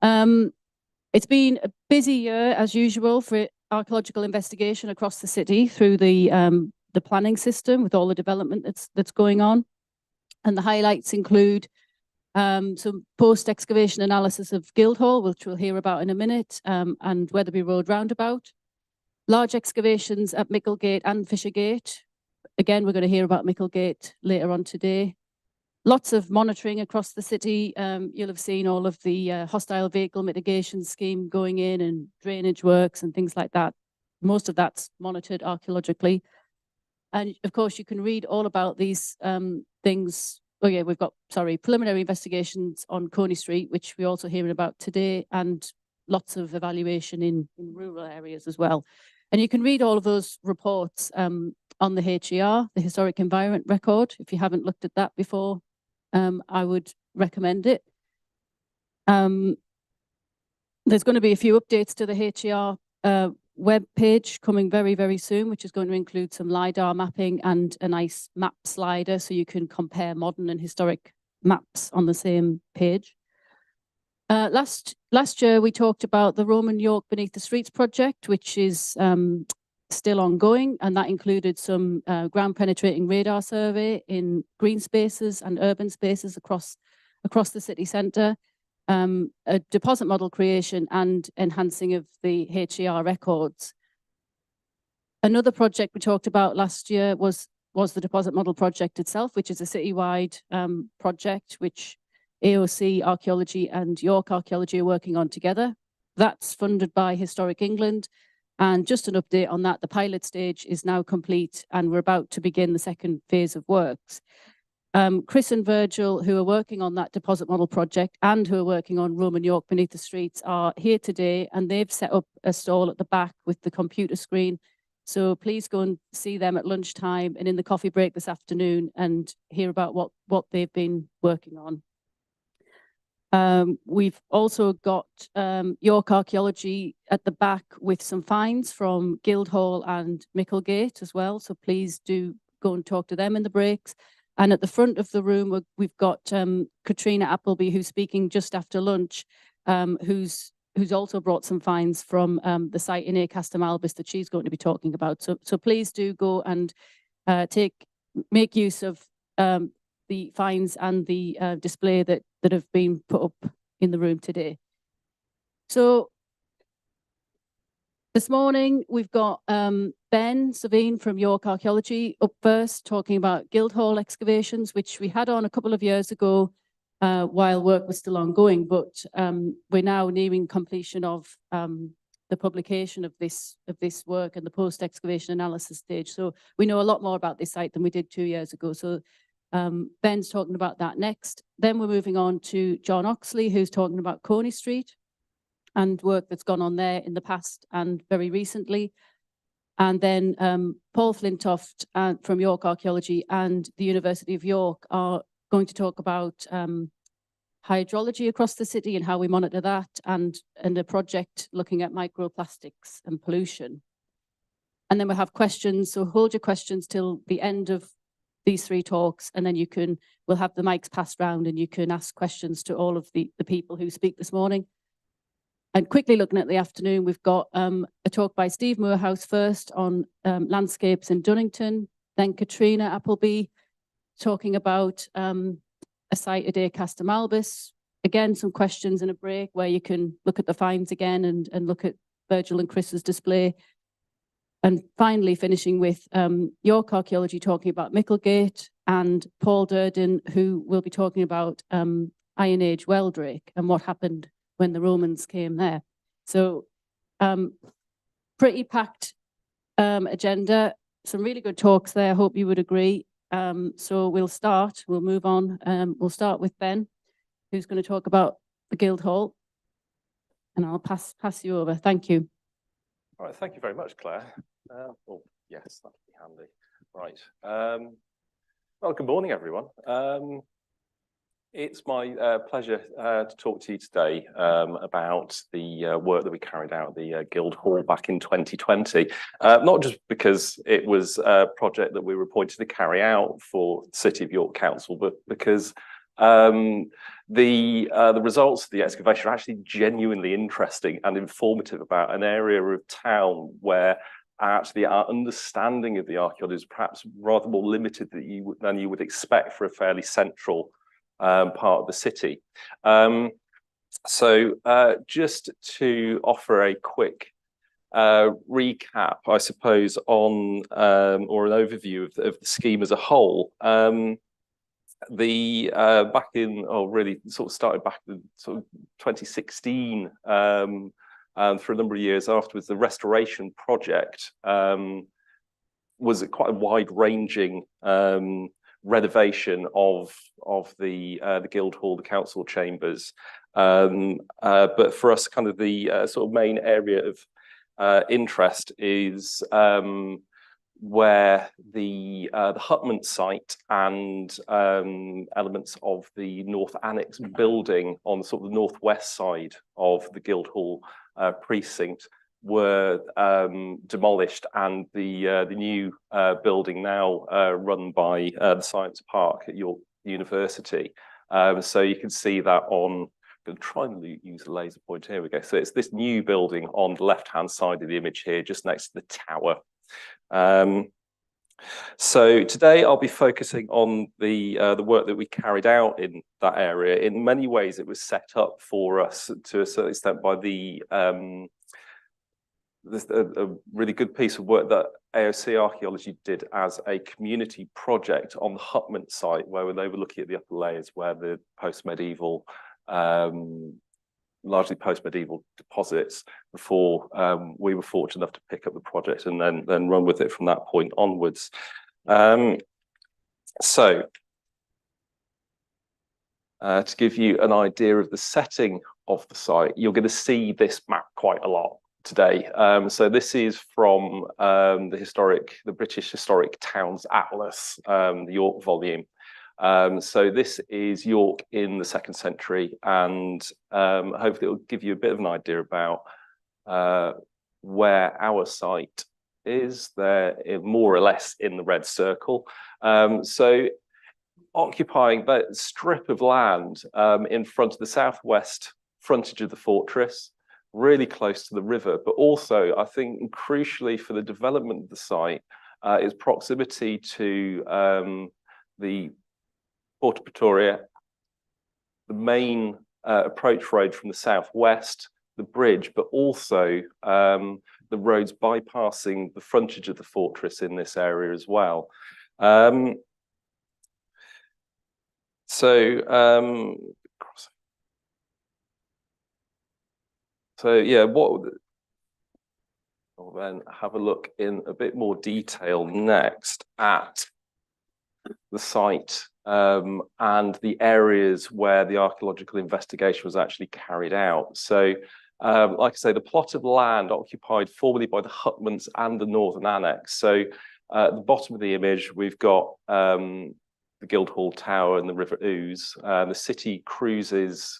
It's been a busy year, as usual, for archaeological investigation across the city through the planning system with all the development that's going on. And the highlights include some post-excavation analysis of Guildhall, which we'll hear about in a minute, and Wetherby Road roundabout. Large excavations at Micklegate and Fishergate. Again, we're going to hear about Micklegate later on today. Lots of monitoring across the city. You'll have seen all of the hostile vehicle mitigation scheme going in and drainage works and things like that. Most of that's monitored archaeologically. And of course, you can read all about these things. Oh yeah, we've got, preliminary investigations on Coney Street, which we're also hearing about today, and lots of evaluation in rural areas as well. And you can read all of those reports on the HER, the Historic Environment Record. If you haven't looked at that before, I would recommend it. There's going to be a few updates to the HER web page coming very, very soon, which is going to include some LiDAR mapping and a nice map slider so you can compare modern and historic maps on the same page. Last year, we talked about the Roman York Beneath the Streets project, which is still ongoing, and that included some ground penetrating radar survey in green spaces and urban spaces across the city centre, a deposit model creation and enhancing of the HER records. Another project we talked about last year was the deposit model project itself, which is a citywide project which AOC Archaeology and York Archaeology are working on together. That's funded by Historic England. And just an update on that, the pilot stage is now complete and we're about to begin the second phase of works. Chris and Virgil, who are working on that deposit model project and who are working on Roman York Beneath the Streets, are here today, and they've set up a stall at the back with the computer screen. So please go and see them at lunchtime and in the coffee break this afternoon and hear about what they've been working on. We've also got York Archaeology at the back with some finds from Guildhall and Micklegate as well. So please do go and talk to them in the breaks. And at the front of the room, we've got Katrina Appleby, who's speaking just after lunch, who's also brought some finds from the site in Acastam Albis that she's going to be talking about. So please do go and make use of the finds and the display that have been put up in the room today. So this morning we've got Ben Savine from York Archaeology up first talking about Guildhall excavations, which we had on a couple of years ago while work was still ongoing, but we're now nearing completion of the publication of this work and the post-excavation analysis stage. So we know a lot more about this site than we did 2 years ago. So Ben's talking about that next. Then we're moving on to John Oxley, who's talking about Coney Street and work that's gone on there in the past and very recently. And then Paul Flintoft from York Archaeology and the University of York are going to talk about hydrology across the city and how we monitor that, and a project looking at microplastics and pollution. And then we'll have questions, so hold your questions till the end of these 3 talks, and then we'll have the mics passed round and you can ask questions to all of the people who speak this morning. And quickly looking at the afternoon, we've got a talk by Steve Moorhouse first on landscapes in Dunnington, then Katrina Appleby talking about a site at Acastam Albis. Again, some questions and a break where you can look at the finds again and look at Virgil and Chris's display. And finally, finishing with York Archaeology talking about Micklegate and Paul Durden, who will be talking about Iron Age Weldrake and what happened when the Romans came there. So pretty packed agenda, some really good talks there. I hope you would agree. So we'll move on. We'll start with Ben, who's going to talk about the Guildhall. And I'll pass you over. Thank you. All right, thank you very much, Claire. Oh, yes, that'd be handy. Right. Well, good morning, everyone. It's my pleasure to talk to you today about the work that we carried out at the Guildhall back in 2020. Not just because it was a project that we were appointed to carry out for the City of York Council, but because The results of the excavation are actually genuinely interesting and informative about an area of town where actually our understanding of the archaeology is perhaps rather more limited than you would expect for a fairly central part of the city. Just to offer a quick recap, I suppose, on or an overview of the scheme as a whole. Back in, really sort of started back in sort of 2016, and for a number of years afterwards, the restoration project was quite a wide-ranging renovation of the Guildhall, the council chambers. But for us, kind of the sort of main area of interest is where the hutment site and elements of the North Annex building on sort of the northwest side of the Guildhall precinct were demolished, and the new building now run by the Science Park at York University. So you can see that on. I'm going to try and use a laser pointer. Here we go. So it's this new building on the left-hand side of the image here, just next to the tower. So today I'll be focusing on the work that we carried out in that area. In many ways, it was set up for us to a certain extent by a really good piece of work that AOC Archaeology did as a community project on the hutment site, where they were looking at the upper layers where the post-medieval largely post-medieval deposits before we were fortunate enough to pick up the project and then run with it from that point onwards. To give you an idea of the setting of the site, you're going to see this map quite a lot today. So this is from the British Historic Towns Atlas, the York volume. So this is York in the 2nd century, and hopefully it will give you a bit of an idea about where our site is there, more or less in the red circle. So occupying that strip of land in front of the southwest frontage of the fortress, really close to the river, but also I think crucially for the development of the site is proximity to the Porta Pretoria, the main approach road from the southwest, the bridge, but also the roads bypassing the frontage of the fortress in this area as well. So yeah, we'll then have a look in a bit more detail next at the site and the areas where the archaeological investigation was actually carried out. So, like I say, the plot of land occupied formerly by the hutments and the Northern Annex. So, at the bottom of the image, we've got the Guildhall Tower and the River Ouse. The city cruises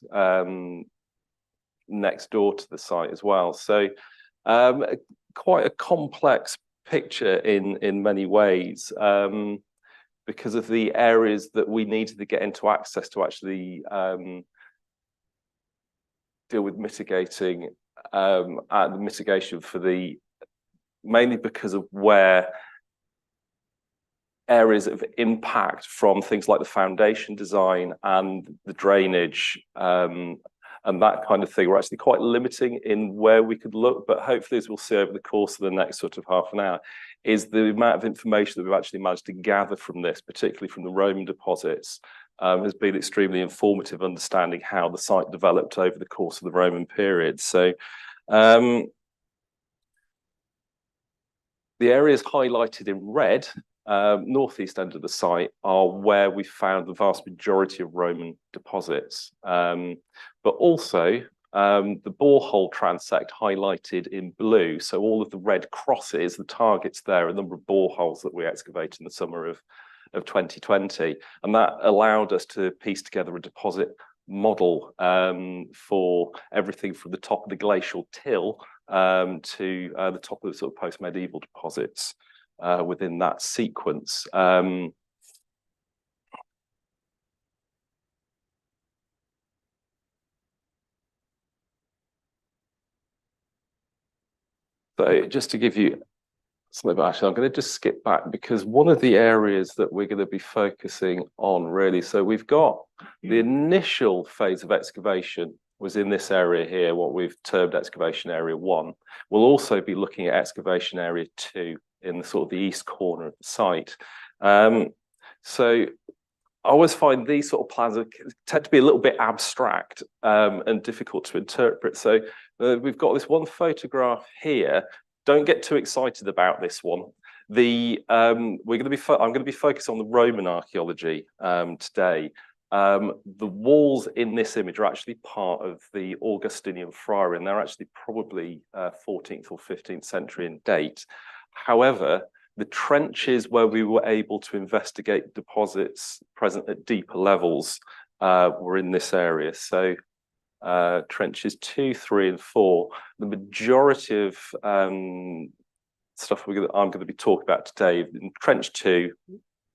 next door to the site as well. So, quite a complex picture in many ways. Because of the areas that we needed to get into access to actually deal with mitigating and the mitigation for mainly because of where areas of impact from things like the foundation design and the drainage and that kind of thing were actually quite limiting in where we could look. But hopefully, as we'll see over the course of the next sort of half an hour, is the amount of information that we've actually managed to gather from this, particularly from the Roman deposits, has been extremely informative, understanding how the site developed over the course of the Roman period. So the areas highlighted in red, northeast end of the site, are where we found the vast majority of Roman deposits. But also the borehole transect highlighted in blue. So all of the red crosses, the targets there, a number of boreholes that we excavated in the summer of 2020. And that allowed us to piece together a deposit model for everything from the top of the glacial till to the top of the sort of post-medieval deposits within that sequence. So just to give you something, actually, I'm going to just skip back because one of the areas that we're going to be focusing on really, so we've got the initial phase of excavation was in this area here, what we've termed excavation area 1. We'll also be looking at excavation area 2 in the sort of the east corner of the site. So I always find these sort of plans tend to be a little bit abstract and difficult to interpret. So we've got this one photograph here. Don't get too excited about this one. I'm going to be focused on the Roman archaeology today. The walls in this image are actually part of the Augustinian friary, and they're actually probably 14th or 15th century in date. However, the trenches where we were able to investigate deposits present at deeper levels were in this area. So trenches 2, 3, and 4. The majority of stuff I'm going to be talking about today in trench 2,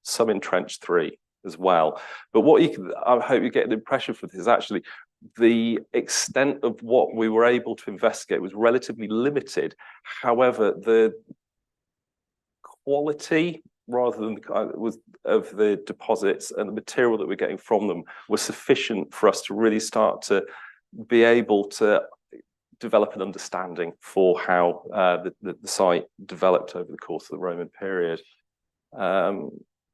some in trench 3 as well. But what I hope you get an impression from this is actually the extent of what we were able to investigate was relatively limited. However, the quality rather than of the deposits and the material that we're getting from them was sufficient for us to really start to be able to develop an understanding for how the site developed over the course of the Roman period.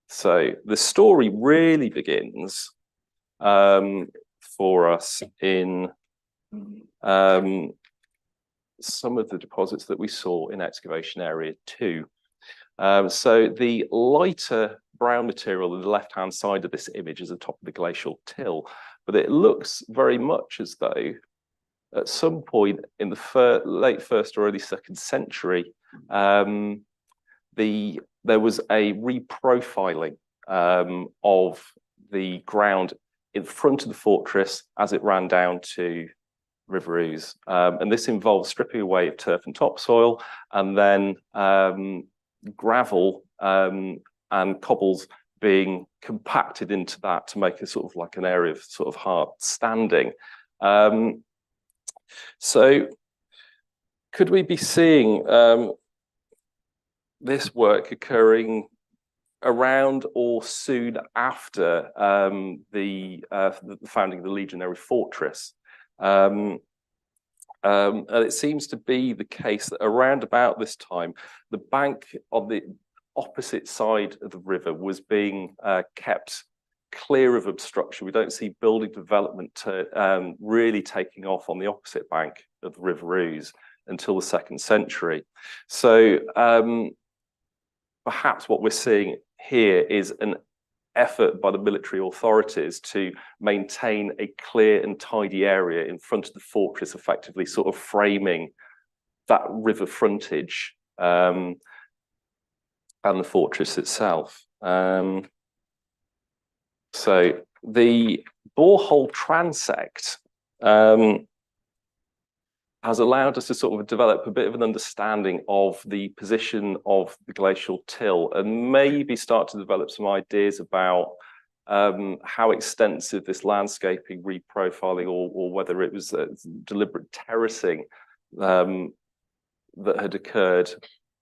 So the story really begins for us in some of the deposits that we saw in excavation area 2. So the lighter brown material on the left-hand side of this image is the top of the glacial till, but it looks very much as though at some point in the late 1st or early 2nd century, there was a reprofiling of the ground in front of the fortress as it ran down to River Ouse. And this involved stripping away of turf and topsoil, and then gravel and cobbles being compacted into that to make a sort of like an area of sort of hard standing. So could we be seeing this work occurring around or soon after the founding of the legionary fortress? And it seems to be the case that around about this time, the bank on the opposite side of the river was being kept clear of obstruction. We don't see building development really taking off on the opposite bank of the River Ouse until the 2nd century. So perhaps what we're seeing here is an effort by the military authorities to maintain a clear and tidy area in front of the fortress, effectively sort of framing that river frontage and the fortress itself. So the borehole transect has allowed us to sort of develop a bit of an understanding of the position of the glacial till and maybe start to develop some ideas about how extensive this landscaping reprofiling or whether it was deliberate terracing that had occurred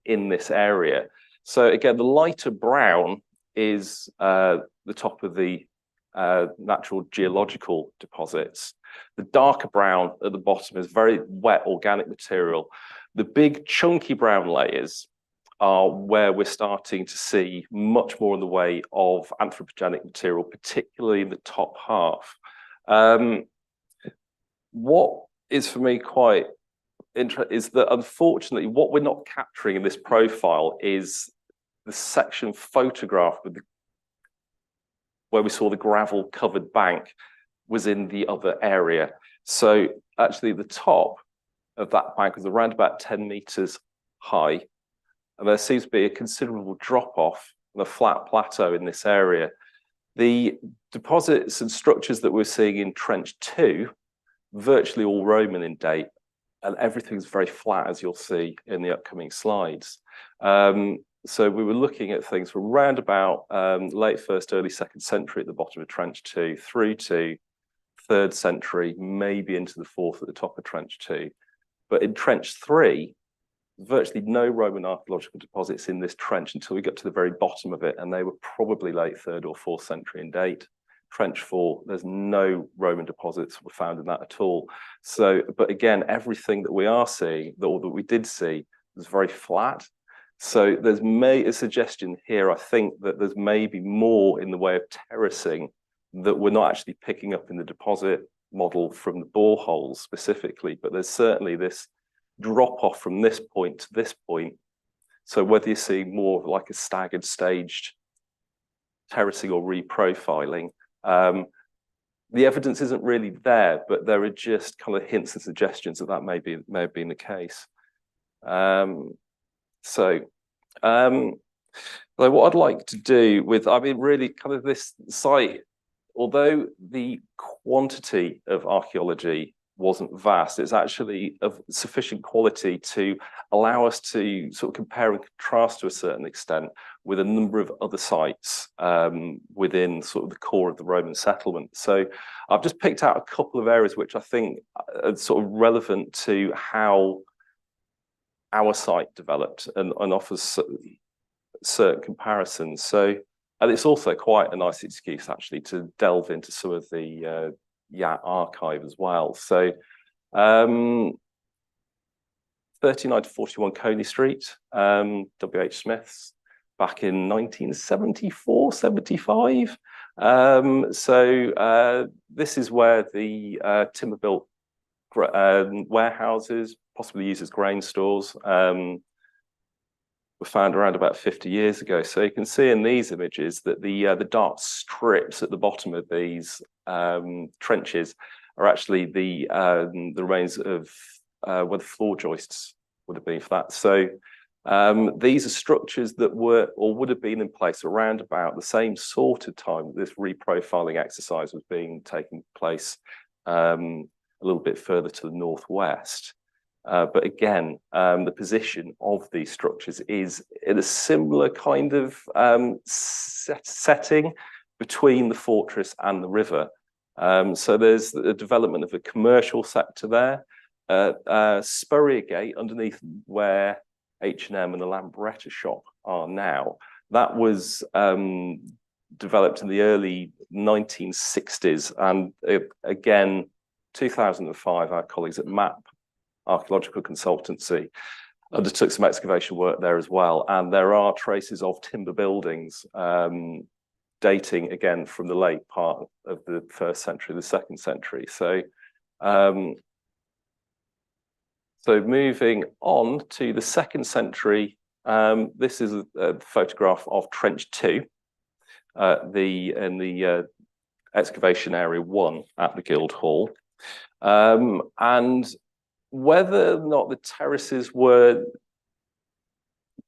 in this area. So again, the lighter brown is the top of the natural geological deposits. The darker brown at the bottom is very wet organic material. The big chunky brown layers are where we're starting to see much more in the way of anthropogenic material, particularly in the top half. What is for me quite interesting is that unfortunately what we're not capturing in this profile is the section photographed with where we saw the gravel covered bank was in the other area. So actually the top of that bank was around about 10 meters high. And there seems to be a considerable drop off on a flat plateau in this area. The deposits and structures that we're seeing in Trench 2, virtually all Roman in date, and everything's very flat, as you'll see in the upcoming slides. So we were looking at things from around about late 1st, early 2nd century at the bottom of Trench 2 through to 3rd century, maybe into the 4th at the top of Trench 2. But in Trench 3, virtually no Roman archaeological deposits in this trench until we got to the very bottom of it, and they were probably late 3rd or 4th century in date. Trench 4, there's no Roman deposits were found in that at all. So, but again, everything that we are seeing, or that we did see, was very flat. So there's a suggestion here, I think, that there's maybe more in the way of terracing that we're not actually picking up in the deposit model from the boreholes specifically, but there's certainly this drop off from this point to this point. So whether you're seeing more of like a staggered staged terracing or reprofiling, the evidence isn't really there, but there are just kind of hints and suggestions that may have been the case. So what I'd like to do with, really kind of this site, although the quantity of archaeology wasn't vast, it's actually of sufficient quality to allow us to sort of compare and contrast to a certain extent with a number of other sites within sort of the core of the Roman settlement. So I've just picked out a couple of areas which I think are sort of relevant to how our site developed and offers certain comparisons. So, and it's also quite a nice excuse actually to delve into some of the archive as well. So 39 to 41 Coney Street, W.H. Smith's, back in 1974, 75. This is where the timber-built warehouses, possibly used as grain stores, were found around about 50 years ago. So you can see in these images that the dark strips at the bottom of these trenches are actually the remains of where the floor joists would have been for that. So these are structures that were or would have been in place around about the same sort of time this reprofiling exercise was being taking place, a little bit further to the northwest. But again, the position of these structures is in a similar kind of setting between the fortress and the river. So there's the development of a commercial sector there. Spurrier Gate, underneath where H&M and the Lambretta shop are now, that was developed in the early 1960s. And again, 2005, our colleagues at MAP Archaeological Consultancy undertook some excavation work there as well, and there are traces of timber buildings dating again from the late part of the 1st century, the 2nd century. So moving on to the 2nd century, this is a photograph of Trench 2, in the excavation area 1 at the Guildhall, and whether or not the terraces were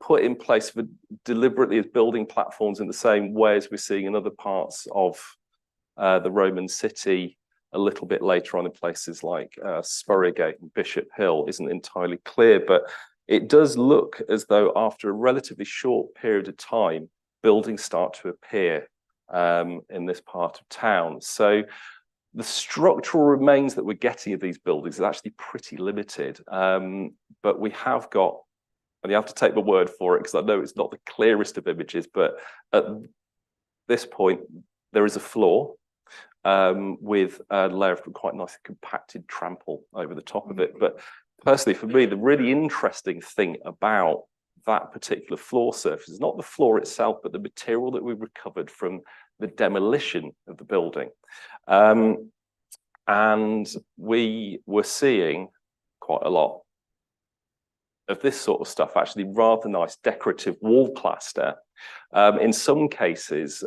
put in place for deliberately as building platforms in the same way as we're seeing in other parts of the Roman city a little bit later on in places like Spurrier Gate and Bishop Hill isn't entirely clear, but it does look as though after a relatively short period of time, buildings start to appear in this part of town. So the structural remains that we're getting of these buildings is actually pretty limited, but we have got, and you have to take my word for it because I know it's not the clearest of images, but at this point there is a floor with a layer of quite nice compacted trample over the top of it. But personally, for me, the really interesting thing about that particular floor surface is not the floor itself, but the material that we recovered from the demolition of the building. And we were seeing quite a lot of this sort of stuff, actually rather nice decorative wall plaster. In some cases,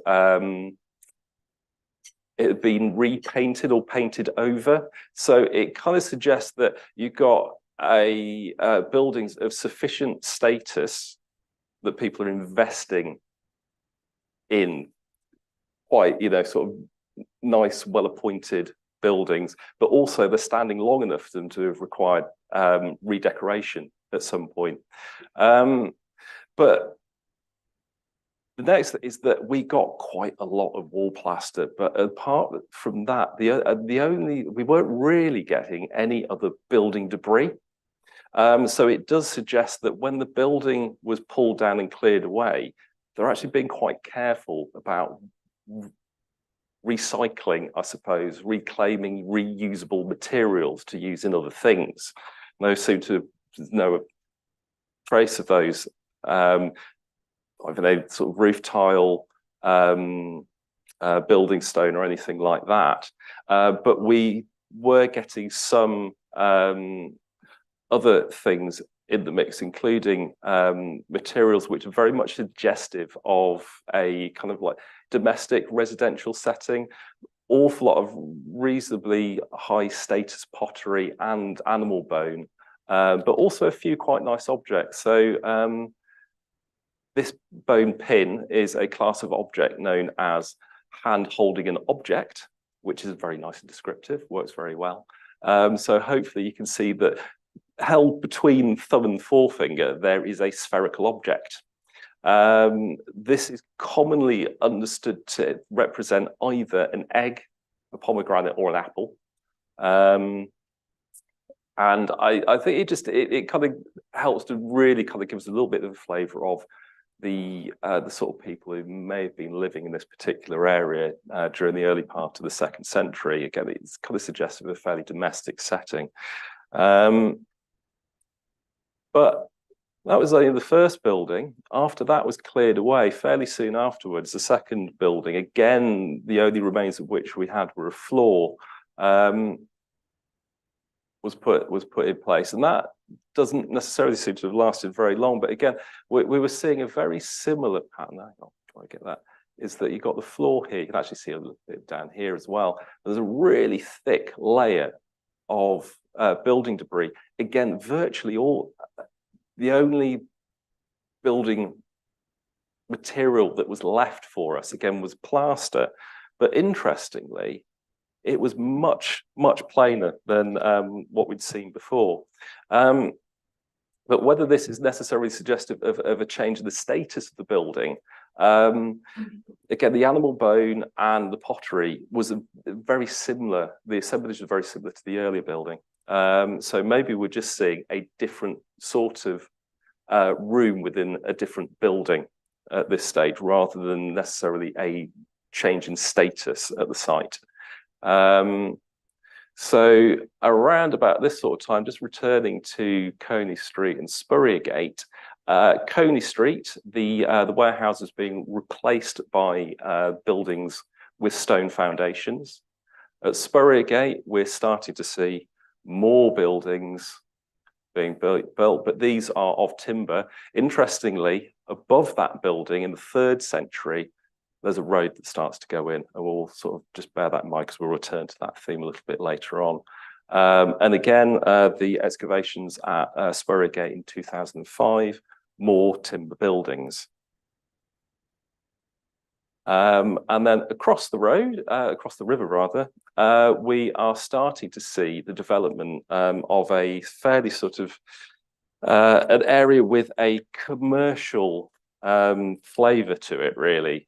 it had been repainted or painted over. So it kind of suggests that you've got buildings of sufficient status that people are investing in quite, sort of nice, well-appointed buildings, but also they're standing long enough for them to have required redecoration at some point. But the next is that we got quite a lot of wall plaster, but apart from that, we weren't really getting any other building debris. So it does suggest that when the building was pulled down and cleared away, they're actually being quite careful about recycling, I suppose, reclaiming reusable materials to use in other things. No seem to no trace of those, either a sort of roof tile, building stone or anything like that. But we were getting some other things in the mix, including materials which are very much suggestive of a kind of like domestic residential setting. Awful lot of reasonably high status pottery and animal bone, but also a few quite nice objects. So this bone pin is a class of object known as hand holding an object, which is very nice and descriptive, works very well. So hopefully you can see that held between thumb and forefinger, there is a spherical object. This is commonly understood to represent either an egg, a pomegranate, or an apple. And I think it kind of helps to really kind of give us a little bit of a flavour of the sort of people who may have been living in this particular area during the early part of the 2nd century. Again, it's kind of suggestive of a fairly domestic setting. But that was only the first building. After that was cleared away, fairly soon afterwards, the second building, again, the only remains of which we had were a floor, was put in place. And that doesn't necessarily seem to have lasted very long. But again, we were seeing a very similar pattern. Hang on, try to get that. Is that you've got the floor here. You can actually see a little bit down here as well. There's a really thick layer of building debris. Again, virtually all, the only building material that was left for us, again, was plaster. But interestingly, it was much, much plainer than what we'd seen before. But whether this is necessarily suggestive of a change in the status of the building, again, the animal bone and the pottery was very similar. The assemblage was very similar to the earlier building. So maybe we're just seeing a different sort of room within a different building at this stage, rather than necessarily a change in status at the site. So around about this sort of time, just returning to Coney Street and Spurrier Gate, Coney Street, the warehouses being replaced by buildings with stone foundations. At Spurrier Gate, we're starting to see more buildings being built, but these are of timber. Interestingly, above that building in the 3rd century, there's a road that starts to go in, and we'll sort of just bear that in mind because we'll return to that theme a little bit later on. And again, the excavations at Spurrier Gate in 2005, more timber buildings. And then across the road, across the river rather, we are starting to see the development of a fairly sort of an area with a commercial flavour to it, really.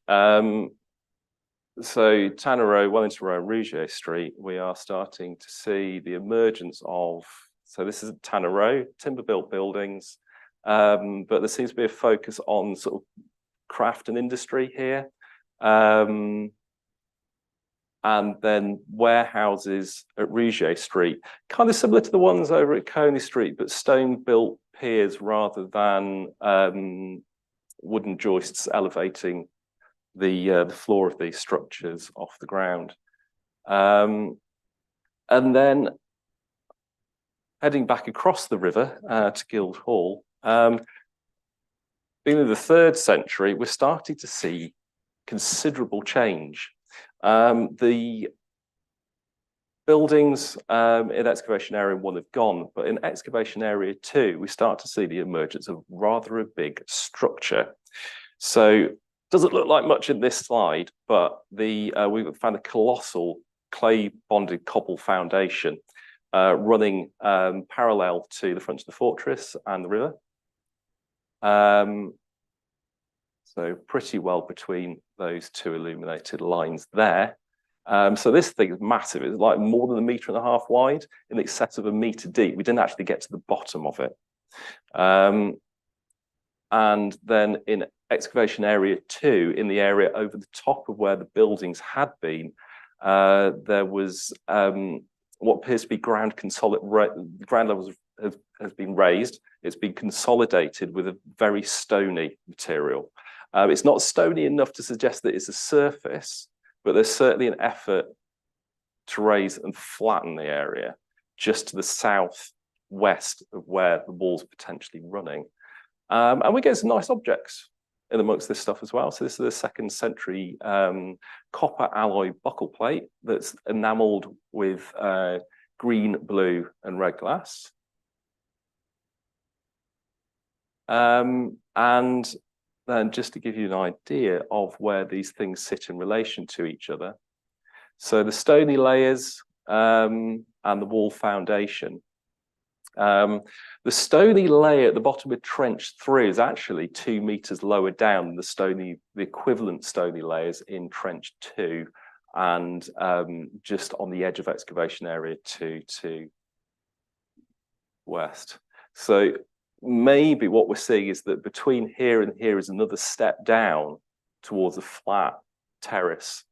So Tanner Row, Wellington Row, Rouget Street, we are starting to see the emergence of, so this is Tanner Row, timber-built buildings, but there seems to be a focus on sort of craft and industry here. And then warehouses at Rouget Street, kind of similar to the ones over at Coney Street, but stone-built piers rather than wooden joists elevating the floor of these structures off the ground. And then heading back across the river to Guildhall, being in the 3rd century, we're starting to see considerable change. The buildings in excavation area 1 have gone, but in excavation area 2, we start to see the emergence of rather a big structure. So doesn't look like much in this slide, but we've found a colossal clay bonded cobble foundation running parallel to the front of the fortress and the river. So pretty well between those two illuminated lines there. So this thing is massive. It's like more than 1.5 meters wide, in excess of 1 meter deep. We didn't actually get to the bottom of it. And then in excavation area 2, in the area over the top of where the buildings had been, there was what appears to be ground levels has been raised. It's been consolidated with a very stony material. It's not stony enough to suggest that it's a surface, but there's certainly an effort to raise and flatten the area just to the southwest of where the wall's potentially running. And we get some nice objects in amongst this stuff as well. So this is a 2nd century copper alloy buckle plate that's enameled with green, blue, and red glass. And then just to give you an idea of where these things sit in relation to each other. So the stony layers and the wall foundation. The stony layer at the bottom of trench 3 is actually 2 meters lower down than the equivalent stony layers in trench 2, and just on the edge of excavation area 2 to west. So maybe what we're seeing is that between here and here is another step down towards a flat terrace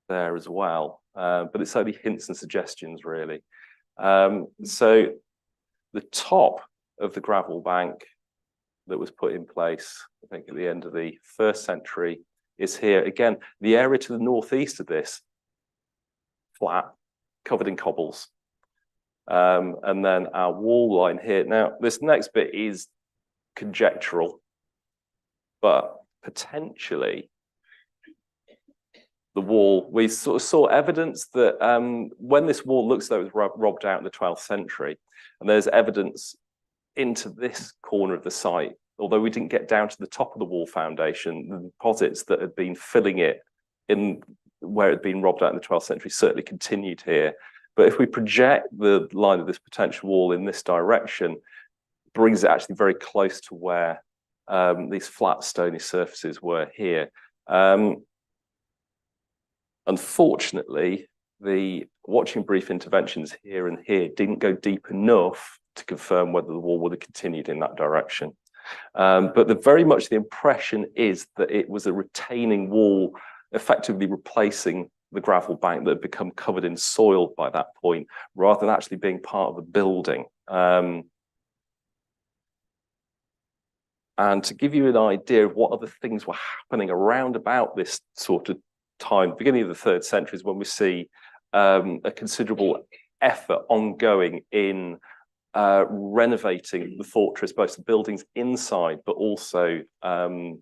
there as well, but it's only hints and suggestions really. So the top of the gravel bank that was put in place, I think at the end of the 1st century, is here. Again, the area to the northeast of this, flat, covered in cobbles. And then our wall line here. Now, this next bit is conjectural, but potentially the wall, we sort of saw evidence that when this wall looks though it was robbed out in the 12th century, and there's evidence into this corner of the site, although we didn't get down to the top of the wall foundation, the deposits that had been filling it in where it had been robbed out in the 12th century certainly continued here. But if we project the line of this potential wall in this direction, it brings it actually very close to where these flat stony surfaces were here. Unfortunately, the watching brief interventions here and here didn't go deep enough to confirm whether the wall would have continued in that direction. But very much the impression is that it was a retaining wall, effectively replacing the gravel bank that had become covered in soil by that point, rather than actually being part of the building. And to give you an idea of what other things were happening around about this sort of time, beginning of the 3rd century is when we see a considerable effort ongoing in renovating the fortress, both the buildings inside, but also the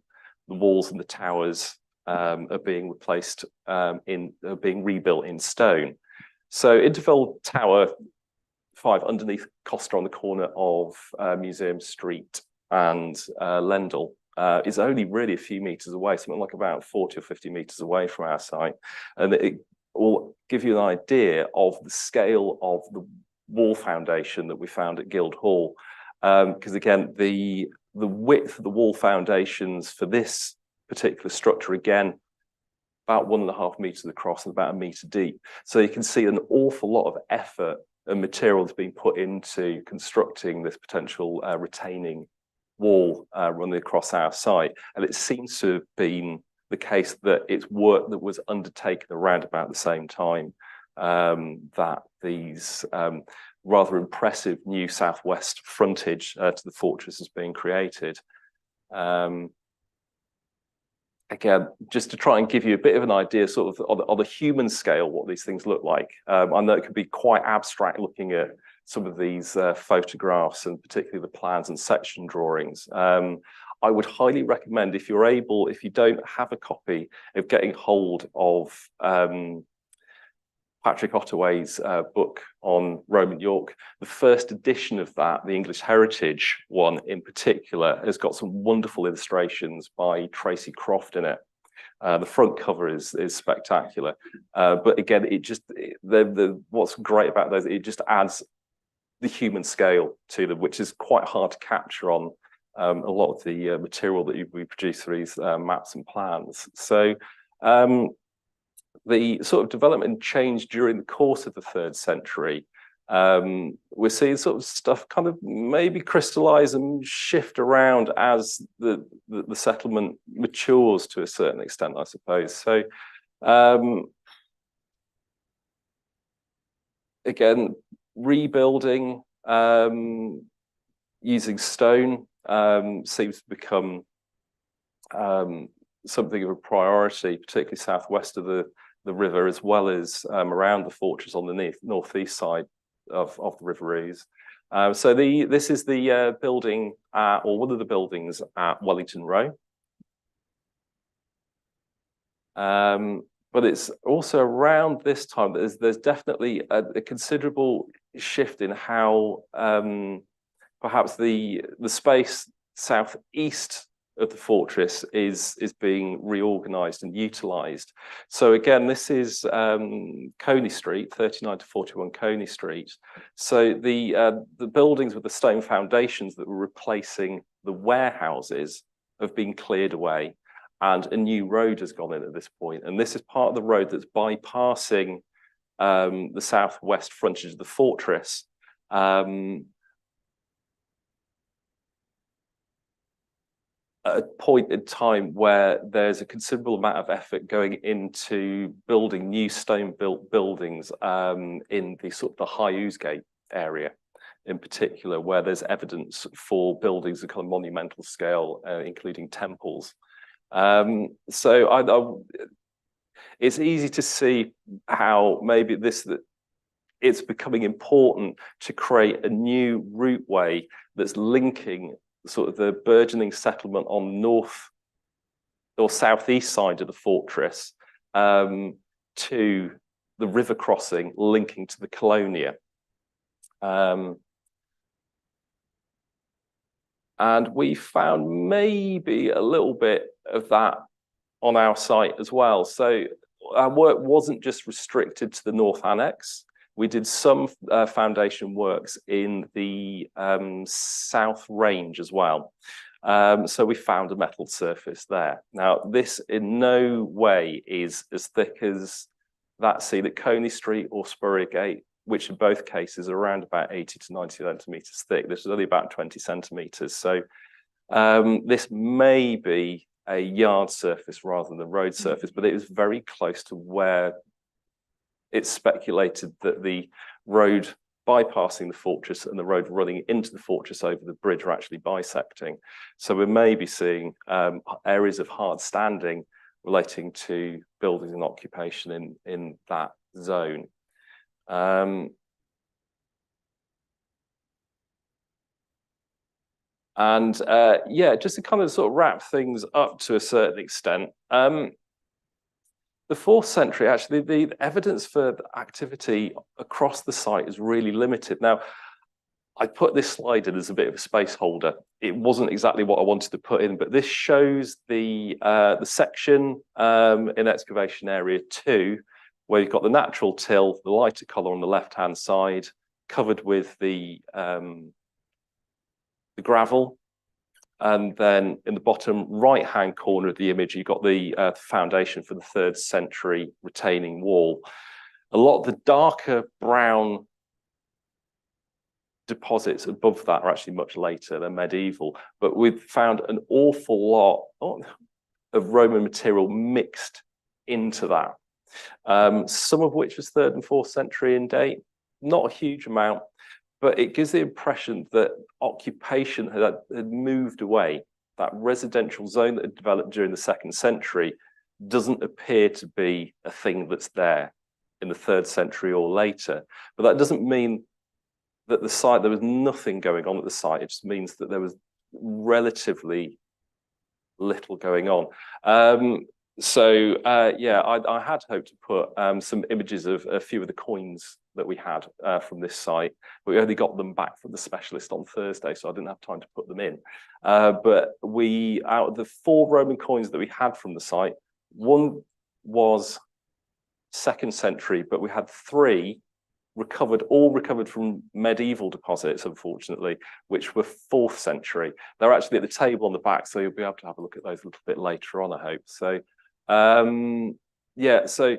walls and the towers are being replaced being rebuilt in stone. So Interval Tower 5 underneath Costa on the corner of Museum Street and Lendal is only really a few meters away, something like about 40 or 50 meters away from our site. And it will give you an idea of the scale of the wall foundation that we found at Guildhall. Because again, the width of the wall foundations for this particular structure, again, about 1.5 meters across and about 1 meter deep. So you can see an awful lot of effort and material has been put into constructing this potential retaining wall running across our site. And it seems to have been the case that it's work that was undertaken around about the same time that these rather impressive new southwest frontage to the fortress is being created. Again, just to try and give you a bit of an idea sort of on a human scale what these things look like. I know it can be quite abstract looking at some of these photographs and particularly the plans and section drawings. I would highly recommend, if you're able, if you don't have a copy, of getting hold of Patrick Ottaway's book on Roman York. The first edition of that, the English Heritage one in particular, has got some wonderful illustrations by Tracy Croft in it. The front cover is spectacular. But again, it just what's great about those, it just adds the human scale to them, which is quite hard to capture on a lot of the material that we produce through these maps and plans. So the sort of development changed during the course of the 3rd century. We're seeing sort of stuff kind of maybe crystallize and shift around as the settlement matures to a certain extent, I suppose. So again, rebuilding using stone seems to become something of a priority, particularly southwest of the river, as well as around the fortress on the northeast side of the River Ouse. So this is the building or one of the buildings at Wellington Row. But it's also around this time that there's definitely a considerable shift in how perhaps the space southeast of the fortress is being reorganized and utilized. So again, this is Coney Street, 39 to 41 Coney Street. So the buildings with the stone foundations that were replacing the warehouses have been cleared away, and a new road has gone in at this point. And this is part of the road that's bypassing the southwest frontage of the fortress. At a point in time where there's a considerable amount of effort going into building new stone-built buildings in the sort of the High Ousegate area, in particular, where there's evidence for buildings of kind of monumental scale, including temples. So it's easy to see how maybe it's becoming important to create a new routeway that's linking sort of the burgeoning settlement on the north or southeast side of the fortress to the river crossing linking to the Colonia. And we found maybe a little bit of that on our site as well. So our work wasn't just restricted to the North Annex. We did some foundation works in the South Range as well. So we found a metal surface there. Now, this in no way is as thick as that seen at Coney Street or Spurrier Gate, which in both cases are around about 80 to 90 centimetres thick. This is only about 20 centimetres. So this may be a yard surface rather than a road surface, but it is very close to where it's speculated that the road bypassing the fortress and the road running into the fortress over the bridge are actually bisecting. So we may be seeing areas of hard standing relating to buildings and occupation in that zone. Yeah, just to kind of sort of wrap things up to a certain extent, the 4th century, actually, the evidence for the activity across the site is really limited. Now, I put this slide in as a bit of a space holder. It wasn't exactly what I wanted to put in, but this shows the section in excavation area 2, where you've got the natural till, the lighter colour on the left-hand side, covered with the gravel. And then in the bottom right-hand corner of the image, you've got the foundation for the 3rd century retaining wall. A lot of the darker brown deposits above that are actually much later, they're medieval, but we've found an awful lot of Roman material mixed into that. Some of which was 3rd and 4th century in date, not a huge amount, but it gives the impression that occupation had moved away. That residential zone that had developed during the 2nd century doesn't appear to be a thing that's there in the 3rd century or later. But that doesn't mean that the site, there was nothing going on at the site. It just means that there was relatively little going on. Yeah, I had hoped to put some images of a few of the coins that we had from this site, but we only got them back from the specialist on Thursday, so I didn't have time to put them in. But out of the 4 Roman coins that we had from the site, one was 2nd century, but we had 3 all recovered from medieval deposits, unfortunately, which were 4th century. They're actually at the table on the back, so you'll be able to have a look at those a little bit later on, I hope. So, yeah, so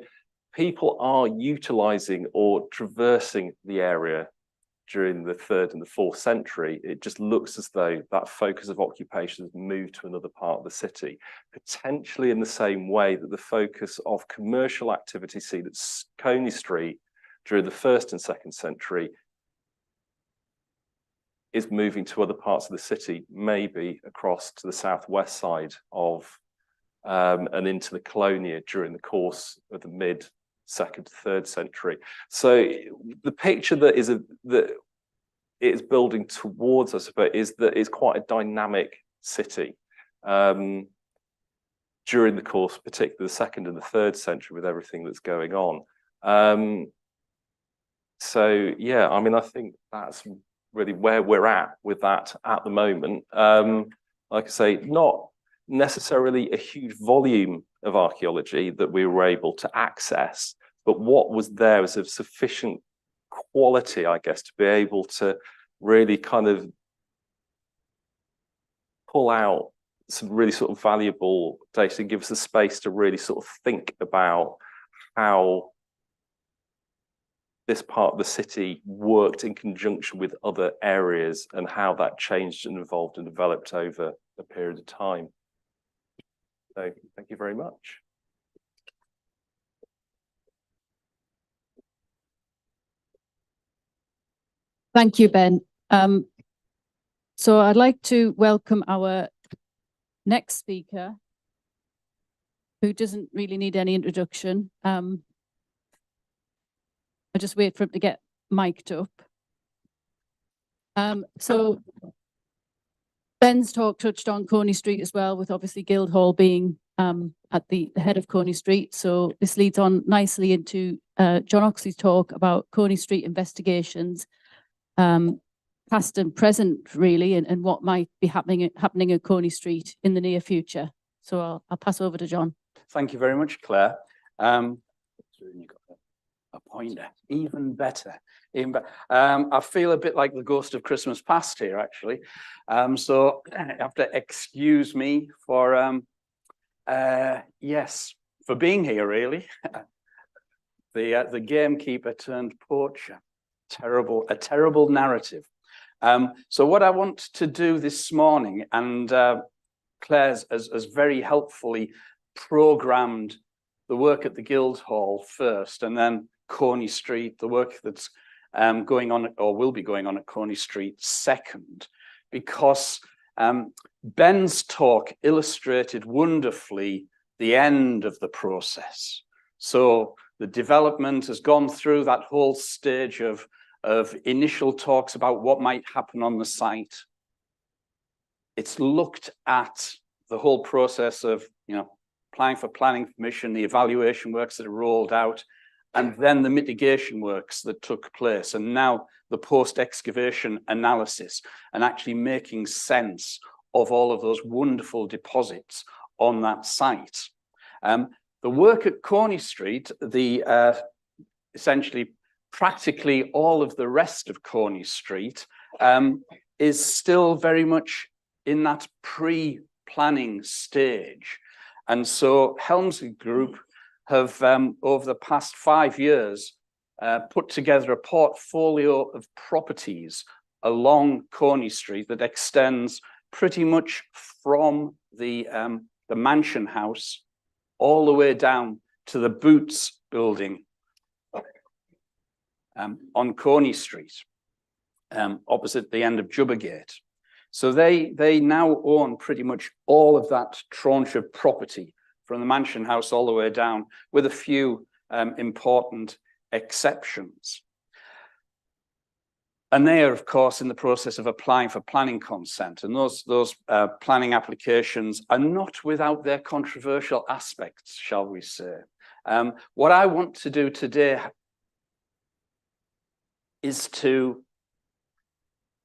people are utilizing or traversing the area during the 3rd and the 4th century. It just looks as though that focus of occupation has moved to another part of the city, potentially in the same way that the focus of commercial activity seen at Coney Street during the 1st and 2nd century is moving to other parts of the city, maybe across to the southwest side of and into the Colonia during the course of the mid 2nd to 3rd century. So the picture that it is building towards, I suppose, is that it's quite a dynamic city during the course, particularly the 2nd and the 3rd century, with everything that's going on. So yeah, I mean, I think that's really where we're at with that at the moment. Like I say, not necessarily a huge volume of archaeology that we were able to access, but what was there was of sufficient quality, I guess, to be able to really kind of pull out some really sort of valuable data and give us the space to really sort of think about how this part of the city worked in conjunction with other areas and how that changed and evolved and developed over a period of time. So thank you very much. Thank you, Ben. So I'd like to welcome our next speaker, who doesn't really need any introduction. I'll just wait for him to get mic'd up. So Ben's talk touched on Coney Street as well, with obviously Guildhall being at the head of Coney Street. So this leads on nicely into John Oxley's talk about Coney Street investigations, past and present, really, and what might be happening at Coney Street in the near future. So I'll pass over to John. Thank you very much, Claire. You've got a pointer, even better. I feel a bit like the ghost of Christmas past here, actually. So you have to excuse me for, yes, for being here, really. The gamekeeper turned poacher. A terrible narrative. So what I want to do this morning, and Claire's has very helpfully programmed the work at the Guildhall first, and then Coney Street, the work that's going on or will be going on at Coney Street second, because Ben's talk illustrated wonderfully the end of the process. So the development has gone through that whole stage of initial talks about what might happen on the site. It's looked at the whole process of, applying for planning permission, the evaluation works that are rolled out, and then the mitigation works that took place, and now the post-excavation analysis, and actually making sense of all of those wonderful deposits on that site. The work at Coney Street, essentially practically all of the rest of Coney Street, is still very much in that pre-planning stage. And so Helmsley Group have, over the past 5 years, put together a portfolio of properties along Coney Street that extends pretty much from the Mansion House all the way down to the Boots building on Coney Street, opposite the end of Jubbergate. So they now own pretty much all of that tranche of property from the Mansion House all the way down, with a few important exceptions. And they are, of course, in the process of applying for planning consent. And those planning applications are not without their controversial aspects, shall we say. What I want to do today is to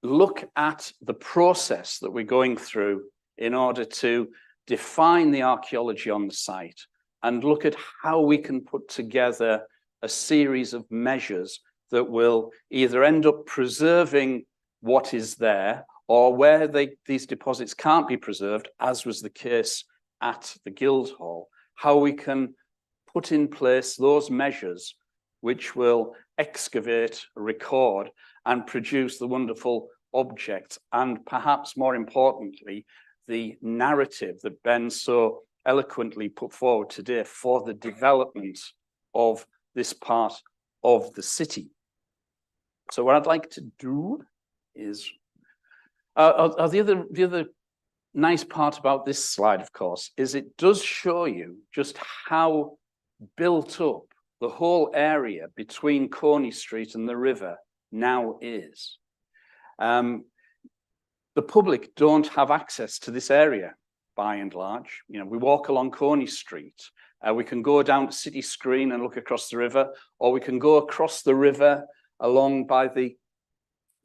look at the process that we're going through in order to define the archaeology on the site, and look at how we can put together a series of measures that will either end up preserving what is there, or where these deposits can't be preserved, as was the case at the Guildhall, how we can put in place those measures which will excavate, record, and produce the wonderful objects, and perhaps more importantly, the narrative that Ben so eloquently put forward today for the development of this part of the city. So what I'd like to do is, the other nice part about this slide, of course, is it does show you just how built up the whole area between Coney Street and the river now is. The public don't have access to this area, by and large. You know, we walk along Coney Street. We can go down to City Screen and look across the river, or we can go across the river along by the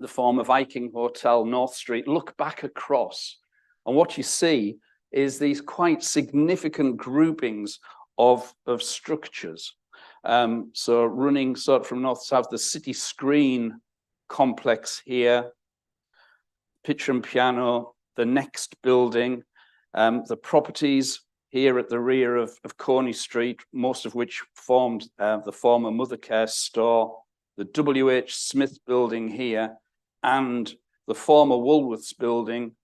former Viking Hotel, North Street, look back across. And what you see is these quite significant groupings of structures. So running sort of from north to south, the City Screen complex here, Picture and Piano, the next building, the properties here at the rear of Coney Street, most of which formed the former Mothercare store, the W.H. Smith building here, and the former Woolworths building,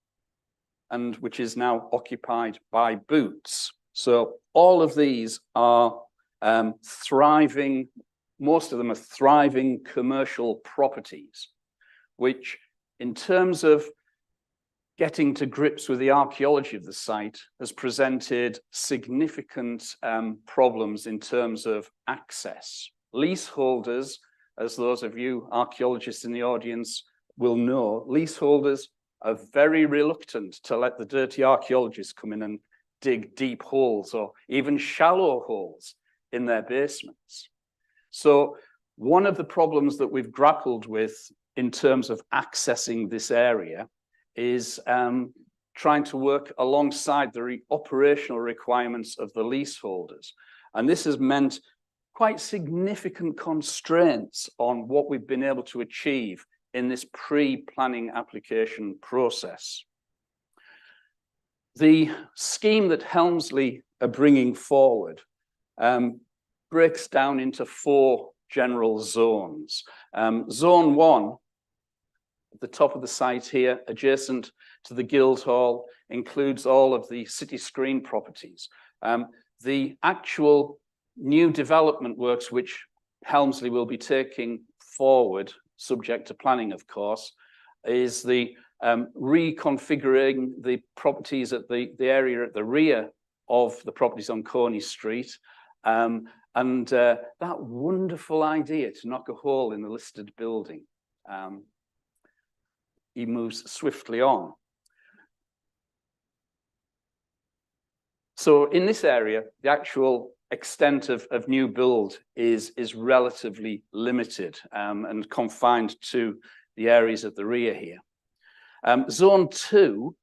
and which is now occupied by Boots. So all of these are thriving, most of them are thriving commercial properties, which in terms of getting to grips with the archaeology of the site has presented significant problems in terms of access. Leaseholders, as those of you archaeologists in the audience will know, leaseholders are very reluctant to let the dirty archaeologists come in and dig deep holes or even shallow holes in their basements. So one of the problems that we've grappled with in terms of accessing this area is trying to work alongside the operational requirements of the leaseholders. And this has meant quite significant constraints on what we've been able to achieve in this pre-planning application process. The scheme that Helmsley are bringing forward breaks down into 4 general zones. Zone 1, at the top of the site here, adjacent to the Guildhall, includes all of the City Screen properties. The actual new development works which Helmsley will be taking forward, subject to planning, of course, is the reconfiguring the properties at the area at the rear of the properties on Coney Street. That wonderful idea to knock a hole in the listed building. He moves swiftly on. So in this area, the actual extent of new build is relatively limited and confined to the areas at the rear here. Zone 2,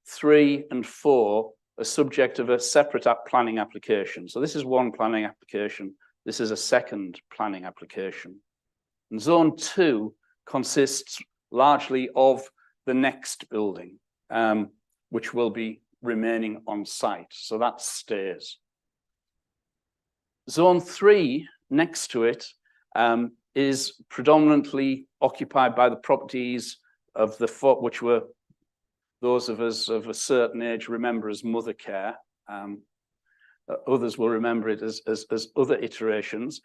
3, and 4 are subject of a separate planning application. So this is one planning application. This is a second planning application. And Zone 2 consists largely of the next building, which will be remaining on site. So that stays. Zone 3, next to it, is predominantly occupied by the properties of the which were those of us of a certain age remember as Mothercare. Others will remember it as other iterations.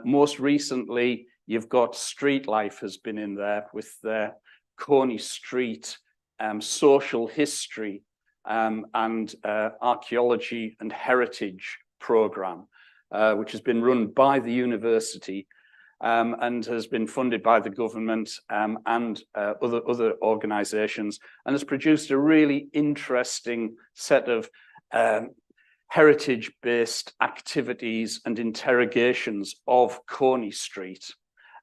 Most recently, you've got Street Life has been in there with their Coney Street social history and archaeology and heritage program, which has been run by the university and has been funded by the government and other organizations, and has produced a really interesting set of heritage-based activities and interrogations of Coney Street,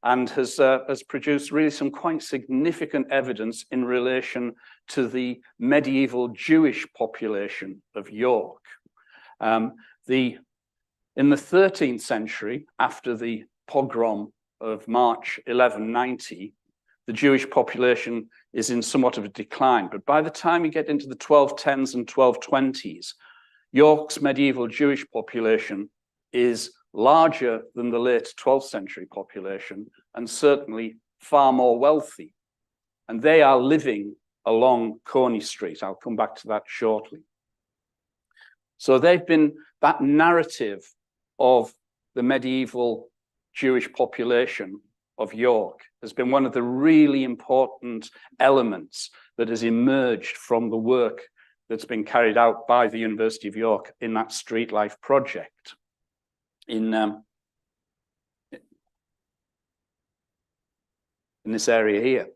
and has produced really some quite significant evidence in relation to the medieval Jewish population of York. In the 13th century, after the pogrom of March 1190, the Jewish population is in somewhat of a decline. But by the time you get into the 1210s and 1220s, York's medieval Jewish population is larger than the late 12th century population and certainly far more wealthy. And they are living along Coney Street. I'll come back to that shortly. So they've been, that narrative of the medieval Jewish population of York has been one of the really important elements that has emerged from the work that's been carried out by the University of York in that Street Life project. In this area here.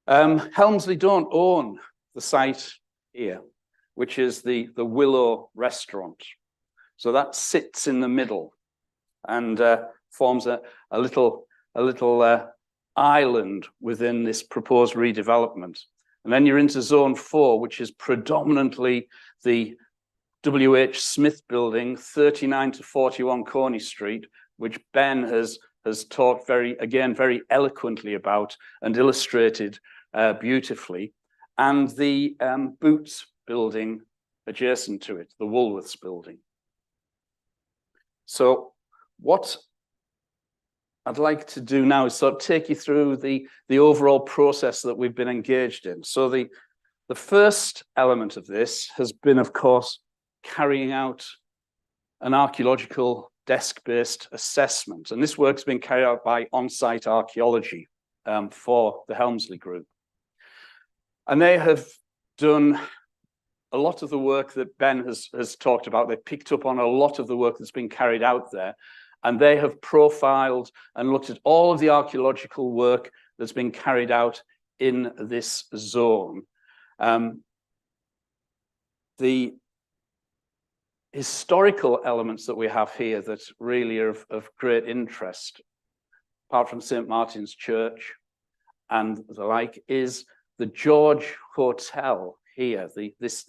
Helmsley don't own the site here, which is the Willow restaurant. So that sits in the middle and forms a little island within this proposed redevelopment. And then you're into zone 4, which is predominantly the W.H. Smith building, 39 to 41 Coney Street, which Ben has taught very eloquently about and illustrated beautifully, and the Boots building adjacent to it, the Woolworths building. So what I'd like to do now is sort of take you through the overall process that we've been engaged in. So the first element of this has been, of course, carrying out an archaeological desk-based assessment. And this work's been carried out by on-site archaeology for the Helmsley Group. And they have done a lot of the work that Ben has talked about. They've picked up on a lot of the work that's been carried out there. And they have profiled and looked at all of the archaeological work that's been carried out in this zone. The historical elements that we have here that really are of great interest, apart from St. Martin's Church and the like, is the George Hotel here. This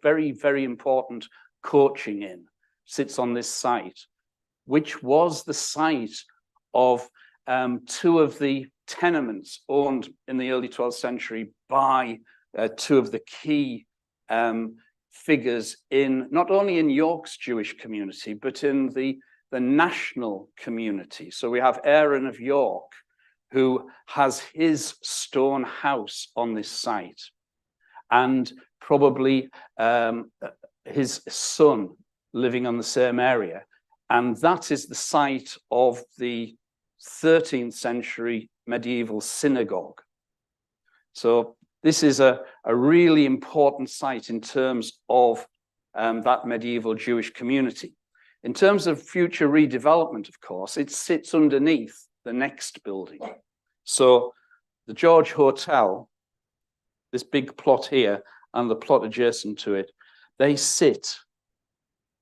very, very important coaching inn sits on this site, which was the site of 2 of the tenements owned in the early 12th century by 2 of the key figures in not only in York's Jewish community, but in the national community. So we have Aaron of York, who has his stone house on this site, and probably his son living on the same area. And that is the site of the 13th century medieval synagogue. So this is a really important site in terms of that medieval Jewish community. In terms of future redevelopment, of course, it sits underneath the next building. So the George Hotel, this big plot here, and the plot adjacent to it, they sit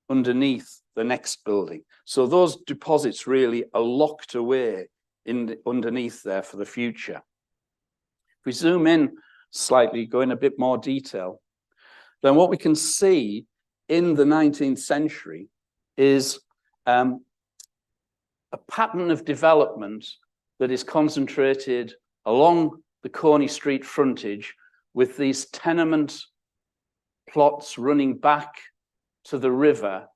underneath the next building. So those deposits really are locked away underneath there for the future. If we zoom in slightly, go in a bit more detail, then what we can see in the 19th century is a pattern of development that is concentrated along the Coney Street frontage with these tenement plots running back to the river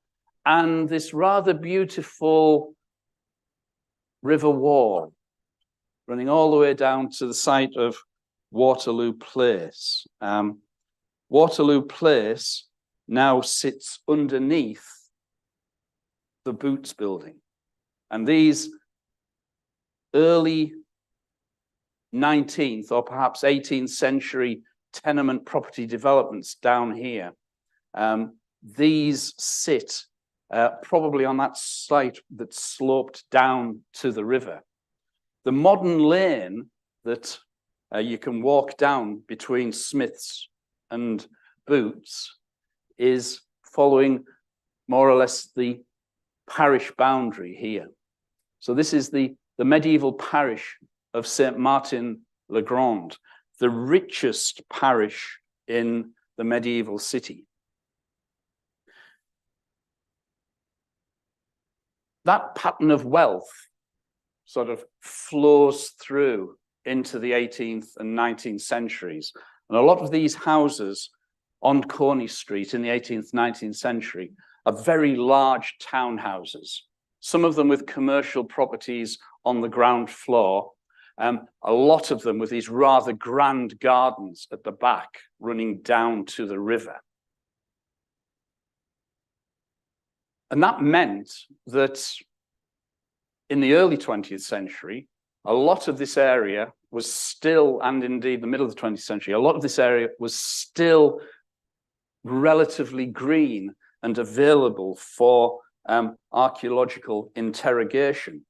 and this rather beautiful river wall running all the way down to the site of Waterloo Place. Waterloo Place now sits underneath the Boots building. And these early 19th or perhaps 18th century tenement property developments down here, these sit probably on that site that sloped down to the river. The modern lane that you can walk down between Smith's and Boots is following more or less the parish boundary here. So this is the medieval parish of St. Martin le Grand, the richest parish in the medieval city. That pattern of wealth sort of flows through into the 18th and 19th centuries. And a lot of these houses on Coney Street in the 18th, 19th century are very large townhouses, some of them with commercial properties on the ground floor, a lot of them with these rather grand gardens at the back running down to the river. And that meant that in the early 20th century, a lot of this area was still, and indeed the middle of the 20th century, a lot of this area was still relatively green and available for archaeological interrogation.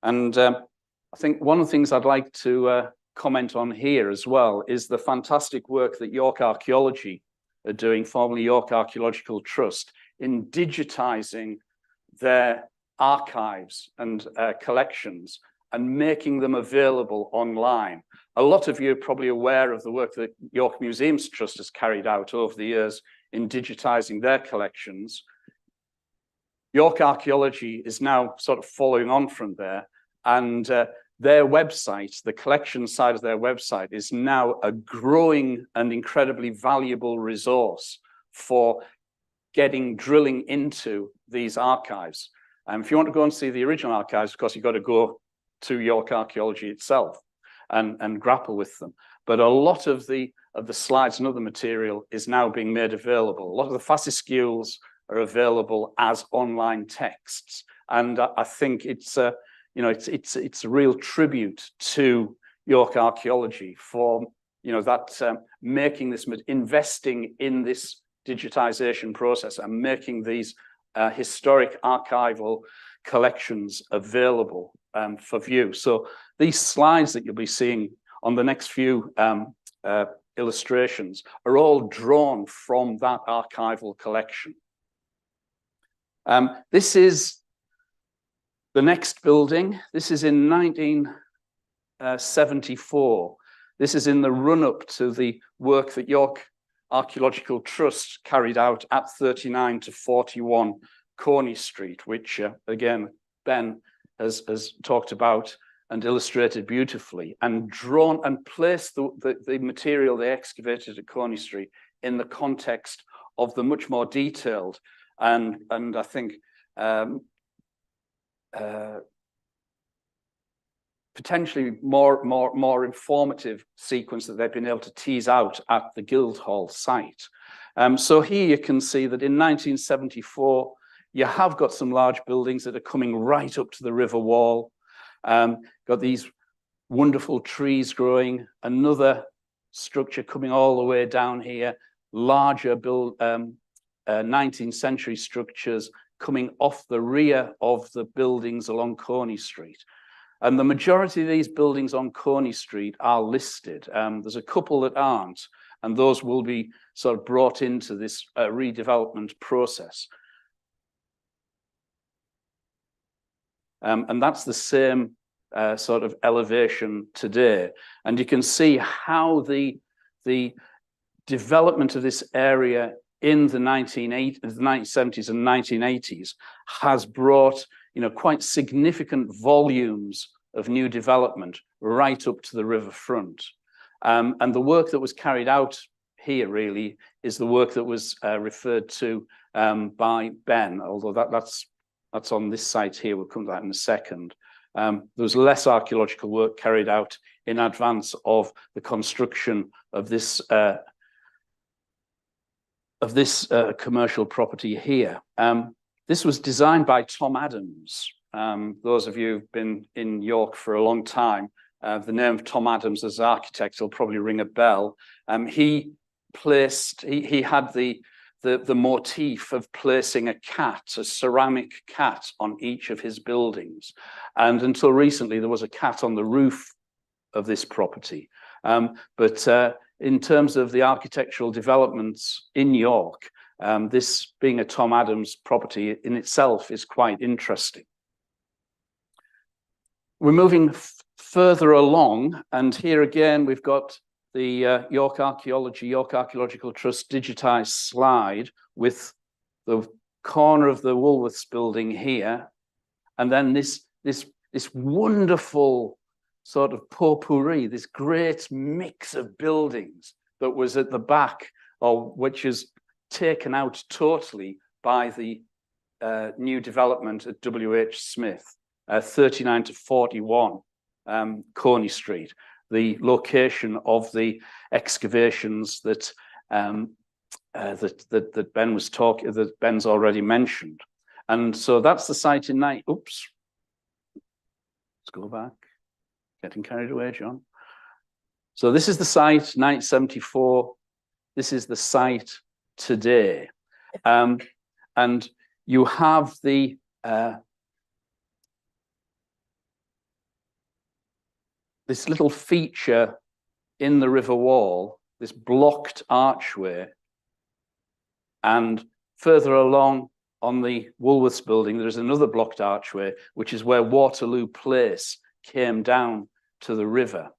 And I think one of the things I'd like to comment on here as well is the fantastic work that York Archaeology are doing, formerly York Archaeological Trust, in digitizing their archives and collections and making them available online. A lot of you are probably aware of the work that York Museums Trust has carried out over the years in digitizing their collections. York Archaeology is now sort of following on from there, and their website, the collection side of their website, is now a growing and incredibly valuable resource for drilling into these archives. And if you want to go and see the original archives, of course, you've got to go to York Archaeology itself and grapple with them. But a lot of the slides and other material is now being made available. A lot of the fascicules are available as online texts, and I think it's a real tribute to York Archaeology for making this, investing in this digitization process and making these historic archival collections available for view. So these slides that you'll be seeing on the next few illustrations are all drawn from that archival collection. This is the next building. This is in 1974. This is in the run-up to the work that York Archaeological Trust carried out at 39 to 41 Corney Street, which again, Ben has talked about and illustrated beautifully, and drawn and placed the material they excavated at Corney Street in the context of the much more detailed and I think potentially more informative sequence that they've been able to tease out at the Guildhall site. So here you can see that in 1974, you have got some large buildings that are coming right up to the river wall. Got these wonderful trees growing, another structure coming all the way down here, larger 19th century structures coming off the rear of the buildings along Corney Street. And the majority of these buildings on Corney Street are listed. There's a couple that aren't, and those will be sort of brought into this redevelopment process. And that's the same sort of elevation today. And you can see how the development of this area in the 1970s and 1980s has brought, quite significant volumes of new development right up to the riverfront. And the work that was carried out here really is the work that was referred to by Ben, although that's on this site here. We'll come to that in a second. There was less archaeological work carried out in advance of the construction of this commercial property here. This was designed by Tom Adams. Those of you who've been in York for a long time, the name of Tom Adams as architect will probably ring a bell. He had the motif of placing a ceramic cat on each of his buildings. And until recently, there was a cat on the roof of this property. But in terms of the architectural developments in York, this being a Tom Adams property in itself is quite interesting. We're moving further along, and here again, we've got the York Archaeological Trust digitized slide with the corner of the Woolworths building here, and then this wonderful sort of potpourri, this great mix of buildings that was at the back, or which is taken out totally by the new development at W.H. Smith, 39 to 41 Coney Street, the location of the excavations that that Ben was talking, that Ben's already mentioned. And so that's the site in oops. Let's go back. Getting carried away, John. So this is the site, 1974. This is the site today. And you have the this little feature in the river wall, this blocked archway. And further along on the Woolworths building, there's another blocked archway, which is where Waterloo Place came down to the river.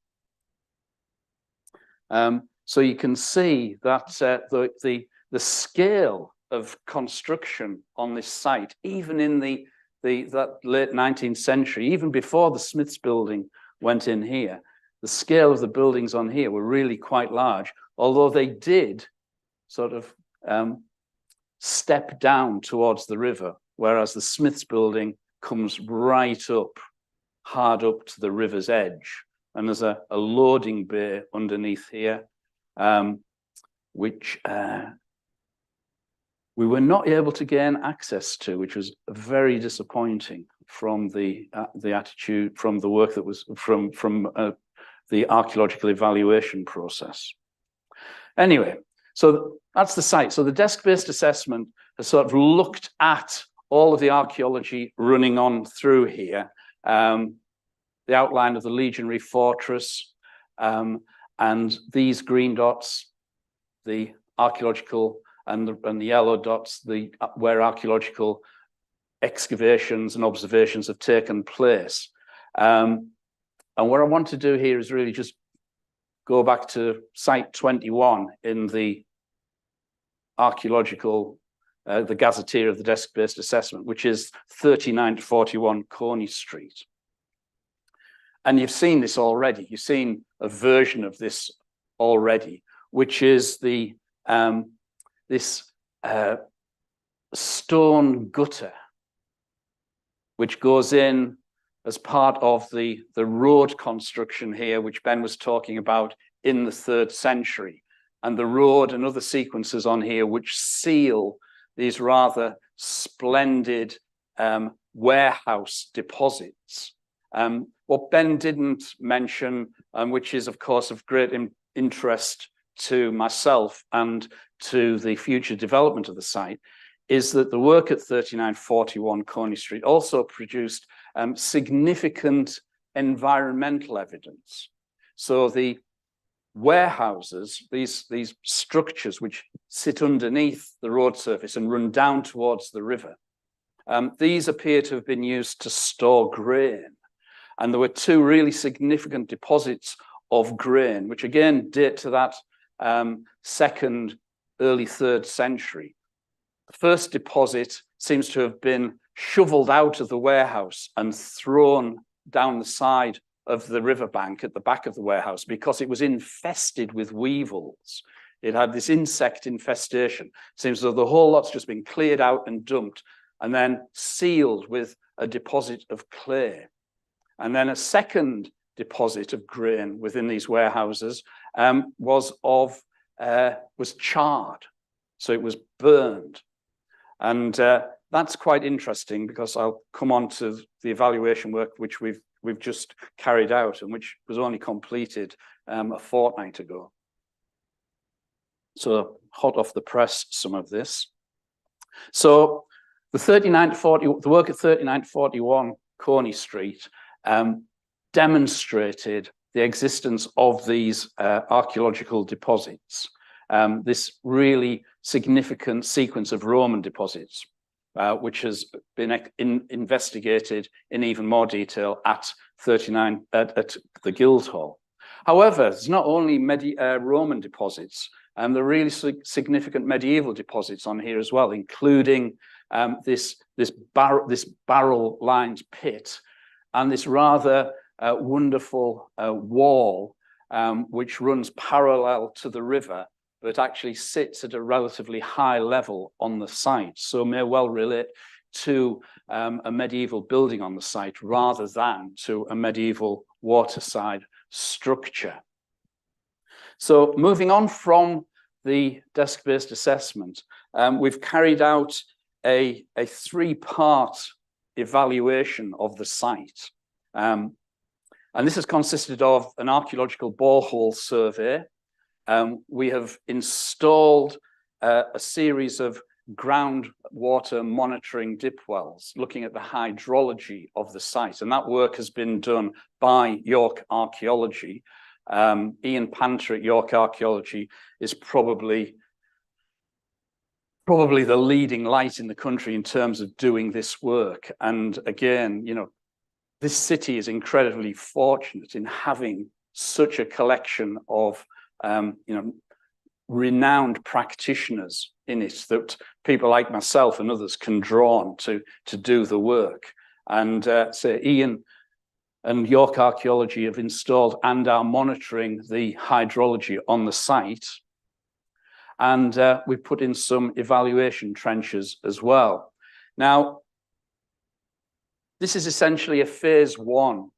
So you can see that the scale of construction on this site, even in that late 19th century, even before the Smiths building went in here, the scale of the buildings on here were really quite large, although they did sort of step down towards the river, whereas the Smiths building comes right up, hard up to the river's edge. And there's a loading bay underneath here, which we were not able to gain access to, which was very disappointing from the attitude, from the work that was from the archaeological evaluation process. Anyway, so that's the site. So the desk-based assessment has sort of looked at all of the archaeology running on through here, the outline of the legionary fortress, and these green dots, the archaeological, and the yellow dots, where archaeological excavations and observations have taken place. And what I want to do here is really just go back to site 21 in the archaeological, the gazetteer of the desk-based assessment, which is 39 to 41 Coney Street. And you've seen this already. You've seen a version of this already, which is the this stone gutter, which goes in as part of the road construction here, which Ben was talking about in the 3rd century, and the road and other sequences on here which seal these rather splendid warehouse deposits. What Ben didn't mention, which is of course of great interest to myself and to the future development of the site, is that the work at 3941 Coney Street also produced significant environmental evidence. So the warehouses, these structures which sit underneath the road surface and run down towards the river, these appear to have been used to store grain. And there were 2 really significant deposits of grain, which again date to that 2nd, early 3rd century. The first deposit seems to have been shoveled out of the warehouse and thrown down the side of the riverbank at the back of the warehouse because it was infested with weevils. It had this insect infestation. Seems as though the whole lot's just been cleared out and dumped and then sealed with a deposit of clay. And then a second deposit of grain within these warehouses was charred. So it was burned. And that's quite interesting because I'll come on to the evaluation work which we've just carried out and which was only completed a fortnight ago. So hot off the press, some of this. So the work at 39 to 41 Coney Street demonstrated the existence of these archaeological deposits. This really significant sequence of Roman deposits, which has been investigated in even more detail at 39 at the Guildhall. However, it's not only Roman deposits, there are really significant medieval deposits on here as well, including this barrel-lined pit and this rather wonderful wall which runs parallel to the river, but actually sits at a relatively high level on the site. So may well relate to a medieval building on the site rather than to a medieval waterside structure. So moving on from the desk-based assessment, we've carried out a three-part evaluation of the site. And this has consisted of an archaeological borehole survey. We have installed a series of groundwater monitoring dip wells, looking at the hydrology of the site. And that work has been done by York Archaeology. Ian Panter at York Archaeology is probably the leading light in the country in terms of doing this work. And again, you know, this city is incredibly fortunate in having such a collection of, you know, renowned practitioners in it that people like myself and others can draw on to do the work. And so Ian and York Archaeology have installed and are monitoring the hydrology on the site. And we've put in some evaluation trenches as well. Now, this is essentially a phase one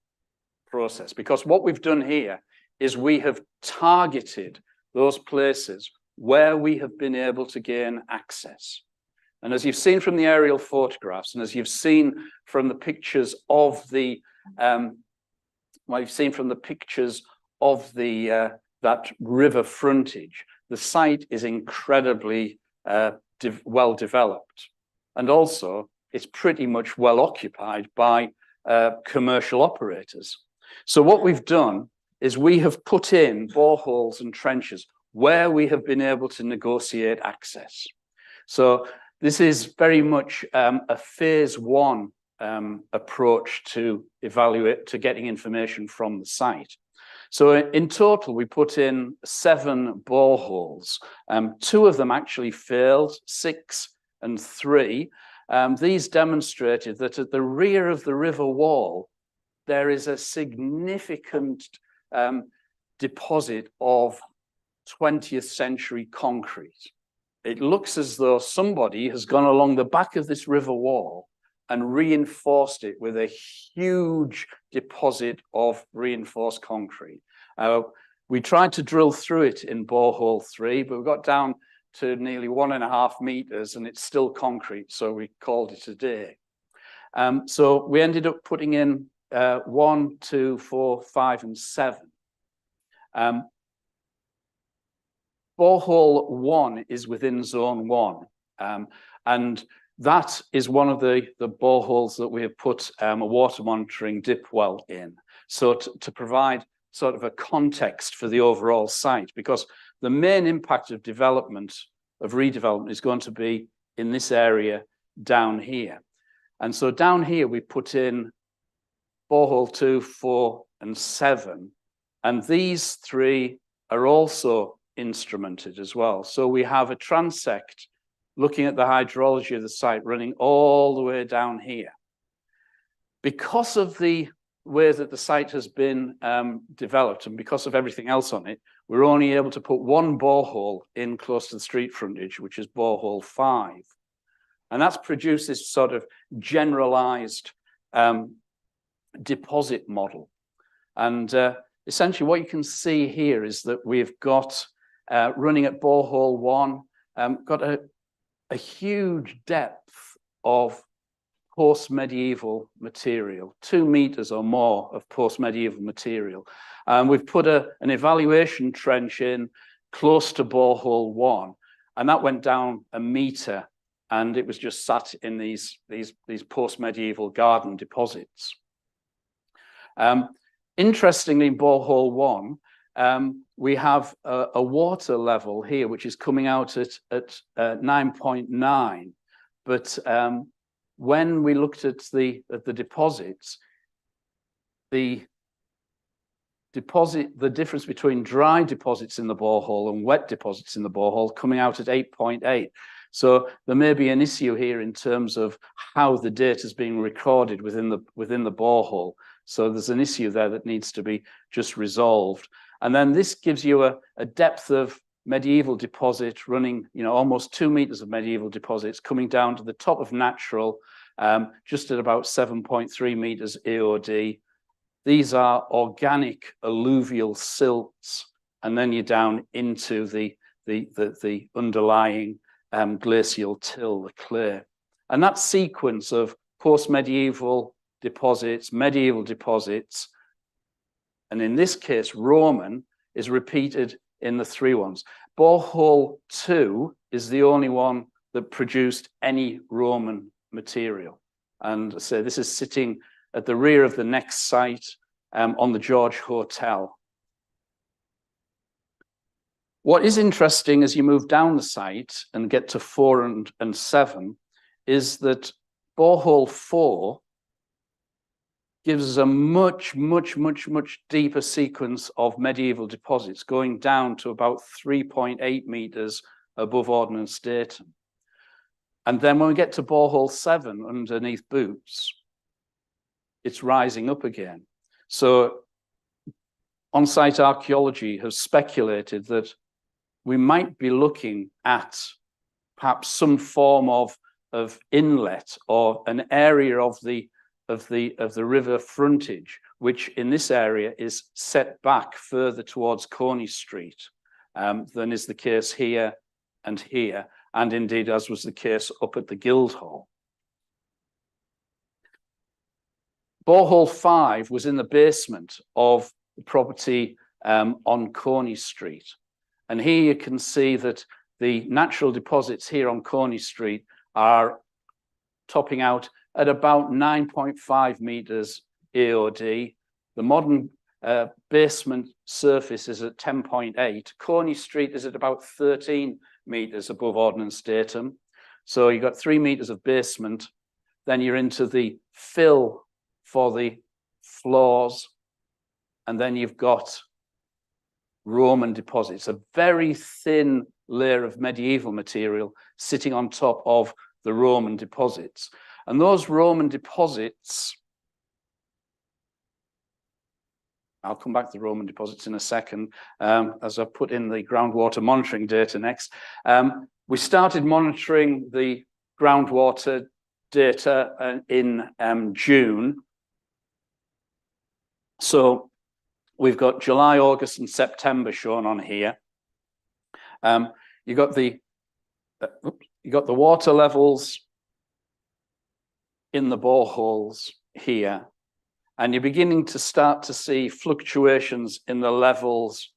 process, because what we've done here is we have targeted those places where we have been able to gain access. And as you've seen from the aerial photographs, and as you've seen from the pictures of the that river frontage, the site is incredibly well developed, and also it's pretty much well occupied by commercial operators. So what we've done is we have put in boreholes and trenches where we have been able to negotiate access. So this is very much a phase one approach to getting information from the site. So in total, we put in 7 boreholes. 2 of them actually failed, 6 and 3. These demonstrated that at the rear of the river wall, there is a significant deposit of 20th century concrete. It looks as though somebody has gone along the back of this river wall and reinforced it with a huge deposit of reinforced concrete. We tried to drill through it in borehole 3, but we got down to nearly 1.5 meters and it's still concrete, so we called it a day. So we ended up putting in 1, 2, 4, 5, and 7. Borehole 1 is within zone 1, and that is one of the boreholes that we have put a water monitoring dip well in, so to provide sort of a context for the overall site, because the main impact of redevelopment is going to be in this area down here. And so down here we put in borehole 2, 4, and 7, and these 3 are also instrumented as well. So we have a transect looking at the hydrology of the site running all the way down here. Because of the way that the site has been developed and because of everything else on it, we're only able to put 1 borehole in close to the street frontage, which is borehole 5. And that's produced this sort of generalized deposit model. And essentially what you can see here is that we've got running at borehole 1, got a huge depth of post-medieval material, 2 meters or more of post-medieval material. We've put an evaluation trench in close to borehole 1, and that went down 1 meter, and it was just sat in these post-medieval garden deposits. Interestingly, in borehole 1, we have a water level here, which is coming out at 9.9. But when we looked at the deposits, the difference between dry deposits in the borehole and wet deposits in the borehole coming out at 8.8. So there may be an issue here in terms of how the data is being recorded within the borehole. So there's an issue there that needs to be just resolved. And then this gives you a depth of medieval deposit running, you know, almost 2 meters of medieval deposits coming down to the top of natural just at about 7.3 meters AOD. These are organic alluvial silts, and then you're down into the underlying glacial till, the clay. And that sequence of post-medieval deposits, medieval deposits, and in this case, Roman, is repeated in the three ones. Borehole 2 is the only one that produced any Roman material. And so this is sitting at the rear of the next site on the George Hotel. What is interesting as you move down the site and get to 4 and 7 is that borehole 4 gives us a much deeper sequence of medieval deposits, going down to about 3.8 meters above ordnance datum. And then when we get to borehole 7 underneath Boots, it's rising up again. So on-site archaeology has speculated that we might be looking at perhaps some form of inlet or an area of the river frontage, which in this area is set back further towards Coney Street than is the case here and here, and indeed as was the case up at the Guildhall. Borehole 5 was in the basement of the property on Coney Street. And here you can see that the natural deposits here on Coney Street are topping out at about 9.5 meters AOD. The modern basement surface is at 10.8. Coney Street is at about 13 meters above ordnance datum. So you've got 3 meters of basement, then you're into the fill for the floors, and then you've got Roman deposits, a very thin layer of medieval material sitting on top of the Roman deposits. And those Roman deposits, I'll come back to the Roman deposits in a second, as I've put in the groundwater monitoring data next. We started monitoring the groundwater data in June. So we've got July, August, and September shown on here. You got the water levels in the boreholes here, and you're beginning to start to see fluctuations in the levels,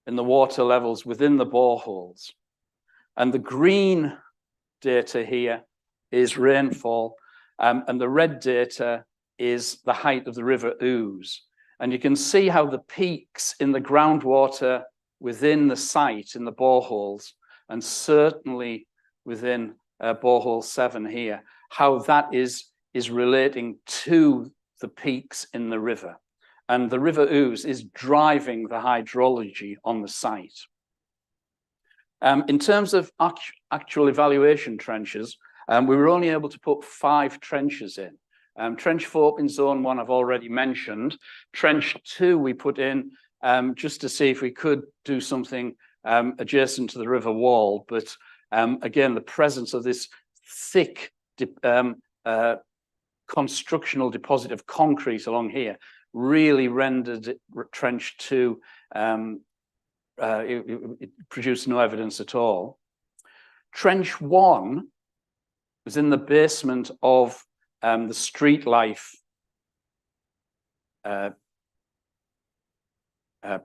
in the water levels within the boreholes. And the green data here is rainfall, and the red data is the height of the River Ouse. And you can see how the peaks in the groundwater within the site, in the boreholes, and certainly within borehole 7 here, how that is relating to the peaks in the river. And the River Ouse is driving the hydrology on the site. In terms of actual evaluation trenches, we were only able to put 5 trenches in. Trench 4 in zone 1 I've already mentioned. Trench 2 we put in just to see if we could do something adjacent to the river wall. But again, the presence of this thick constructional deposit of concrete along here really rendered Trench 2, it produced no evidence at all. Trench 1 was in the basement of the Street Life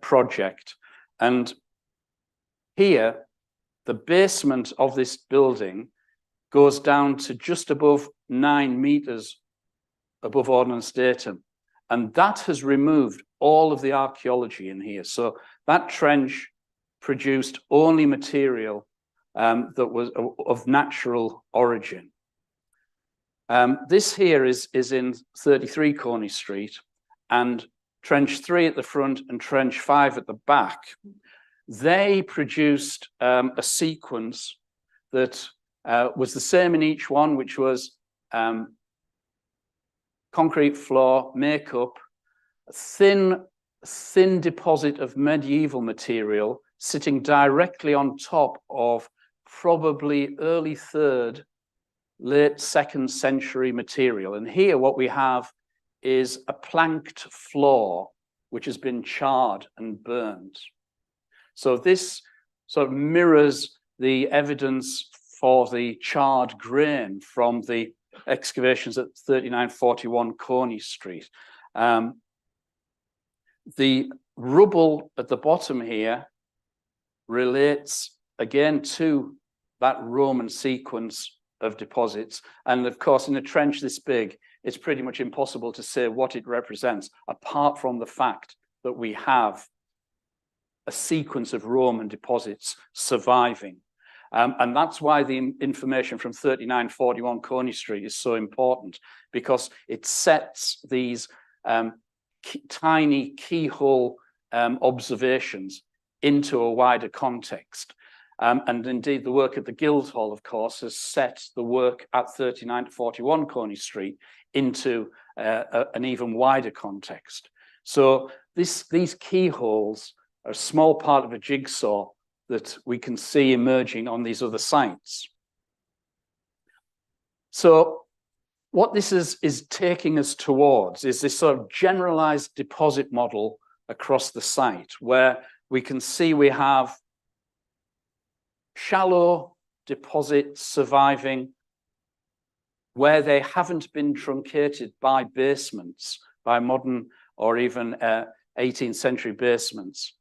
project. And here, the basement of this building goes down to just above 9 meters above ordnance datum. And that has removed all of the archaeology in here. So that trench produced only material that was of natural origin. This here is in 33 Coney Street, and Trench 3 at the front and Trench 5 at the back. They produced a sequence that was the same in each one, which was concrete floor, makeup, a thin deposit of medieval material sitting directly on top of probably early 3rd, late 2nd century material. And here what we have is a planked floor which has been charred and burned. So this sort of mirrors the evidence for the charred grain from the excavations at 3941 Coney Street. The rubble at the bottom here relates again to that Roman sequence of deposits. And of course, in a trench this big, it's pretty much impossible to say what it represents, apart from the fact that we have a sequence of Roman deposits surviving. And that's why the information from 3941 Coney Street is so important, because it sets these tiny keyhole observations into a wider context. And indeed, the work at the Guildhall, of course, has set the work at 3941 Coney Street into an even wider context. So these keyholes are a small part of a jigsaw that we can see emerging on these other sites. So what this is taking us towards is this sort of generalized deposit model across the site, where we can see we have shallow deposits surviving where they haven't been truncated by basements, by modern or even 18th century basements,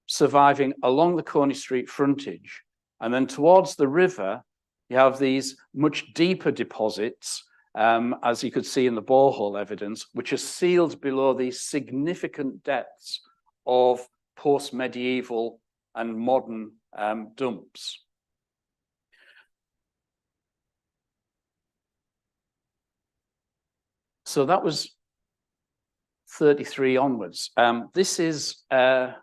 surviving along the Coney Street frontage. And then towards the river, you have these much deeper deposits, as you could see in the borehole evidence, which are sealed below these significant depths of post-medieval and modern dumps. So that was 33 onwards. This is the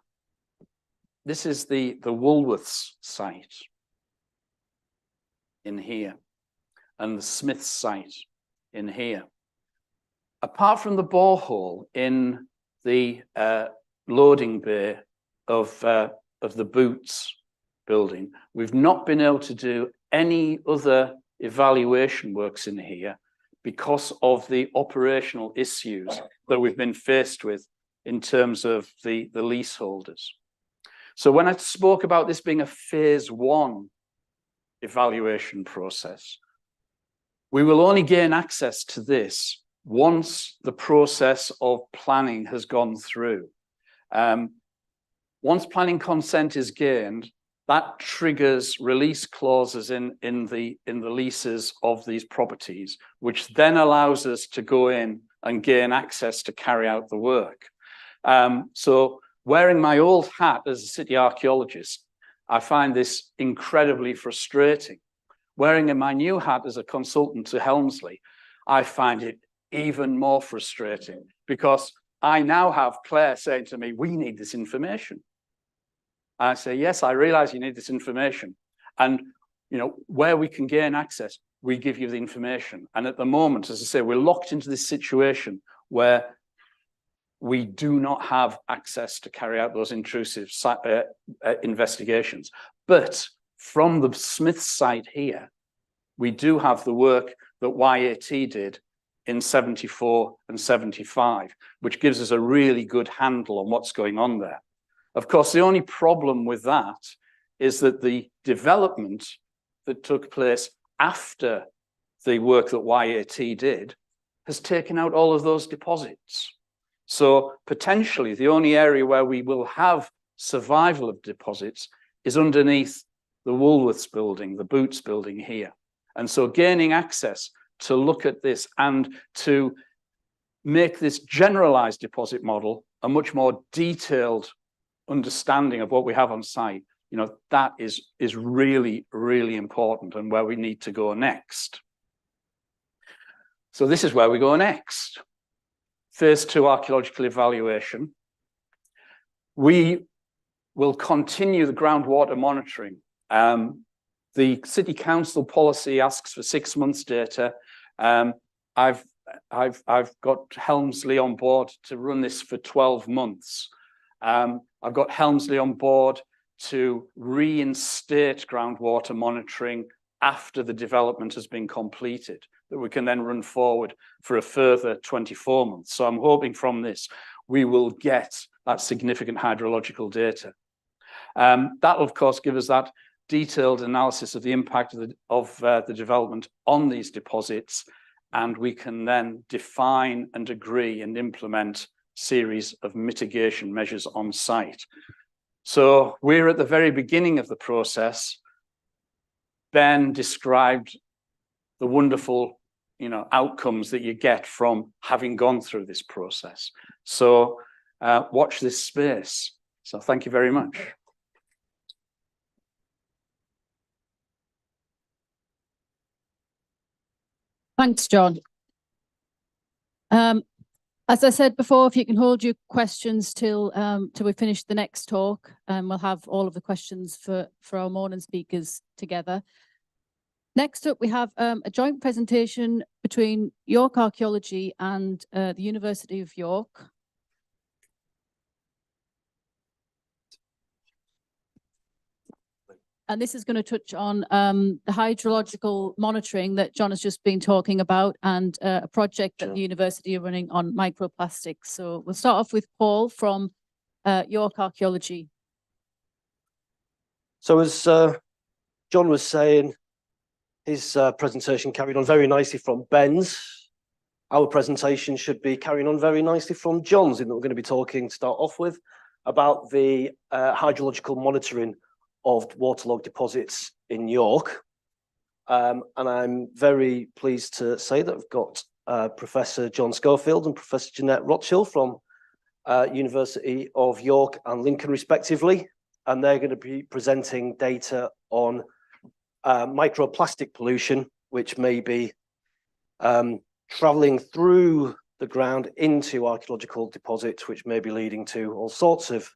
Woolworths site in here, and the Smiths site in here. Apart from the borehole in the loading bay of the Boots building, we've not been able to do any other evaluation works in here because of the operational issues that we've been faced with in terms of the leaseholders. So when I spoke about this being a phase 1 evaluation process, we will only gain access to this once the process of planning has gone through. Once planning consent is gained, that triggers release clauses in the leases of these properties, which then allows us to go in and gain access to carry out the work. So wearing my old hat as a city archaeologist, I find this incredibly frustrating. Wearing in my new hat as a consultant to Helmsley, I find it even more frustrating, because I now have Claire saying to me, we need this information. I say, yes, I realize you need this information. And, you know, where we can gain access, we give you the information. And at the moment, as I say, we're locked into this situation where we do not have access to carry out those intrusive investigations. But from the Smith site here, we do have the work that YAT did in 74 and 75, which gives us a really good handle on what's going on there. Of course, the only problem with that is that the development that took place after the work that YAT did has taken out all of those deposits. So potentially the only area where we will have survival of deposits is underneath the Woolworths building, the Boots building here. And so gaining access to look at this and to make this generalized deposit model a much more detailed understanding of what we have on site, you know, that is really, really important, and where we need to go next. So this is where we go next. Phase 2 archaeological evaluation. We will continue the groundwater monitoring. The City Council policy asks for 6 months data. I've got Helmsley on board to run this for 12 months. I've got Helmsley on board to reinstate groundwater monitoring after the development has been completed, that we can then run forward for a further 24 months. So I'm hoping from this, we will get that significant hydrological data. That will, of course, give us that detailed analysis of the impact of the development on these deposits, and we can then define and agree and implement series of mitigation measures on site. So we're at the very beginning of the process. Ben described the wonderful, outcomes that you get from having gone through this process. So watch this space. So thank you very much. Thanks, John. As I said before, if you can hold your questions till we finish the next talk, we'll have all of the questions for our morning speakers together. Next up, we have a joint presentation between York Archaeology and the University of York. And this is going to touch on the hydrological monitoring that John has just been talking about, and a project that the university are running on microplastics. So we'll start off with Paul from York Archaeology. So as John was saying, his presentation carried on very nicely from Ben's. Our presentation should be carrying on very nicely from John's, in that we're going to be talking, to start off with, about the hydrological monitoring of waterlogged deposits in York. And I'm very pleased to say that I've got Professor John Schofield and Professor Jeanette Rothschild from University of York and Lincoln, respectively. And they're going to be presenting data on microplastic pollution, which may be traveling through the ground into archaeological deposits, which may be leading to all sorts of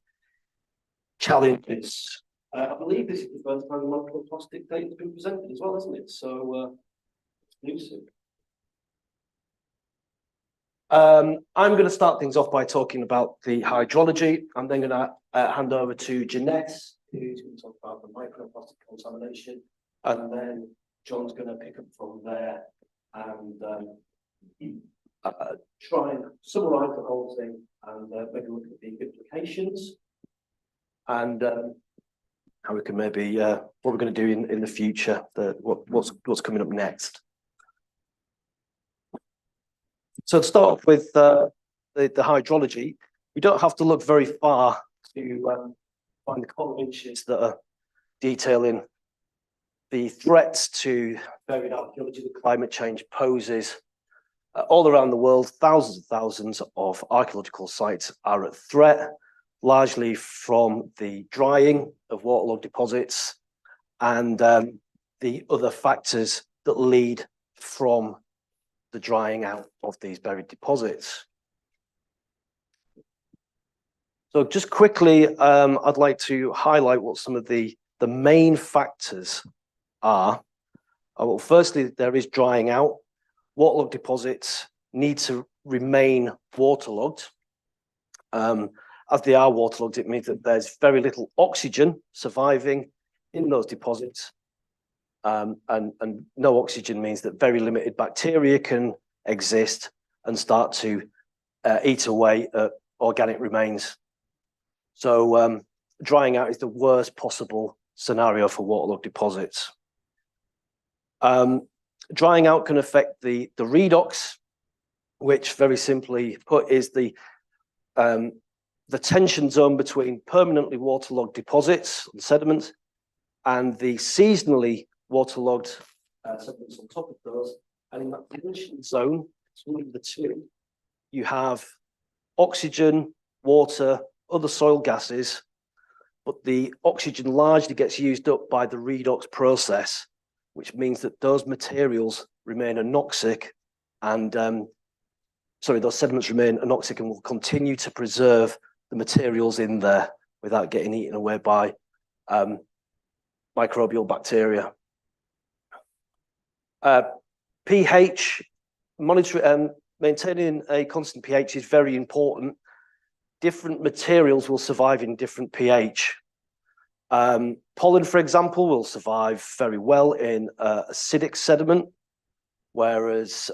challenges. I believe this is the first time microplastic data has been presented as well, isn't it? So it's new. I'm going to start things off by talking about the hydrology. I'm then going to hand over to Jeanette, who's going to talk about the microplastic contamination, and then John's going to pick up from there and try and summarise the whole thing and maybe look at the implications and how we can maybe what we're going to do in the future, what's coming up next. So to start off with the hydrology, we don't have to look very far to find the column inches that are detailing the threats to buried archaeology that climate change poses. All around the world, thousands and thousands of archaeological sites are at threat, largely from the drying of waterlogged deposits and the other factors that lead from the drying out of these buried deposits. So just quickly, I'd like to highlight what some of the main factors are. Well, firstly, there is drying out. Waterlogged deposits need to remain waterlogged. As they are waterlogged, it means that there's very little oxygen surviving in those deposits. And no oxygen means that very limited bacteria can exist and start to eat away at organic remains. So drying out is the worst possible scenario for waterlogged deposits. Drying out can affect the redox, which very simply put is the tension zone between permanently waterlogged deposits and sediments and the seasonally waterlogged sediments on top of those. And in that tension zone, between the two, you have oxygen, water, other soil gases, but the oxygen largely gets used up by the redox process, which means that those materials remain anoxic and, those sediments remain anoxic and will continue to preserve the materials in there without getting eaten away by microbial bacteria. pH, maintaining a constant pH is very important. Different materials will survive in different pH. Pollen, for example, will survive very well in acidic sediment, whereas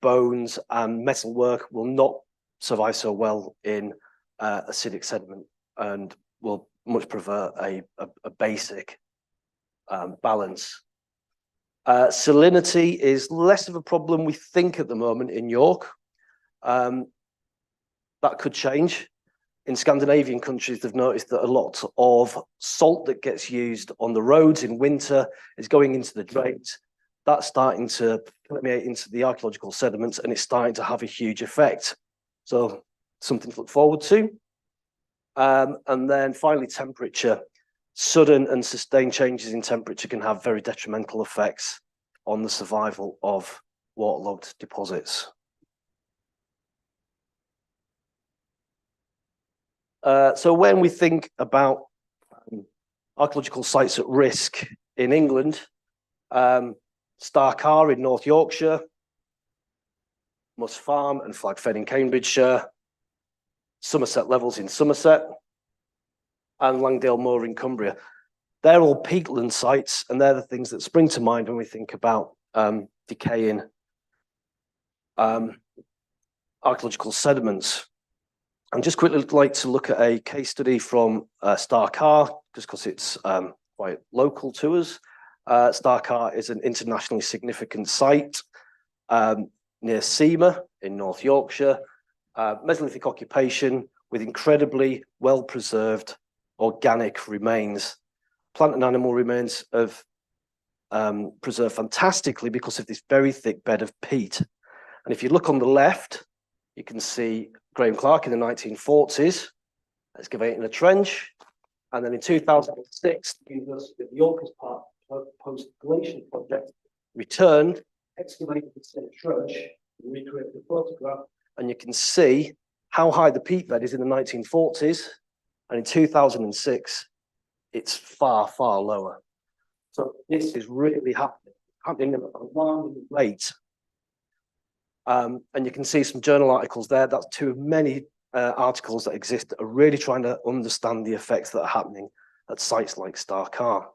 bones and metalwork will not survive so well in acidic sediment and will much prefer a basic balance. Salinity is less of a problem, we think, at the moment in York. That could change. In Scandinavian countries, they've noticed that a lot of salt that gets used on the roads in winter is going into the drains. That's starting to permeate into the archaeological sediments, and it's starting to have a huge effect. So something to look forward to. And then finally, temperature. Sudden and sustained changes in temperature can have very detrimental effects on the survival of waterlogged deposits. So when we think about archaeological sites at risk in England, Starcar in North Yorkshire, Mus Farm and Flag Fen in Cambridgeshire, Somerset Levels in Somerset, and Langdale Moor in Cumbria. They're all peatland sites, and they're the things that spring to mind when we think about decaying archaeological sediments. I'm just quickly like to look at a case study from Starcar, just because it's quite local to us. Starcar is an internationally significant site near Seamer in North Yorkshire. Mesolithic occupation with incredibly well-preserved organic remains. Plant and animal remains have preserved fantastically because of this very thick bed of peat. And if you look on the left, you can see Graham Clark in the 1940s excavating a trench. And then in 2006, the University of York, as part of the post-glacial project, returned, excavated the same trench, and recreated the photograph. And you can see how high the peat bed is in the 1940s. And in 2006, it's far, far lower. So this is really happening at an alarming rate. And you can see some journal articles there. That's two of many articles that exist that are really trying to understand the effects that are happening at sites like Starcar.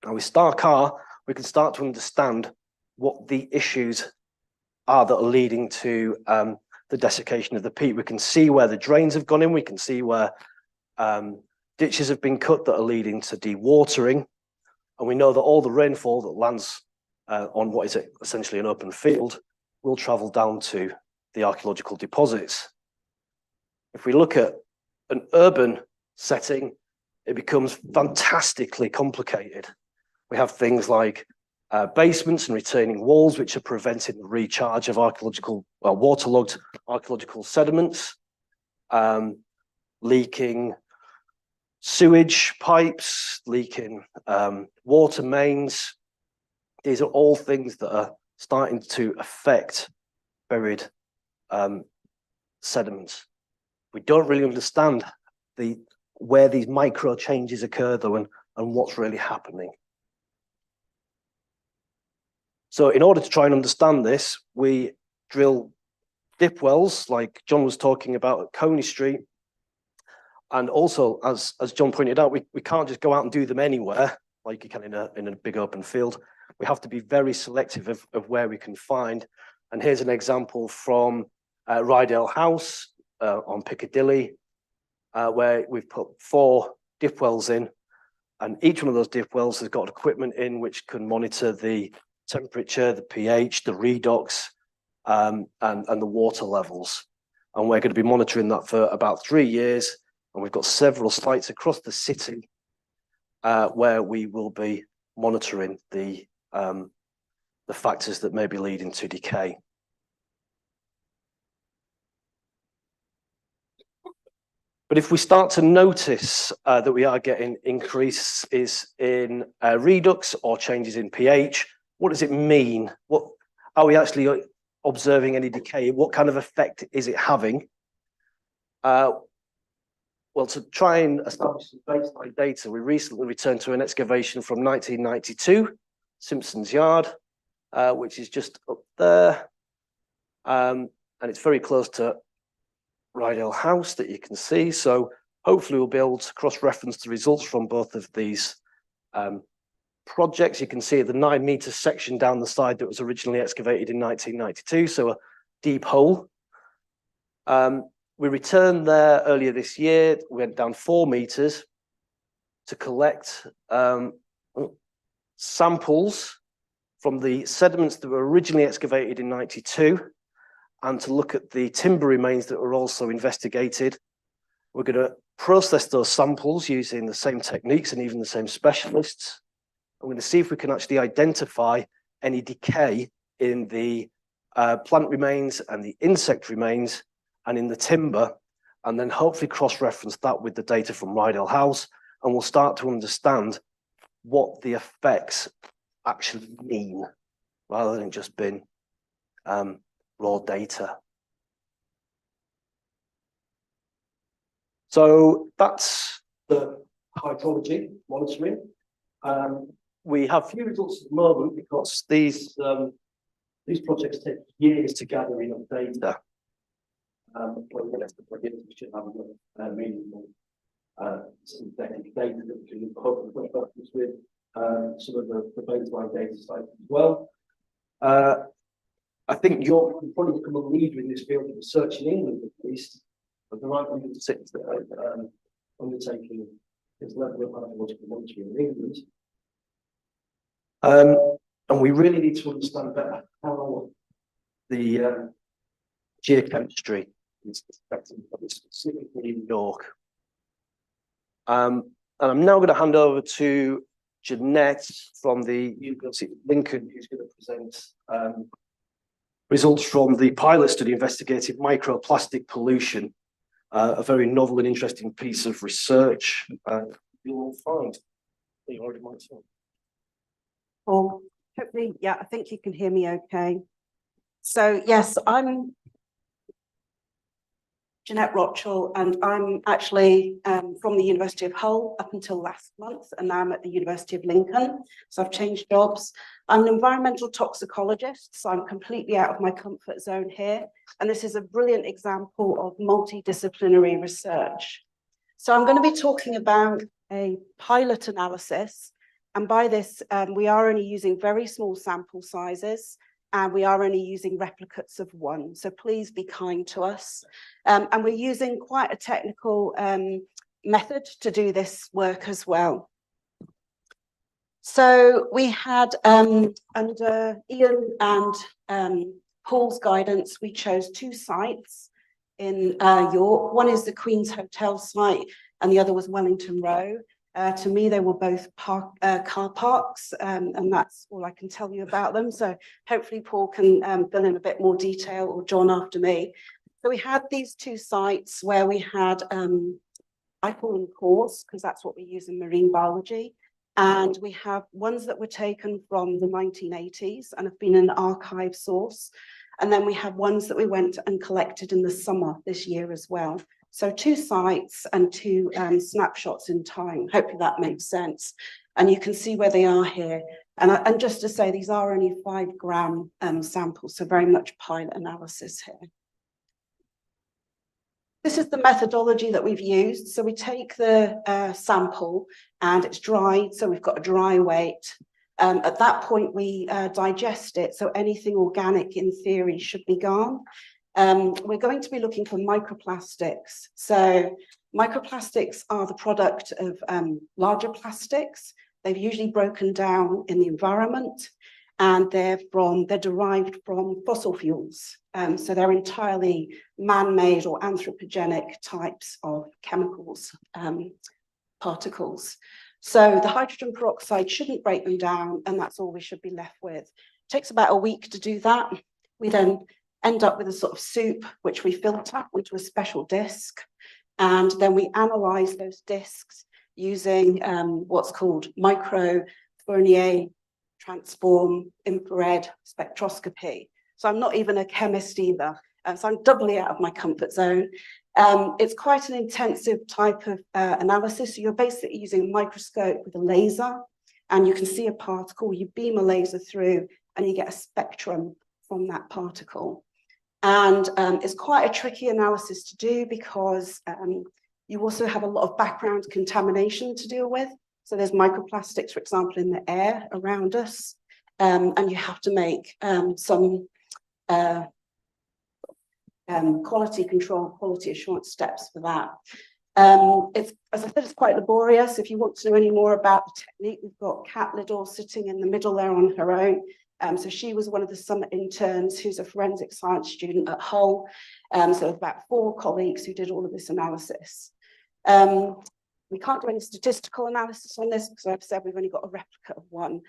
Now with Starcar, we can start to understand what the issues are that are leading to the desiccation of the peat. We can see where the drains have gone in. We can see where ditches have been cut that are leading to dewatering. And we know that all the rainfall that lands on what is essentially an open field will travel down to the archaeological deposits. If we look at an urban setting, it becomes fantastically complicated. We have things like basements and retaining walls, which are preventing the recharge of waterlogged archaeological sediments, leaking sewage pipes, leaking water mains. These are all things that are starting to affect buried sediments. We don't really understand where these micro changes occur, though, and what's really happening. So in order to try and understand this, we drill dip wells like John was talking about at Coney Street. And also, as John pointed out, we can't just go out and do them anywhere like you can in a big open field. We have to be very selective of where we can find. And here's an example from Rydale House on Piccadilly, where we've put 4 dip wells in. And each one of those dip wells has got equipment in which can monitor the temperature, the pH, the redox, and the water levels. And we're going to be monitoring that for about 3 years. And we've got several sites across the city where we will be monitoring the factors that may be leading to decay. But if we start to notice that we are getting increases in redox or changes in pH, what does it mean? What are we actually observing any decay? What kind of effect is it having? Well, to try and establish some baseline data, we recently returned to an excavation from 1992, Simpson's Yard, which is just up there. And it's very close to Rydale House that you can see. So hopefully we'll be able to cross-reference the results from both of these projects. You can see the 9-meter section down the side that was originally excavated in 1992, so a deep hole. We returned there earlier this year. We went down 4 meters to collect samples from the sediments that were originally excavated in 92 and to look at the timber remains that were also investigated. We're going to process those samples using the same techniques and even the same specialists. I'm going to see if we can actually identify any decay in the plant remains and the insect remains and in the timber, and then hopefully cross-reference that with the data from Rydell House, and we'll start to understand what the effects actually mean, rather than just being raw data. So that's the hydrology monitoring. We have few results at the moment because these projects take years to gather enough data. When the next project we should have a meaningful synthetic data that we can hopefully reference with some of the baseline data sites as well. I think you're probably become a leader in this field of research in England, at least, but there are 106 that are undertaking this level of hydrological monitoring in England. And we really need to understand better how the geochemistry is affecting specifically in York. And I'm now going to hand over to Jeanette from the University of Lincoln, who's going to present results from the pilot study investigating microplastic pollution, a very novel and interesting piece of research. You'll find you already might see. Well, hopefully, yeah, I think you can hear me okay. So yes, I'm Jeanette Rochell, and I'm actually from the University of Hull up until last month, and now I'm at the University of Lincoln. So I've changed jobs. I'm an environmental toxicologist, so I'm completely out of my comfort zone here. And this is a brilliant example of multidisciplinary research. So I'm going to be talking about a pilot analysis. And by this, we are only using very small sample sizes, and we are only using replicates of 1. So please be kind to us. And we're using quite a technical method to do this work as well. So we had, under Ian and Paul's guidance, we chose 2 sites in York. One is the Queen's Hotel site, and the other was Wellington Row. To me, they were both car parks, and that's all I can tell you about them. So hopefully Paul can fill in a bit more detail, or John after me. So we had these 2 sites where we had, I call them cores, because that's what we use in marine biology. And we have ones that were taken from the 1980s and have been an archive source. And then we have ones that we went and collected in the summer this year as well. So 2 sites and 2 snapshots in time. Hopefully that makes sense. And you can see where they are here. And just to say, these are only 5-gram samples, so very much pilot analysis here. This is the methodology that we've used. So we take the sample and it's dried, so we've got a dry weight. At that point, we digest it, so anything organic in theory should be gone. We're going to be looking for microplastics. So microplastics are the product of larger plastics. They've usually broken down in the environment, and they're derived from fossil fuels. So they're entirely man-made or anthropogenic types of chemicals, particles. So the hydrogen peroxide shouldn't break them down, and that's all we should be left with. It takes about a week to do that. We then end up with a sort of soup, which we filter into a special disc. And then we analyze those discs using what's called micro Fourier transform infrared spectroscopy. So I'm not even a chemist either. So I'm doubly out of my comfort zone. It's quite an intensive type of analysis. So you're basically using a microscope with a laser, and you can see a particle. You beam a laser through, and you get a spectrum from that particle. And it's quite a tricky analysis to do because You also have a lot of background contamination to deal with. So there's microplastics, for example, in the air around us, and you have to make some quality control, quality assurance steps for that. It's, as I said, it's quite laborious. If you want to know any more about the technique, we've got Kat Liddell sitting in the middle there on her own. So she was one of the summer interns who's a forensic science student at Hull. So about 4 colleagues who did all of this analysis. We can't do any statistical analysis on this because I've said we've only got a replica of one.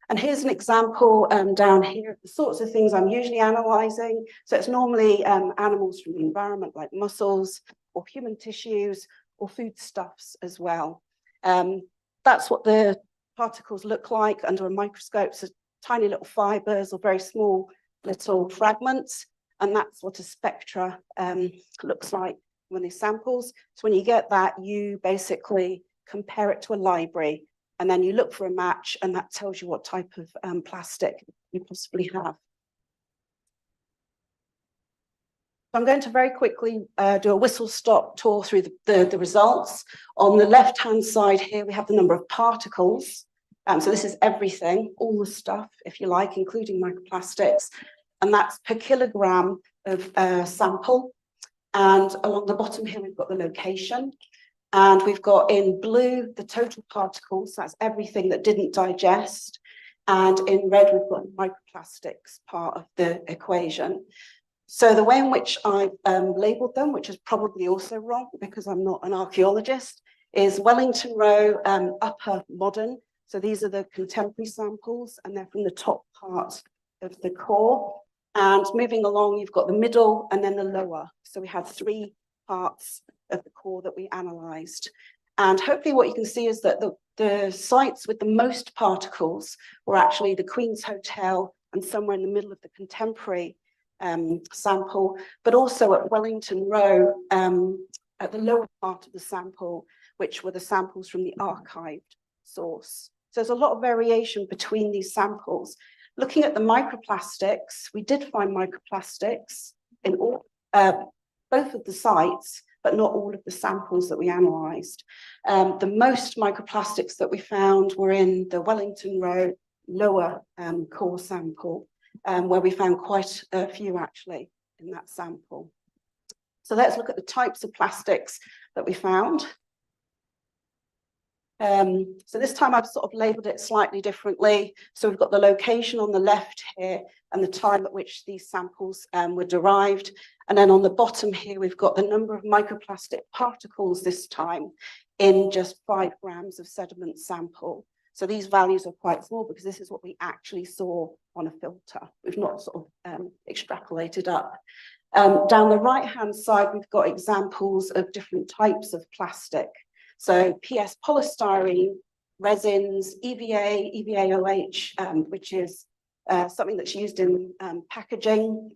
And here's an example down here of the sorts of things I'm usually analysing. So it's normally animals from the environment like mussels or human tissues or foodstuffs as well. That's what the particles look like under a microscope. So tiny little fibres or very small little fragments. And that's what a spectra looks like when these samples. So when you get that, you basically compare it to a library. And then you look for a match, and that tells you what type of plastic you possibly have. So I'm going to very quickly do a whistle-stop tour through the results. On the left-hand side here, we have the number of particles. So this is everything, all the stuff, if you like, including microplastics. And that's per kilogram of sample. And along the bottom here, we've got the location. And we've got in blue the total particles, that's everything that didn't digest. And in red, we've got microplastics part of the equation. So the way in which I've labelled them, which is probably also wrong because I'm not an archaeologist, is Wellington Row upper modern. So these are the contemporary samples, and they're from the top part of the core. And moving along, you've got the middle and then the lower. So we have 3 parts of the core that we analysed. And hopefully what you can see is that the sites with the most particles were actually the Queen's Hotel and somewhere in the middle of the contemporary sample, but also at Wellington Row at the lower part of the sample, which were the samples from the archived source. So there's a lot of variation between these samples. Looking at the microplastics, we did find microplastics in all, both of the sites, but not all of the samples that we analysed. The most microplastics that we found were in the Wellington Row lower core sample, where we found quite a few actually in that sample. So let's look at the types of plastics that we found. So this time I've sort of labelled it slightly differently. So we've got the location on the left here and the time at which these samples were derived. And then on the bottom here, we've got the number of microplastic particles this time in just 5 grams of sediment sample. So these values are quite small because this is what we actually saw on a filter. We've not sort of extrapolated up. Down the right-hand side, we've got examples of different types of plastic. So PS polystyrene, resins, EVA, EVA-OH, which is something that's used in packaging,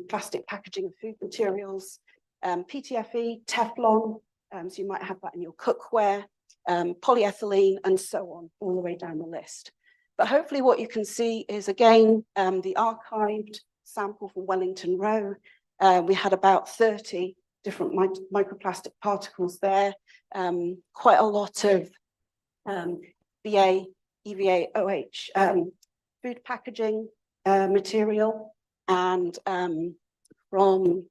plastic packaging of food materials, PTFE, Teflon, so you might have that in your cookware, polyethylene, and so on, all the way down the list. But hopefully what you can see is, again, the archived sample from Wellington Row. We had about 30 different microplastic particles there, quite a lot of BA, EVA, OH, food packaging material, and from,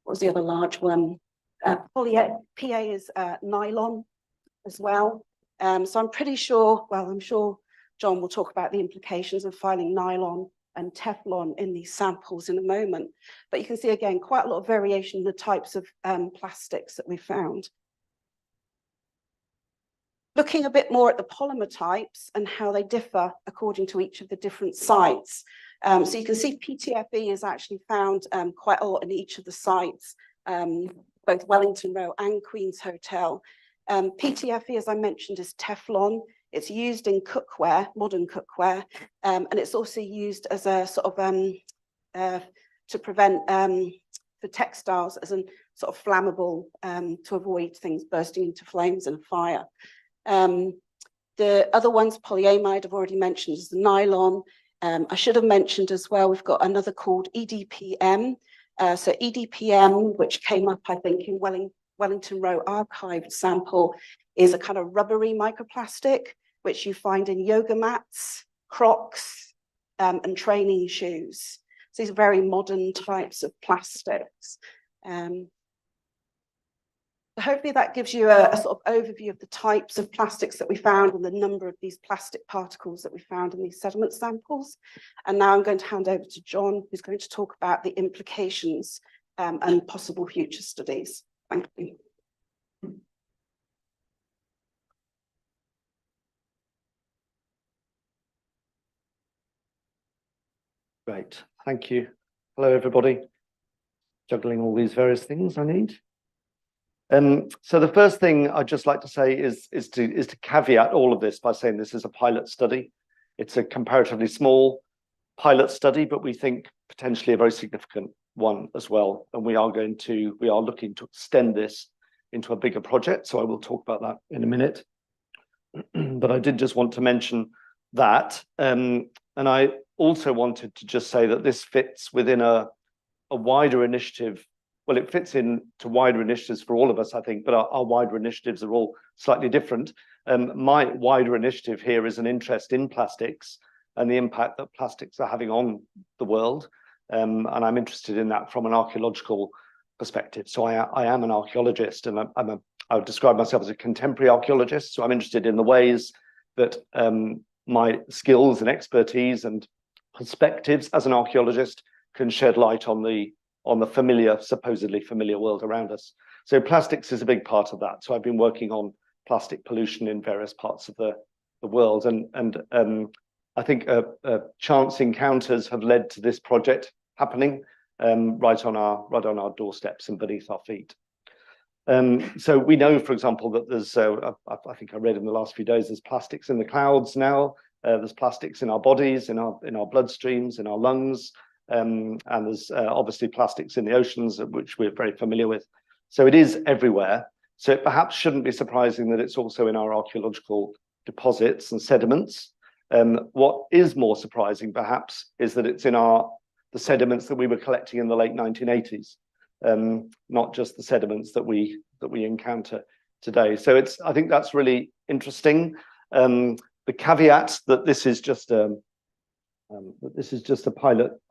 what was the other large one? PA is nylon as well. So I'm pretty sure, well, I'm sure John will talk about the implications of finding nylon and Teflon in these samples in a moment. But you can see, again, quite a lot of variation in the types of plastics that we found. Looking a bit more at the polymer types and how they differ according to each of the different sites. So you can see PTFE is actually found quite a lot in each of the sites, both Wellington Row and Queen's Hotel. PTFE, as I mentioned, is Teflon. It's used in cookware, modern cookware, and it's also used as a sort of to prevent for textiles as a sort of flammable to avoid things bursting into flames in a fire. The other ones, polyamide, I've already mentioned, is the nylon. I should have mentioned as well, we've got another called EDPM. So EDPM, which came up, I think, in Wellington Row archived sample is a kind of rubbery microplastic, which you find in yoga mats, Crocs, and training shoes. So these are very modern types of plastics. Hopefully that gives you a sort of overview of the types of plastics that we found and the number of these plastic particles that we found in these sediment samples. And now I'm going to hand over to John, who's going to talk about the implications and possible future studies. Thank you. Great, thank you. Hello, everybody. Juggling all these various things I need. So the first thing I'd just like to say is to caveat all of this by saying this is a pilot study. It's a comparatively small pilot study, but we think potentially a very significant one as well. And we are looking to extend this into a bigger project. So I will talk about that in a minute. But I did just want to mention that. And I also wanted to just say that this fits within a wider initiative. Well, it fits into wider initiatives for all of us, I think, but our wider initiatives are all slightly different. My wider initiative here is an interest in plastics and the impact that plastics are having on the world. And I'm interested in that from an archaeological perspective. So I am an archaeologist, and I would describe myself as a contemporary archaeologist. So I'm interested in the ways that my skills and expertise and perspectives as an archaeologist can shed light on the familiar, supposedly familiar world around us. So plastics is a big part of that. So I've been working on plastic pollution in various parts of the world, and I think chance encounters have led to this project happening right on our doorsteps and beneath our feet. So we know, for example, that there's I think I read in the last few days, there's plastics in the clouds now. There's plastics in our bodies, in our bloodstreams, in our lungs. And there's obviously plastics in the oceans, which we're very familiar with. So it is everywhere. So it perhaps shouldn't be surprising that it's also in our archaeological deposits and sediments. What is more surprising, perhaps, is that it's in the sediments that we were collecting in the late 1980s, not just the sediments that we encounter today. So I think that's really interesting. The caveat that this is just a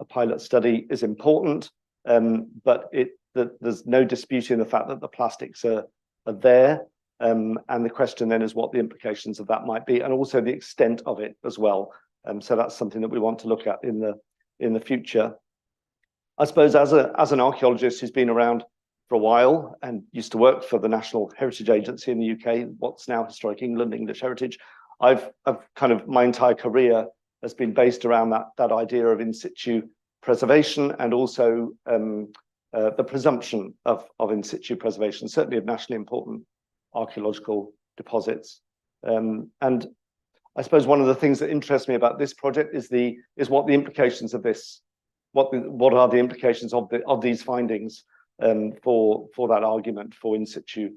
pilot study is important, but there's no disputing the fact that the plastics are there, and the question then is what the implications of that might be, and also the extent of it as well. So that's something that we want to look at in the future. I suppose as an archaeologist who's been around for a while and used to work for the National Heritage Agency in the UK, what's now Historic England, English Heritage, I've kind of my entire career has been based around that idea of in situ preservation, and also the presumption of in situ preservation, certainly of nationally important archaeological deposits. And I suppose one of the things that interests me about this project is what the implications of this, what are the implications of these findings for that argument for in situ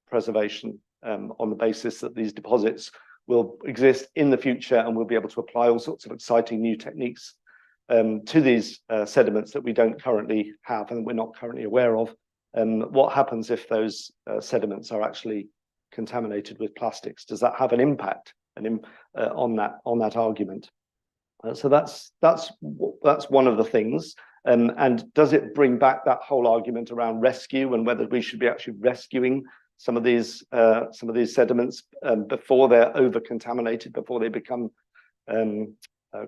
preservation, on the basis that these deposits will exist in the future, and we'll be able to apply all sorts of exciting new techniques to these sediments that we don't currently have and we're not currently aware of. What happens if those sediments are actually contaminated with plastics? Does that have an impact on that argument? So that's one of the things. And does it bring back that whole argument around rescue and whether we should be actually rescuing some of these sediments before they're over contaminated, before they become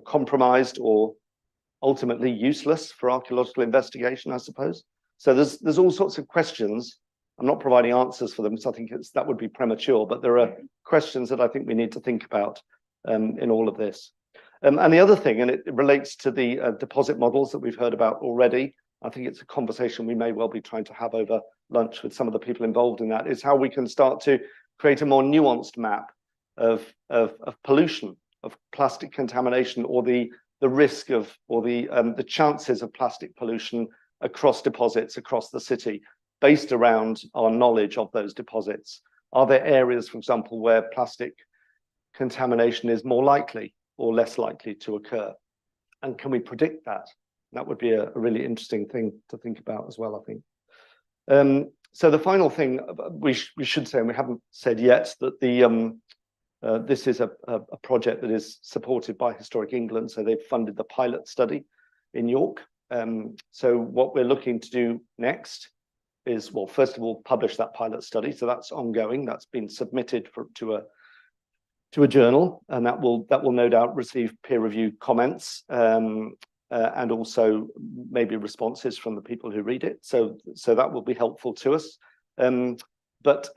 compromised or ultimately useless for archaeological investigation, I suppose. So there's all sorts of questions. I'm not providing answers for them, so I think that would be premature, but there are questions that I think we need to think about in all of this. And the other thing, and it relates to the deposit models that we've heard about already, I think it's a conversation we may well be trying to have over lunch with some of the people involved in that, is how we can start to create a more nuanced map of pollution, of plastic contamination, or the risk of, or the chances of plastic pollution across deposits across the city, based around our knowledge of those deposits. Are there areas, for example, where plastic contamination is more likely or less likely to occur? And can we predict that? That would be a really interesting thing to think about as well, I think. So the final thing we should say, and we haven't said yet, that this is a project that is supported by Historic England. So they've funded the pilot study in York. So what we're looking to do next is, well, first of all, publish that pilot study. So that's ongoing. That's been submitted to a journal, and that will no doubt receive peer-reviewed comments and also maybe responses from the people who read it. So that will be helpful to us. But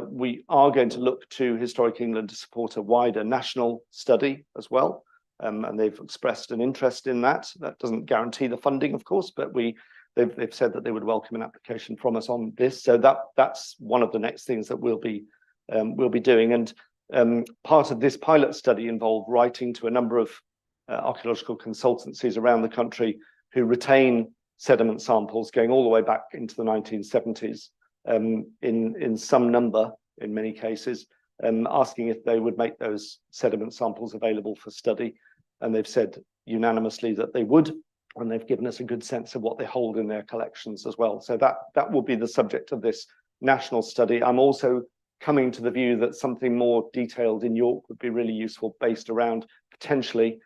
we are going to look to Historic England to support a wider national study as well. And they've expressed an interest in that. That doesn't guarantee the funding, of course, but they've said that they would welcome an application from us on this. So that's one of the next things that we'll be doing. And part of this pilot study involved writing to a number of archaeological consultancies around the country who retain sediment samples going all the way back into the 1970s, in some number, in many cases, asking if they would make those sediment samples available for study. And they've said unanimously that they would, and they've given us a good sense of what they hold in their collections as well. So that will be the subject of this national study. I'm also coming to the view that something more detailed in York would be really useful, based around potentially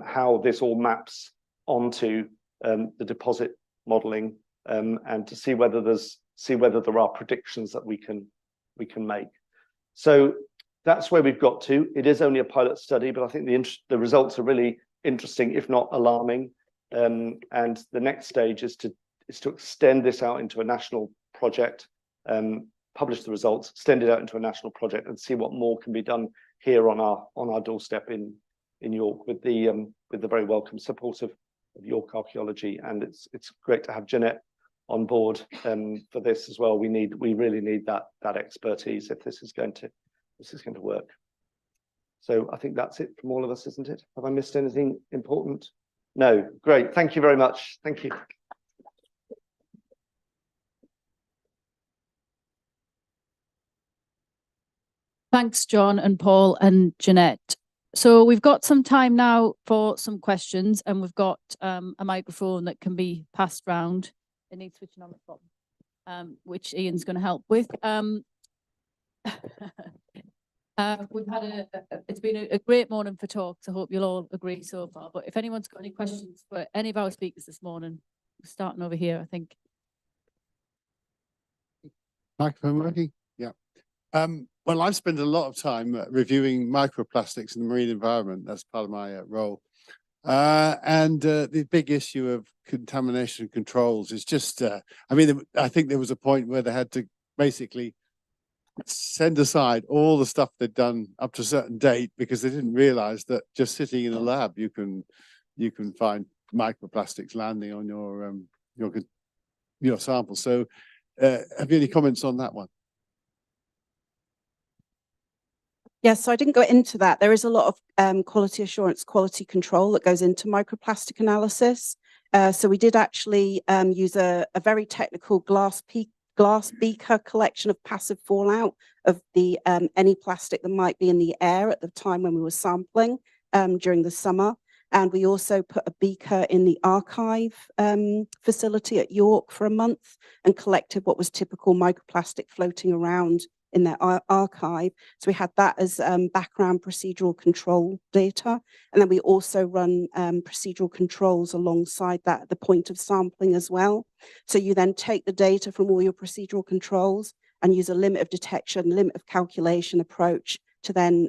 how this all maps onto the deposit modelling, and to see whether there are predictions that we can make. So that's where we've got to. It is only a pilot study, but I think the results are really interesting, if not alarming. And the next stage is to extend this out into a national project, publish the results, extend it out into a national project, and see what more can be done here on our doorstep in York, with the very welcome support of York Archaeology. And it's great to have Jeanette on board for this as well. We really need that expertise if this is going to work. So I think that's it from all of us, isn't it? Have I missed anything important? No. Great. Thank you very much. Thank you. Thanks, John and Paul and Jeanette. So we've got some time now for some questions, and we've got a microphone that can be passed round. It needs switching on the bottom, which Ian's going to help with. We've had it's been a great morning for talks. I hope you'll all agree so far. But if anyone's got any questions for any of our speakers this morning, we're starting over here, I think. Microphone working? Yeah. Well, I've spent a lot of time reviewing microplastics in the marine environment. That's part of my role. And the big issue of contamination controls is just, I think there was a point where they had to basically send aside all the stuff they'd done up to a certain date, because they didn't realize that just sitting in a lab, you can find microplastics landing on your sample. So have you any comments on that one? Yes, so I didn't go into that. There is a lot of quality assurance, quality control that goes into microplastic analysis. So we did actually use a very technical glass beaker collection of passive fallout of the any plastic that might be in the air at the time when we were sampling during the summer. And we also put a beaker in the archive facility at York for a month and collected what was typical microplastic floating around in their archive. So we had that as background procedural control data. And then we also run procedural controls alongside that at the point of sampling as well. So you then take the data from all your procedural controls and use a limit of detection, limit of calculation approach to then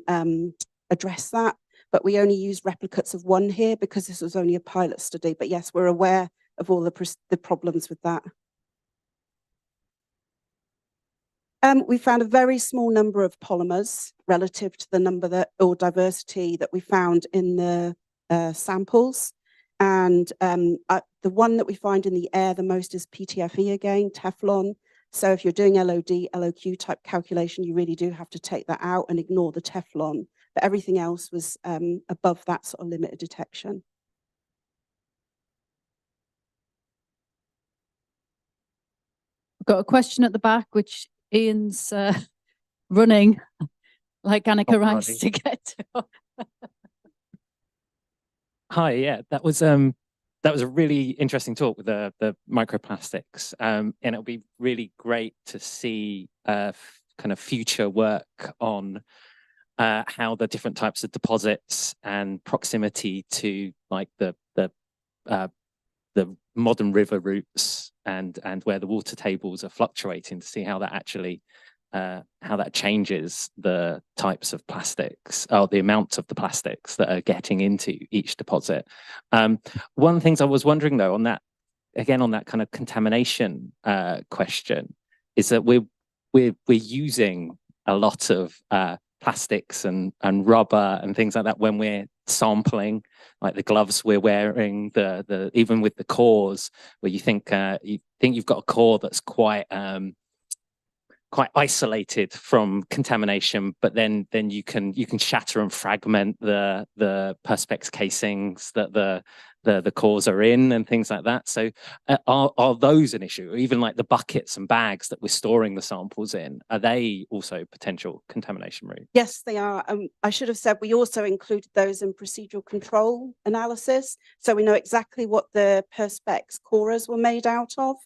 address that. But we only used replicates of one here because this was only a pilot study. But yes, we're aware of all the problems with that. We found a very small number of polymers relative to the number or diversity that we found in the samples. And the one that we find in the air the most is PTFE again, Teflon. So if you're doing LOD, LOQ type calculation, you really do have to take that out and ignore the Teflon. But everything else was above that sort of limit of detection. I've got a question at the back, which Ian's running like Annika Rice to get to. Hi, yeah, that that was a really interesting talk with the microplastics, and it'll be really great to see kind of future work on how the different types of deposits and proximity to like the modern river routes and where the water tables are fluctuating, to see how that actually how that changes the types of plastics, or the amount of the plastics that are getting into each deposit. One of the things I was wondering though, on that, again, on that kind of contamination question, is that we're using a lot of plastics and rubber and things like that when we're sampling, like the gloves we're wearing, the even with the cores, where you think you've got a core that's quite isolated from contamination, but then you can shatter and fragment the perspex casings that the cores are in and things like that. So are those an issue? Or even like the buckets and bags that we're storing the samples in, are they also potential contamination route? Yes, they are. I should have said we also included those in procedural control analysis, so we know exactly what the perspex cores were made out of.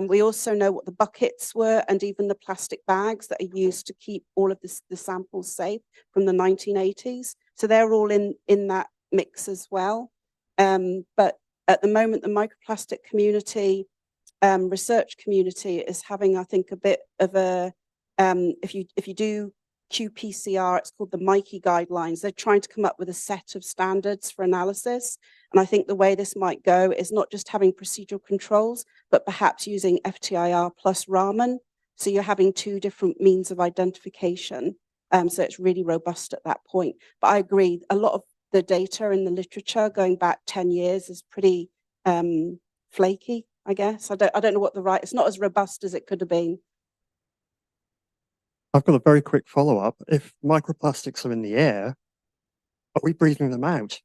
We also know what the buckets were, and even the plastic bags that are used to keep all of the samples safe from the 1980s. So they're all in that mix as well. But at the moment, the microplastic community, research community, is having, I think, a bit of a, if you do qPCR, it's called the MICE guidelines. They're trying to come up with a set of standards for analysis. And I think the way this might go is not just having procedural controls, but perhaps using FTIR plus Raman. So you're having two different means of identification. So it's really robust at that point. But I agree, a lot of the data in the literature going back 10 years is pretty flaky, I guess. I don't know what it's not as robust as it could have been. I've got a very quick follow-up. If microplastics are in the air, are we breathing them out?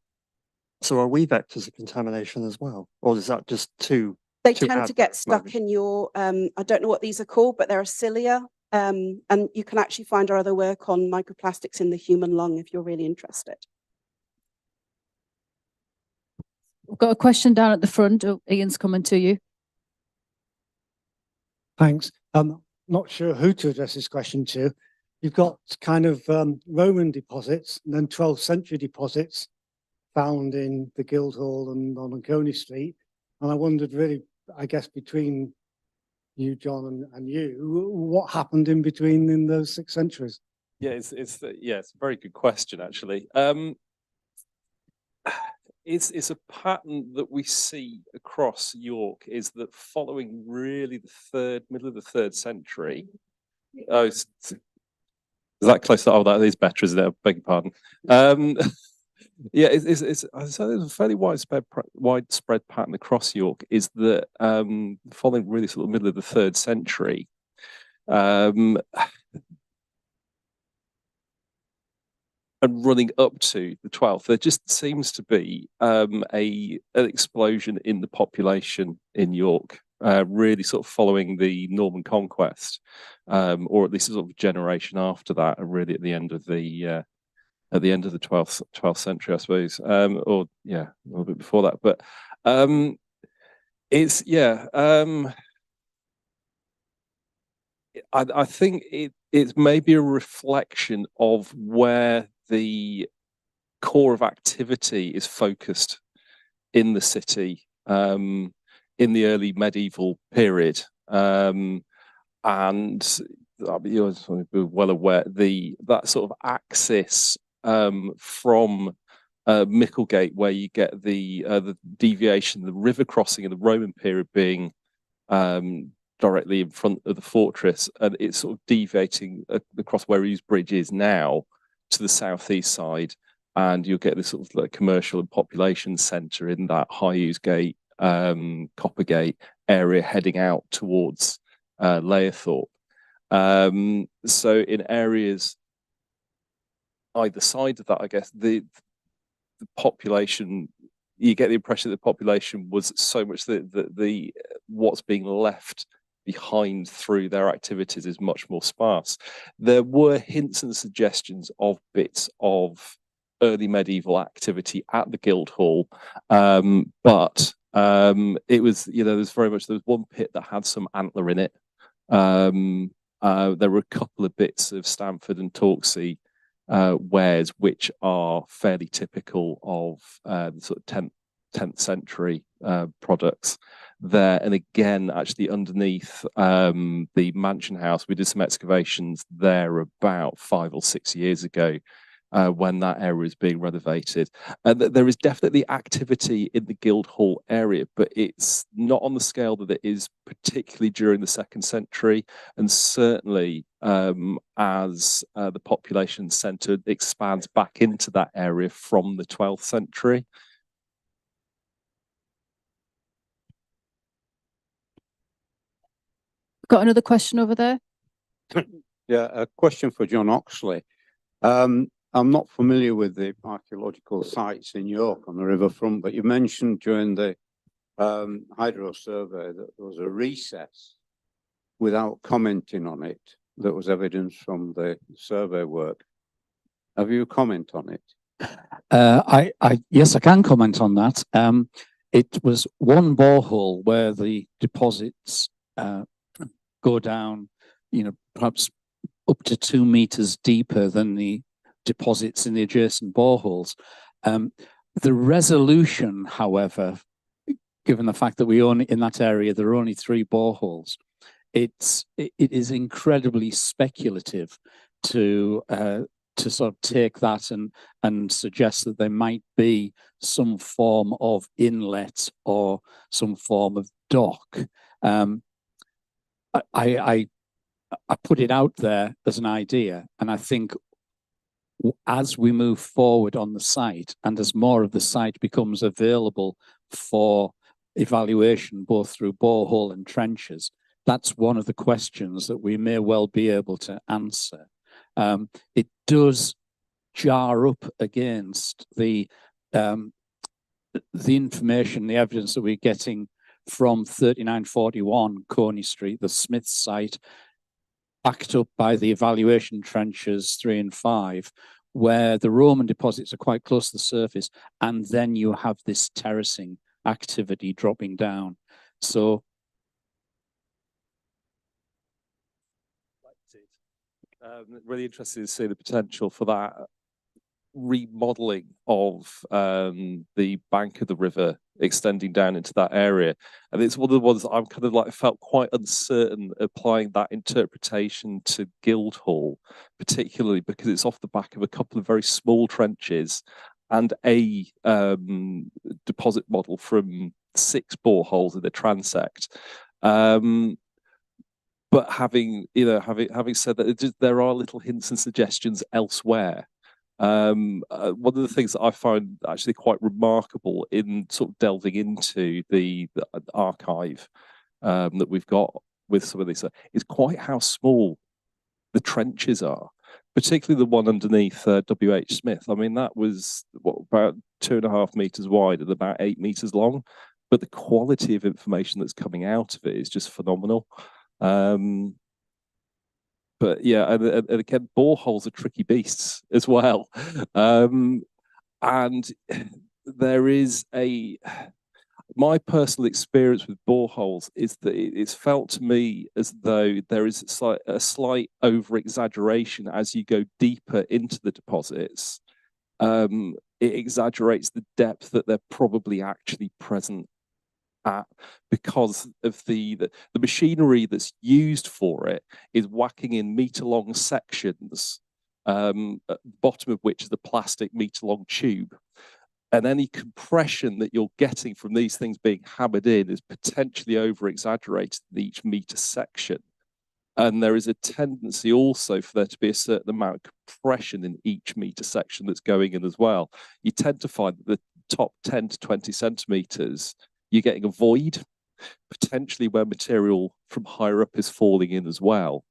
So are we vectors of contamination as well? Or is that just too They tend to get stuck in your, I don't know what these are called, but they're a cilia. And you can actually find our other work on microplastics in the human lung if you're really interested. We've got a question down at the front. Oh, Ian's coming to you. Thanks. Not sure who to address this question to. You've got kind of Roman deposits and then 12th century deposits found in the Guildhall and on Coney Street. And I wondered really, I guess, between you, John, and you, what happened in between in those 6 centuries? Yeah, it's a very good question, actually. It's a pattern that we see across York, is that following really the middle of the 3rd century. Oh, is that close to? Oh, that is better, isn't it? I beg your pardon. Yeah, it's a fairly widespread pattern across York, is that following really sort of middle of the 3rd century, and running up to the 12th, there just seems to be an explosion in the population in York, really sort of following the Norman conquest, or at least a sort of generation after that, and really at the end of the 12th century, I suppose, or yeah, a little bit before that. But it's I think it's maybe a reflection of where the core of activity is focused in the city in the early medieval period, and you're well aware that sort of axis from Micklegate, where you get the deviation, the river crossing in the Roman period being directly in front of the fortress, and it's sort of deviating across where Hughes Bridge is now to the southeast side, and you'll get this sort of like commercial and population centre in that High Hughes Gate, Coppergate area, heading out towards Layerthorpe. So in areas either side of that, I guess the population, you get the impression that the population was so much that the what's being left behind through their activities is much more sparse. There were hints and suggestions of bits of early medieval activity at the Guildhall, but It was, you know, there was one pit that had some antler in it. There were a couple of bits of Stamford and Torksey wares, which are fairly typical of the sort of 10th century products there. And again, actually underneath the mansion house, we did some excavations there about 5 or 6 years ago, when that area is being renovated. There is definitely activity in the Guildhall area, but it's not on the scale that it is particularly during the 2nd century, and certainly as the population centre expands back into that area from the 12th century. Got another question over there? Yeah, a question for John Oxley. I'm not familiar with the archaeological sites in York on the riverfront, but you mentioned during the hydro survey that there was a recess without commenting on it. That was evidence from the survey work. Have you a comment on it? Yes, I can comment on that. It was one borehole where the deposits go down, you know, perhaps up to 2 meters deeper than the deposits in the adjacent boreholes. The resolution, however, given the fact that we only in that area there are only 3 boreholes, it is incredibly speculative to sort of take that and suggest that there might be some form of inlet or some form of dock. I put it out there as an idea, and I think as we move forward on the site and as more of the site becomes available for evaluation, both through borehole and trenches, that's one of the questions that we may well be able to answer. It does jar up against the information, the evidence that we're getting from 3941 Coney Street, the Smith site, backed up by the evaluation trenches 3 and 5, where the Roman deposits are quite close to the surface, and then you have this terracing activity dropping down. So really interested to see the potential for that remodeling of the bank of the river extending down into that area. And it's one of the ones that I'm kind of like felt quite uncertain applying that interpretation to Guildhall, particularly because it's off the back of a couple of very small trenches and a deposit model from 6 boreholes in the transect. But having said that, there are little hints and suggestions elsewhere. One of the things that I find actually quite remarkable in sort of delving into the archive that we've got with some of these is quite how small the trenches are, particularly the one underneath W.H. Smith. I mean, that was about 2.5 meters wide and about 8 meters long, but the quality of information that's coming out of it is just phenomenal. But yeah, and again, boreholes are tricky beasts as well. And there is my personal experience with boreholes is that it's felt to me as though there is a slight over-exaggeration as you go deeper into the deposits. It exaggerates the depth that they're probably actually present at, because of the machinery that's used for it is whacking in meter-long sections, at the bottom of which is the plastic meter-long tube. And any compression that you're getting from these things being hammered in is potentially over-exaggerated in each meter section. And there is a tendency also for there to be a certain amount of compression in each meter section that's going in as well. You tend to find that the top 10 to 20 centimeters, you're getting a void, potentially where material from higher up is falling in as well.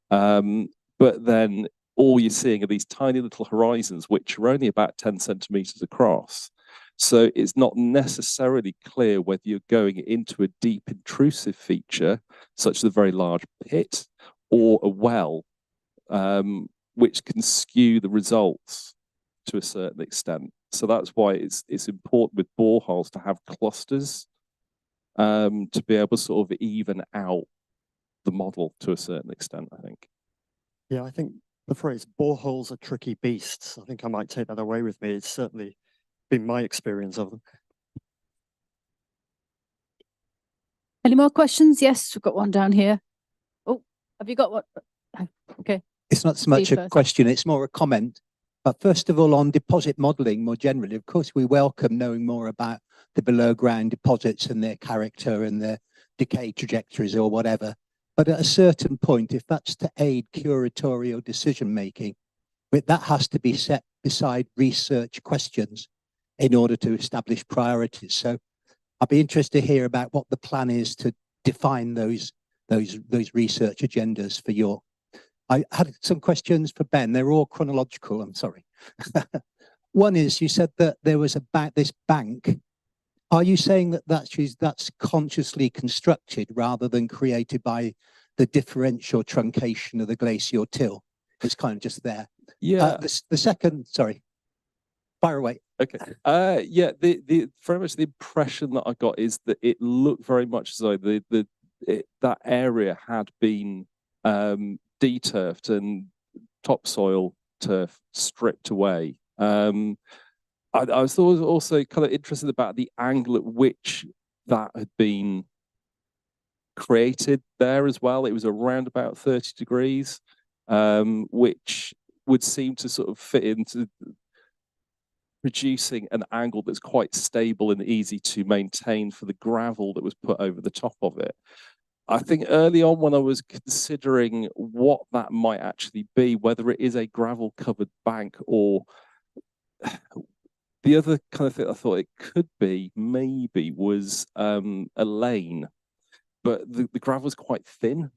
But then all you're seeing are these tiny little horizons, which are only about 10 centimeters across. So it's not necessarily clear whether you're going into a deep intrusive feature, such as a very large pit, or a well, which can skew the results to a certain extent. So that's why it's important with boreholes to have clusters to be able to sort of even out the model to a certain extent, I think. Yeah, I think the phrase boreholes are tricky beasts. I think I might take that away with me. It's certainly been my experience of them. Any more questions? Yes, we've got one down here. Oh, have you got one? Okay. It's not so much Steve a first. question, it's more a comment. But first of all, on deposit modelling more generally, of course, we welcome knowing more about the below ground deposits and their character and their decay trajectories or whatever. But at a certain point, if that's to aid curatorial decision making, that has to be set beside research questions in order to establish priorities. So I'd be interested to hear about what the plan is to define those research agendas for York. I had some questions for Ben. They're all chronological. I'm sorry. One is, you said that there was about this bank. Are you saying that that's consciously constructed rather than created by the differential truncation of the glacial till? It's kind of just there. Yeah. The second, sorry, fire away. Okay. Yeah. The very much the impression that I got is that it looked very much as though that area had been deturfed and topsoil turf stripped away. I was also kind of interested about the angle at which that had been created there as well. It was around about 30 degrees, which would seem to sort of fit into producing an angle that's quite stable and easy to maintain for the gravel that was put over the top of it. I think early on when I was considering what that might actually be, whether it is a gravel covered bank or the other kind of thing I thought it could be maybe was a lane, but the gravel was quite thin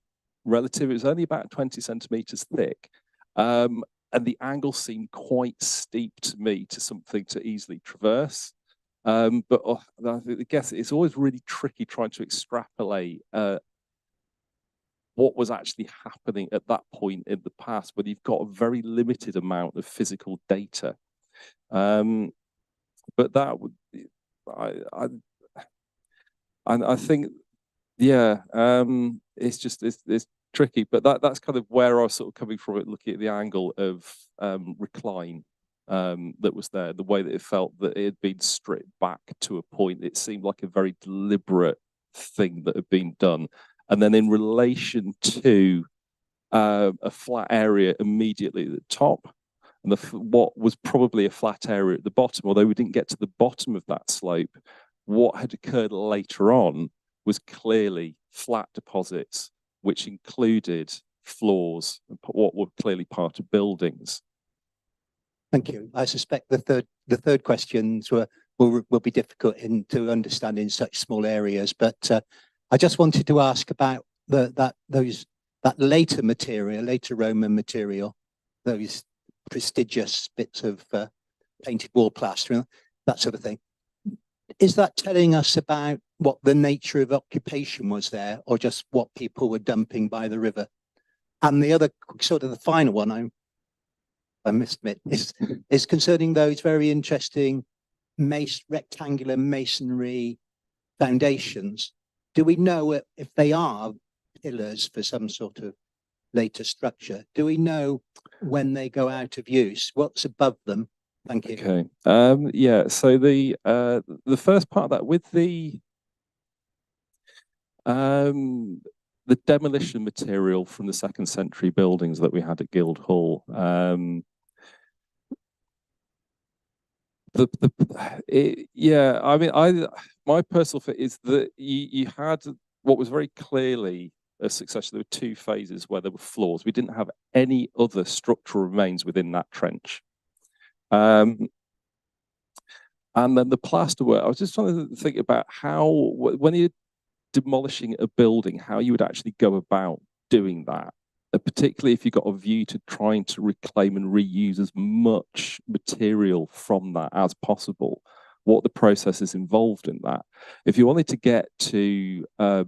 relative. It was only about 20 centimeters thick. And the angle seemed quite steep to me to something to easily traverse. But I guess it's always really tricky trying to extrapolate what was actually happening at that point in the past when you've got a very limited amount of physical data. But that would, I think, yeah, it's tricky, but that's kind of where I was sort of coming from it, looking at the angle of recline that was there, the way that it felt that it had been stripped back to a point. It seemed like a very deliberate thing that had been done. And then in relation to a flat area immediately at the top, and what was probably a flat area at the bottom, although we didn't get to the bottom of that slope, what had occurred later on was clearly flat deposits, which included floors, what were clearly part of buildings. Thank you. I suspect the third questions will be difficult to understand in such small areas, but I just wanted to ask about that later material, later Roman material, those prestigious bits of painted wall plaster, that sort of thing. Is that telling us about what the nature of occupation was there, or just what people were dumping by the river? And the other, sort of the final one, I must admit, is concerning those very interesting rectangular masonry foundations. Do we know if they are pillars for some sort of later structure? Do we know when they go out of use? What's above them? Thank you. Okay. Yeah. So the first part of that, with the demolition material from the 2nd century buildings that we had at Guildhall, yeah, I mean, my personal fit is that you had what was very clearly a succession. There were 2 phases where there were floors. We didn't have any other structural remains within that trench. And then the plasterwork, I was just trying to think about how, when you're demolishing a building, how you would actually go about doing that. Particularly if you've got a view to trying to reclaim and reuse as much material from that as possible, what the process is involved in that. If you wanted to get to the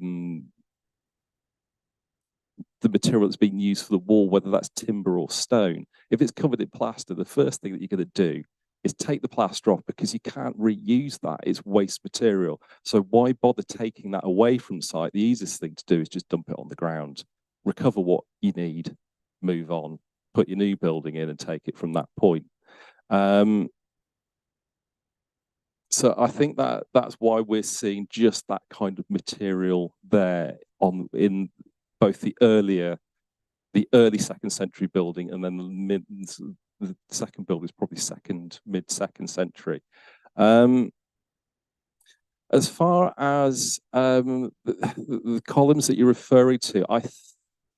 material that's being used for the wall, whether that's timber or stone, if it's covered in plaster, the first thing that you're going to do is take the plaster off, because you can't reuse that. It's waste material. So why bother taking that away from site? The easiest thing to do is just dump it on the ground, recover what you need, move on, put your new building in and take it from that point. So I think that's why we're seeing just that kind of material there in both the early 2nd century building, and then the second building is probably mid second century. As far as the columns that you're referring to, I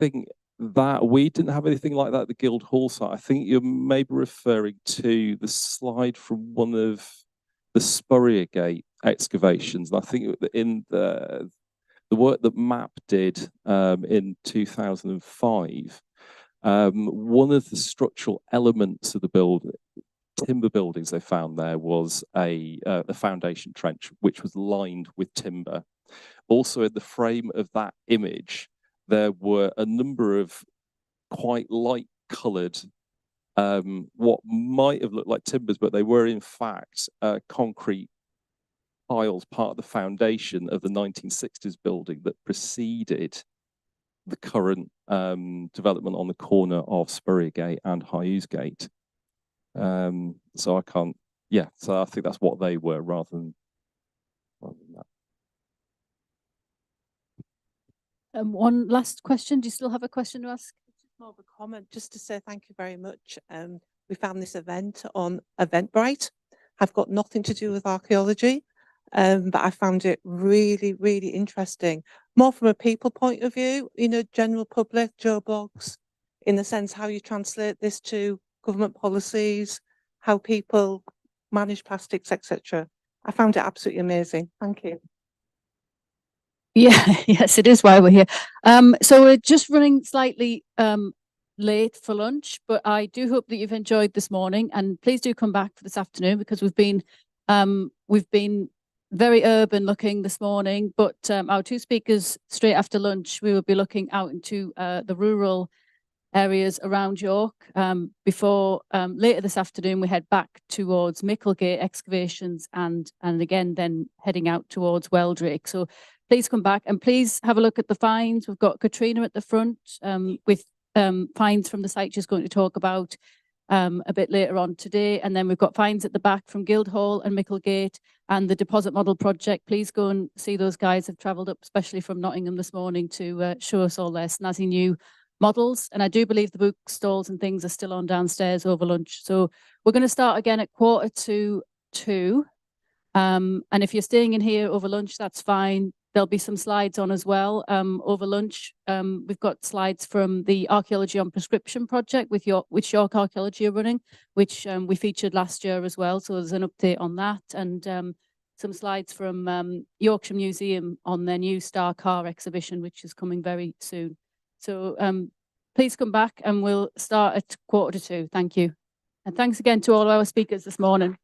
think that we didn't have anything like that at the Guildhall site. I think you're maybe referring to the slide from one of the Spurrier Gate excavations. And I think in the work that MAP did in 2005, one of the structural elements of the timber buildings they found there was a foundation trench, which was lined with timber. Also, in the frame of that image, there were a number of quite light coloured, what might have looked like timbers, but they were in fact concrete piles, part of the foundation of the 1960s building that preceded the current development on the corner of Spurrier Gate and Hughes Gate. So I can't, yeah, so I think that's what they were rather than that. One last question. Do you still have a question to ask? More of a comment, just to say thank you very much. We found this event on Eventbrite. I've got nothing to do with archaeology, but I found it really, really interesting. More from a people point of view, general public, Joe Bloggs, in the sense how you translate this to government policies, how people manage plastics, etc. I found it absolutely amazing. Thank you. Yeah, yes, it is why we're here. So we're just running slightly late for lunch, but I do hope that you've enjoyed this morning, and please do come back for this afternoon, because we've been very urban looking this morning, but our two speakers straight after lunch, we will be looking out into the rural areas around York before later this afternoon we head back towards Micklegate excavations and again then heading out towards Weldrake. So please come back and please have a look at the finds. We've got Katrina at the front with finds from the site she's going to talk about a bit later on today, and then we've got finds at the back from Guildhall and Micklegate and the deposit model project. Please go and see those guys have travelled up especially from Nottingham this morning to show us all their snazzy new models, and I do believe the book stalls and things are still on downstairs over lunch. So we're going to start again at 1:45. And if you're staying in here over lunch, that's fine. There'll be some slides on as well over lunch. We've got slides from the Archaeology on Prescription project which York Archaeology are running, which we featured last year as well. So there's an update on that, and some slides from Yorkshire Museum on their new Star Car exhibition, which is coming very soon. So please come back and we'll start at 1:45. Thank you. And thanks again to all our speakers this morning.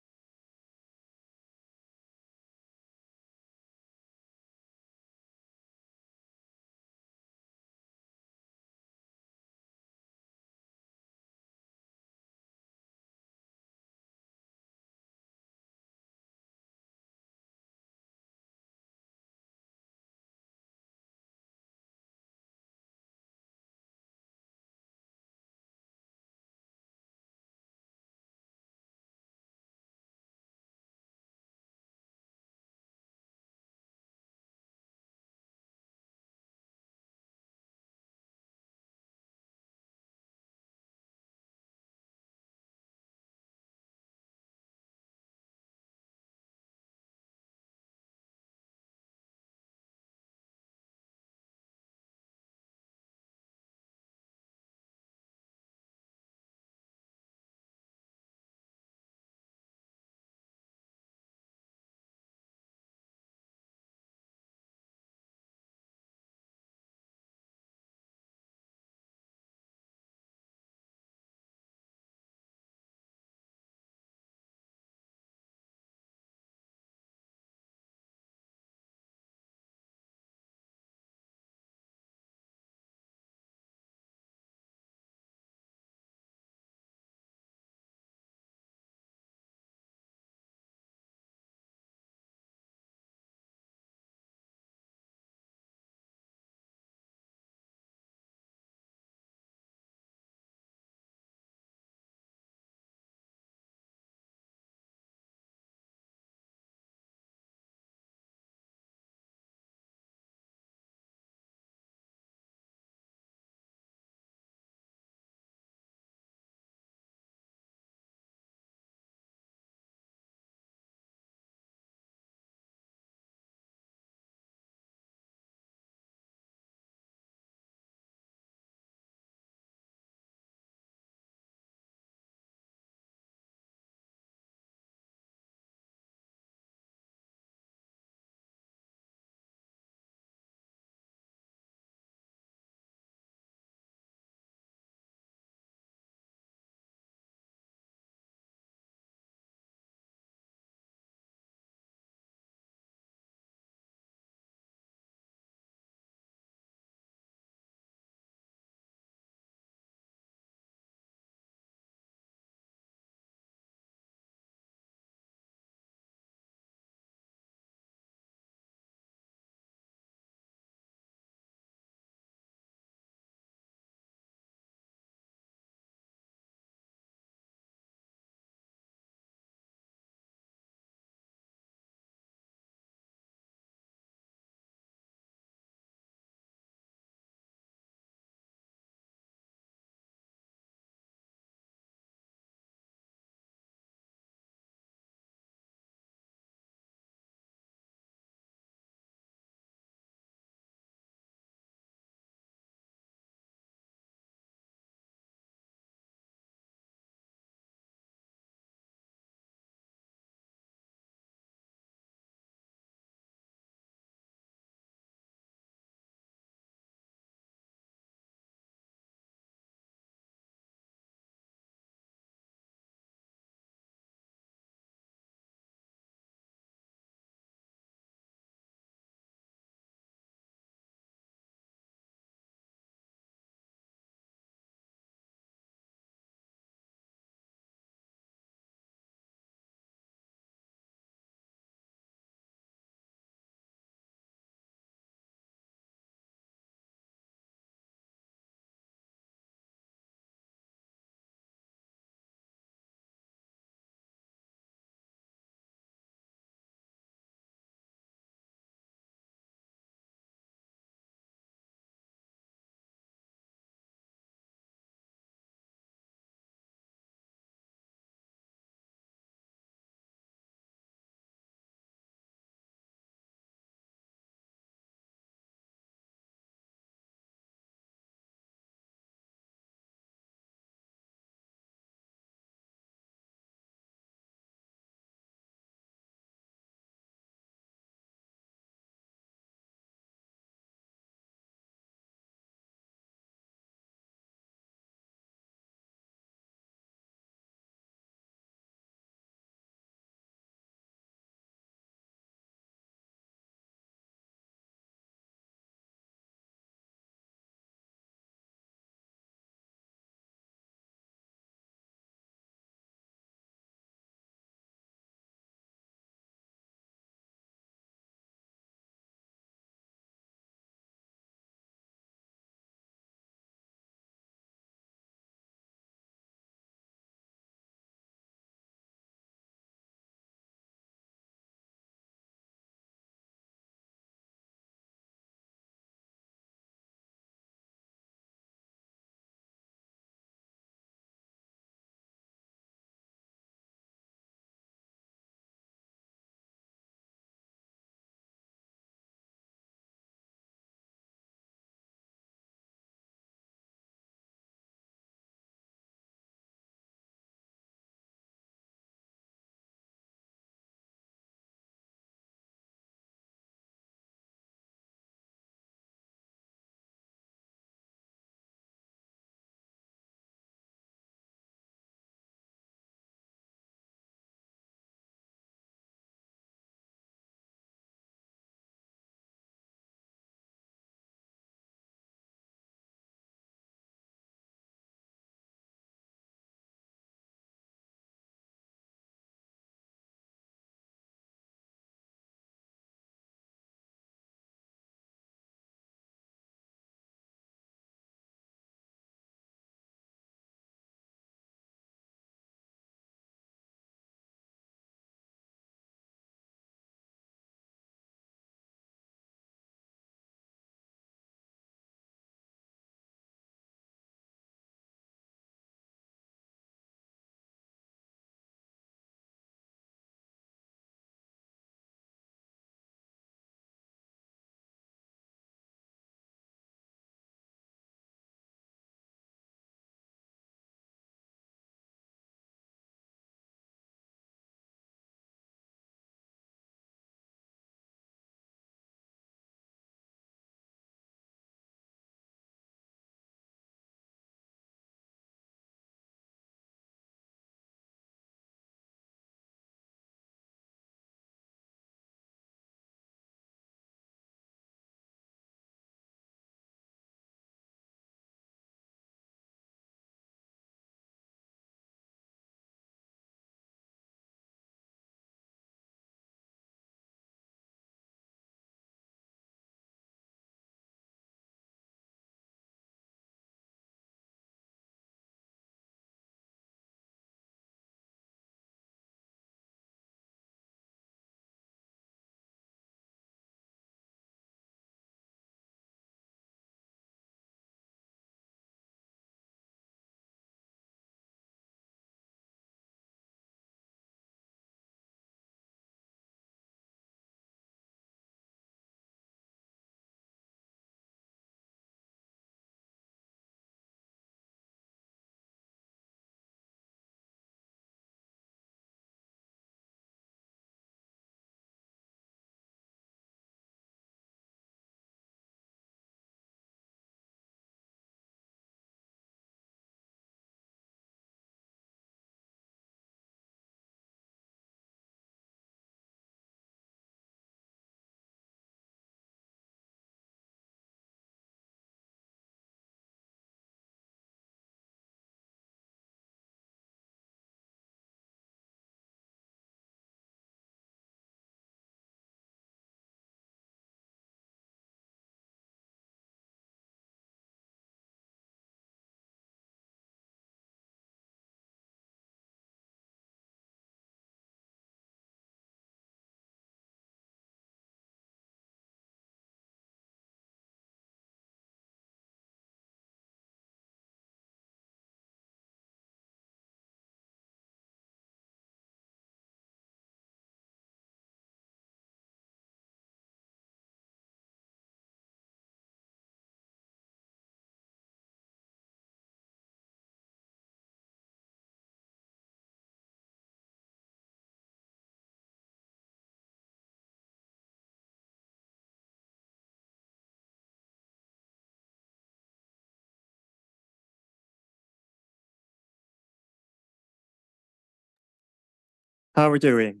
How are we doing?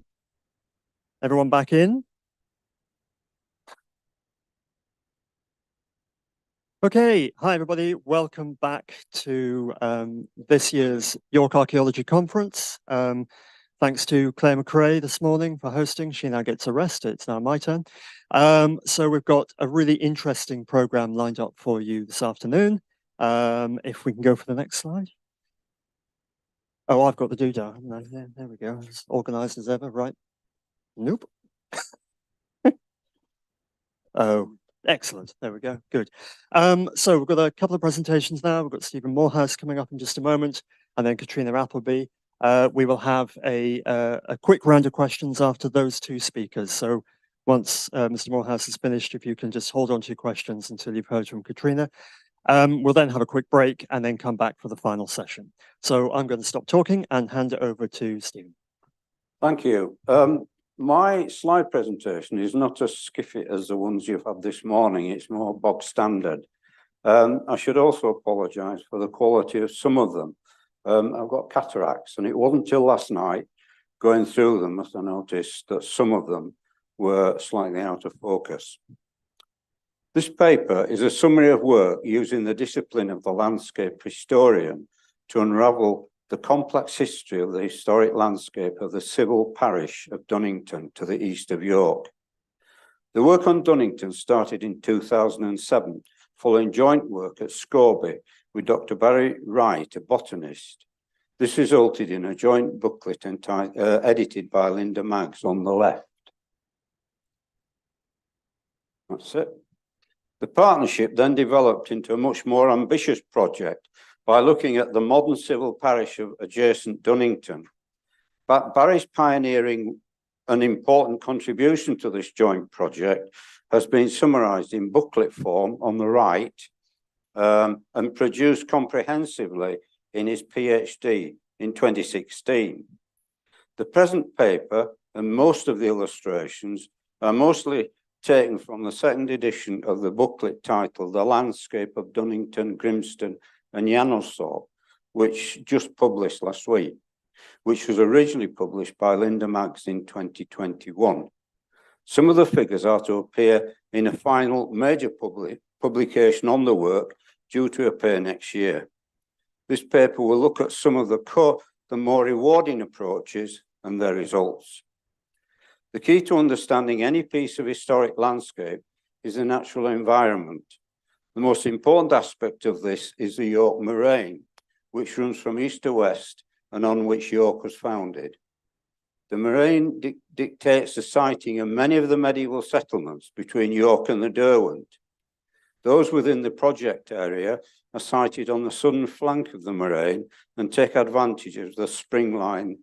Everyone back in? Okay, hi everybody. Welcome back to this year's York Archaeology Conference. Thanks to Claire McRae this morning for hosting. She now gets a rest. It's now my turn. So we've got a really interesting program lined up for you this afternoon. If we can go for the next slide. Oh, I've got the doodah. No, there we go. As organized as ever, right? Nope. Oh, excellent. There we go. Good. So we've got a couple of presentations now. We've got Stephen Morehouse coming up in just a moment, and then Katrina Appleby. We will have a quick round of questions after those two speakers. So once Mr. Morehouse has finished, if you can just hold on to your questions until you've heard from Katrina. We'll then have a quick break and then come back for the final session. So I'm going to stop talking and hand it over to Stephen. Thank you. My slide presentation is not as skiffy as the ones you've had this morning. It's more bog standard. I should also apologise for the quality of some of them. I've got cataracts, and it wasn't until last night going through them that I noticed that some of them were slightly out of focus. This paper is a summary of work using the discipline of the landscape historian to unravel the complex history of the historic landscape of the civil parish of Dunnington to the east of York. The work on Dunnington started in 2007, following joint work at Scorby with Dr. Barry Wright, a botanist. This resulted in a joint booklet edited by Linda Maggs on the left. That's it. The partnership then developed into a much more ambitious project by looking at the modern civil parish of adjacent Dunnington. But Barry's pioneering an important contribution to this joint project has been summarised in booklet form on the right and produced comprehensively in his PhD in 2016. The present paper and most of the illustrations are mostly taken from the second edition of the booklet titled The Landscape of Dunnington, Grimston and Yanosthorpe, which just published last week, which was originally published by Linda Maggs in 2021. Some of the figures are to appear in a final major publication on the work due to appear next year. This paper will look at some of the more rewarding approaches and their results. The key to understanding any piece of historic landscape is the natural environment. The most important aspect of this is the York Moraine, which runs from east to west and on which York was founded. The moraine dictates the siting of many of the medieval settlements between York and the Derwent. Those within the project area are sited on the southern flank of the moraine and take advantage of the spring line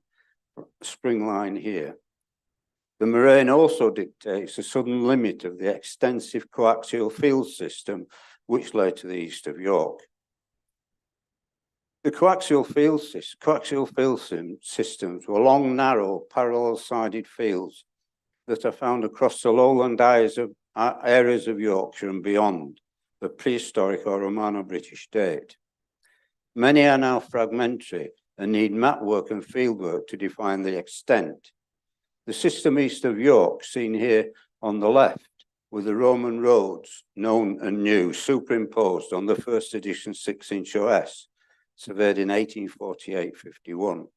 here. The moraine also dictates the southern limit of the extensive coaxial field system, which lay to the east of York. The coaxial field systems were long, narrow, parallel-sided fields that are found across the lowland areas of Yorkshire and beyond the prehistoric or Romano-British date. Many are now fragmentary and need map work and field work to define the extent. The system east of York, seen here on the left, with the Roman roads, known and new, superimposed on the first edition 6-inch OS, surveyed in 1848-51.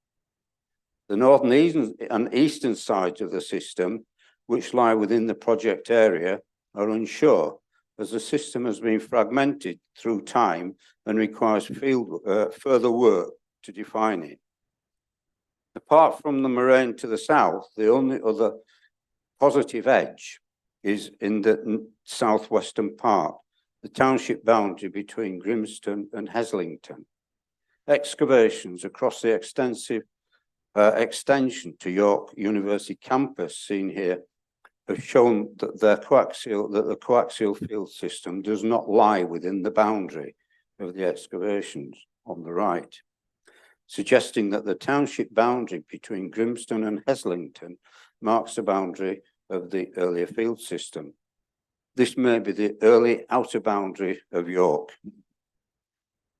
The northern and eastern sides of the system, which lie within the project area, are unsure, as the system has been fragmented through time and requires further work to define it. Apart from the moraine to the south, the only other positive edge is in the southwestern part, the township boundary between Grimston and Heslington. Excavations across the extensive extension to York University campus seen here have shown that the coaxial field system does not lie within the boundary of the excavations on the right, suggesting that the township boundary between Grimston and Heslington marks the boundary of the earlier field system. This may be the early outer boundary of York.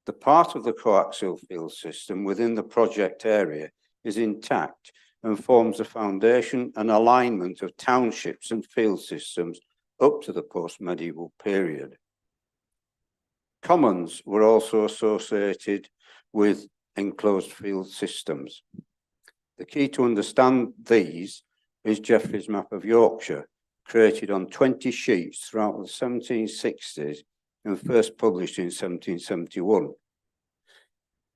The part of the coaxial field system within the project area is intact and forms the foundation and alignment of townships and field systems up to the post-medieval period. Commons were also associated with enclosed field systems. The key to understand these is Jeffreys map of Yorkshire, created on 20 sheets throughout the 1760s and first published in 1771.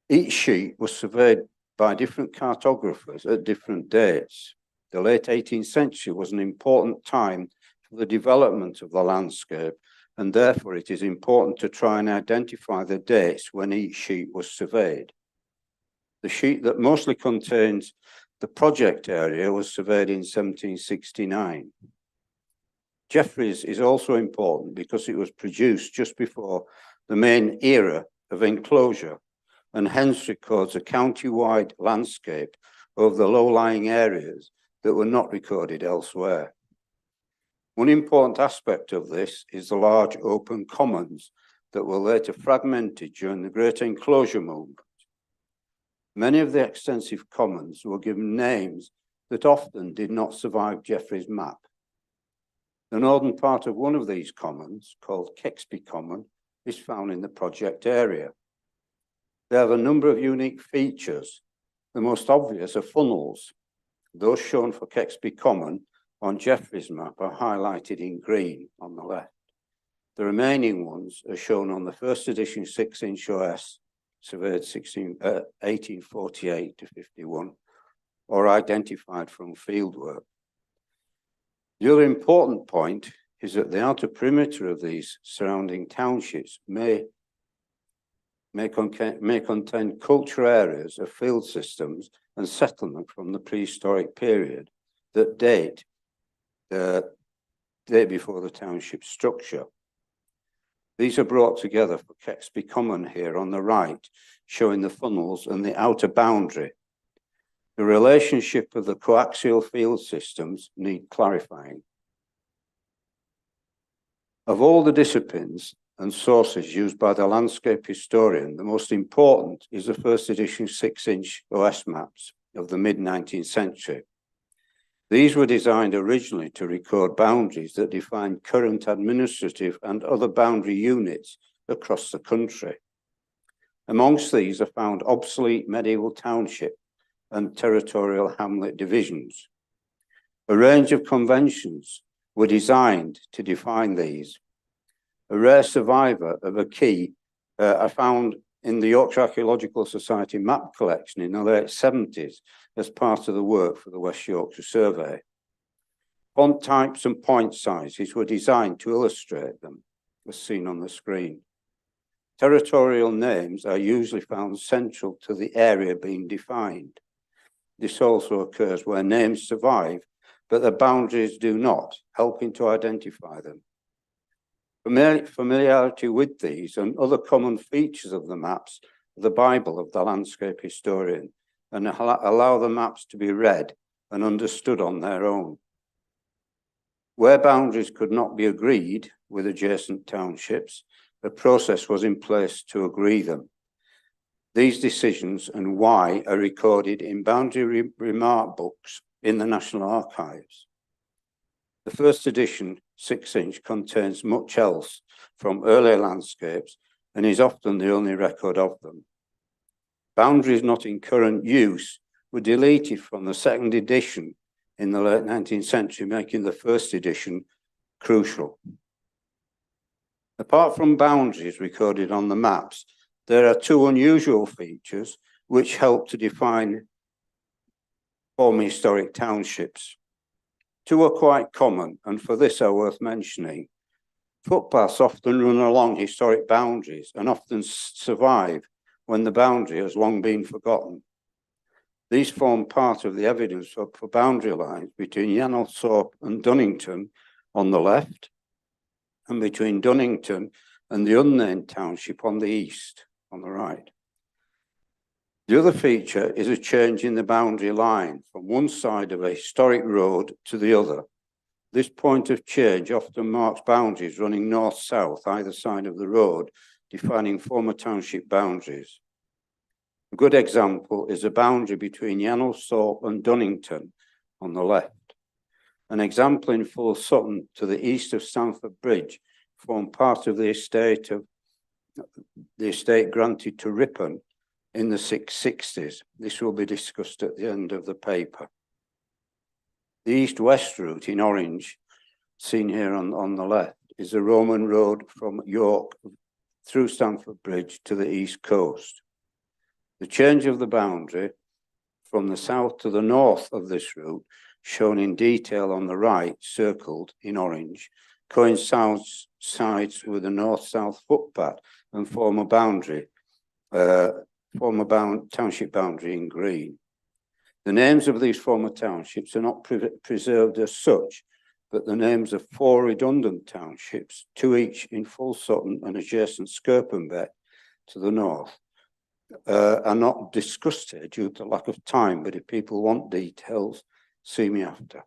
Each sheet was surveyed by different cartographers at different dates. The late 18th century was an important time for the development of the landscape, and therefore it is important to try and identify the dates when each sheet was surveyed. The sheet that mostly contains the project area was surveyed in 1769. Jeffreys is also important because it was produced just before the main era of enclosure, and hence records a county-wide landscape of the low-lying areas that were not recorded elsewhere. One important aspect of this is the large open commons that were later fragmented during the Great Enclosure movement. Many of the extensive commons were given names that often did not survive Jeffreys' map. The northern part of one of these commons, called Kexby Common, is found in the project area. They have a number of unique features. The most obvious are funnels. Those shown for Kexby Common on Jeffreys' map are highlighted in green on the left. The remaining ones are shown on the first edition 6-inch OS, surveyed 1848 to 51, or identified from fieldwork. The other important point is that the outer perimeter of these surrounding townships may contain cultural areas of field systems and settlement from the prehistoric period that date before the township structure. These are brought together for Kexby Common here on the right, showing the funnels and the outer boundary. The relationship of the coaxial field systems need clarifying. Of all the disciplines and sources used by the landscape historian, the most important is the first edition 6-inch OS maps of the mid-19th century. These were designed originally to record boundaries that defined current administrative and other boundary units across the country. Amongst these are found obsolete medieval township and territorial hamlet divisions. A range of conventions were designed to define these. A rare survivor of a key I found in the Yorkshire Archaeological Society map collection in the late 70s as part of the work for the West Yorkshire Survey. Font types and point sizes were designed to illustrate them, as seen on the screen. Territorial names are usually found central to the area being defined. This also occurs where names survive, but the boundaries do not, helping to identify them. Familiarity with these and other common features of the maps are the Bible of the landscape historian, and allow the maps to be read and understood on their own. Where boundaries could not be agreed with adjacent townships, a process was in place to agree them. These decisions and why are recorded in boundary remark books in the National Archives. The first edition 6-inch contains much else from earlier landscapes and is often the only record of them. Boundaries not in current use were deleted from the second edition in the late 19th century, making the first edition crucial. Apart from boundaries recorded on the maps, there are two unusual features which help to define former historic townships. Two are quite common, and for this are worth mentioning. Footpaths often run along historic boundaries and often survive when the boundary has long been forgotten. These form part of the evidence for boundary lines between Yanalthorpe and Dunnington on the left, and between Dunnington and the unnamed township on the east, on the right. The other feature is a change in the boundary line from one side of a historic road to the other. This point of change often marks boundaries running north-south either side of the road, defining former township boundaries. A good example is the boundary between Yanulthorpe and Dunnington on the left. An example in Full Sutton to the east of Stamford Bridge formed part of the estate granted to Ripon in the 660s. This will be discussed at the end of the paper. The east-west route in orange, seen here on the left, is the Roman road from York through Stamford Bridge to the east coast. The change of the boundary from the south to the north of this route, shown in detail on the right, circled in orange, coincides with the north-south footpath and former township boundary in green. The names of these former townships are not preserved as such, but the names of 4 redundant townships, 2 each in Full Sutton and adjacent Skirpenbeck to the north, are not discussed here due to lack of time, but if people want details, see me after.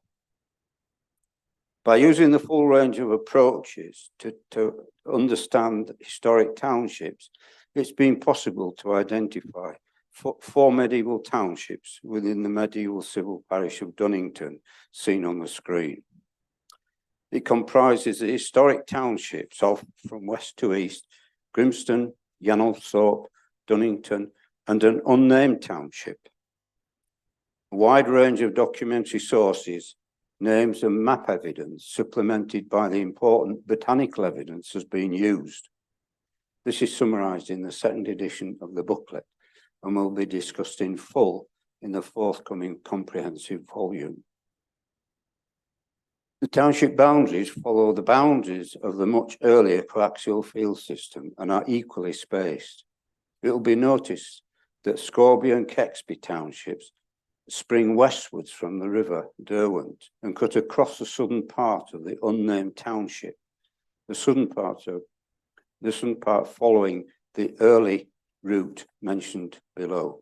By using the full range of approaches to understand historic townships, it's been possible to identify 4 medieval townships within the medieval civil parish of Dunnington, seen on the screen. It comprises the historic townships of, from west to east, Grimston, Yanulthorpe, Dunnington, and an unnamed township. A wide range of documentary sources, names and map evidence, supplemented by the important botanical evidence, has been used. This is summarised in the 2nd edition of the booklet and will be discussed in full in the forthcoming comprehensive volume. The township boundaries follow the boundaries of the much earlier coaxial field system and are equally spaced. It will be noticed that Scorby and Kexby townships spring westwards from the river Derwent and cut across the southern part of the unnamed township. The southern part following the early route mentioned below.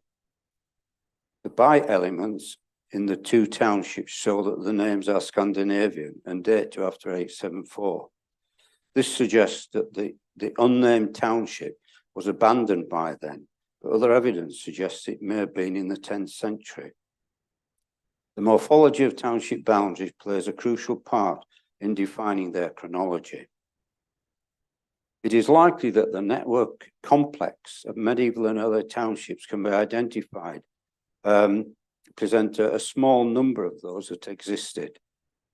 The bi-elements in the 2 townships show that the names are Scandinavian and date to after 874. This suggests that the unnamed township was abandoned by then, but other evidence suggests it may have been in the 10th century. The morphology of township boundaries plays a crucial part in defining their chronology. It is likely that the network complex of medieval and early townships can be identified, present a small number of those that existed.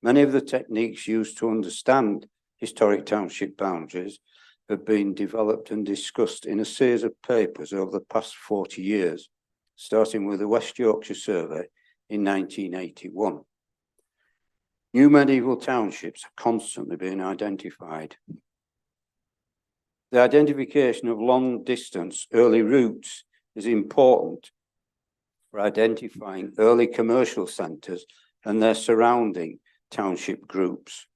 Many of the techniques used to understand historic township boundaries have been developed and discussed in a series of papers over the past 40 years, starting with the West Yorkshire Survey in 1981. New medieval townships are constantly being identified. The identification of long-distance early routes is important for identifying early commercial centres and their surrounding township groups.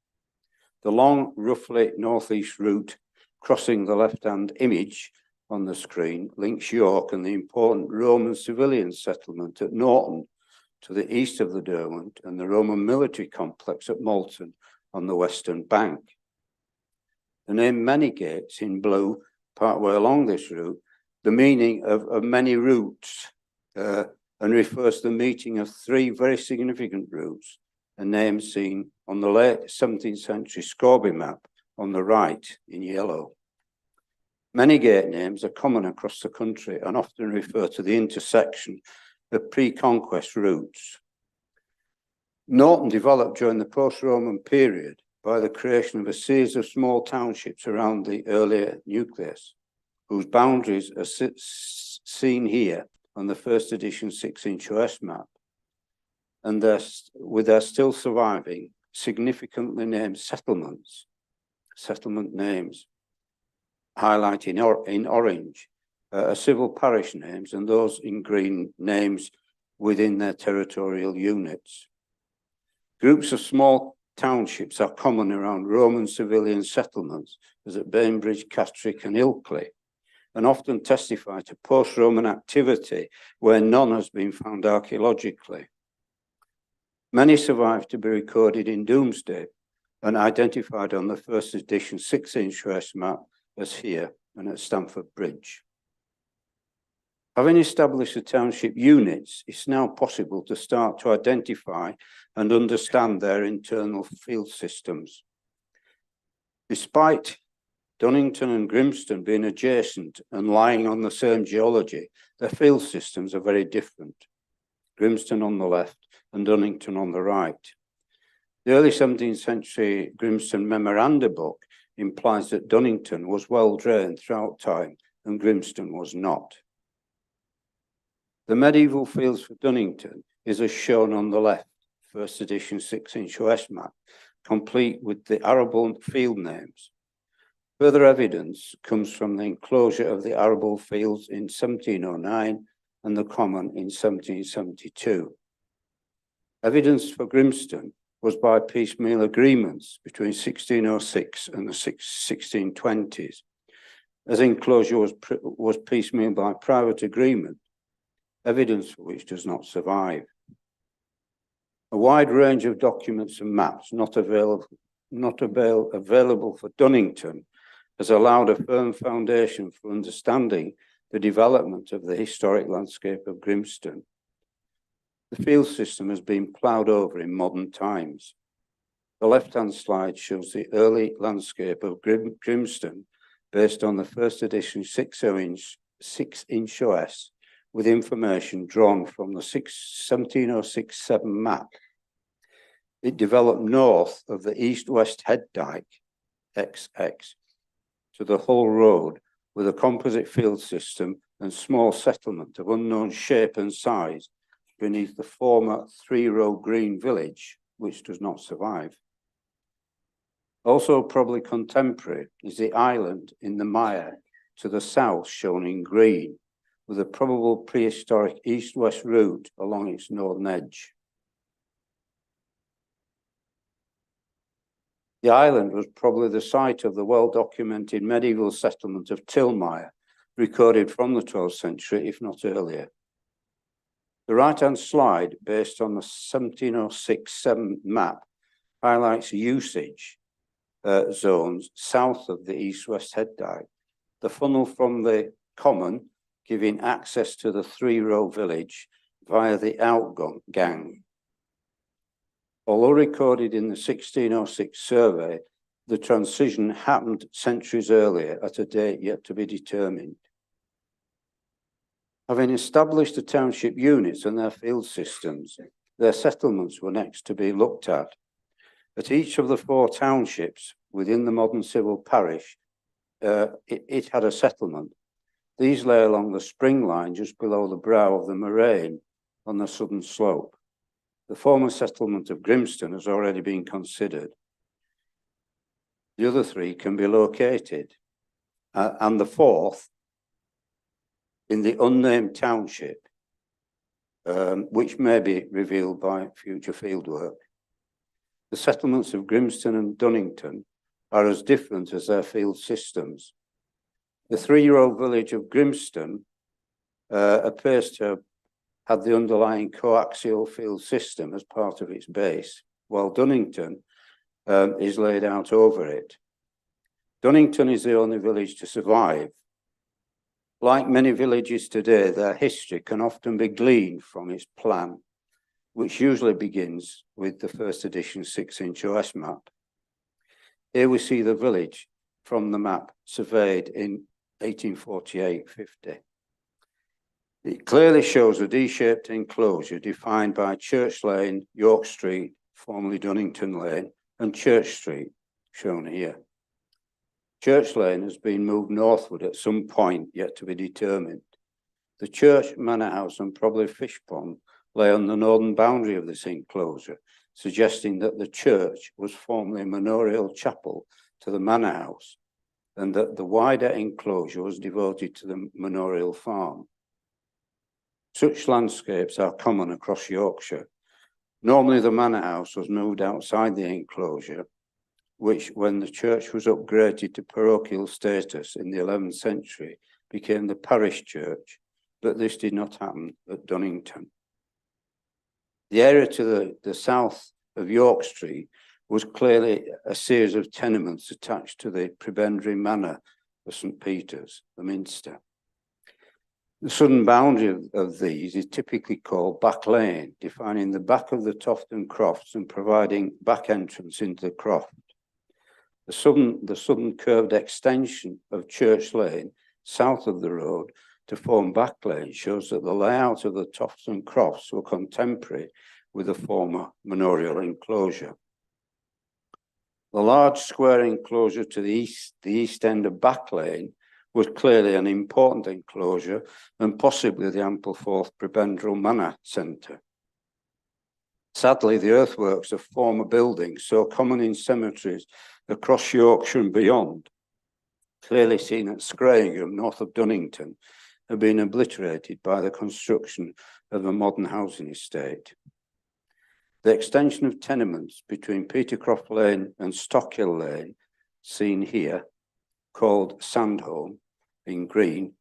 The long, roughly northeast route crossing the left-hand image on the screen links York and the important Roman civilian settlement at Norton to the east of the Derwent and the Roman military complex at Malton on the western bank. The name Many Gates in blue, partway along this route, the meaning of many routes, and refers to the meeting of 3 very significant routes, a name seen on the late 17th century Scorby map on the right in yellow. Many gate names are common across the country and often refer to the intersection of pre-conquest routes. Norton developed during the post-Roman period by the creation of a series of small townships around the earlier nucleus, whose boundaries are seen here on the 1st edition 6-inch OS map, and with their still surviving significantly named settlement names, highlighted in orange, are civil parish names, and those in green names within their territorial units. Groups of small townships are common around Roman civilian settlements, as at Bainbridge, Catterick and Ilkley, and often testify to post-Roman activity where none has been found archaeologically. Many survive to be recorded in Domesday and identified on the 1st edition 6-inch OS map as here and at Stamford Bridge. Having established the township units, it's now possible to start to identify and understand their internal field systems. Despite Dunnington and Grimston being adjacent and lying on the same geology, their field systems are very different. Grimston on the left and Dunnington on the right. The early 17th century Grimston memoranda book implies that Dunnington was well drained throughout time and Grimston was not. The medieval fields for Dunnington is as shown on the left, first edition 6-inch OS map, complete with the arable field names. Further evidence comes from the enclosure of the arable fields in 1709 and the common in 1772. Evidence for Grimston was by piecemeal agreements between 1606 and the 1620s. As enclosure was piecemeal by private agreement, evidence for which does not survive. A wide range of documents and maps not available for Dunnington has allowed a firm foundation for understanding the development of the historic landscape of Grimston. The field system has been ploughed over in modern times. The left-hand slide shows the early landscape of Grimston based on the first edition 6-inch OS with information drawn from the 1706-7 map. It developed north of the east-west head dike, XX, to the Hull Road with a composite field system and small settlement of unknown shape and size beneath the former 3-row green village, which does not survive. Also probably contemporary is the island in the mire to the south shown in green, with a probable prehistoric east-west route along its northern edge. The island was probably the site of the well-documented medieval settlement of Tilmire, recorded from the 12th century, if not earlier. The right-hand slide, based on the 1706-7 map, highlights usage zones south of the east-west head dike. The funnel from the common giving access to the 3-row village via the outgang. Although recorded in the 1606 survey, the transition happened centuries earlier at a date yet to be determined. Having established the township units and their field systems, their settlements were next to be looked at. At each of the 4 townships within the modern civil parish, it had a settlement. These lay along the spring line just below the brow of the moraine on the southern slope. The former settlement of Grimston has already been considered. The other 3 can be located, and the 4th in the unnamed township, which may be revealed by future fieldwork. The settlements of Grimston and Dunnington are as different as their field systems. The 3-row village of Grimston appears to have had the underlying coaxial field system as part of its base, while Dunnington is laid out over it. Dunnington is the only village to survive. Like many villages today, their history can often be gleaned from its plan, which usually begins with the first edition 6-inch OS map. Here we see the village from the map surveyed in 1848-50. It clearly shows a D-shaped enclosure defined by Church Lane, York Street, formerly Dunnington Lane, and Church Street, shown here. Church Lane has been moved northward at some point yet to be determined. The church, manor house, and probably fish pond lay on the northern boundary of this enclosure, suggesting that the church was formerly a manorial chapel to the manor house, and that the wider enclosure was devoted to the manorial farm. Such landscapes are common across Yorkshire. Normally the manor house was moved outside the enclosure, which, when the church was upgraded to parochial status in the 11th century, became the parish church, but this did not happen at Dunnington. The area to the south of York Street was clearly a series of tenements attached to the prebendary manor of St. Peter's, the Minster. The southern boundary of these is typically called Back Lane, defining the back of the Tofton Crofts and providing back entrance into the croft. The southern curved extension of Church Lane, south of the road, to form Back Lane shows that the layout of the Tofton Crofts were contemporary with the former manorial enclosure. The large square enclosure to the east end of Back Lane, was clearly an important enclosure and possibly the Ampleforth Prebendal Manor Centre. Sadly, the earthworks of former buildings, so common in cemeteries across Yorkshire and beyond, clearly seen at Scragingham, north of Dunnington, have been obliterated by the construction of a modern housing estate. The extension of tenements between Petercroft Lane and Stockhill Lane, seen here, called Sandholm in green,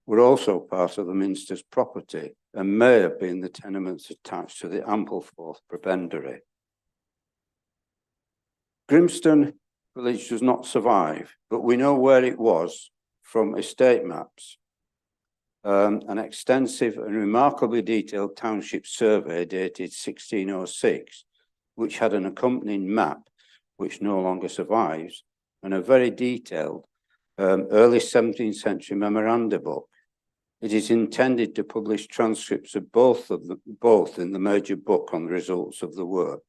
were also part of the Minster's property and may have been the tenements attached to the Ampleforth prebendary. Grimston village does not survive, but we know where it was from estate maps. An extensive and remarkably detailed township survey dated 1606, which had an accompanying map, which no longer survives, and a very detailed early 17th century memoranda book. It is intended to publish transcripts of both in the major book on the results of the work.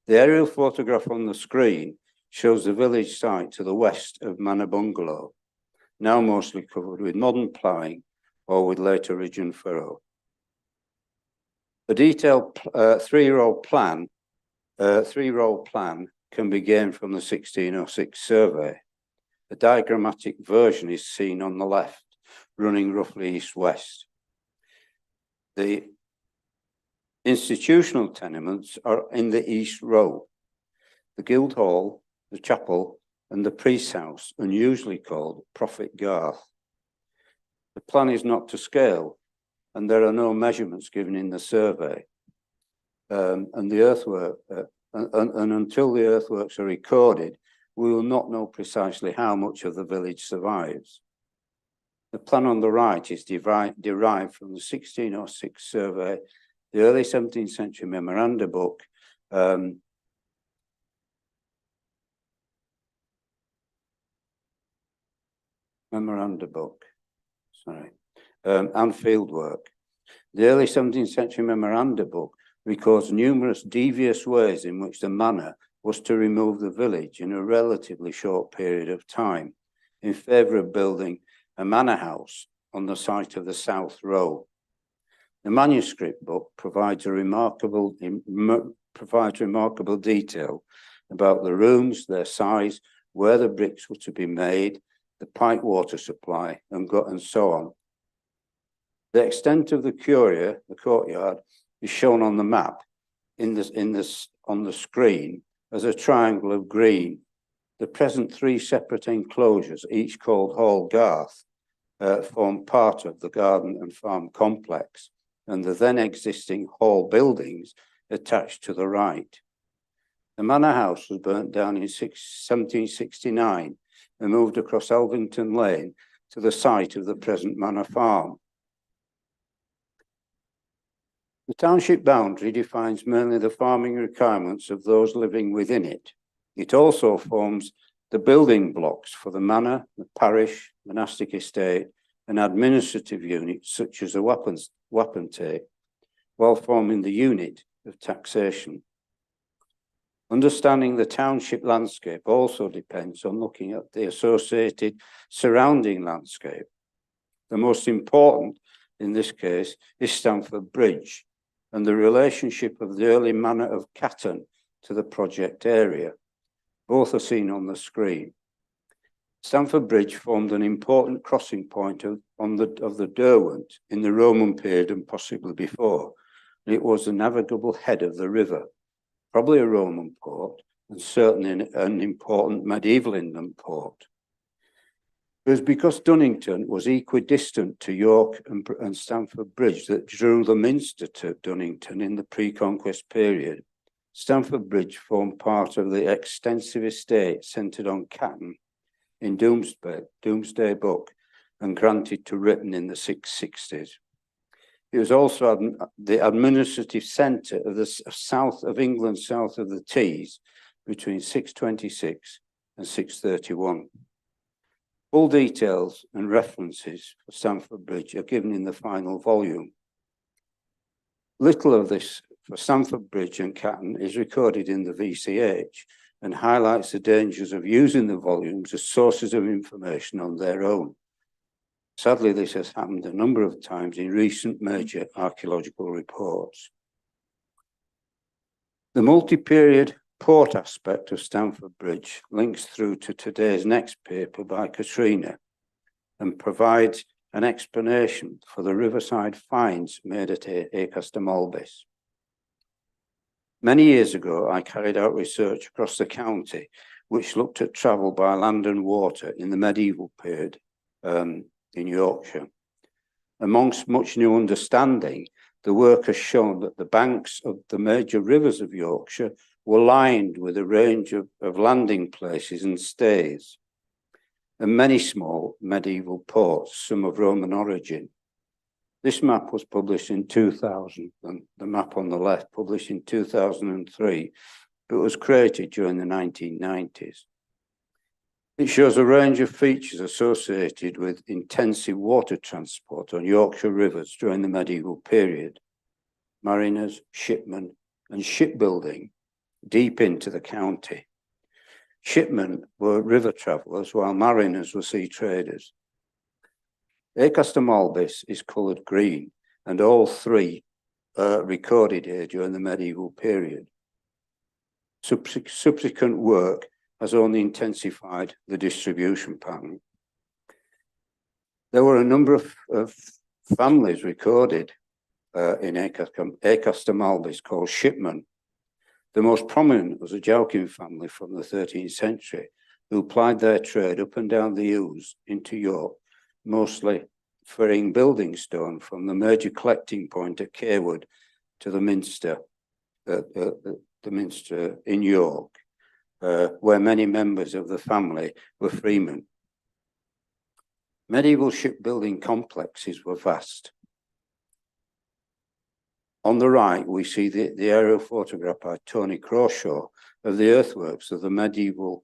The aerial photograph on the screen shows the village site to the west of Manor Bungalow, now mostly covered with modern ploughing or with later ridge and furrow. A detailed three-row plan can be gained from the 1606 survey. A diagrammatic version is seen on the left, running roughly east-west. The institutional tenements are in the east row. The Guildhall, the chapel, and the priest's house, unusually called Prophet Garth. The plan is not to scale, and there are no measurements given in the survey. And the earthwork, and until the earthworks are recorded, we will not know precisely how much of the village survives. The plan on the right is derived from the 1606 survey, the early 17th century memoranda book, and field work. The early 17th century memoranda book records numerous devious ways in which the manor was to remove the village in a relatively short period of time in favour of building a manor house on the site of the South Row. The manuscript book provides remarkable detail about the rooms, their size, where the bricks were to be made, the pipe water supply, and so on. The extent of the curia, the courtyard, is shown on the map on the screen as a triangle of green. The present three separate enclosures, each called Hall Garth, form part of the garden and farm complex, and the then existing hall buildings attached to the right. The manor house was burnt down in 1769 and moved across Elvington Lane to the site of the present manor farm. The township boundary defines mainly the farming requirements of those living within it. It also forms the building blocks for the manor, the parish, monastic estate, and administrative units such as a wapentake, while forming the unit of taxation. Understanding the township landscape also depends on looking at the associated surrounding landscape. The most important in this case is Stamford Bridge and the relationship of the early manor of Catton to the project area. Both are seen on the screen. Stamford Bridge formed an important crossing point of the Derwent in the Roman period and possibly before. It was the navigable head of the river, probably a Roman port, and certainly an important medieval inland port. It was because Dunnington was equidistant to York and Stamford Bridge that drew the Minster to Dunnington in the pre-conquest period. Stamford Bridge formed part of the extensive estate centred on Catton in Domesday Book and granted to Ripon in the 660s. It was also the administrative centre of the south of England, south of the Tees, between 626 and 631. Full details and references for Stamford Bridge are given in the final volume. Little of this for Stamford Bridge and Catton is recorded in the VCH and highlights the dangers of using the volumes as sources of information on their own. Sadly, this has happened a number of times in recent major archaeological reports. The multi-period port aspect of Stamford Bridge links through to today's next paper by Katrina and provides an explanation for the riverside finds made at Acaster Malbis. Many years ago, I carried out research across the county which looked at travel by land and water in the medieval period in Yorkshire. Amongst much new understanding, the work has shown that the banks of the major rivers of Yorkshire were lined with a range of landing places and stays, and many small medieval ports, some of Roman origin. This map was published in 2000, and the map on the left published in 2003, but was created during the 1990s. It shows a range of features associated with intensive water transport on Yorkshire rivers during the medieval period. Mariners, shipmen, and shipbuilding deep into the county. Shipmen were river travellers, while mariners were sea traders. Acaster Malbis is coloured green, and all three are recorded here during the medieval period. Subsequent work has only intensified the distribution pattern. There were a number of families recorded in Acaster Malbis called shipmen. The most prominent was a Jowkin family from the 13th century who plied their trade up and down the Ouse into York, mostly ferrying building stone from the major collecting point at Cawood to the Minster, in York, where many members of the family were freemen. Medieval shipbuilding complexes were vast. On the right, we see the aerial photograph by Tony Crawshaw of the earthworks of the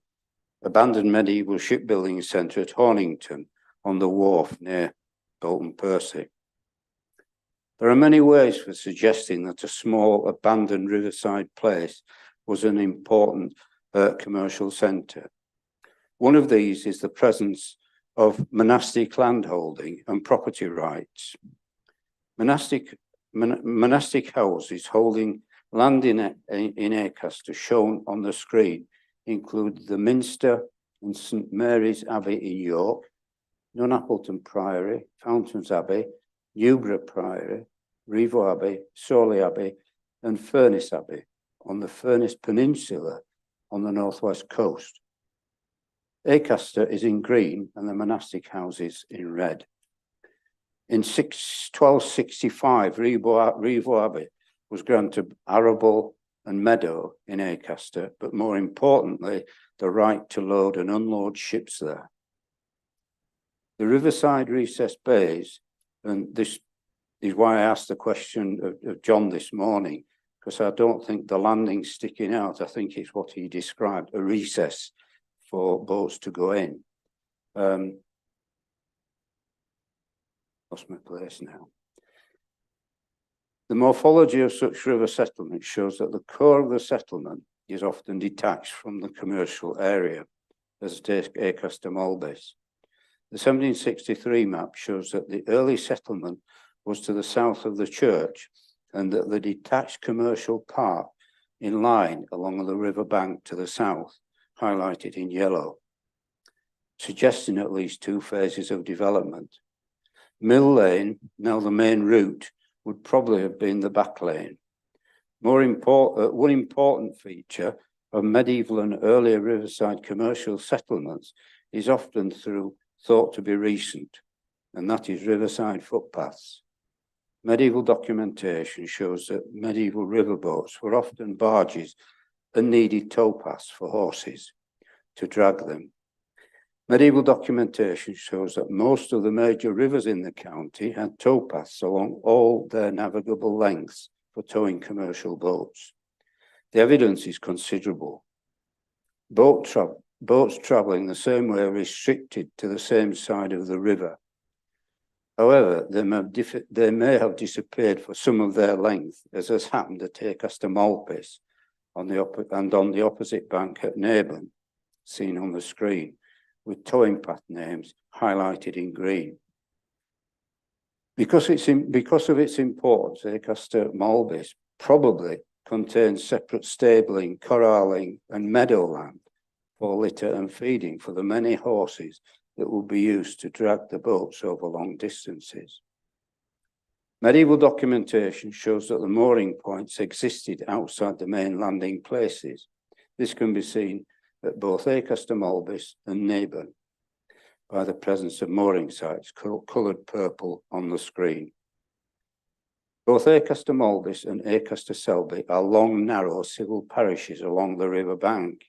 abandoned medieval shipbuilding centre at Hornington on the wharf near Bolton Percy. There are many ways for suggesting that a small abandoned riverside place was an important commercial centre. One of these is the presence of monastic landholding and property rights. Monastic houses holding land in Acaster, shown on the screen, include the Minster and St Mary's Abbey in York, Nunappleton Priory, Fountains Abbey, Newborough Priory, Rievaulx Abbey, Sawley Abbey, and Furness Abbey on the Furness Peninsula on the northwest coast. Acaster is in green and the monastic houses in red. In 1265, Rievaulx Abbey was granted arable and meadow in Acaster, but more importantly, the right to load and unload ships there. The riverside recessed bays, and this is why I asked the question of John this morning, because I don't think the landing's sticking out. I think it's what he described, a recess for boats to go in. Lost my place now. The morphology of such river settlements shows that the core of the settlement is often detached from the commercial area, as at Acaster Malbis. The 1763 map shows that the early settlement was to the south of the church and that the detached commercial part in line along the river bank to the south, highlighted in yellow, suggesting at least two phases of development. Mill Lane, now the main route, would probably have been the back lane. One important feature of medieval and earlier riverside commercial settlements is often thought to be recent, and that is riverside footpaths. Medieval documentation shows that medieval riverboats were often barges and needed towpaths for horses to drag them. Medieval documentation shows that most of the major rivers in the county had towpaths along all their navigable lengths for towing commercial boats. The evidence is considerable. Boats travelling the same way are restricted to the same side of the river. However, they may have disappeared for some of their length, as has happened at Acaster Malpais on the opposite bank at Naburn, seen on the screen, with towing path names highlighted in green. Because of its importance, Acaster Malpais probably contains separate stabling, corralling, and meadowland for litter and feeding for the many horses that will be used to drag the boats over long distances. Medieval documentation shows that the mooring points existed outside the main landing places. This can be seen at both Acaster Malpais and Naburn by the presence of mooring sites coloured purple on the screen. Both Acaster Malpais and Acaster Selby are long, narrow civil parishes along the river bank.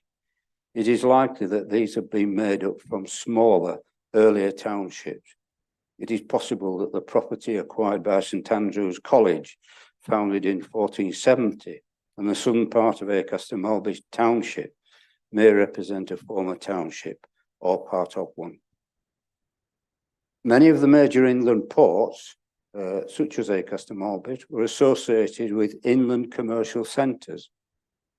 It is likely that these have been made up from smaller, earlier townships. It is possible that the property acquired by St Andrew's College, founded in 1470, and the southern part of Acaster Malpais Township may represent a former township or part of one. Many of the major inland ports, such as Acaster Malpais, were associated with inland commercial centres.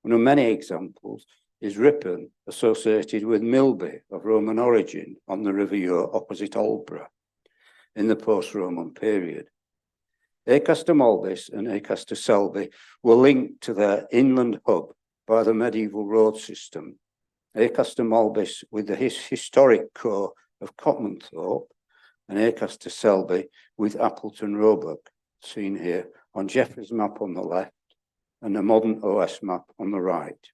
One of many examples is Ripon, associated with Milby of Roman origin on the River Ure opposite Aldborough in the post-Roman period. Acaster Malpais and Acaster Selby were linked to their inland hub by the medieval road system. Acaster Malpais with the historic core of Cotmanthorpe, and Acaster Selby with Appleton Roebuck, seen here on Jeffrey's map on the left and a modern OS map on the right.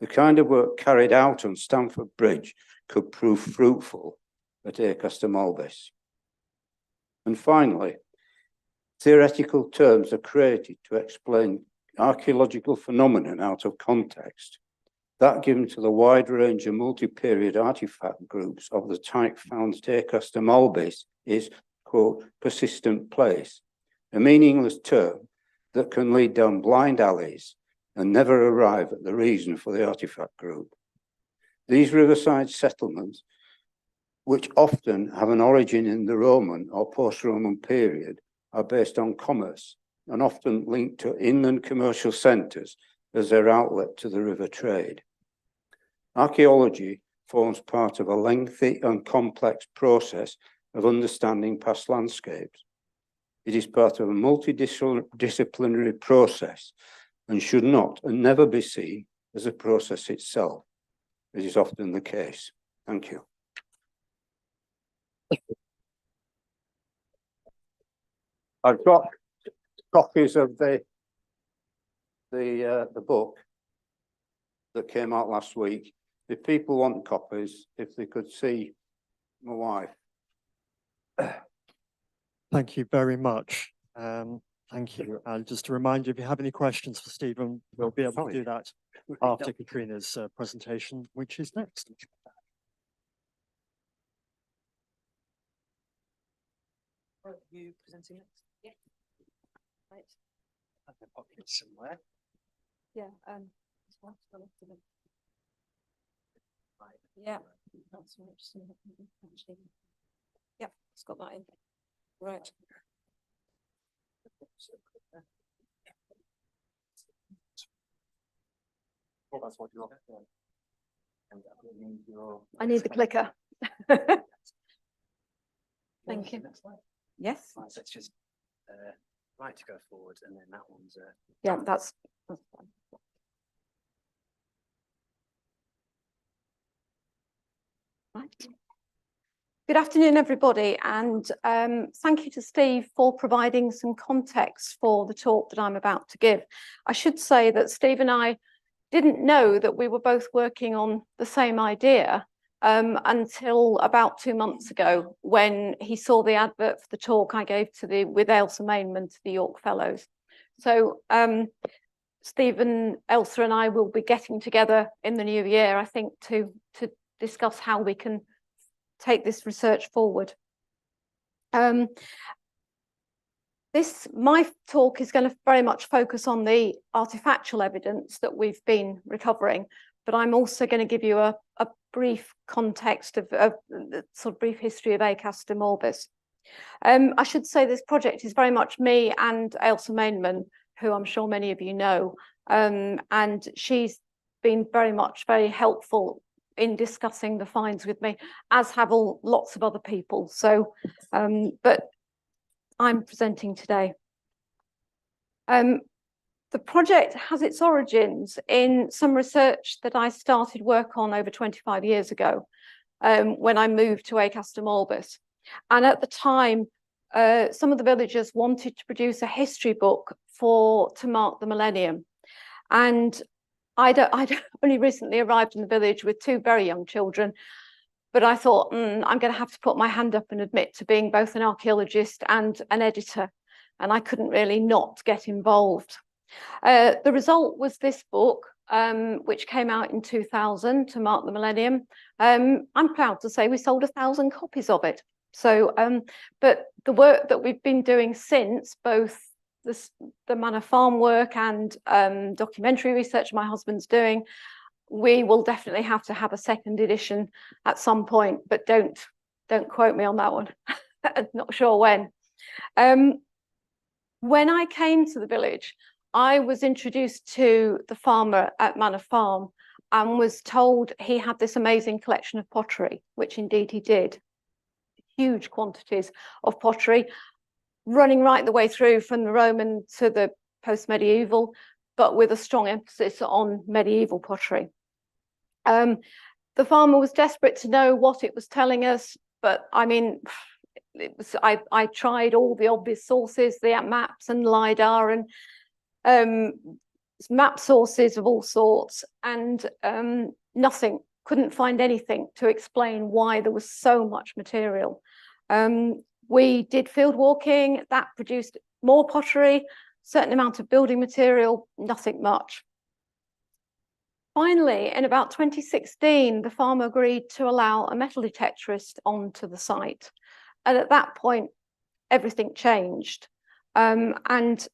The kind of work carried out on Stamford Bridge could prove fruitful at Acaster Malpais. And finally, theoretical terms are created to explain archaeological phenomenon out of context. That given to the wide range of multi-period artifact groups of the type found at Acaster Malpais is, quote, persistent place, a meaningless term that can lead down blind alleys and never arrive at the reason for the artifact group. These riverside settlements, which often have an origin in the Roman or post-Roman period, are based on commerce and often linked to inland commercial centres as their outlet to the river trade. Archaeology forms part of a lengthy and complex process of understanding past landscapes. It is part of a multidisciplinary process and should not and never be seen as a process itself. It is often the case. Thank you. I've got copies of the book that came out last week. If people want copies, if they could see my wife. Thank you very much. Thank you. And just to remind you, if you have any questions for Stephen, we'll be able to do that after Katrina's presentation, which is next. Are you presenting next? Yeah. Right. I've got pockets somewhere. Yeah. This one's got left of it. Right. Yeah. That's what actually. Yeah, it's got that in. Right. I need the clicker. Thank you. Yes. Right, so it's just right to go forward, and then that one's yeah, that's fine. Right. Good afternoon, everybody, and thank you to Steve for providing some context for the talk that I'm about to give. I should say that Steve and I didn't know that we were both working on the same idea until about 2 months ago, when he saw the advert for the talk I gave to the with Ailsa Mainman to the York Fellows. So Stephen, Ailsa and I will be getting together in the new year, I think, to discuss how we can take this research forward. My talk is going to very much focus on the artifactual evidence that we've been recovering, but I'm also going to give you a brief context of the sort of brief history of Acaster morbis. I should say this project is very much me and Ailsa Mainman, who I'm sure many of you know, and she's been very helpful in discussing the finds with me, as have lots of other people. So, but I'm presenting today. The project has its origins in some research that I started work on over 25 years ago, when I moved to Acaster morbis. And at the time, some of the villagers wanted to produce a history book to mark the millennium. And I'd only recently arrived in the village with 2 very young children, but I thought, I'm going to have to put my hand up and admit to being both an archaeologist and an editor, and I couldn't really not get involved. The result was this book, which came out in 2000 to mark the millennium. I'm proud to say we sold 1,000 copies of it. So, but the work that we've been doing since, both the Manor Farm work and documentary research my husband's doing, we will definitely have to have a second edition at some point, but don't quote me on that one. I'm not sure when. When I came to the village, I was introduced to the farmer at Manor Farm and was told he had this amazing collection of pottery, which indeed he did. Huge quantities of pottery, running right the way through from the Roman to the post-medieval, but with a strong emphasis on medieval pottery. The farmer was desperate to know what it was telling us, but I mean, I tried all the obvious sources, the maps and LiDAR and map sources of all sorts, and nothing, couldn't find anything to explain why there was so much material. We did field walking, that produced more pottery, certain amount of building material, nothing much. Finally, in about 2016, the farmer agreed to allow a metal detectorist onto the site. And at that point, everything changed. And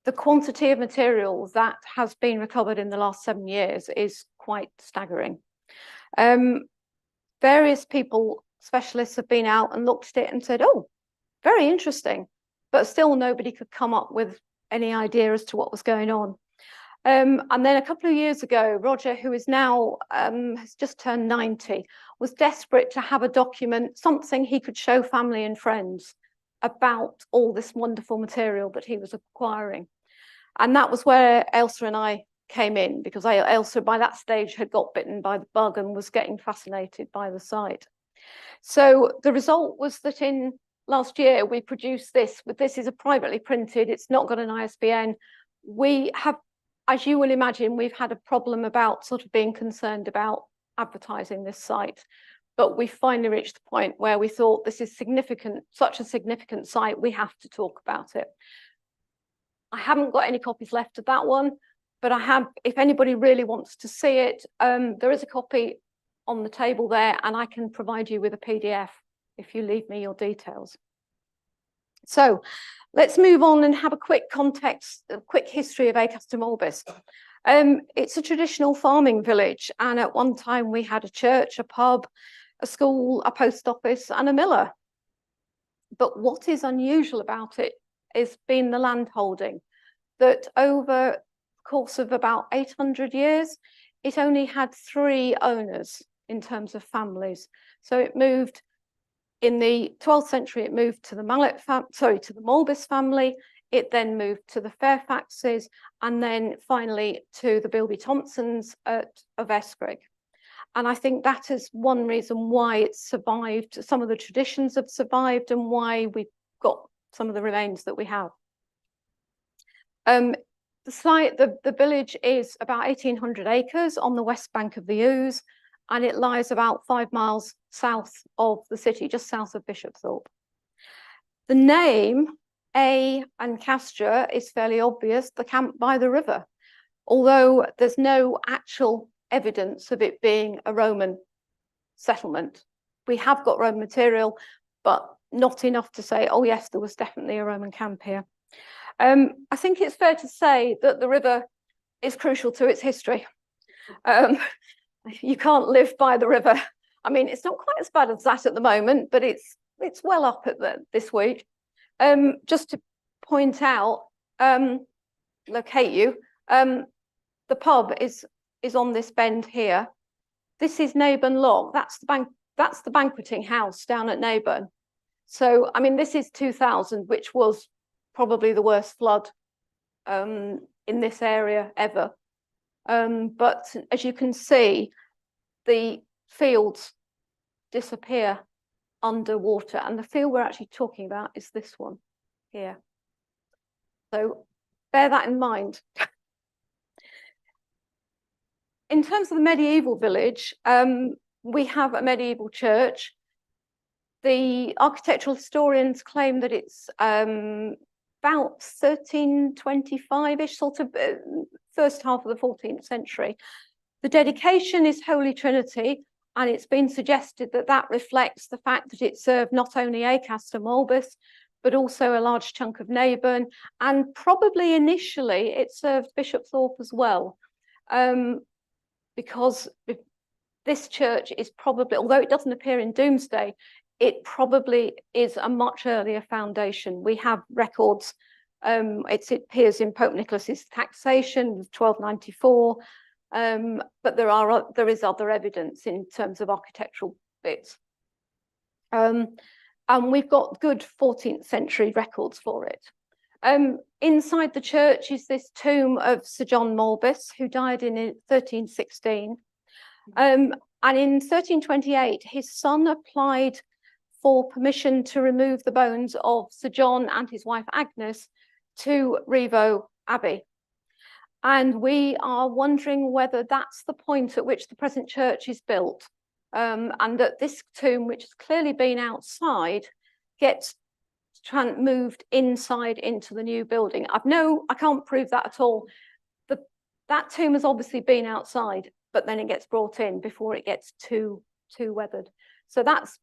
the quantity of material that has been recovered in the last 7 years is quite staggering. Various people, specialists, have been out and looked at it and said, oh, very interesting, but still nobody could come up with any idea as to what was going on. And then a couple of years ago, Roger, who is now has just turned 90, was desperate to have a document, something he could show family and friends about all this wonderful material that he was acquiring. And that was where Ailsa and I came in, because Ailsa by that stage had got bitten by the bug and was getting fascinated by the site. So the result was that in last year we produced this, but this is a privately printed, it's not got an ISBN. We have, as you will imagine, we've had a problem about sort of being concerned about advertising this site, but we finally reached the point where we thought this is significant, such a significant site, we have to talk about it. I haven't got any copies left of that one, but I have, if anybody really wants to see it, there is a copy on the table there, and I can provide you with a PDF if you leave me your details. So let's move on and have a quick context, a quick history of Acaster morbis. It's a traditional farming village, and at one time we had a church, a pub, a school, a post office, and a miller. But what is unusual about it is been the land holding, that over the course of about 800 years, it only had 3 owners in terms of families. So it moved in the 12th century, it moved to the to the Morbis family. It then moved to the Fairfaxes, and then finally to the Bilby Thompsons of Escrig. And I think that is one reason why it's survived. Some of the traditions have survived, and why we've got some of the remains that we have. The site, the village is about 1,800 acres on the west bank of the Ouse, and it lies about 5 miles south of the city, just south of Bishopthorpe. The name and Castra is fairly obvious, the camp by the river, although there's no actual evidence of it being a Roman settlement. we have got Roman material, but not enough to say, oh yes, there was definitely a Roman camp here. I think it's fair to say that the river is crucial to its history. You can't live by the river. I mean, it's not quite as bad as that at the moment, but it's well up at this week. Just to point out, locate you, the pub is on this bend here. This is Neyburn Lock. That's the banqueting house down at Neyburn. So, I mean, this is 2000, which was probably the worst flood in this area ever. But as you can see, the fields disappear underwater, and the field we're actually talking about is this one here. So bear that in mind. In terms of the medieval village, we have a medieval church. The architectural historians claim that it's about 1325-ish, sort of first half of the 14th century. The dedication is Holy Trinity, and it's been suggested that that reflects the fact that it served not only Acaster Molbus, but also a large chunk of Neyburn, and probably initially it served Bishopthorpe as well, because this church is probably, although it doesn't appear in Domesday, it probably is a much earlier foundation. We have records, it appears in Pope Nicholas's taxation of 1294, but there is other evidence in terms of architectural bits. And we've got good 14th century records for it. Inside the church is this tomb of Sir John Molbus, who died in 1316. And in 1328, his son applied for permission to remove the bones of Sir John and his wife Agnes to Rievaulx Abbey. And we are wondering whether that's the point at which the present church is built. And that this tomb, which has clearly been outside, gets moved inside into the new building. I can't prove that at all. That tomb has obviously been outside, but then it gets brought in before it gets too weathered. So that's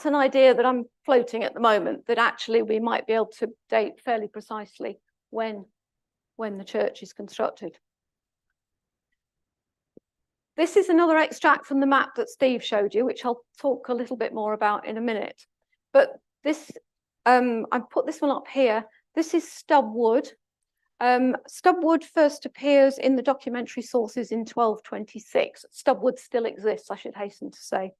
an idea that I'm floating at the moment, that actually we might be able to date fairly precisely when the church is constructed. This is another extract from the map that Steve showed you, which I'll talk a little bit more about in a minute. But this, I put this one up here. This is Stubwood. Stubwood first appears in the documentary sources in 1226. Stubwood still exists, I should hasten to say.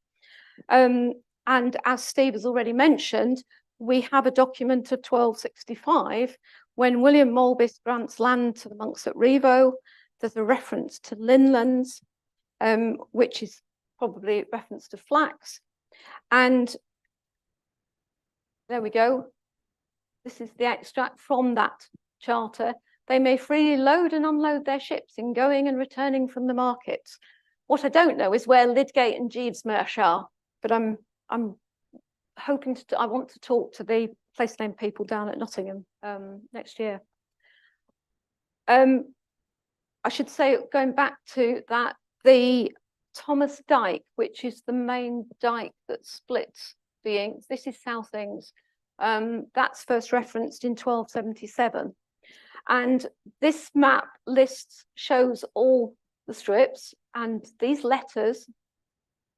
And as Steve has already mentioned, we have a document of 1265 when William Molbus grants land to the monks at Rievaulx. There's a reference to linlands, which is probably a reference to flax. And there we go. This is the extract from that charter. They may freely load and unload their ships in going and returning from the markets. What I don't know is where Lydgate and Jeevesmarsh are, but I'm hoping I want to talk to the place name people down at Nottingham next year. I should say, going back to that, the Thomas Dyke, which is the main dyke that splits the Ings, this is South Ings. That's first referenced in 1277. And this map shows all the strips, and these letters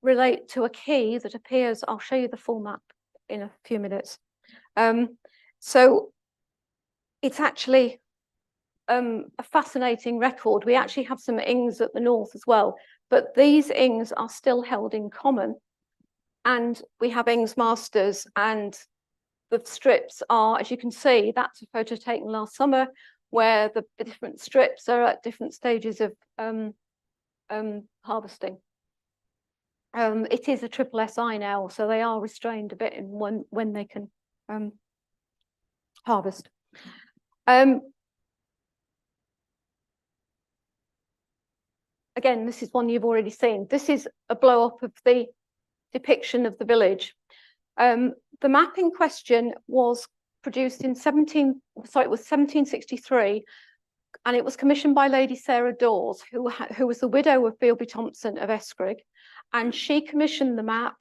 relate to a key that appears. I'll show you the full map in a few minutes. So it's actually a fascinating record. We actually have some Ings at the north as well, but these Ings are still held in common. And we have Ings masters, and the strips are, as you can see, that's a photo taken last summer where the different strips are at different stages of harvesting. It is a triple SI now, so they are restrained a bit in when they can harvest. Again, this is one you've already seen. This is a blow up of the depiction of the village. The map in question was produced in 1763, and it was commissioned by Lady Sarah Dawes, who was the widow of Bealby Thompson of Escrig, and she commissioned the map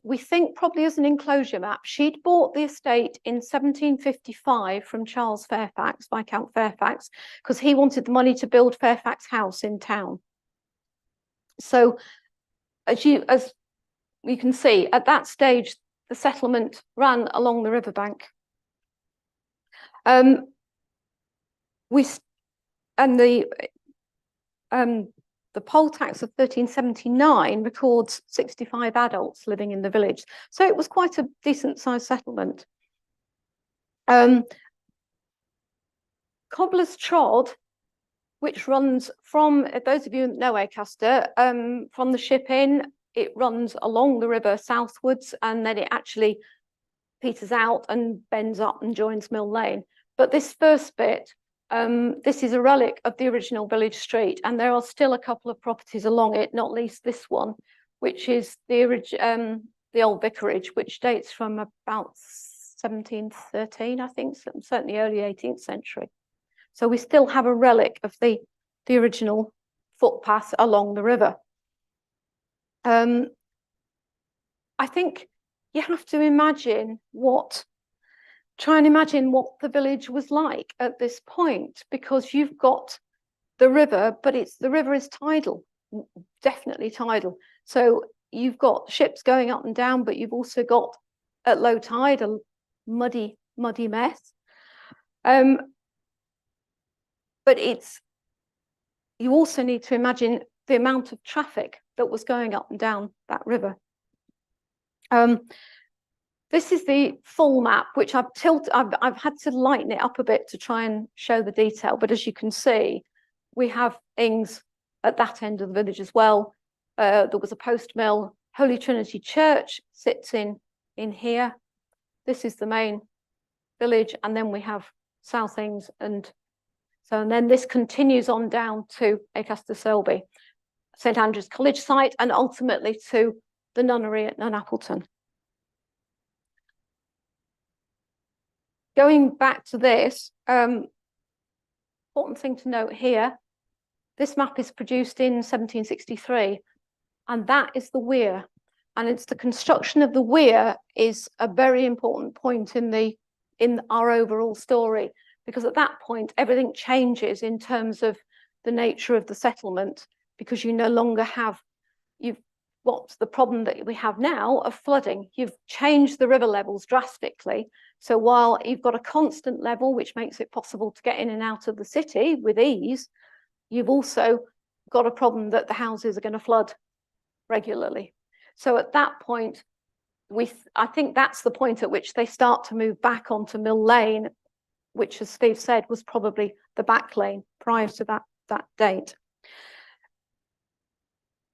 we think probably as an enclosure map. She'd bought the estate in 1755 from Charles Fairfax, Viscount Fairfax, because he wanted the money to build Fairfax House in town. So as you can see, at that stage, the settlement ran along the riverbank. The poll tax of 1379 records 65 adults living in the village. So it was quite a decent sized settlement. Cobbler's Trod, which runs from, those of you who know Acaster, from the Ship Inn, it runs along the river southwards, and then it actually peters out and bends up and joins Mill Lane. But this first bit, this is a relic of the original village street, and there are still a couple of properties along it, not least this one, which is the old vicarage, which dates from about 1713, I think, certainly early 18th century. So we still have a relic of the original footpath along the river. I think you have to try and imagine what the village was like at this point, because you've got the river, but the river is tidal, definitely tidal. So you've got ships going up and down, but you've also got at low tide a muddy mess. But you also need to imagine the amount of traffic that was going up and down that river. This is the full map, which I've had to lighten it up a bit to try and show the detail. But as you can see, we have Ings at that end of the village as well. There was a post mill. Holy Trinity Church sits in here. This is the main village, and then we have South Ings, and then this continues on down to Acaster Selby, St Andrew's College site, and ultimately to the nunnery at Nunappleton. Going back to this, important thing to note here, this map is produced in 1763, and that is the weir. And it's the construction of the weir is a very important point in our overall story, because at that point, everything changes in terms of the nature of the settlement, because you no longer have, what's the problem that we have now of flooding? You've changed the river levels drastically. So while you've got a constant level, which makes it possible to get in and out of the city with ease, you've also got a problem that the houses are going to flood regularly. So at that point, I think that's the point at which they start to move back onto Mill Lane, which, as Steve said, was probably the back lane prior to that date.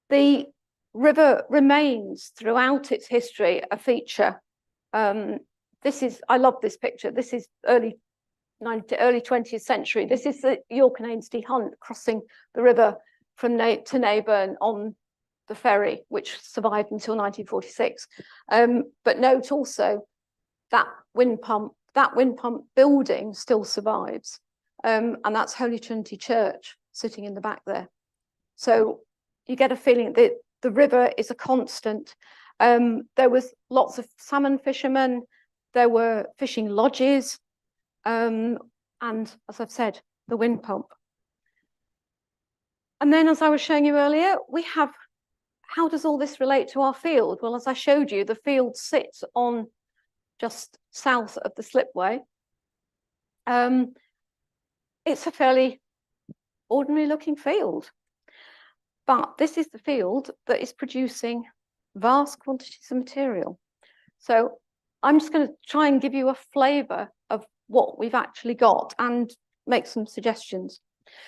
The river remains throughout its history a feature. I love this picture. This is early 20th century. This is the York and Ainsty Hunt crossing the river from to Neyburn on the ferry, which survived until 1946. But note also that wind pump building still survives, and that's Holy Trinity Church sitting in the back there. So you get a feeling that the river is a constant. There was lots of salmon fishermen, there were fishing lodges, and as I've said, the wind pump. And then, as I was showing you earlier, we have, how does all this relate to our field? Well, as I showed you, the field sits on just south of the slipway. It's a fairly ordinary looking field. But this is the field that is producing vast quantities of material. So I'm just going to try and give you a flavour of what we've actually got and make some suggestions.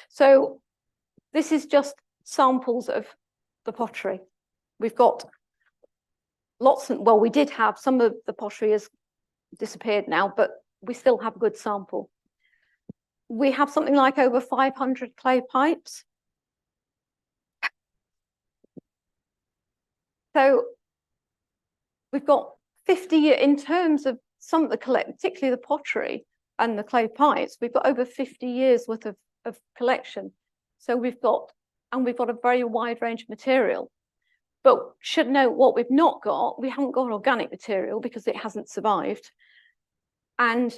So this is just samples of the pottery. We've got lots of, well, we did have some of the pottery has disappeared now, but we still have a good sample. We have something like over 500 clay pipes. So we've got 50 in terms of some of the particularly the pottery and the clay pipes, we've got over 50 years worth of collection. So we've got a very wide range of material. But should note what we've not got, we haven't got organic material because it hasn't survived. And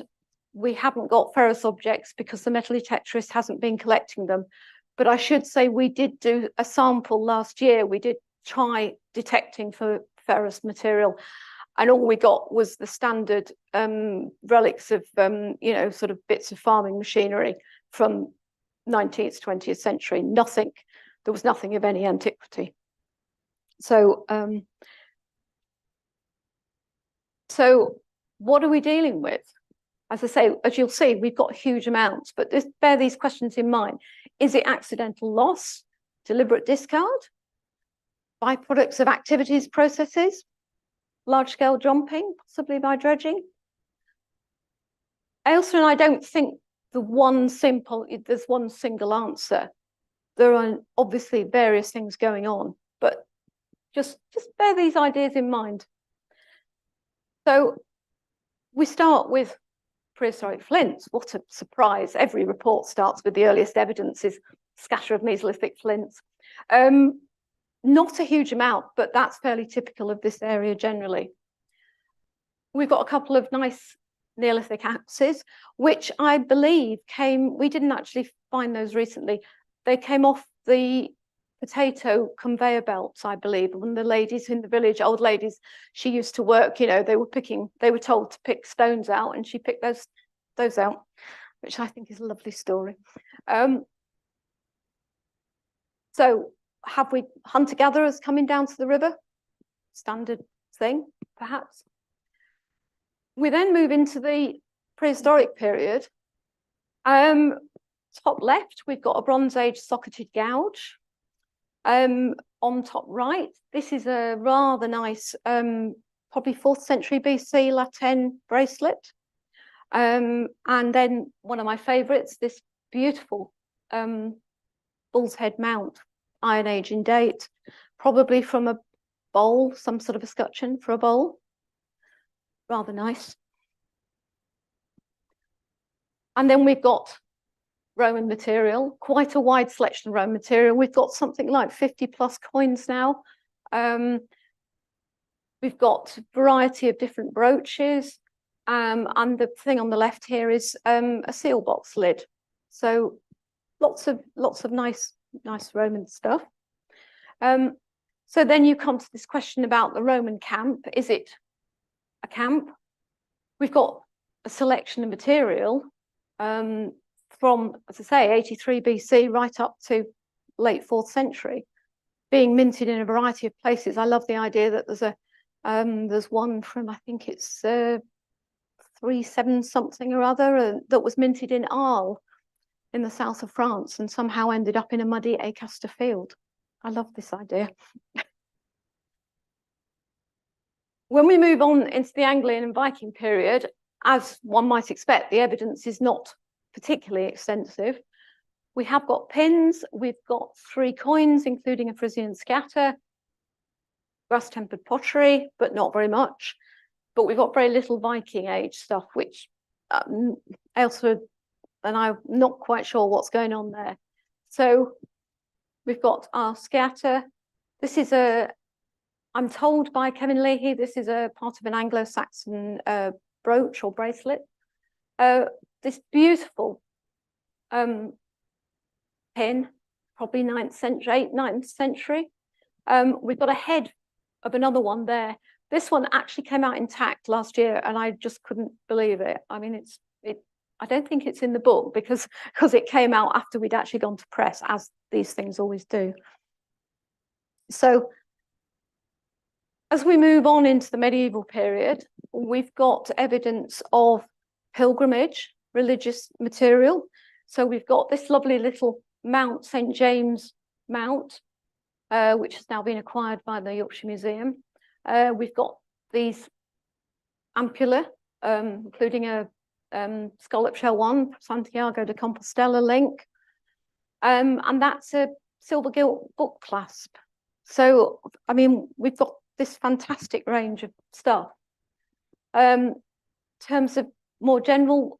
we haven't got ferrous objects because the metal detectorist hasn't been collecting them. But I should say we did do a sample last year. We did try detecting for ferrous material, and all we got was the standard relics of, you know, sort of bits of farming machinery from 19th, 20th century. Nothing, there was nothing of any antiquity. So, so what are we dealing with? As I say, as you'll see, we've got huge amounts, but just bear these questions in mind. Is it accidental loss, deliberate discard, byproducts of activities, processes, large-scale dumping, possibly by dredging? Ailsa and I don't think there's one single answer. There are obviously various things going on, but just bear these ideas in mind. So we start with prehistoric flints. What a surprise. Every report starts with the earliest evidence is scatter of Mesolithic flints. Not a huge amount, but that's fairly typical of this area generally. We've got a couple of nice Neolithic axes, which I believe came, we didn't actually find those recently. They came off the potato conveyor belts, I believe. When the ladies in the village, old ladies, she used to work, you know, they were told to pick stones out, and she picked those out, which I think is a lovely story. So have we hunter-gatherers coming down to the river? Standard thing, perhaps. We then move into the prehistoric period. Top left, we've got a Bronze Age socketed gouge. On top right, this is a rather nice, probably 4th century BC Latin bracelet. And then one of my favorites, this beautiful bull's head mount, Iron Age in date, probably from a bowl, some sort of escutcheon for a bowl. Rather nice. And then we've got Roman material, quite a wide selection of Roman material. We've got something like 50 plus coins now. We've got a variety of different brooches. And the thing on the left here is a seal box lid. So lots of nice Roman stuff. So then you come to this question about the Roman camp. Is it a camp? We've got a selection of material from, as I say, 83 BC right up to late 4th century, being minted in a variety of places. I love the idea that there's one from, I think it's 37 something or other, that was minted in Arles in the south of France and somehow ended up in a muddy Acaster field. I love this idea. When we move on into the Anglian and Viking period, as one might expect, the evidence is not particularly extensive. We have got pins, we've got 3 coins, including a Frisian scatter, brass-tempered pottery, but not very much. But we've got very little Viking age stuff, which Ailsa and I'm not quite sure what's going on there. So we've got our scatter. This is I'm told by Kevin Leahy, this is a part of an Anglo-Saxon brooch or bracelet. This beautiful pin, probably 9th century, 9th century. We've got a head of another one there. This one actually came out intact last year, and I just couldn't believe it. I mean, I don't think it's in the book because it came out after we'd actually gone to press, as these things always do. So as we move on into the medieval period, we've got evidence of pilgrimage, religious material. So we've got this lovely little Mount St. James Mount, which has now been acquired by the Yorkshire Museum. We've got these ampulla, including a scallop shell one, Santiago de Compostela link. And that's a silver gilt book clasp. So, I mean, we've got this fantastic range of stuff. In terms of more general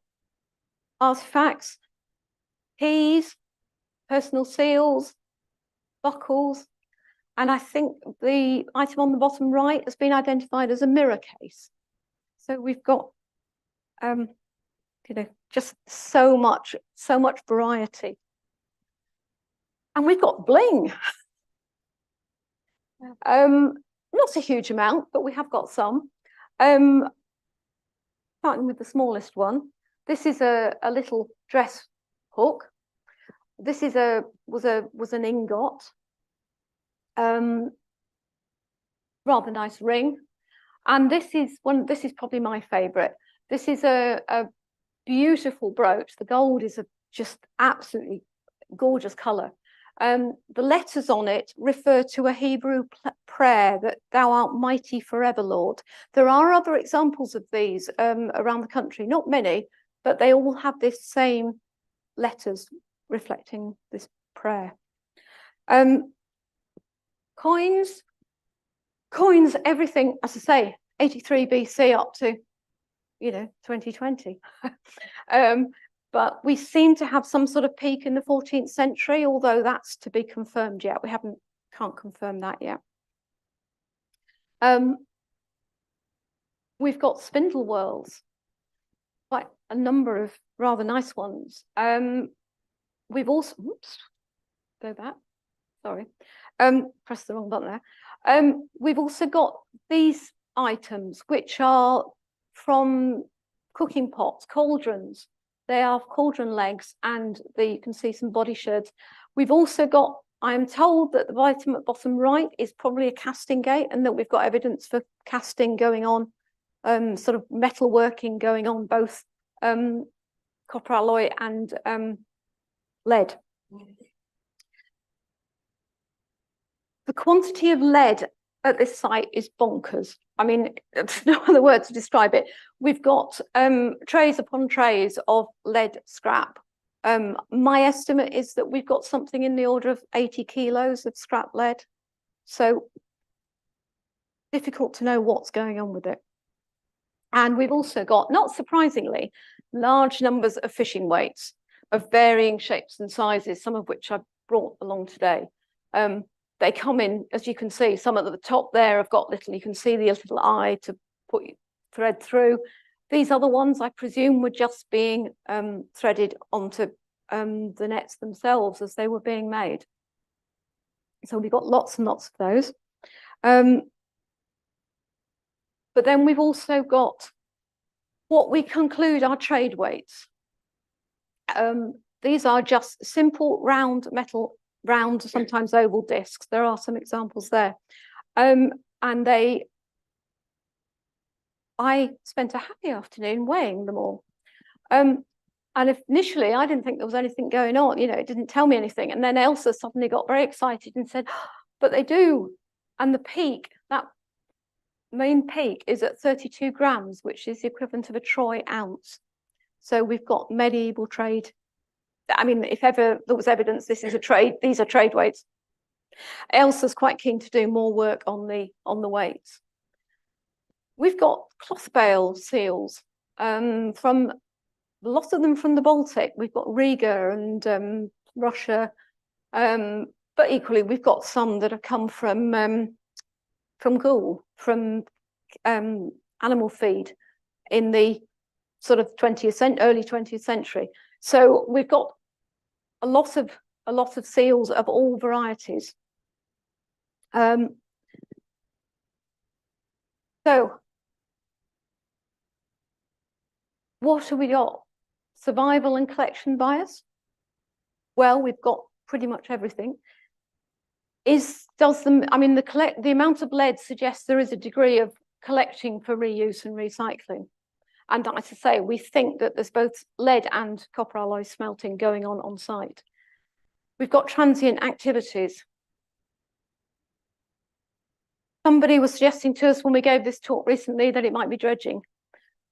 artifacts, keys, personal seals, buckles. And I think the item on the bottom right has been identified as a mirror case. So we've got, just so much variety. And we've got bling. Not a huge amount, but we have got some. Starting with the smallest one. This is a little dress hook. This is was an ingot. Rather nice ring. And this is probably my favorite. This is a beautiful brooch. The gold is a just absolutely gorgeous color. The letters on it refer to a Hebrew prayer that thou art mighty forever, Lord. There are other examples of these around the country, not many, but they all have this same letters reflecting this prayer. Coins, everything, as I say, 83 BC up to, 2020. But we seem to have some sort of peak in the 14th century, although that's to be confirmed yet. We can't confirm that yet. We've got spindle whorls, quite a number of rather nice ones. We've also, oops, go back, sorry, press the wrong button there. We've also got these items, which are from cooking pots, cauldrons. They are cauldron legs, and you can see some body sherds. We've also got, I am told that the item at bottom right is probably a casting gate, and that we've got evidence for casting going on, sort of metal working going on, both copper alloy and lead. The quantity of lead at this site is bonkers. I mean, there's no other word to describe it. We've got trays upon trays of lead scrap. My estimate is that we've got something in the order of 80 kilos of scrap lead. So difficult to know what's going on with it. And we've also got, not surprisingly, large numbers of fishing weights of varying shapes and sizes, some of which I've brought along today. They come in, as you can see, some at the top there have got little, you can see the little eye to put your thread through. These other ones, I presume, were just being threaded onto the nets themselves as they were being made. So we've got lots and lots of those. But then we've also got what we conclude are trade weights. These are just simple round metal, round, sometimes oval discs. There are some examples there. And I spent a happy afternoon weighing them all. And initially, I didn't think there was anything going on. It didn't tell me anything. And then Elsa suddenly got very excited and said, oh, but they do. And the peak, that main peak, is at 32 grams, which is the equivalent of a troy ounce. So we've got medieval trade. I mean, if ever there was evidence this is a trade, these are trade weights. Elsa's quite keen to do more work on the weights. We've got cloth bale seals, from lots of them from the Baltic. We've got Riga and Russia, but equally we've got some that have come from Gaul, from animal feed in the sort of early 20th century. So we've got a lot of seals of all varieties. So what have we got? Survival and collection bias? Well, we've got pretty much everything. The amount of lead suggests there is a degree of collecting for reuse and recycling. And as I say, we think that there's both lead and copper alloy smelting going on site. We've got transient activities. Somebody was suggesting to us when we gave this talk recently that it might be dredging,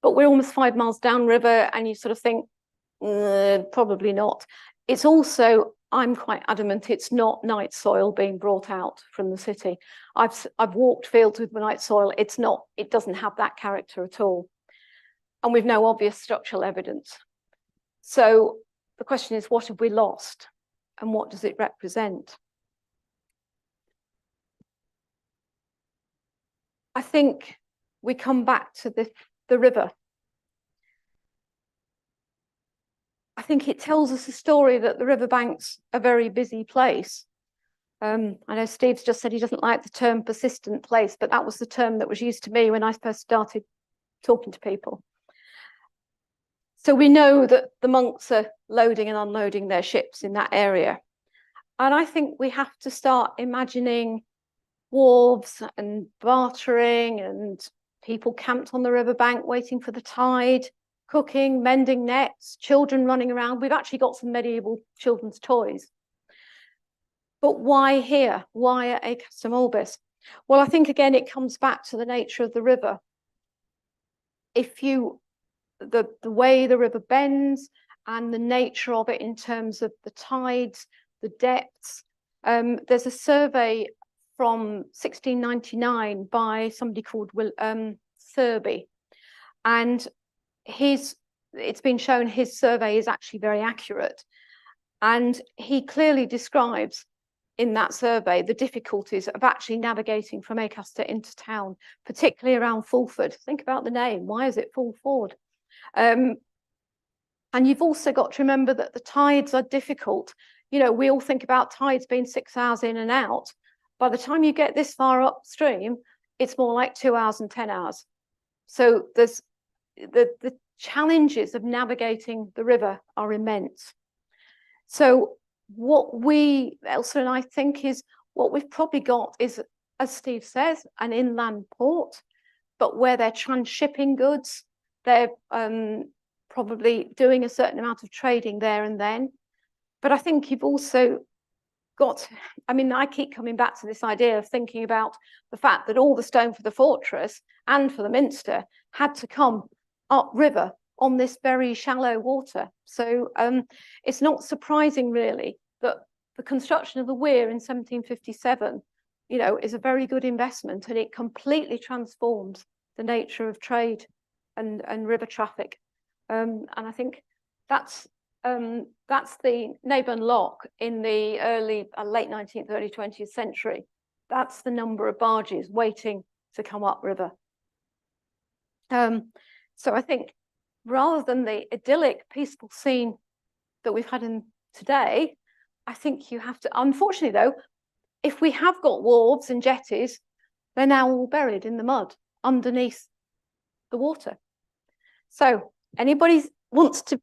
but we're almost 5 miles downriver, and you sort of think, probably not. It's also, I'm quite adamant, it's not night soil being brought out from the city. I've walked fields with night soil. It doesn't have that character at all. And we've no obvious structural evidence. So the question is, what have we lost? And what does it represent? I think we come back to the river. I think it tells us a story that the riverbank's a very busy place. I know Steve's just said he doesn't like the term persistent place, but that was the term that was used to me when I first started talking to people. So we know that the monks are loading and unloading their ships in that area. And I think we have to start imagining wharves and bartering and people camped on the riverbank waiting for the tide, cooking, mending nets, children running around. We've actually got some medieval children's toys. But why here? Why at Acaster Mulbis? Well, I think again it comes back to the nature of the river. The way the river bends and the nature of it in terms of the tides, the depths. There's a survey from 1699 by somebody called Thurby, and it's been shown his survey is actually very accurate, and he clearly describes in that survey the difficulties of actually navigating from Acaster into town, particularly around Fulford. Think about the name. Why is it Fulford? And you've also got to remember that the tides are difficult. You know, we all think about tides being 6 hours in and out. By the time you get this far upstream, it's more like 2 hours and 10 hours. So there's the challenges of navigating the river are immense. So what Elsa and I think is what we've probably got is, as Steve says, an inland port, but where they're transshipping goods, they're probably doing a certain amount of trading there and then. But I think you've also got, I mean, I keep coming back to this idea of thinking about the fact that all the stone for the fortress and for the minster had to come upriver on this very shallow water. So it's not surprising really that the construction of the weir in 1757, you know, is a very good investment, and it completely transforms the nature of trade and river traffic. And I think that's the Naburn Lock in the late 19th, early 20th century. That's the number of barges waiting to come upriver. So I think rather than the idyllic, peaceful scene that we've had in today, I think you have to, unfortunately though, if we have got wharves and jetties, they're now all buried in the mud underneath the water. So anybody wants to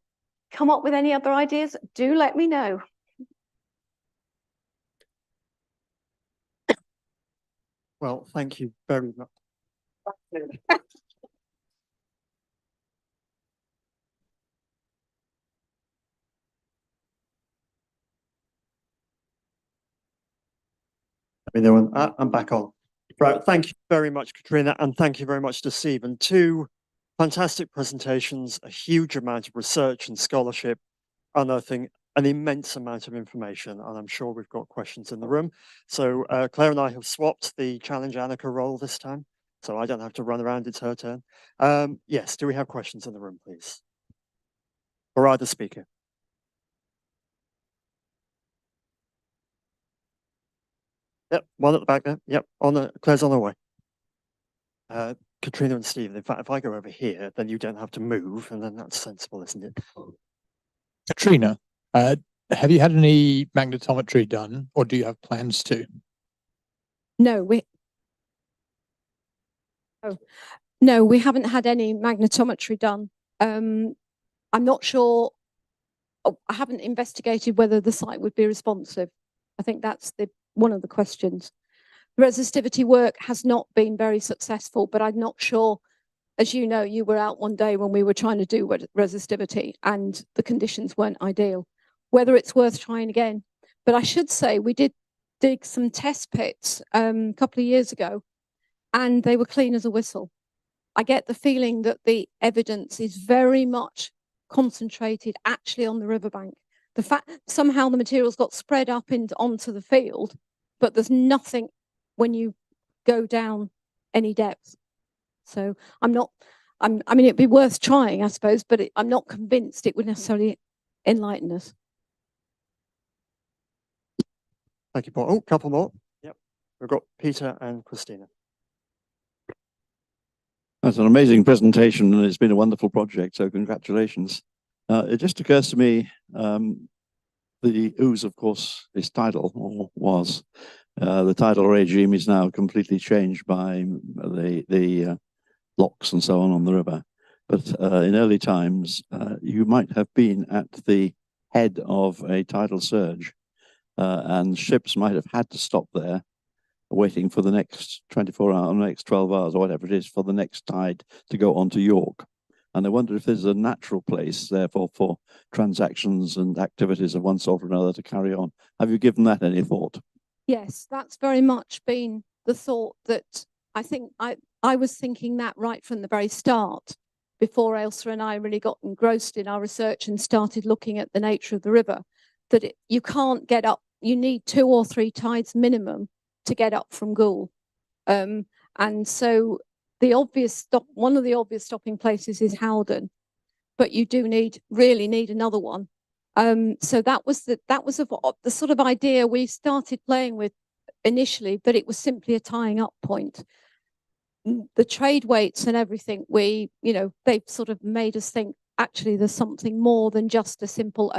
come up with any other ideas, do let me know. Well, thank you very much. I'm back on. Right, thank you very much, Katrina, and thank you very much to Stephen. Two fantastic presentations, a huge amount of research and scholarship, unearthing an immense amount of information, and I'm sure we've got questions in the room. So Claire and I have swapped the Challenge Annika role this time, so I don't have to run around, it's her turn. Yes, do we have questions in the room, please? For either speaker. Yep, one at the back there. Yep, Claire's on her way. Katrina and Stephen, in fact, if I go over here, then you don't have to move, and then that's sensible, isn't it? Katrina, have you had any magnetometry done, or do you have plans to? No, we haven't had any magnetometry done. I'm not sure. I haven't investigated whether the site would be responsive. I think that's one of the questions. The resistivity work has not been very successful, but I'm not sure. As you know, you were out one day when we were trying to do resistivity and the conditions weren't ideal. Whether it's worth trying again. But I should say we did dig some test pits a couple of years ago, and they were clean as a whistle. I get the feeling that the evidence is very much concentrated actually on the riverbank. The fact somehow the materials got spread up onto the field, but there's nothing when you go down any depth. So I mean, it'd be worth trying, I suppose, but I'm not convinced it would necessarily enlighten us. Thank you, Paul. Oh, couple more. Yep. We've got Peter and Christina. That's an amazing presentation, and it's been a wonderful project, so congratulations. It just occurs to me, the ooze, of course, is tidal, or was. The tidal regime is now completely changed by the locks and so on the river. But in early times, you might have been at the head of a tidal surge, and ships might have had to stop there, waiting for the next 24 hours, next 12 hours, or whatever it is, for the next tide to go on to York. And I wonder if there's a natural place, therefore, for transactions and activities of one sort or another to carry on. Have you given that any thought? Yes, that's very much been the thought that I think I was thinking that right from the very start, before Ailsa and I really got engrossed in our research and started looking at the nature of the river, that you can't get up, you need 2 or 3 tides minimum to get up from Goole. And so one of the obvious stopping places is Howden, but you do really need another one. So that was the sort of idea we started playing with initially, but it was simply a tying up point. The trade weights and everything, they've sort of made us think, actually, there's something more than just a simple,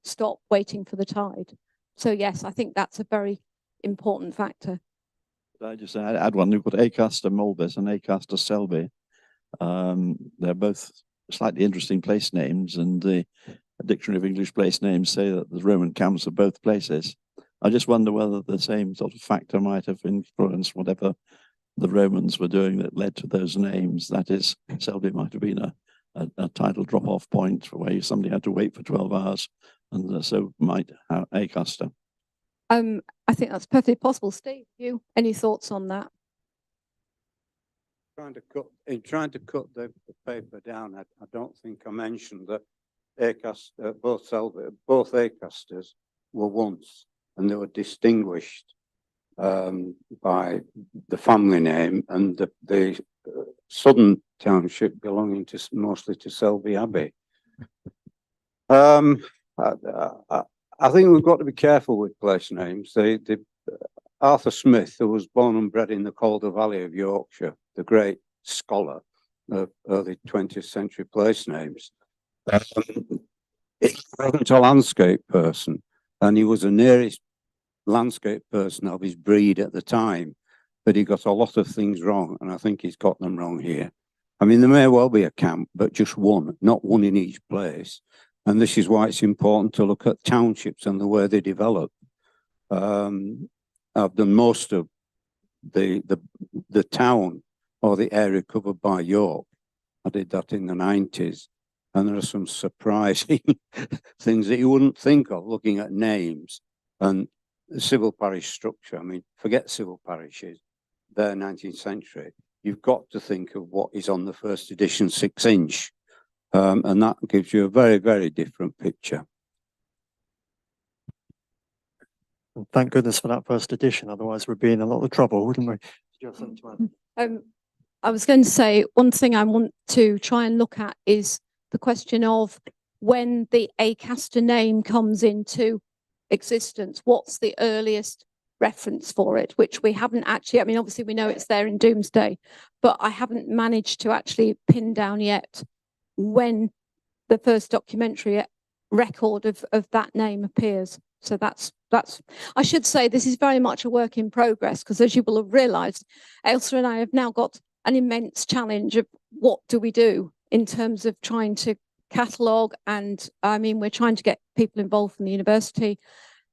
stop waiting for the tide. So yes, I think that's a very important factor. I just add one. We've got Acaster Mulvis and Acaster Selby. They're both slightly interesting place names, and the Dictionary of English Place Names say that the Roman camps are both places. I just wonder whether the same sort of factor might have influenced whatever the Romans were doing that led to those names. That is, Selby might have been a tidal drop-off point where somebody had to wait for 12 hours, and so might have Acaster. I think that's perfectly possible. Steve, any thoughts on that? In trying to cut the paper down, I don't think I mentioned that both Acasters were once, and they were distinguished by the family name and the southern township belonging mostly to Selby Abbey. I think we've got to be careful with place names. Arthur Smith, who was born and bred in the Calder Valley of Yorkshire, the great scholar of early 20th century place names, he wasn't a landscape person, and he was the nearest landscape person of his breed at the time, but he got a lot of things wrong, and I think he's got them wrong here. I mean, there may well be a camp, but just one, not one in each place. And this is why it's important to look at townships and the way they develop. I've done most of the town or the area covered by York. I did that in the 90s. And there are some surprising things that you wouldn't think of looking at names and the civil parish structure. I mean, forget civil parishes, they're 19th century. You've got to think of what is on the first edition 6-inch. And that gives you a very, very different picture. Thank goodness for that first edition, otherwise we'd be in a lot of trouble, wouldn't we? I was going to say, one thing I want to try and look at is the question of when the Acaster name comes into existence, what's the earliest reference for it, which we haven't actually, I mean, obviously we know it's there in Doomsday, but I haven't managed to actually pin down yet when the first documentary record of that name appears. So that's I should say this is very much a work in progress, because as you will have realised, Ailsa and I have now got an immense challenge of what do we do in terms of trying to catalogue, and I mean we're trying to get people involved from the university,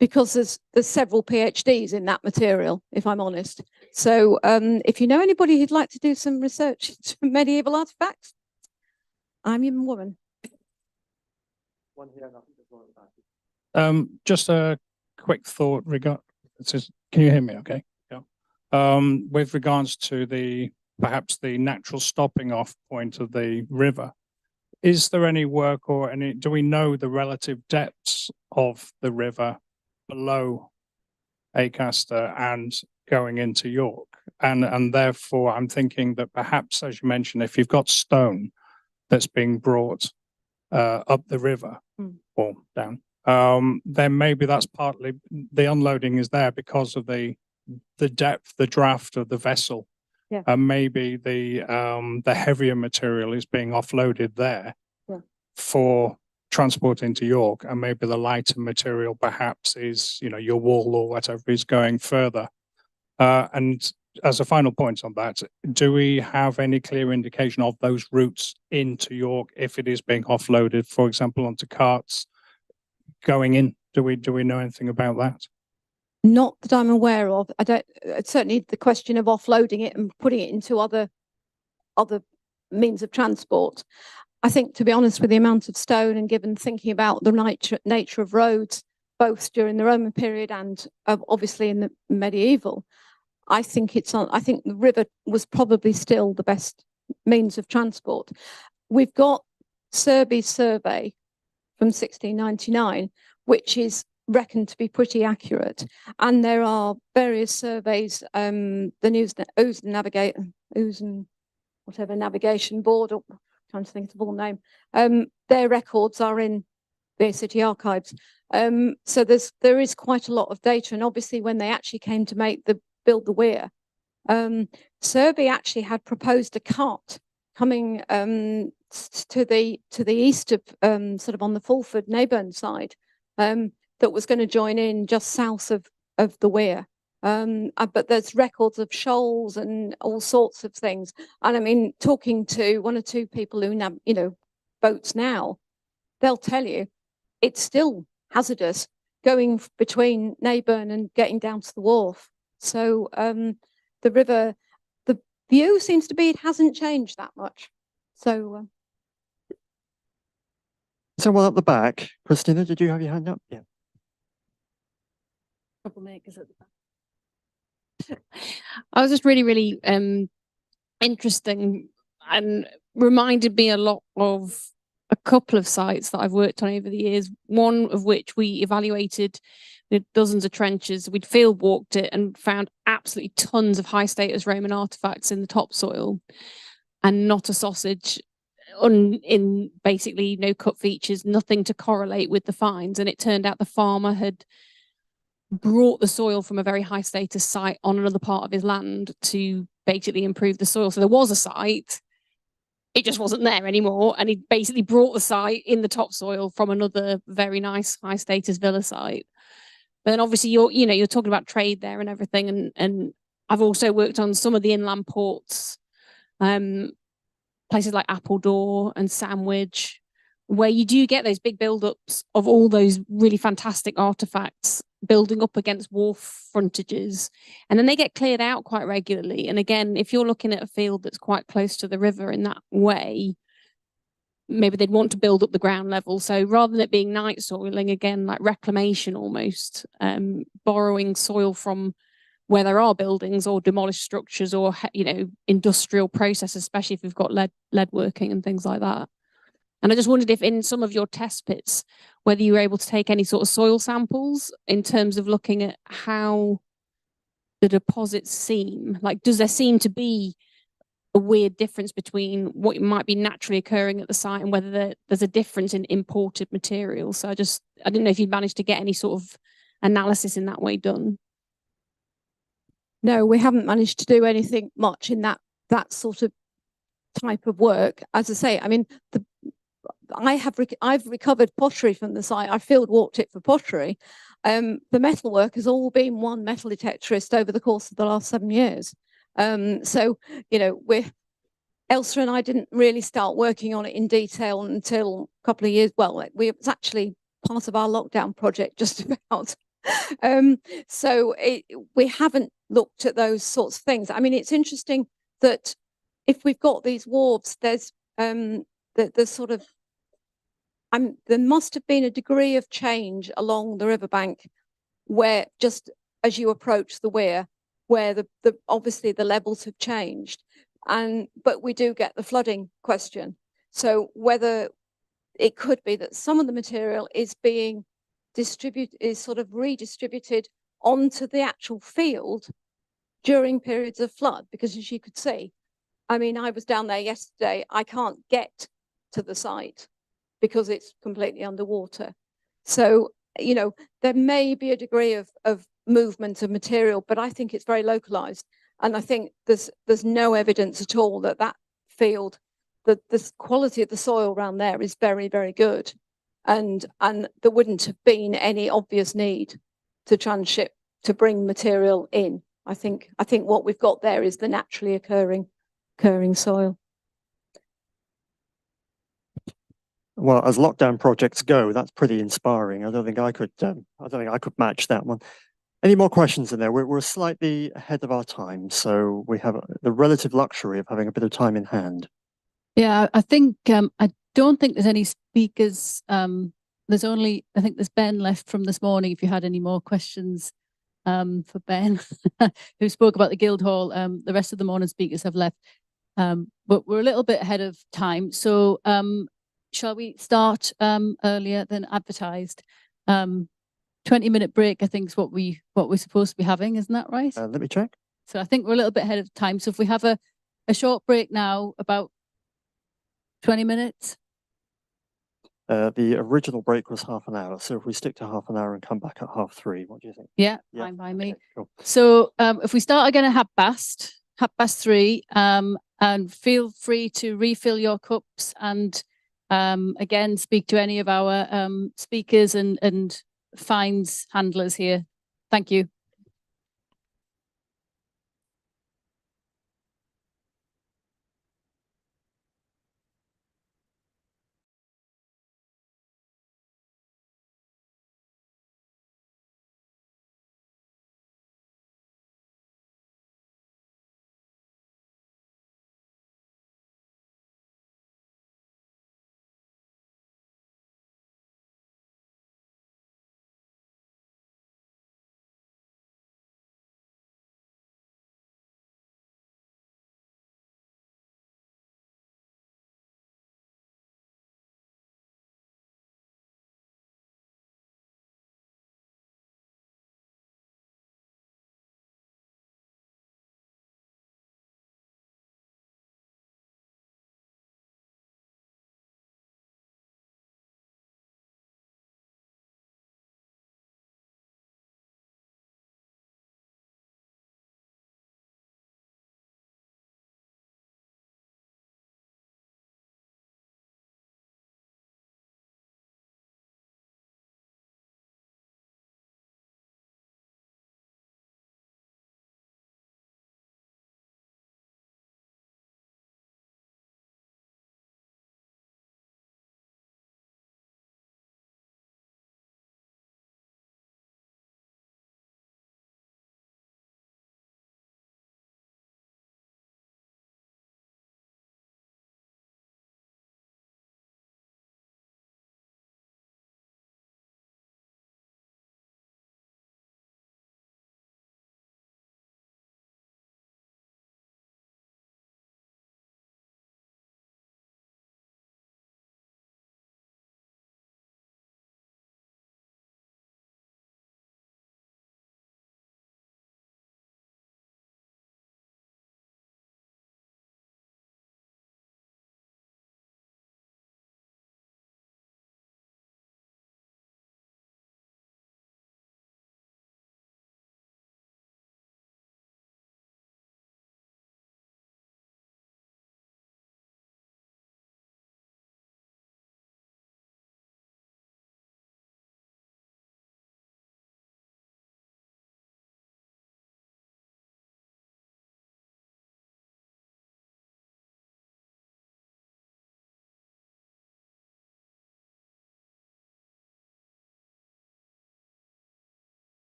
because there's several PhDs in that material, if I'm honest. So if you know anybody who'd like to do some research into medieval artefacts, I'm your woman. Just a quick thought can you hear me okay? Yeah. With regards to perhaps the natural stopping off point of the river, is there any work or do we know the relative depths of the river below Acaster and going into York? And therefore I'm thinking that perhaps, as you mentioned, if you've got stone that's being brought up the river or down, then maybe that's partly the unloading is there because of the depth, the draft of the vessel Yeah. And maybe the heavier material is being offloaded there for transport into York, and maybe the lighter material perhaps is, you know, your wall or whatever is going further. And as a final point on that, do we have any clear indication of those routes into York if it is being offloaded, for example, onto carts going in? Do we know anything about that? Not that I'm aware of. I don't. Certainly, the question of offloading it and putting it into other means of transport. I think, to be honest, with the amount of stone and given thinking about the nature of roads, both during the Roman period and obviously in the medieval, I think the river was probably still the best means of transport. We've got Serby's survey from 1699, which is reckoned to be pretty accurate, and there are various surveys. The Oozen Navigation Board, or trying to think of the full name. Their records are in the city archives. So there is quite a lot of data, and obviously when they actually came to build the weir, Serby actually had proposed a cart coming to the east of sort of on the Fulford Neyburn side, that was going to join in just south of the weir. But there's records of shoals and all sorts of things. And I mean, talking to one or two people who have, you know, boats now, they'll tell you it's still hazardous going between Neyburn and getting down to the wharf. So the river, the view seems to be it hasn't changed that much. So. Someone at the back, Christina, did you have your hand up? Yeah. Troublemakers at the back. I was just really interesting and reminded me a lot of a couple of sites that I've worked on over the years, one of which we evaluated with dozens of trenches. We'd field walked it and found absolutely tons of high status Roman artifacts in the topsoil and not a sausage in basically no cut features, nothing to correlate with the finds. And it turned out the farmer had brought the soil from a very high status site on another part of his land to basically improve the soil. So there was a site, it just wasn't there anymore. And he basically brought the site in the topsoil from another very nice high status villa site. But then obviously you're talking about trade there and everything. And I've also worked on some of the inland ports, places like Appledore and Sandwich, where you do get those big build-ups of all those really fantastic artifacts building up against wharf frontages, and then they get cleared out quite regularly. And again, if you're looking at a field that's quite close to the river in that way, maybe they'd want to build up the ground level. So rather than it being night soiling, again, like reclamation almost, borrowing soil from where there are buildings or demolished structures or, you know, industrial processes, especially if we've got lead working and things like that. And I just wondered if in some of your test pits, whether you were able to take any sort of soil samples in terms of looking at how the deposits seem. Like, does there seem to be a weird difference between what might be naturally occurring at the site and whether there's a difference in imported materials? So I didn't know if you'd managed to get any sort of analysis in that way done. No, we haven't managed to do anything much in that sort of type of work. As I say, I mean, I've recovered pottery from the site. I field walked it for pottery. The metalwork has all been one metal detectorist over the course of the last 7 years. So, you know, Elsa and I didn't really start working on it in detail until a couple of years. Well, it was actually part of our lockdown project, just about. So we haven't looked at those sorts of things. I mean, it's interesting that if we've got these wharves, there's sort of there must have been a degree of change along the riverbank where just as you approach the weir, where the obviously the levels have changed, but we do get the flooding question. So whether it could be that some of the material is being sort of redistributed onto the actual field during periods of flood, because as you could see, I mean, I was down there yesterday, I can't get to the site because it's completely underwater. So, you know, there may be a degree of movement of material, but I think it's very localized. And I think there's no evidence at all that that field, that the quality of the soil around there is very, very good. And there wouldn't have been any obvious need to transship to bring material in. I think what we've got there is the naturally occurring soil. Well, as lockdown projects go, that's pretty inspiring. I don't think I could match that one. Any more questions in there? We're slightly ahead of our time, so we have the relative luxury of having a bit of time in hand. Yeah, I think I don't think there's any speakers. There's only, I think there's Ben left from this morning. If you had any more questions for Ben, who spoke about the Guildhall, the rest of the morning speakers have left. But we're a little bit ahead of time, so shall we start earlier than advertised? 20-minute break, I think, is what we're supposed to be having, isn't that right? Let me check. So I think we're a little bit ahead of time. So if we have a short break now, about 20 minutes. The original break was half an hour, so if we stick to half an hour and come back at 3:30, what do you think? Yeah, fine by me. Okay, cool. So if we start again at 3:30, and feel free to refill your cups and again speak to any of our speakers and finds handlers here. Thank you.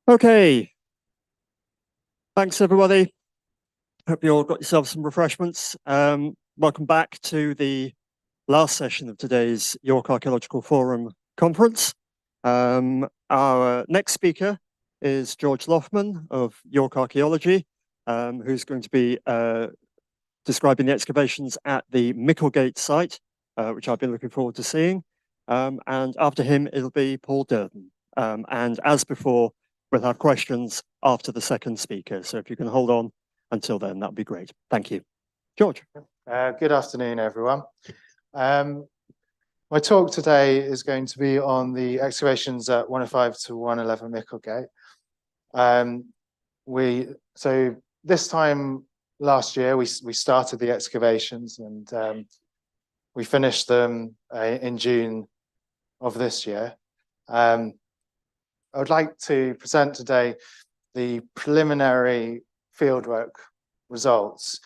Okay. Thanks, everybody. Hope you all got yourselves some refreshments. Welcome back to the last session of today's York Archaeological Forum conference. Our next speaker is George Loughman of York Archaeology, who's going to be describing the excavations at the Micklegate site, which I've been looking forward to seeing. And after him, it'll be Paul Durden. And as before, we'll have questions after the second speaker. So if you can hold on until then, that'd be great. Thank you. George. Good afternoon, everyone. My talk today is going to be on the excavations at 105 to 111 Micklegate. So this time last year, we started the excavations and we finished them in June of this year. I would like to present today the preliminary fieldwork results.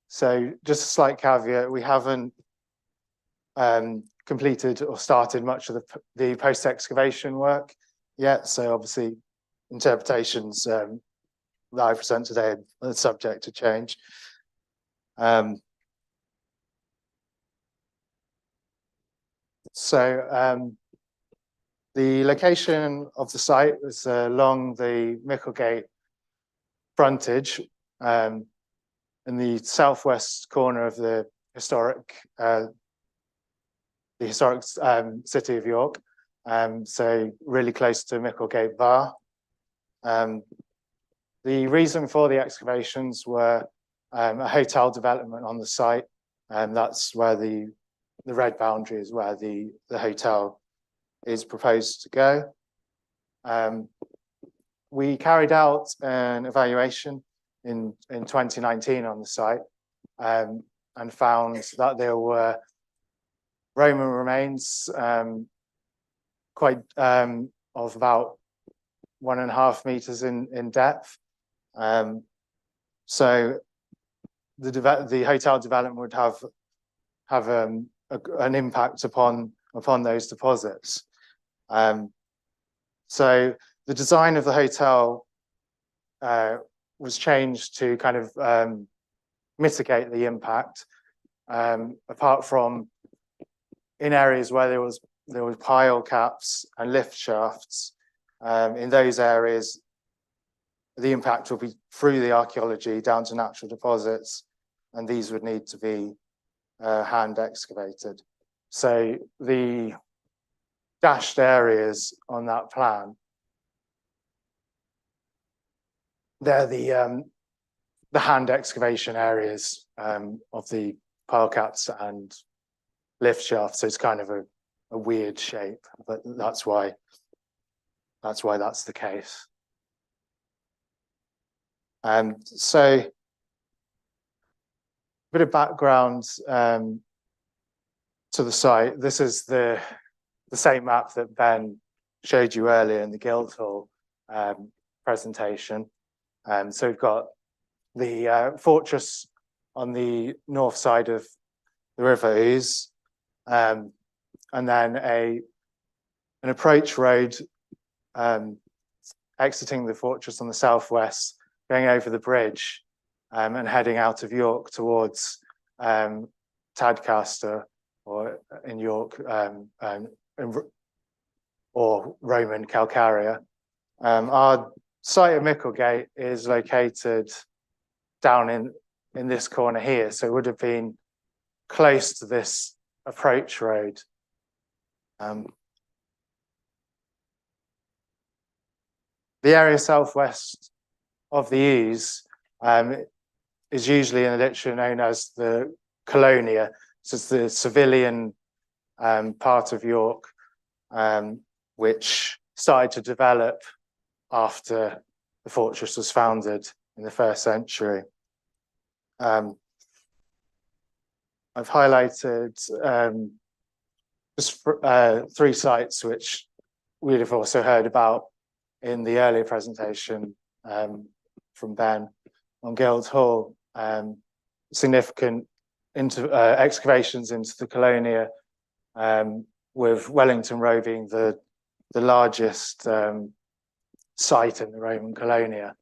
So just a slight caveat, we haven't completed or started much of the post-excavation work yet. So obviously interpretations that I present today are subject to change. The location of the site is along the Micklegate frontage in the southwest corner of the historic city of York, so really close to Micklegate Bar. The reason for the excavations were a hotel development on the site, and that's where the red boundary is where the hotel is proposed to go. We carried out an evaluation in 2019 on the site and found that there were Roman remains quite of about 1.5 meters in depth. So the hotel development would have an impact upon those deposits. So the design of the hotel was changed to kind of mitigate the impact, apart from in areas where there was pile caps and lift shafts. In those areas, the impact will be through the archaeology down to natural deposits, and these would need to be hand excavated. So the dashed areas on that plan, they're the hand excavation areas of the pile caps and lift shafts. So it's kind of a weird shape, but that's why that's the case. So a bit of background to the site. This is the same map that Ben showed you earlier in the Guildhall presentation. So we've got the fortress on the north side of the River Ouse, and then an approach road exiting the fortress on the southwest, going over the bridge and heading out of York towards Tadcaster, or in York, or Roman Calcarea. Our site at Micklegate is located down in this corner here, so it would have been close to this approach road. The area southwest of the Ouse is usually in a literature known as the Colonia. So it's the civilian part of York, which started to develop after the fortress was founded in the 1st century. I've highlighted just 3 sites which we'd have also heard about in the earlier presentation from Ben on Guildhall. Significant excavations into the Colonia, with Wellington Row being the largest site in the Roman Colonia.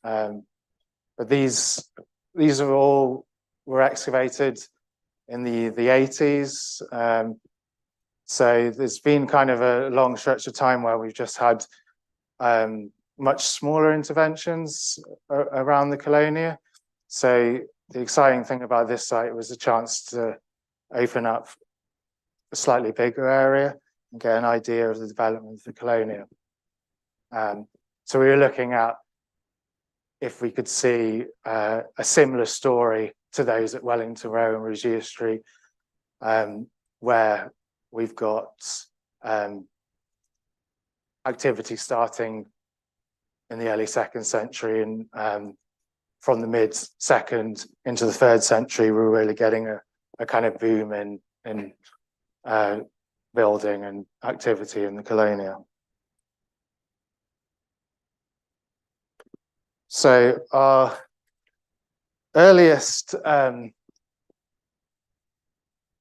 But these are all were excavated in the 80s. So there's been kind of a long stretch of time where we've just had much smaller interventions around the Colonia. So the exciting thing about this site was a chance to open up a slightly bigger area and get an idea of the development of the Colonia. So we were looking at if we could see a similar story to those at Wellington Row and Regia Street, where we've got activity starting in the early 2nd century, and from the mid 2nd into the 3rd century, we're really getting a kind of boom in building and activity in the Colonia. So our earliest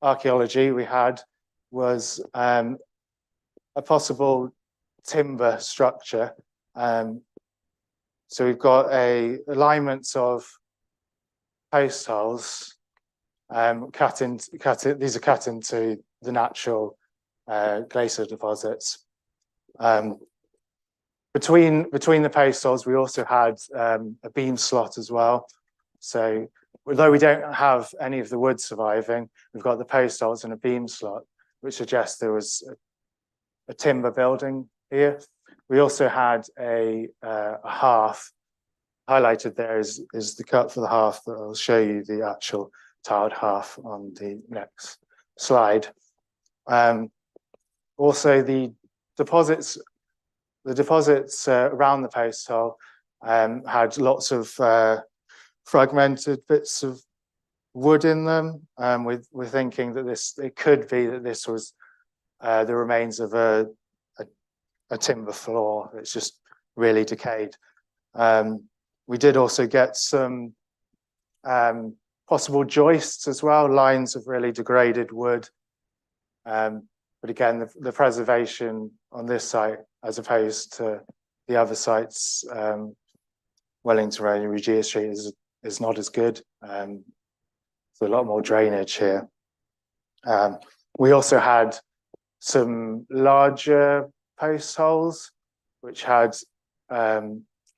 archaeology we had was a possible timber structure. So we've got alignments of post holes these are cut into the natural glacier deposits. Between the post holes, we also had a beam slot as well. So although we don't have any of the wood surviving, we've got the post holes and a beam slot, which suggests there was a timber building here. We also had a hearth. Highlighted there is the cut for the hearth, but I'll show you the actual tiled hearth on the next slide. Also, the deposits around the post hole had lots of fragmented bits of wood in them. We're thinking that it could be that this was the remains of a timber floor that's just really decayed. We did also get some possible joists as well, lines of really degraded wood. But again, the preservation on this site, as opposed to the other sites, Wellington Road and Regia Street, is not as good. There's a lot more drainage here. We also had some larger post holes, which had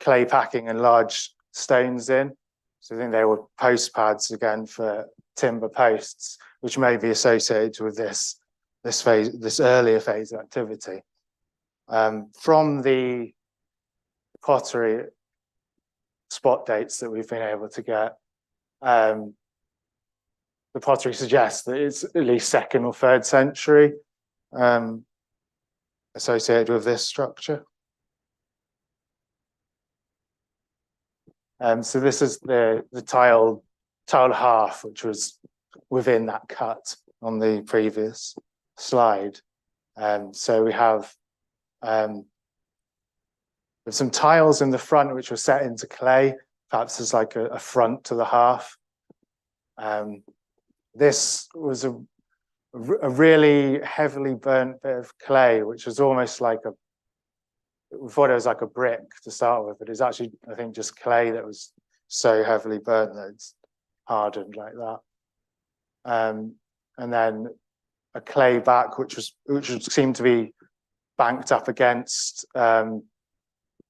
clay packing and large stones in. So I think they were post pads again for timber posts, which may be associated with this earlier phase of activity. From the pottery spot dates that we've been able to get, the pottery suggests that it's at least 2nd or 3rd century associated with this structure. So this is the tiled hearth, which was within that cut on the previous slide. So we have some tiles in the front which were set into clay, perhaps as like a front to the hearth. This was a really heavily burnt bit of clay, which was almost like we thought it was like a brick to start with, but it's actually, I think, just clay that was so heavily burnt that it's hardened like that. And then a clay back, which seemed to be banked up against that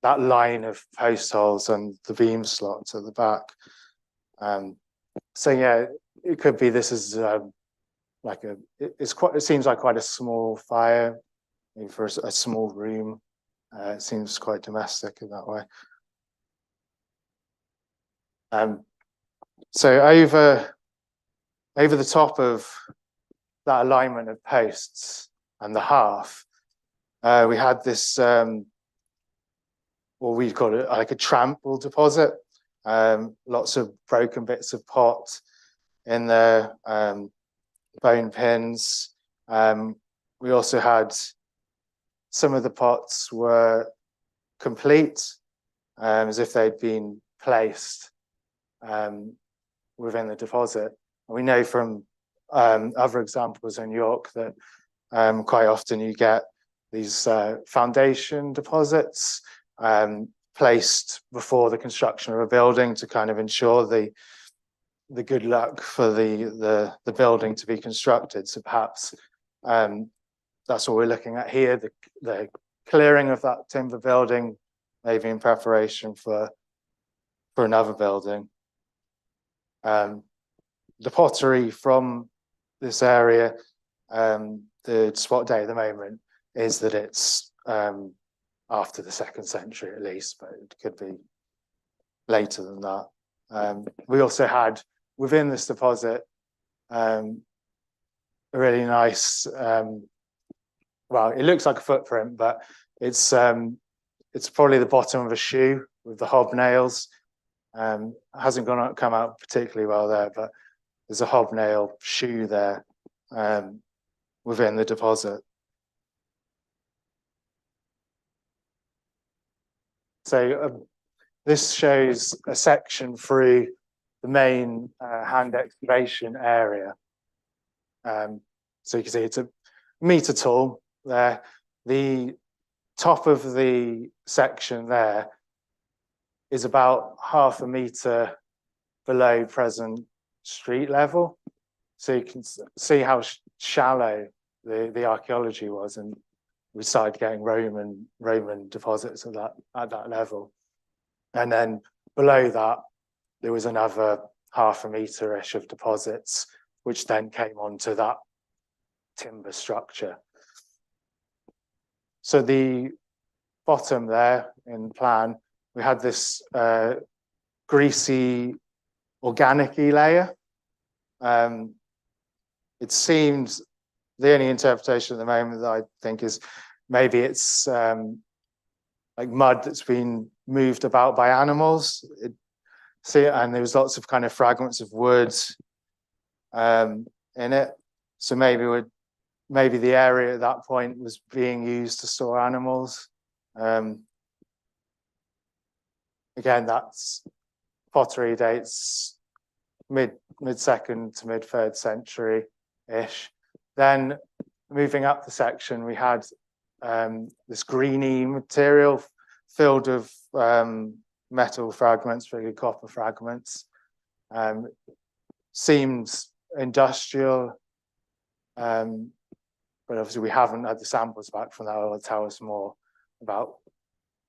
line of post holes and the beam slots at the back. So yeah, it could be this is it seems like quite a small fire, maybe for a small room. It seems quite domestic in that way. So over the top of that alignment of posts and the hearth, we had this, what we call it like a trample deposit. Lots of broken bits of pot in there, bone pins. We also had some of the pots were complete, as if they'd been placed within the deposit. And we know from other examples in York that quite often you get these foundation deposits placed before the construction of a building to kind of ensure the good luck for the building to be constructed. So perhaps that's what we're looking at here, the clearing of that timber building, maybe in preparation for another building. The pottery from this area, the spot date at the moment is that it's after the 2nd century at least, but it could be later than that. We also had within this deposit a really nice, well, it looks like a footprint, but it's probably the bottom of a shoe with the hobnails. Hasn't come out particularly well there, but there's a hobnail shoe there within the deposit. So this shows a section through the main hand excavation area. So you can see it's a metre tall there. The top of the section there is about ½ a metre below present street level. So you can see how shallow the archaeology was, and we started getting Roman deposits at that level. And then below that, there was another ½ a metre-ish of deposits, which then came onto that timber structure. So the bottom there in plan, we had this greasy, organic-y layer. It seems the only interpretation at the moment that I think is maybe it's like mud that's been moved about by animals. And there was lots of kind of fragments of wood in it. So maybe the area at that point was being used to store animals. Again, that's pottery dates mid-2nd to mid-3rd century-ish. Then moving up the section, we had this greeny material filled with metal fragments, really copper fragments. Seems industrial, but obviously we haven't had the samples back from that. Will tell us more about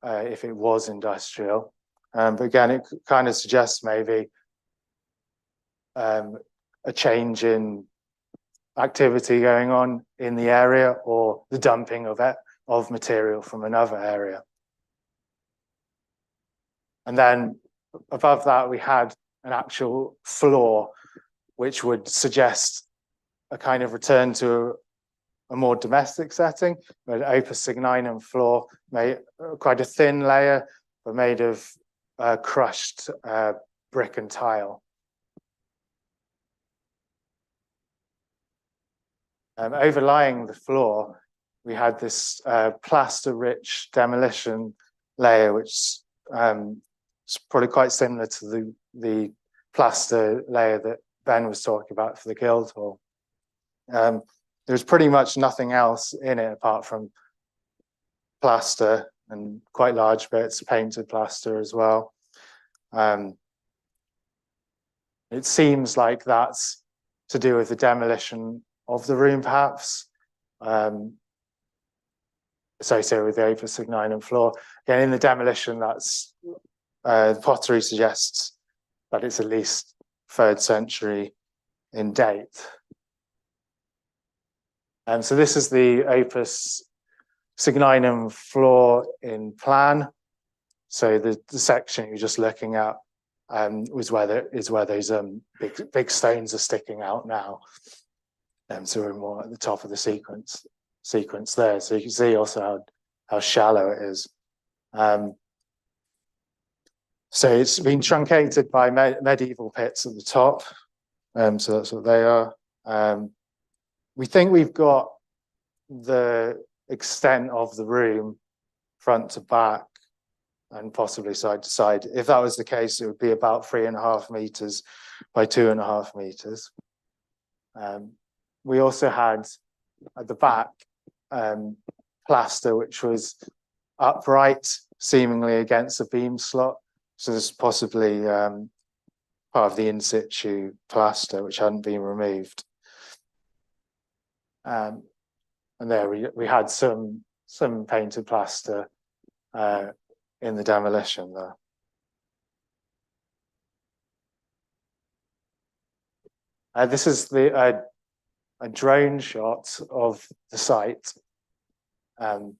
if it was industrial. But again, it kind of suggests maybe a change in activity going on in the area, or the dumping of material from another area. And then above that, we had an actual floor, which would suggest a kind of return to a more domestic setting, an opus signinum floor, quite a thin layer, but made of crushed brick and tile. Overlying the floor, we had this plaster-rich demolition layer, which is probably quite similar to the plaster layer that Ben was talking about for the Guildhall. There's pretty much nothing else in it apart from plaster and quite large bits, painted plaster as well. It seems like that's to do with the demolition of the room, perhaps, associated with the opus signinum floor. Again, in the demolition, that's the pottery suggests that it's at least 3rd century in date. So this is the opus signinum floor in plan. So the section you're just looking at is where those big stones are sticking out now. So we're more at the top of the sequence there. So you can see also how shallow it is. So it's been truncated by medieval pits at the top. So that's what they are. We think we've got the extent of the room front to back and possibly side to side. If that was the case, it would be about 3.5 meters by 2.5 meters. We also had at the back plaster, which was upright seemingly against a beam slot. So this is possibly part of the in situ plaster which hadn't been removed. And there we had some painted plaster in the demolition there. This is a drone shot of the site. So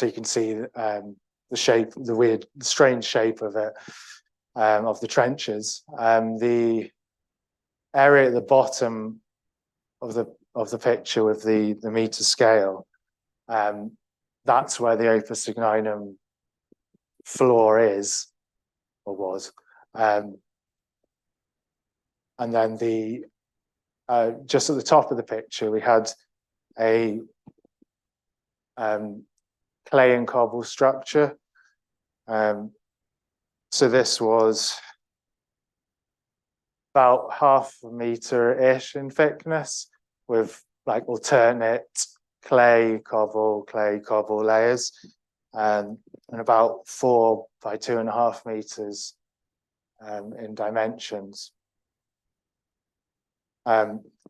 you can see the shape, the strange shape of it, of the trenches. The area at the bottom of the picture with the meter scale, that's where the Opus Signum floor is, or was. And then just at the top of the picture, we had a clay and cobble structure. So this was about 0.5 meter-ish in thickness, with like alternate clay, cobble layers, and about 4 by 2.5 meters in dimensions.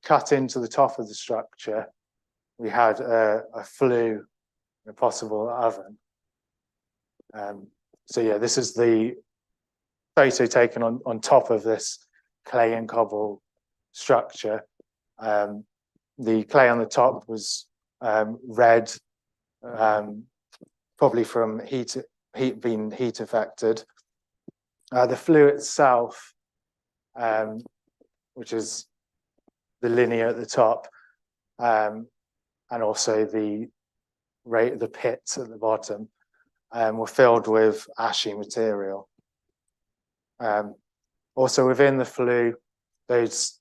Cut into the top of the structure, we had a flue, a possible oven. So yeah, this is the photo taken on top of this clay and cobble structure. The clay on the top was red, probably from being heat affected. The flue itself, which is the linear at the top, and also the pits at the bottom, were filled with ashy material. Also within the flue, there was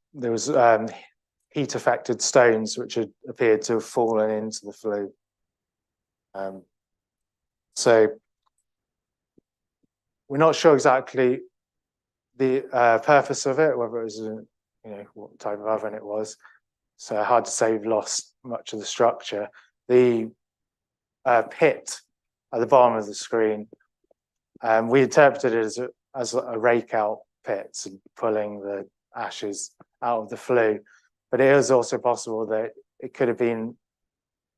heat affected stones which had appeared to have fallen into the flue. So we're not sure exactly the purpose of it, whether it was what type of oven it was. So hard to say. We've lost much of the structure. The pit at the bottom of the screen, we interpreted it as a rake out pit, so pulling the ashes out of the flue. But it is also possible that it could have been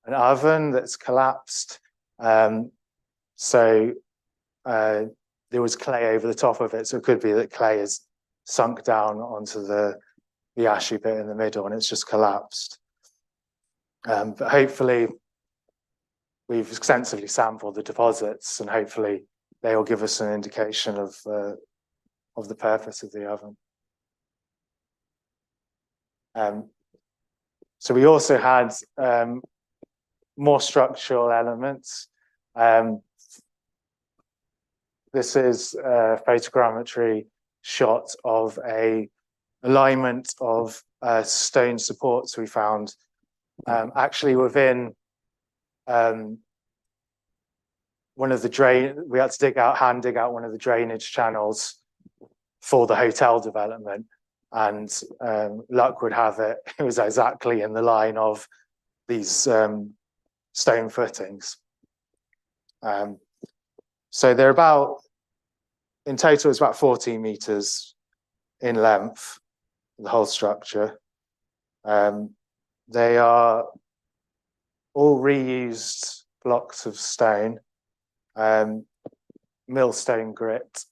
an oven that's collapsed. So there was clay over the top of it. So it could be that clay has sunk down onto the ashy bit in the middle and it's just collapsed. But hopefully we've extensively sampled the deposits, and hopefully they will give us an indication of the purpose of the oven. So we also had more structural elements. This is a photogrammetry shot of a alignment of stone supports we found actually within one of the we had to hand dig out one of the drainage channels for the hotel development, and luck would have it, it was exactly in the line of these stone footings. So they're in total it's about 14 meters in length, the whole structure. They are all reused blocks of stone, millstone grit.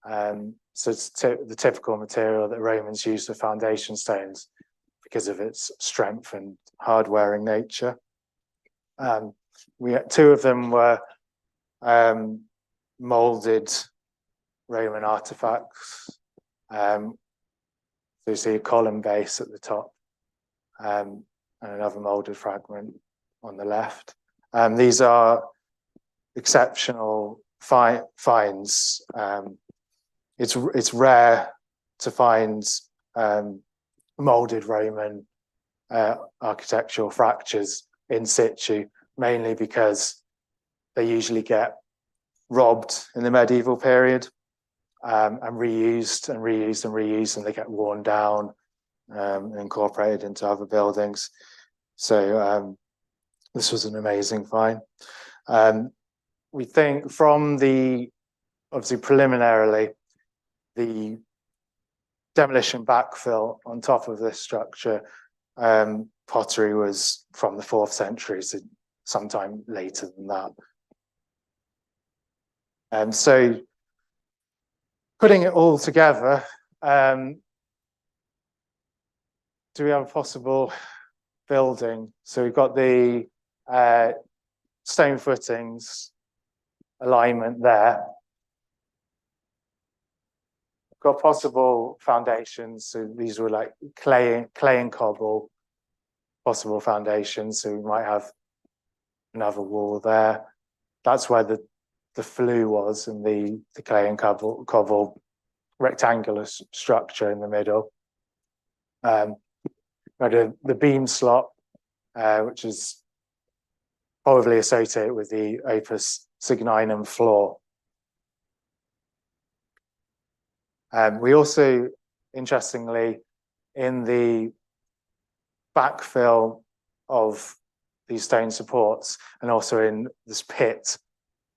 So it's the typical material that Romans used for foundation stones because of its strength and hard-wearing nature. Two of them were molded Roman artifacts. So you see a column base at the top, and another molded fragment on the left. These are exceptional finds. It's rare to find molded Roman architectural fractures in situ, mainly because they usually get robbed in the medieval period, and reused and reused and reused, and they get worn down and incorporated into other buildings. So this was an amazing find. we think from the, obviously preliminarily, the demolition backfill on top of this structure, pottery was from the 4th century, so sometime later than that. And so putting it all together, do we have a possible building? So we've got the stone footings alignment there. Got possible foundations, so these were like clay and cobble possible foundations, so we might have another wall there. That's where the flue was, and the clay and cobble rectangular structure in the middle. The beam slot, which is probably associated with the opus signinum floor. We also, interestingly, in the backfill of these stone supports, and also in this pit,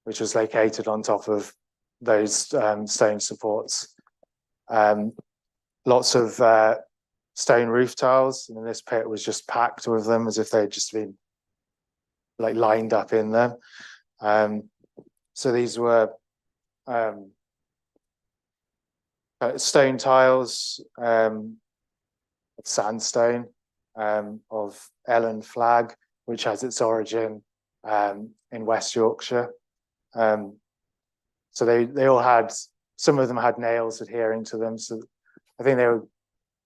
which was located on top of those stone supports, lots of stone roof tiles, and this pit was just packed with them as if they'd just been like lined up in them. So these were stone tiles, sandstone of Ellen Flag, which has its origin in West Yorkshire. So they all had, some of them had nails adhering to them. So I think they were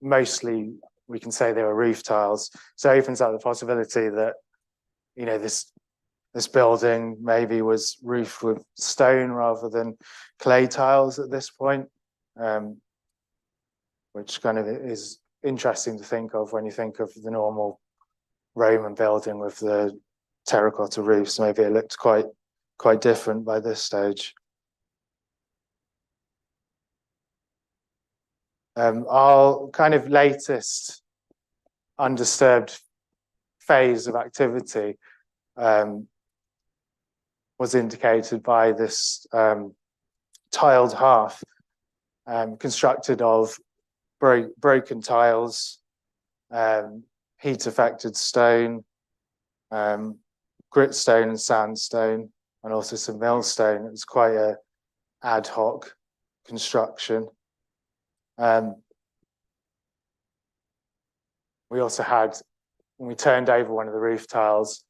mostly, we can say they were roof tiles. So it opens up the possibility that, you know, this building maybe was roofed with stone rather than clay tiles at this point, which kind of is interesting to think of when you think of the normal Roman building with the terracotta roofs. Maybe it looked quite different by this stage. Our kind of latest undisturbed phase of activity was indicated by this tiled hearth constructed of broken tiles, heat affected stone, gritstone and sandstone, and also some millstone. It was quite a ad hoc construction. We also had, when we turned over one of the roof tiles,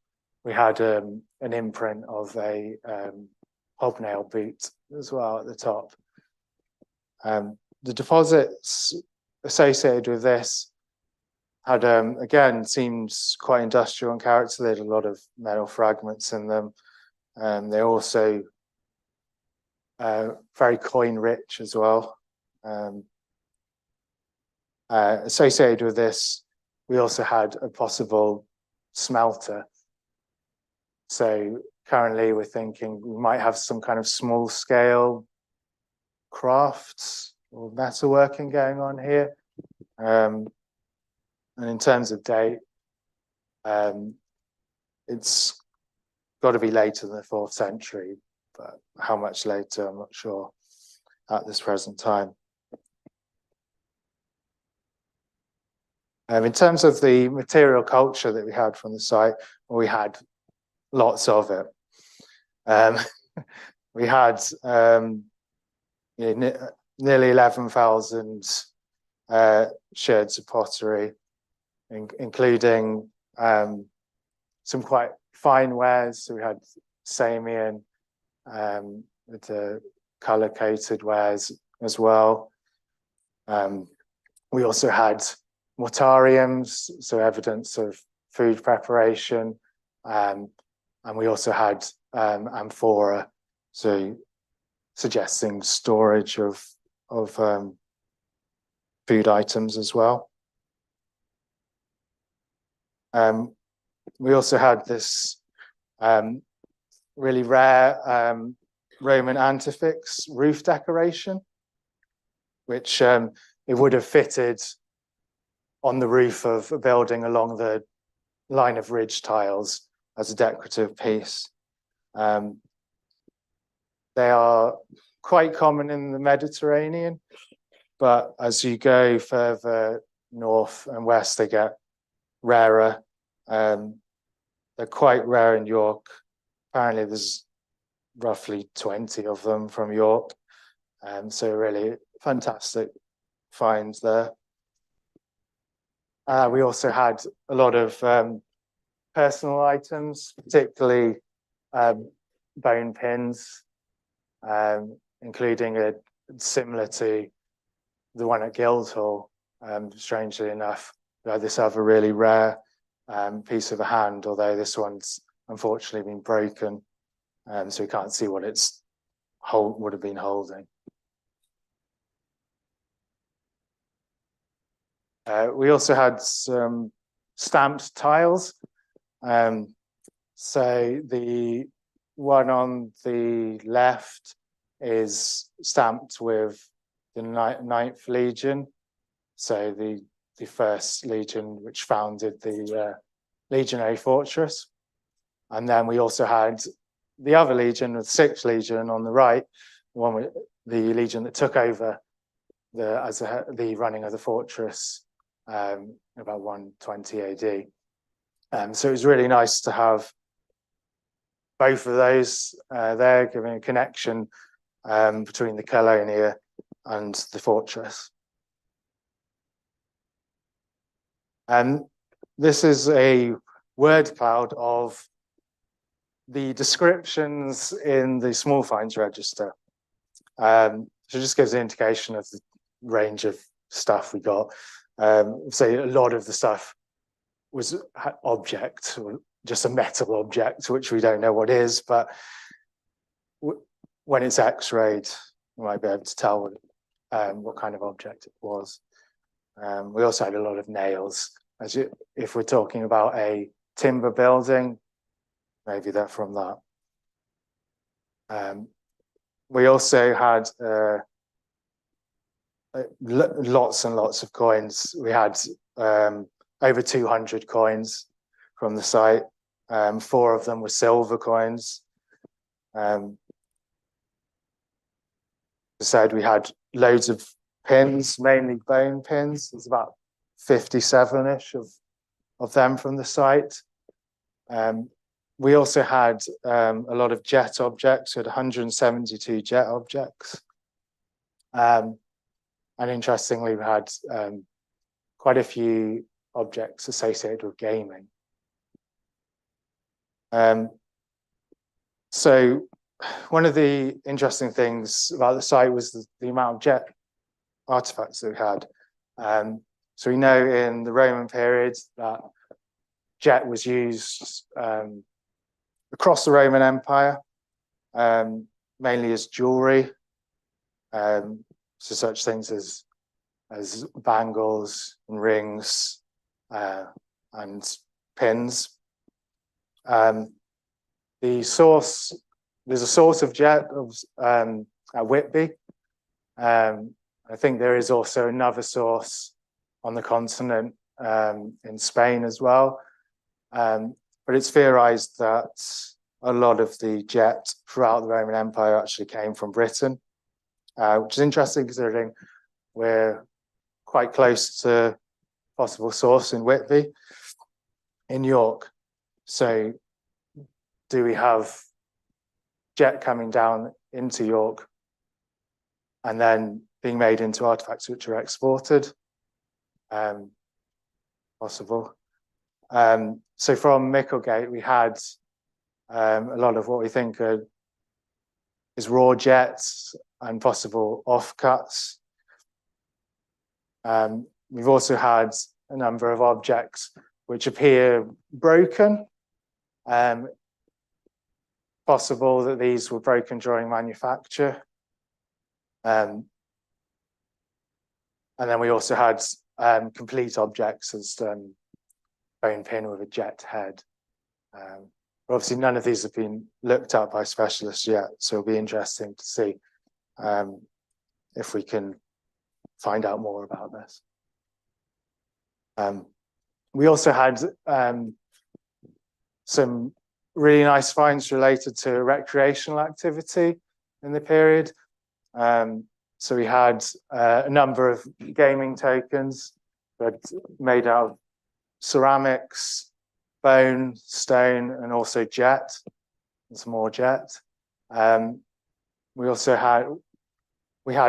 we had an imprint of a hobnail boot as well at the top. The deposits associated with this had, again, seems quite industrial in character. They had a lot of metal fragments in them. They're also very coin rich as well. Associated with this, we also had a possible smelter. So currently we're thinking we might have some kind of small scale crafts or metalworking going on here. And in terms of date, it's got to be later than the 4th century, but how much later, I'm not sure at this present time. In terms of the material culture that we had from the site, we had lots of it. We had nearly 11,000 sherds of pottery, including some quite fine wares. So we had Samian with the color-coated wares as well. We also had mortariums, so evidence of food preparation, and we also had amphora, so suggesting storage of food items as well. We also had this really rare Roman antefix roof decoration, which it would have fitted on the roof of a building along the line of ridge tiles as a decorative piece. They are quite common in the Mediterranean, but as you go further north and west, they get rarer. They're quite rare in York. Apparently there's roughly 20 of them from York. So really fantastic finds there. We also had a lot of personal items, particularly bone pins, including a similar to the one at Guildhall. Strangely enough, we had this other really rare piece of a hand, although this one's unfortunately been broken, so we can't see what its would have been holding. We also had some stamped tiles. So the one on the left is stamped with the 9th Legion, so the first legion which founded the legionary fortress. And then we also had the other legion, the 6th Legion on the right, the one with the legion that took over the running of the fortress about 120 AD. So it was really nice to have both of those there, giving a connection between the Colonia and the fortress. And this is a word cloud of the descriptions in the small finds register. So it just gives an indication of the range of stuff we got. So a lot of the stuff was object, just a metal object, which we don't know what is, but when it's x-rayed, we might be able to tell what kind of object it was. We also had a lot of nails. If we're talking about a timber building, maybe they're from that. We also had lots and lots of coins. We had over 200 coins from the site. 4 of them were silver coins. As I said, we had loads of pins, mainly bone pins. There's about 57-ish of them from the site. We also had a lot of jet objects. We had 172 jet objects. And interestingly, we had quite a few objects associated with gaming. So one of the interesting things about the site was the amount of jet artifacts that we had. So we know in the Roman period that jet was used across the Roman Empire, mainly as jewelry. So such things as bangles and rings and pins. There's a source of jet at Whitby. I think there is also another source on the continent in Spain as well. But it's theorized that a lot of the jet throughout the Roman Empire actually came from Britain, which is interesting considering we're quite close to possible source in Whitby, in York. So do we have jet coming down into York and then being made into artifacts which are exported? Possible. So from Micklegate, we had a lot of what we think is raw jets and possible offcuts. We've also had a number of objects which appear broken. Possible that these were broken during manufacture. And then we also had complete objects as bone pin with a jet head. But obviously none of these have been looked at by specialists yet, so it'll be interesting to see if we can find out more about this. We also had some really nice finds related to recreational activity. in the period. So we had a number of gaming tokens, but made out of ceramics, bone, stone, and also jet, and some more jet. We also had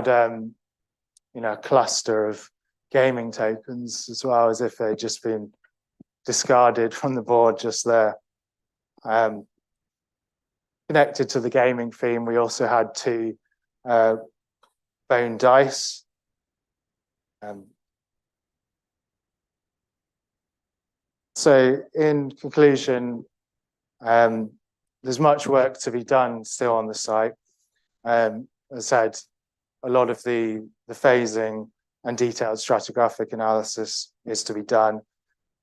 a cluster of gaming tokens as well, as if they'd just been discarded from the board just there. Connected to the gaming theme, we also had 2 bone dice. So in conclusion, there's much work to be done still on the site. As I said, a lot of the phasing and detailed stratigraphic analysis is to be done.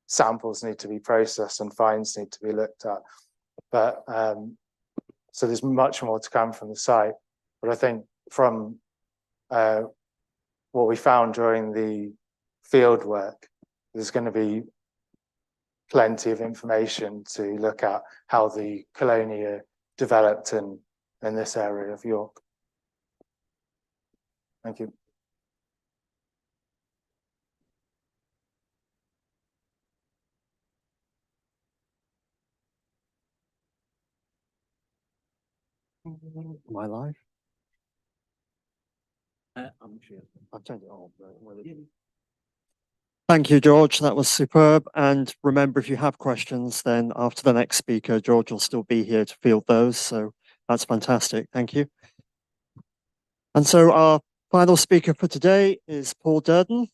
Samples need to be processed and finds need to be looked at. But so there's much more to come from the site. But I think from what we found during the field work, there's going to be plenty of information to look at how the colonia developed in this area of York. Thank you. Am I live? I'm sure. I've turned it on. Thank you, George. That was superb. And remember, if you have questions, then after the next speaker, George will still be here to field those. So that's fantastic. Thank you. And so our final speaker for today is Paul Durden.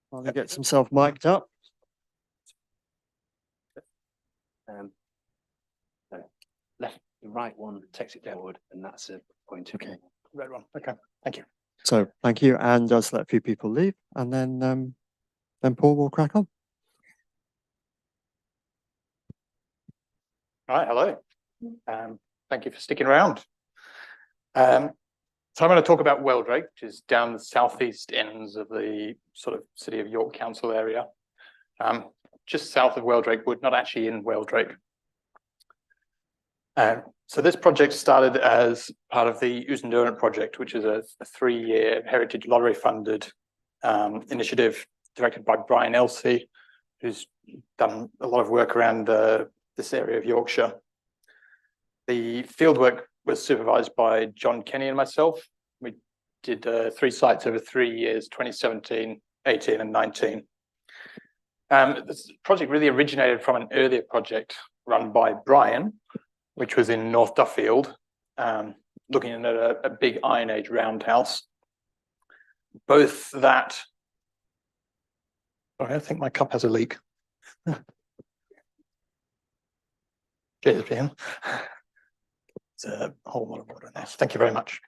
While he gets himself mic'd up. Left, the right one takes it forward, and that's a point. Okay. Red one. Okay. Thank you. So thank you, and just let a few people leave, and then Paul will crack on. All right, hello. Thank you for sticking around. So I'm going to talk about Weldrake, which is down the southeast ends of the sort of City of York Council area. Just south of Weldrake Wood, not actually in Weldrake. So this project started as part of the Oosendurant project, which is a 3-year Heritage Lottery funded initiative directed by Brian Elsey, who's done a lot of work around this area of Yorkshire. The fieldwork was supervised by John Kenny and myself. We did 3 sites over 3 years, 2017, 18 and 19. This project really originated from an earlier project run by Brian, which was in North Duffield, looking at a big Iron Age roundhouse. Both that, sorry, I think my cup has a leak. Cheers, Brian. It's a whole lot of water in this. Thank you very much.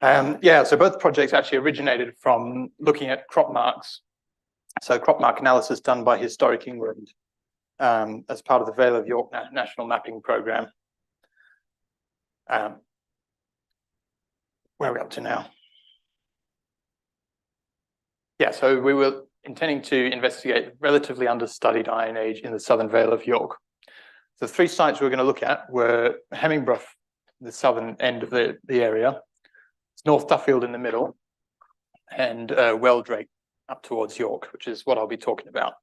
Yeah, so both projects actually originated from looking at crop marks. So crop mark analysis done by Historic England as part of the Vale of York National Mapping Programme. Where are we up to now? Yeah, so we were intending to investigate relatively understudied Iron Age in the Southern Vale of York. The 3 sites we were going to look at were Hemmingbrough, the southern end of the area, it's North Duffield in the middle, and Weldrake up towards York, which is what I'll be talking about.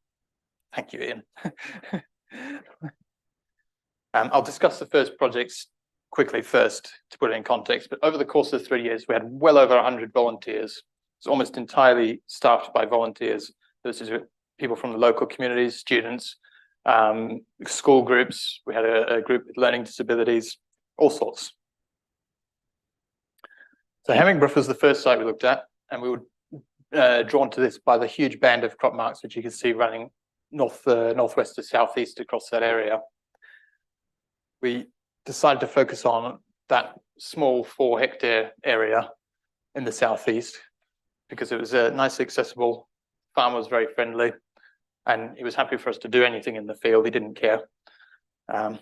Thank you, Ian. I'll discuss the first projects quickly first to put it in context, but over the course of 3 years, we had well over 100 volunteers. It's almost entirely staffed by volunteers. This is people from the local communities, students, school groups. We had a group with learning disabilities, all sorts. So Hemmingbrough was the first site we looked at, and we were drawn to this by the huge band of crop marks, which you can see running northwest to southeast across that area. We decided to focus on that small 4-hectare area in the southeast because it was nicely accessible. Farmer was very friendly, and he was happy for us to do anything in the field. He didn't care. And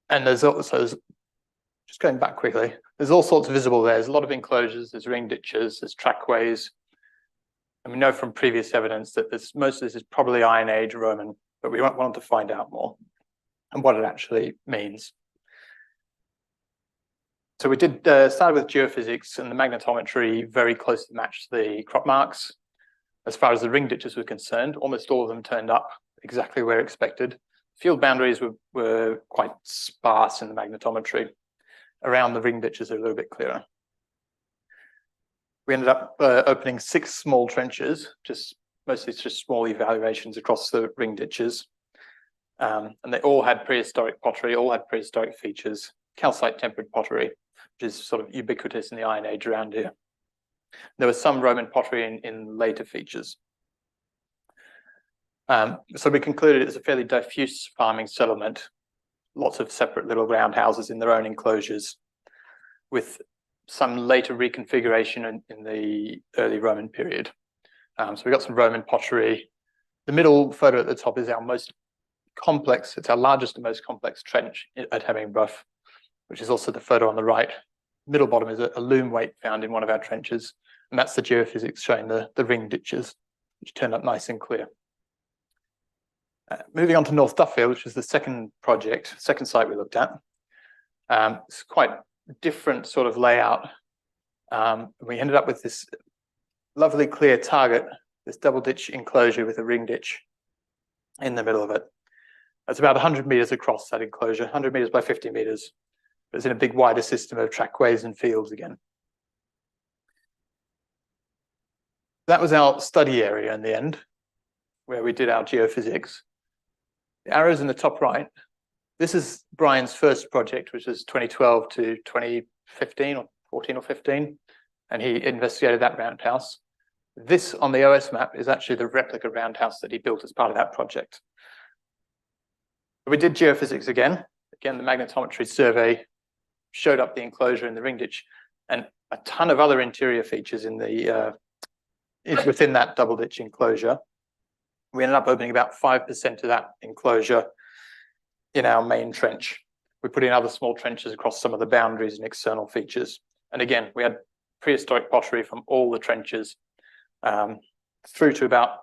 there's also, just going back quickly, there's all sorts visible there. There's a lot of enclosures, there's ring ditches, there's trackways. And we know from previous evidence that most of this is probably Iron Age Roman, but we wanted to find out more and what it actually means. So we did start with geophysics, and the magnetometry very closely matched the crop marks. As far as the ring ditches were concerned, almost all of them turned up exactly where expected. Field boundaries were quite sparse in the magnetometry. Around the ring ditches are a little bit clearer. We ended up opening 6 small trenches, mostly just small evaluations across the ring ditches. And they all had prehistoric pottery, all had prehistoric features, calcite tempered pottery, which is sort of ubiquitous in the Iron Age around here. There was some Roman pottery in later features. So we concluded it's a fairly diffuse farming settlement, lots of separate little roundhouses in their own enclosures, with some later reconfiguration in the early Roman period. So we got some Roman pottery. The middle photo at the top is our most complex, it's our largest and most complex trench at Hemmingbuff, which is also the photo on the right. Middle bottom is a loom weight found in one of our trenches, and that's the geophysics showing the ring ditches, which turned up nice and clear. Moving on to North Duffield, which is the second site we looked at. It's quite different sort of layout. We ended up with this lovely clear target, this double ditch enclosure with a ring ditch in the middle of it. It's about 100 meters across, that enclosure, 100 meters by 50 meters. It's in a big wider system of trackways and fields again. That was our study area in the end, where we did our geophysics. The arrows in the top right, this is Brian's first project, which was 2012 to 2015 or 14 or 15, and he investigated that roundhouse. This on the OS map is actually the replica roundhouse that he built as part of that project. We did geophysics again. Again, the magnetometry survey showed up the enclosure in the ring ditch and a ton of other interior features in the within that double ditch enclosure. We ended up opening about 5% of that enclosure in our main trench. We put in other small trenches across some of the boundaries and external features. And again, we had prehistoric pottery from all the trenches through to about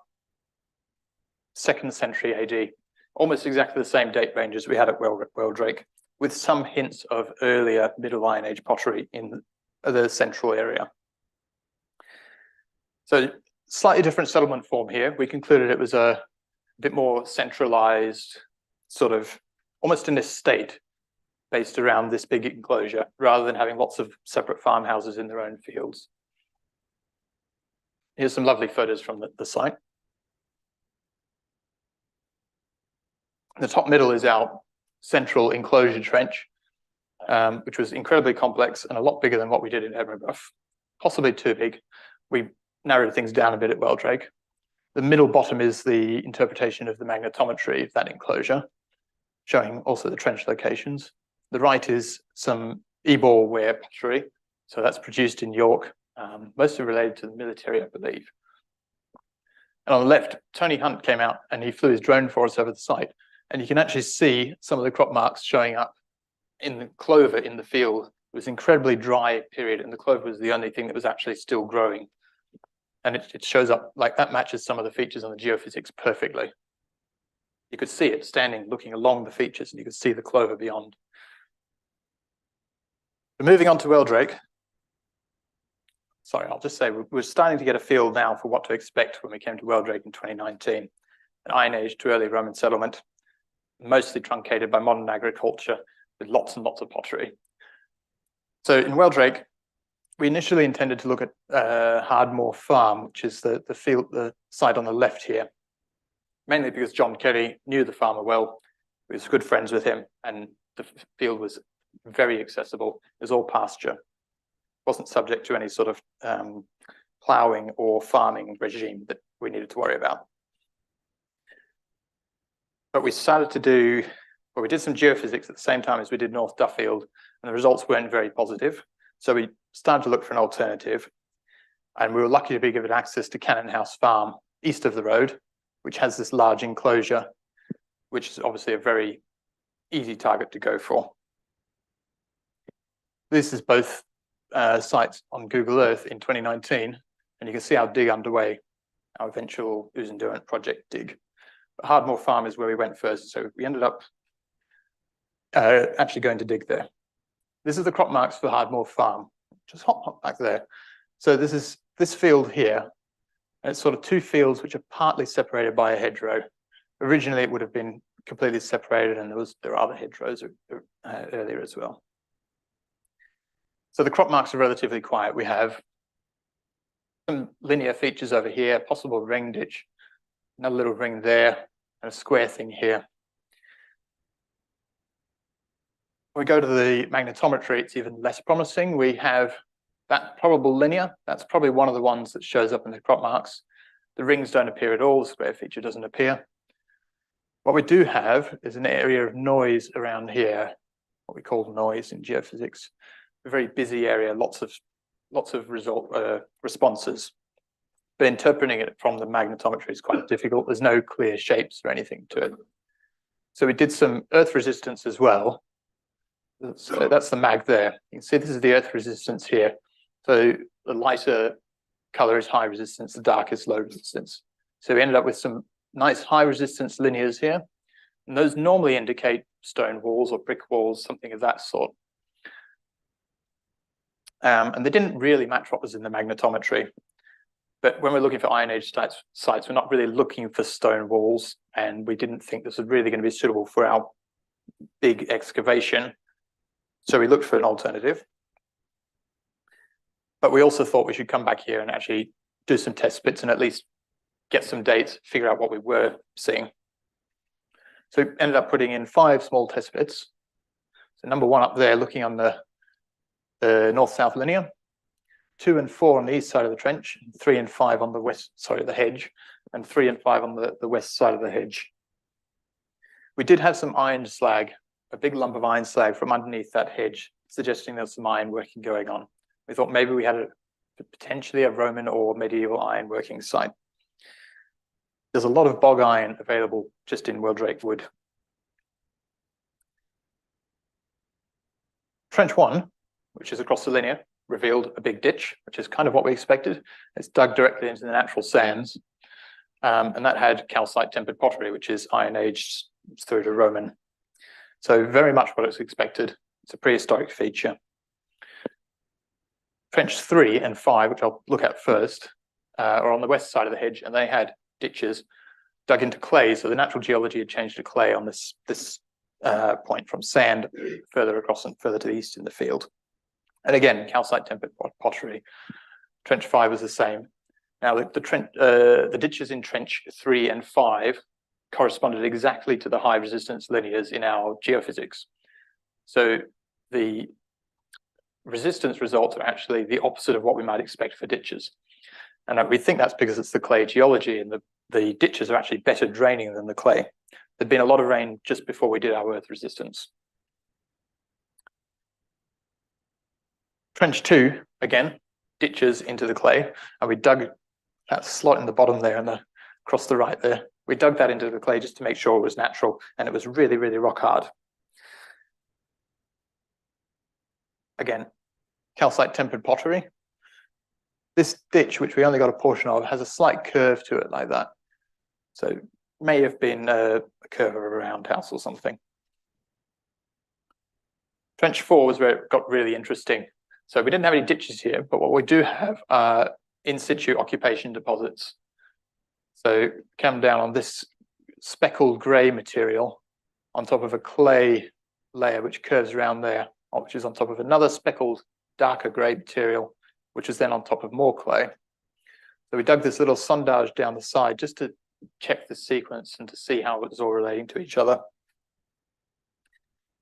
2nd century AD, almost exactly the same date range as we had at Weldrake, with some hints of earlier Middle Iron Age pottery in the central area. So slightly different settlement form here. We concluded it was a bit more centralized, sort of almost an estate based around this big enclosure, rather than having lots of separate farmhouses in their own fields. Here's some lovely photos from the site. The top middle is our central enclosure trench, which was incredibly complex and a lot bigger than what we did in Hemmingbuff, possibly too big. We narrowed things down a bit at Weldrake. The middle bottom is the interpretation of the magnetometry of that enclosure, showing also the trench locations. The right is some Ebor ware pottery, so that's produced in York, mostly related to the military, I believe. And on the left, Tony Hunt came out and he flew his drone for us over the site, and you can actually see some of the crop marks showing up in the clover in the field. It was an incredibly dry period, and the clover was the only thing that was actually still growing. And it shows up like that, matches some of the features on the geophysics perfectly. You could see it standing, looking along the features, and you could see the clover beyond. But moving on to Weldrake. Sorry, I'll just say we're starting to get a feel now for what to expect when we came to Weldrake in 2019. An Iron Age to early Roman settlement, mostly truncated by modern agriculture with lots and lots of pottery. So in Weldrake, we initially intended to look at Hardmore Farm, which is the site on the left here, mainly because John Kelly knew the farmer well. He was good friends with him, and the field was very accessible. It was all pasture. It wasn't subject to any sort of ploughing or farming regime that we needed to worry about. But we started to do, well, we did some geophysics at the same time as we did North Duffield, and the results weren't very positive. So we started to look for an alternative, and we were lucky to be given access to Cannon House Farm east of the road, which has this large enclosure, which is obviously a very easy target to go for. This is both sites on Google Earth in 2019, and you can see our dig underway, our eventual Ooze Endurance project dig. But Hardmore Farm is where we went first, so we ended up actually going to dig there. This is the crop marks for Hardmoor Farm. Just hop back there. So this is this field here. And it's sort of two fields which are partly separated by a hedgerow. Originally, it would have been completely separated, and there are other hedgerows earlier as well. So the crop marks are relatively quiet. We have some linear features over here, possible ring ditch, another little ring there, and a square thing here. When we go to the magnetometry, it's even less promising. We have that probable linear. That's probably one of the ones that shows up in the crop marks. The rings don't appear at all. The square feature doesn't appear. What we do have is an area of noise around here, what we call noise in geophysics. A very busy area, lots of responses. But interpreting it from the magnetometry is quite difficult. There's no clear shapes or anything to it. So we did some earth resistance as well. So that's the mag there. You can see this is the earth resistance here. So the lighter color is high resistance, the dark is low resistance. So we ended up with some nice high resistance linears here. And those normally indicate stone walls or brick walls, something of that sort. And they didn't really match what was in the magnetometry. But when we're looking for Iron Age sites, we're not really looking for stone walls, and we didn't think this was really going to be suitable for our big excavation. So we looked for an alternative. But we also thought we should come back here and actually do some test bits and at least get some dates, figure out what we were seeing. So we ended up putting in 5 small test bits. So number 1 up there, looking on the north-south linear, 2 and 4 on the east side of the trench, 3 and 5 on the west side of the hedge, and 3 and 5 on the west side of the hedge. We did have some iron slag, a big lump of iron slag from underneath that hedge, suggesting there's some iron working going on. We thought maybe we had potentially a Roman or medieval iron working site. There's a lot of bog iron available just in Weldrake Wood. Trench 1, which is across the linear, revealed a big ditch, which is kind of what we expected. It's dug directly into the natural sands. And that had calcite tempered pottery, which is Iron Age through to Roman. So very much what it's expected. It's a prehistoric feature. Trench 3 and 5, which I'll look at first, are on the west side of the hedge, and they had ditches dug into clay. So the natural geology had changed to clay on this point from sand further across and further to the east in the field. And again, calcite tempered pottery. Trench 5 was the same. Now the ditches in trench 3 and 5 corresponded exactly to the high resistance linears in our geophysics. So the resistance results are actually the opposite of what we might expect for ditches. And we think that's because it's the clay geology, and the ditches are actually better draining than the clay. There'd been a lot of rain just before we did our earth resistance. Trench 2, again, ditches into the clay, and we dug that slot in the bottom there and across the right there. We dug that into the clay just to make sure it was natural, and it was really, really rock hard. Again, calcite tempered pottery. This ditch, which we only got a portion of, has a slight curve to it like that. So it may have been a curve of a roundhouse or something. Trench 4 was where it got really interesting. So we didn't have any ditches here, but what we do have are in situ occupation deposits. So come down on this speckled grey material on top of a clay layer which curves around there, which is on top of another speckled darker grey material, which is then on top of more clay. So we dug this little sondage down the side just to check the sequence and to see how it was all relating to each other.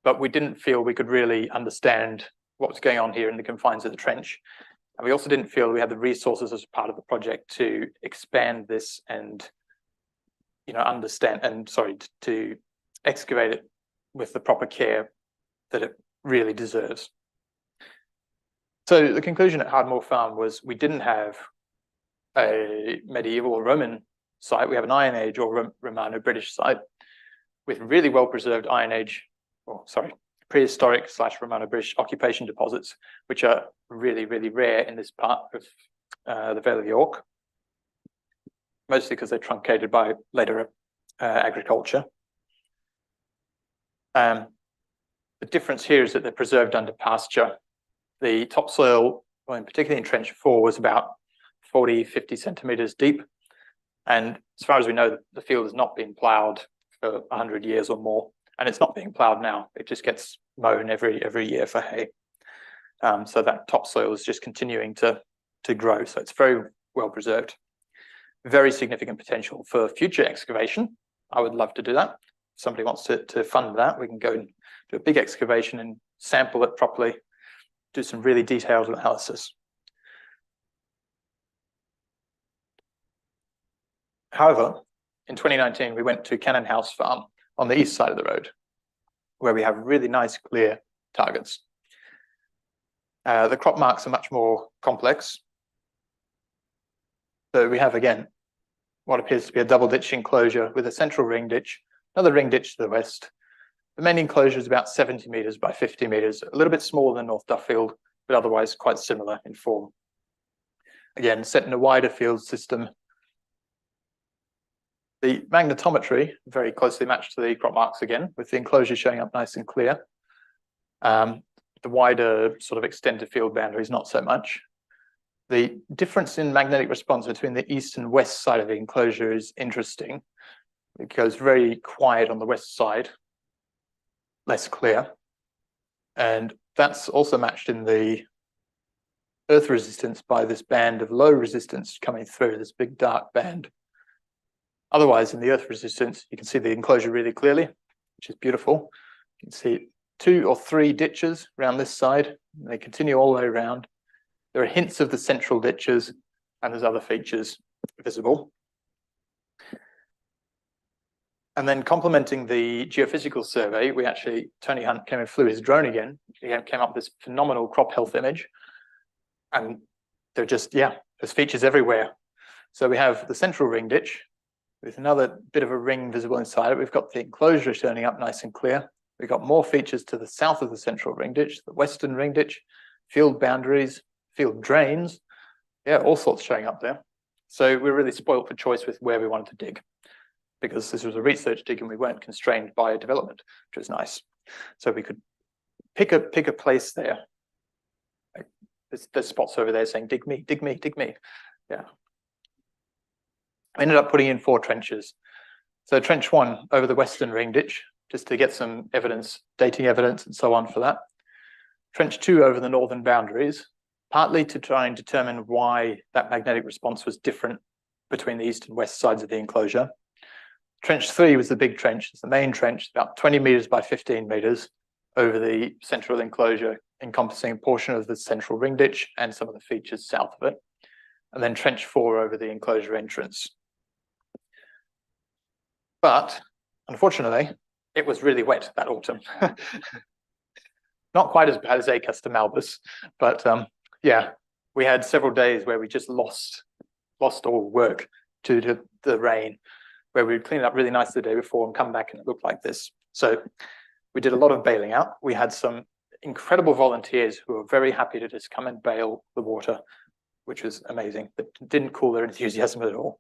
But we didn't feel we could really understand what was going on here in the confines of the trench. And we also didn't feel we had the resources as part of the project to expand this and, to excavate it with the proper care that it really deserves. So the conclusion at Hardmoor Farm was we didn't have a medieval or Roman site. We have an Iron Age or Romano-British site with really well-preserved prehistoric / Romano-British occupation deposits, which are really, really rare in this part of the Vale of York, mostly because they're truncated by later agriculture. The difference here is that they're preserved under pasture. The topsoil, well, particularly in Trench 4, was about 40, 50 centimetres deep. And as far as we know, the field has not been ploughed for 100 years or more. And it's not being ploughed now. It just gets mown every year for hay. So that topsoil is just continuing to grow. So it's very well preserved. Very significant potential for future excavation. I would love to do that. If somebody wants to fund that, we can go and do a big excavation and sample it properly, do some really detailed analysis. However, in 2019, we went to Cannon House Farm on the east side of the road, where we have really nice, clear targets. The crop marks are much more complex. So we have, again, what appears to be a double ditch enclosure with a central ring ditch, another ring ditch to the west. The main enclosure is about 70 metres by 50 metres, a little bit smaller than North Duffield, but otherwise quite similar in form. Again, set in a wider field system. The magnetometry very closely matched to the crop marks again, with the enclosure showing up nice and clear. The wider sort of extended field boundaries, not so much. The difference in magnetic response between the east and west side of the enclosure is interesting. It goes very quiet on the west side, less clear. And that's also matched in the earth resistance by this band of low resistance coming through, this big dark band. Otherwise, in the earth resistance, you can see the enclosure really clearly, which is beautiful. You can see 2 or 3 ditches around this side, and they continue all the way around. There are hints of the central ditches, and there's other features visible. And then complementing the geophysical survey, we actually, Tony Hunt came and flew his drone again. He came up with this phenomenal crop health image. And they're just, yeah, there's features everywhere. So we have the central ring ditch with another bit of a ring visible inside it. We've got the enclosure turning up nice and clear. We've got more features to the south of the central ring ditch, the western ring ditch, field boundaries, field drains. Yeah, all sorts showing up there. So we're really spoiled for choice with where we wanted to dig, because this was a research dig and we weren't constrained by a development, which was nice. So we could pick a place there. Like there's spots over there saying, dig me, dig me, dig me. Yeah. I ended up putting in 4 trenches. So trench 1 over the western ring ditch, just to get some evidence, dating evidence and so on for that. Trench 2 over the northern boundaries, partly to try and determine why that magnetic response was different between the east and west sides of the enclosure. Trench 3 was the big trench. It's the main trench, about 20 metres by 15 metres over the central enclosure, encompassing a portion of the central ring ditch and some of the features south of it. And then trench 4 over the enclosure entrance. But unfortunately, it was really wet that autumn. Not quite as bad as Acus to Malbus, but yeah, we had several days where we just lost all work due to the rain, where we'd clean it up really nice the day before and come back and it looked like this. So we did a lot of bailing out. We had some incredible volunteers who were very happy to just come and bail the water, which was amazing, but didn't cool their enthusiasm at all.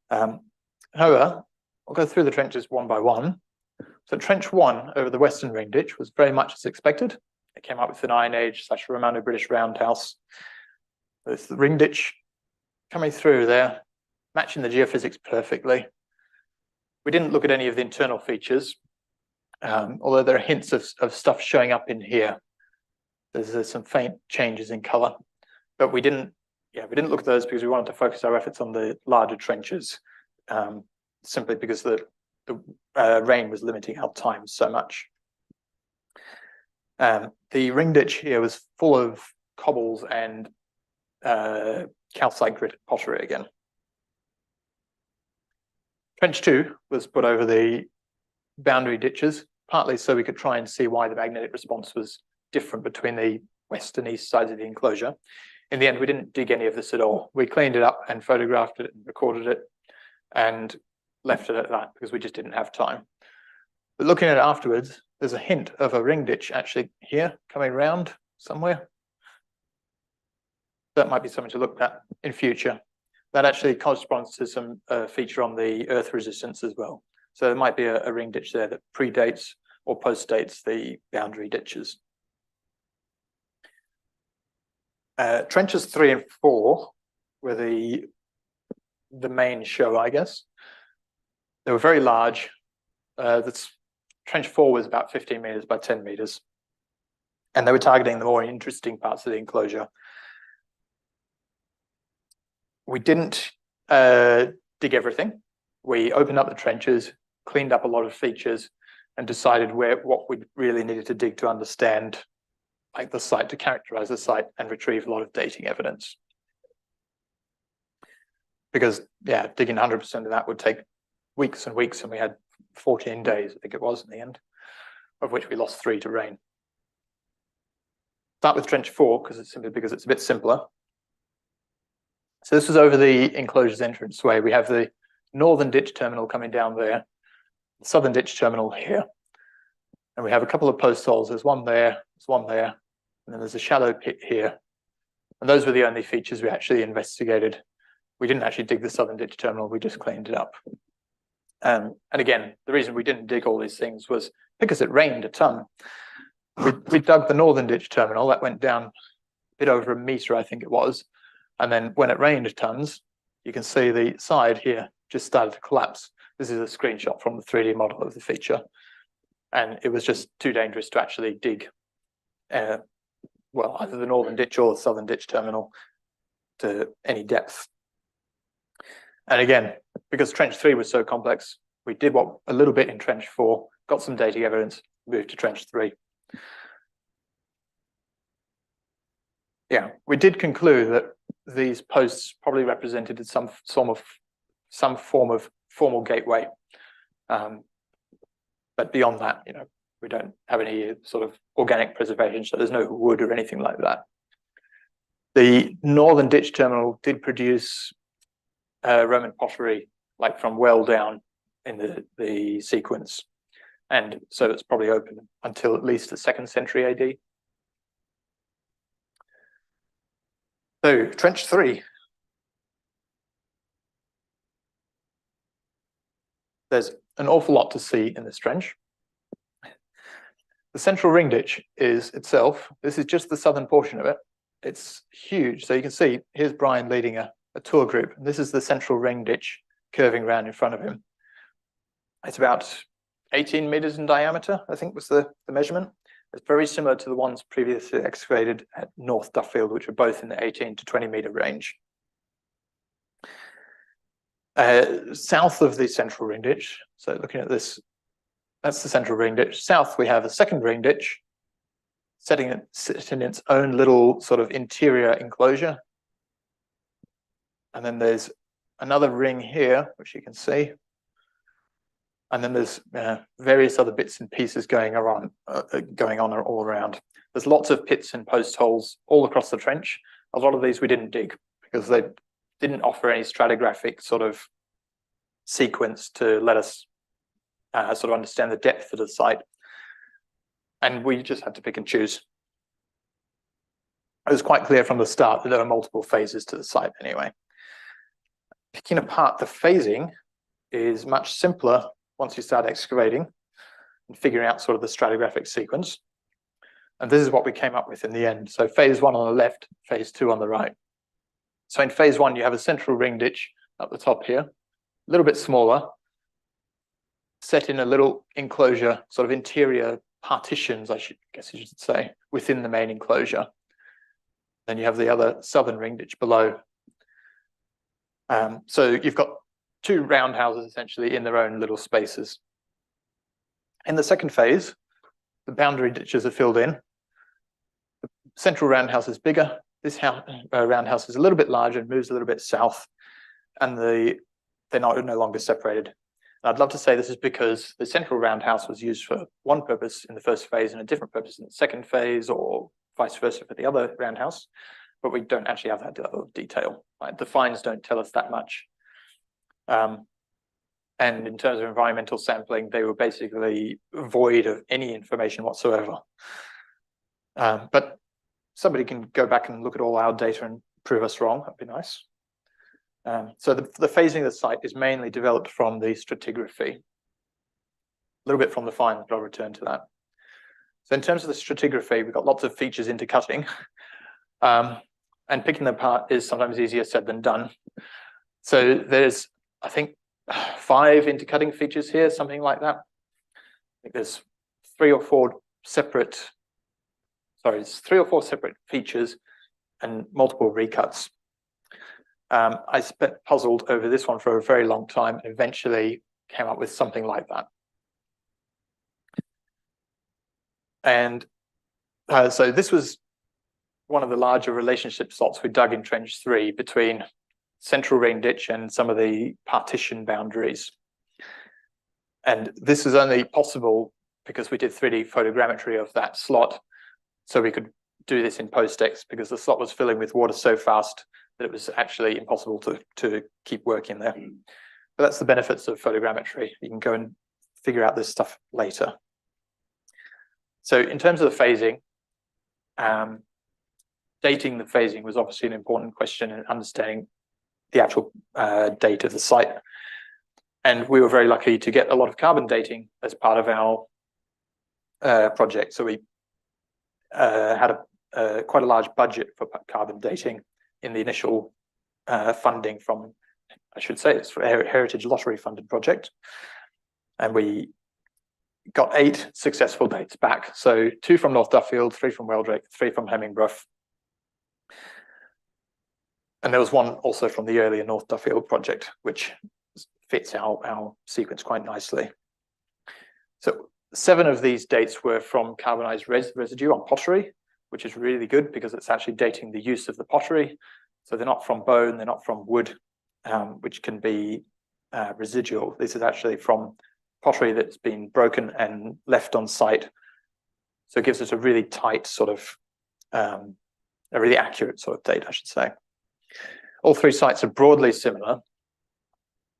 However, I'll go through the trenches one by one. So trench 1 over the western ring ditch was very much as expected. It came up with an Iron Age / Romano-British roundhouse. There's the ring ditch coming through there, matching the geophysics perfectly. We didn't look at any of the internal features, although there are hints of stuff showing up in here. There's some faint changes in color, but we didn't look at those because we wanted to focus our efforts on the larger trenches, simply because the rain was limiting our time so much. The ring ditch here was full of cobbles and calcite grit pottery again. Trench 2 was put over the boundary ditches, partly so we could try and see why the magnetic response was different between the west and east sides of the enclosure. In the end, we didn't dig any of this at all. We cleaned it up and photographed it and recorded it and left it at that because we just didn't have time. But looking at it afterwards, there's a hint of a ring ditch actually here coming around somewhere. That might be something to look at in future. That actually corresponds to some feature on the earth resistance as well. So there might be a ring ditch there that predates or post-dates the boundary ditches. Trenches 3 and 4 were the main show, I guess. They were very large. Trench 4 was about 15 meters by 10 meters. And they were targeting the more interesting parts of the enclosure. We didn't dig everything. We opened up the trenches, cleaned up a lot of features, and decided what we really needed to dig to understand like the site, to characterize the site and retrieve a lot of dating evidence. Because yeah, digging 100% of that would take weeks and weeks, and we had 14 days, I think it was in the end, of which we lost 3 to rain. Start with trench 4 because it's a bit simpler. So this was over the enclosure's entranceway. We have the northern ditch terminal coming down there, the southern ditch terminal here. And we have a couple of post holes. There's one there, and then there's a shallow pit here. And those were the only features we actually investigated. We didn't actually dig the southern ditch terminal, we just cleaned it up. And again, the reason we didn't dig all these things was because it rained a ton. We dug the northern ditch terminal, that went down a bit over 1 meter, I think it was. And then when it rained tons, you can see the side here just started to collapse. This is a screenshot from the 3D model of the feature. And it was just too dangerous to actually dig, well, either the northern ditch or the southern ditch terminal to any depth. And again, because trench 3 was so complex, we did a little bit in trench 4, got some dating evidence, moved to trench 3. Yeah, we did conclude that these posts probably represented some form of formal gateway. But beyond that, we don't have any sort of organic preservation, so there's no wood or anything like that. The northern ditch terminal did produce Roman pottery, like from well down in the sequence. And so it's probably open until at least the 2nd century AD. So trench 3. There's an awful lot to see in this trench. The central ring ditch is itself, this is just the southern portion of it. It's huge. So you can see, here's Brian leading a tour group. And this is the central ring ditch curving around in front of him. It's about 18 meters in diameter, I think was the measurement. It's very similar to the ones previously excavated at North Duffield, which were both in the 18 to 20 meter range. South of the central ring ditch, so looking at this, that's the central ring ditch. South, we have a second ring ditch, sitting in its own little sort of interior enclosure. And then there's another ring here, which you can see. And then there's various other bits and pieces going on all around. There's lots of pits and post holes all across the trench. A lot of these we didn't dig because they didn't offer any stratigraphic sort of sequence to let us sort of understand the depth of the site. And we just had to pick and choose. It was quite clear from the start that there were multiple phases to the site anyway. Picking apart the phasing is much simpler once you start excavating and figuring out sort of the stratigraphic sequence. And this is what we came up with in the end. So phase 1 on the left, phase 2 on the right. So in phase 1, you have a central ring ditch up the top here, a little bit smaller, set in a little enclosure, sort of interior partitions, I guess you should say, within the main enclosure. Then you have the other southern ring ditch below. So you've got 2 roundhouses essentially in their own little spaces. In the second phase, the boundary ditches are filled in. The central roundhouse is bigger. This roundhouse is a little bit larger and moves a little bit south, and they're no longer separated. And I'd love to say this is because the central roundhouse was used for one purpose in the first phase and a different purpose in the second phase, or vice versa for the other roundhouse, but we don't actually have that level of detail. Right? The finds don't tell us that much. And in terms of environmental sampling, they were basically void of any information whatsoever. But somebody can go back and look at all our data and prove us wrong. That'd be nice. So the phasing of the site is mainly developed from the stratigraphy. little bit from the finds, but I'll return to that. So in terms of the stratigraphy, we've got lots of features intercutting, and picking them apart is sometimes easier said than done. So there's, I think, 5 intercutting features here, something like that. I think there's 3 or 4 separate, sorry, it's 3 or 4 separate features and multiple recuts. I spent puzzled over this one for a very long time and eventually came up with something like that. And so this was one of the larger relationship slots we dug in Trench 3 between Central Ring Ditch and some of the partition boundaries. And this is only possible because we did 3D photogrammetry of that slot. So we could do this in post-ex because the slot was filling with water so fast that it was actually impossible to keep working there. But that's the benefits of photogrammetry. You can go and figure out this stuff later. So in terms of the phasing, dating the phasing was obviously an important question in understanding the actual date of the site. And we were very lucky to get a lot of carbon dating as part of our project. So we had quite a large budget for carbon dating in the initial funding from, I should say, it's for a Heritage Lottery funded project. And we got 8 successful dates back. So 2 from North Duffield, 3 from Wheldrake, 3 from Hemmingbrough. And there was 1 also from the earlier North Duffield project, which fits our sequence quite nicely. So 7 of these dates were from carbonized residue on pottery, which is really good because it's actually dating the use of the pottery. So they're not from bone, they're not from wood, which can be residual. This is actually from pottery that's been broken and left on site. So it gives us a really tight sort of, a really accurate sort of date, I should say. All 3 sites are broadly similar.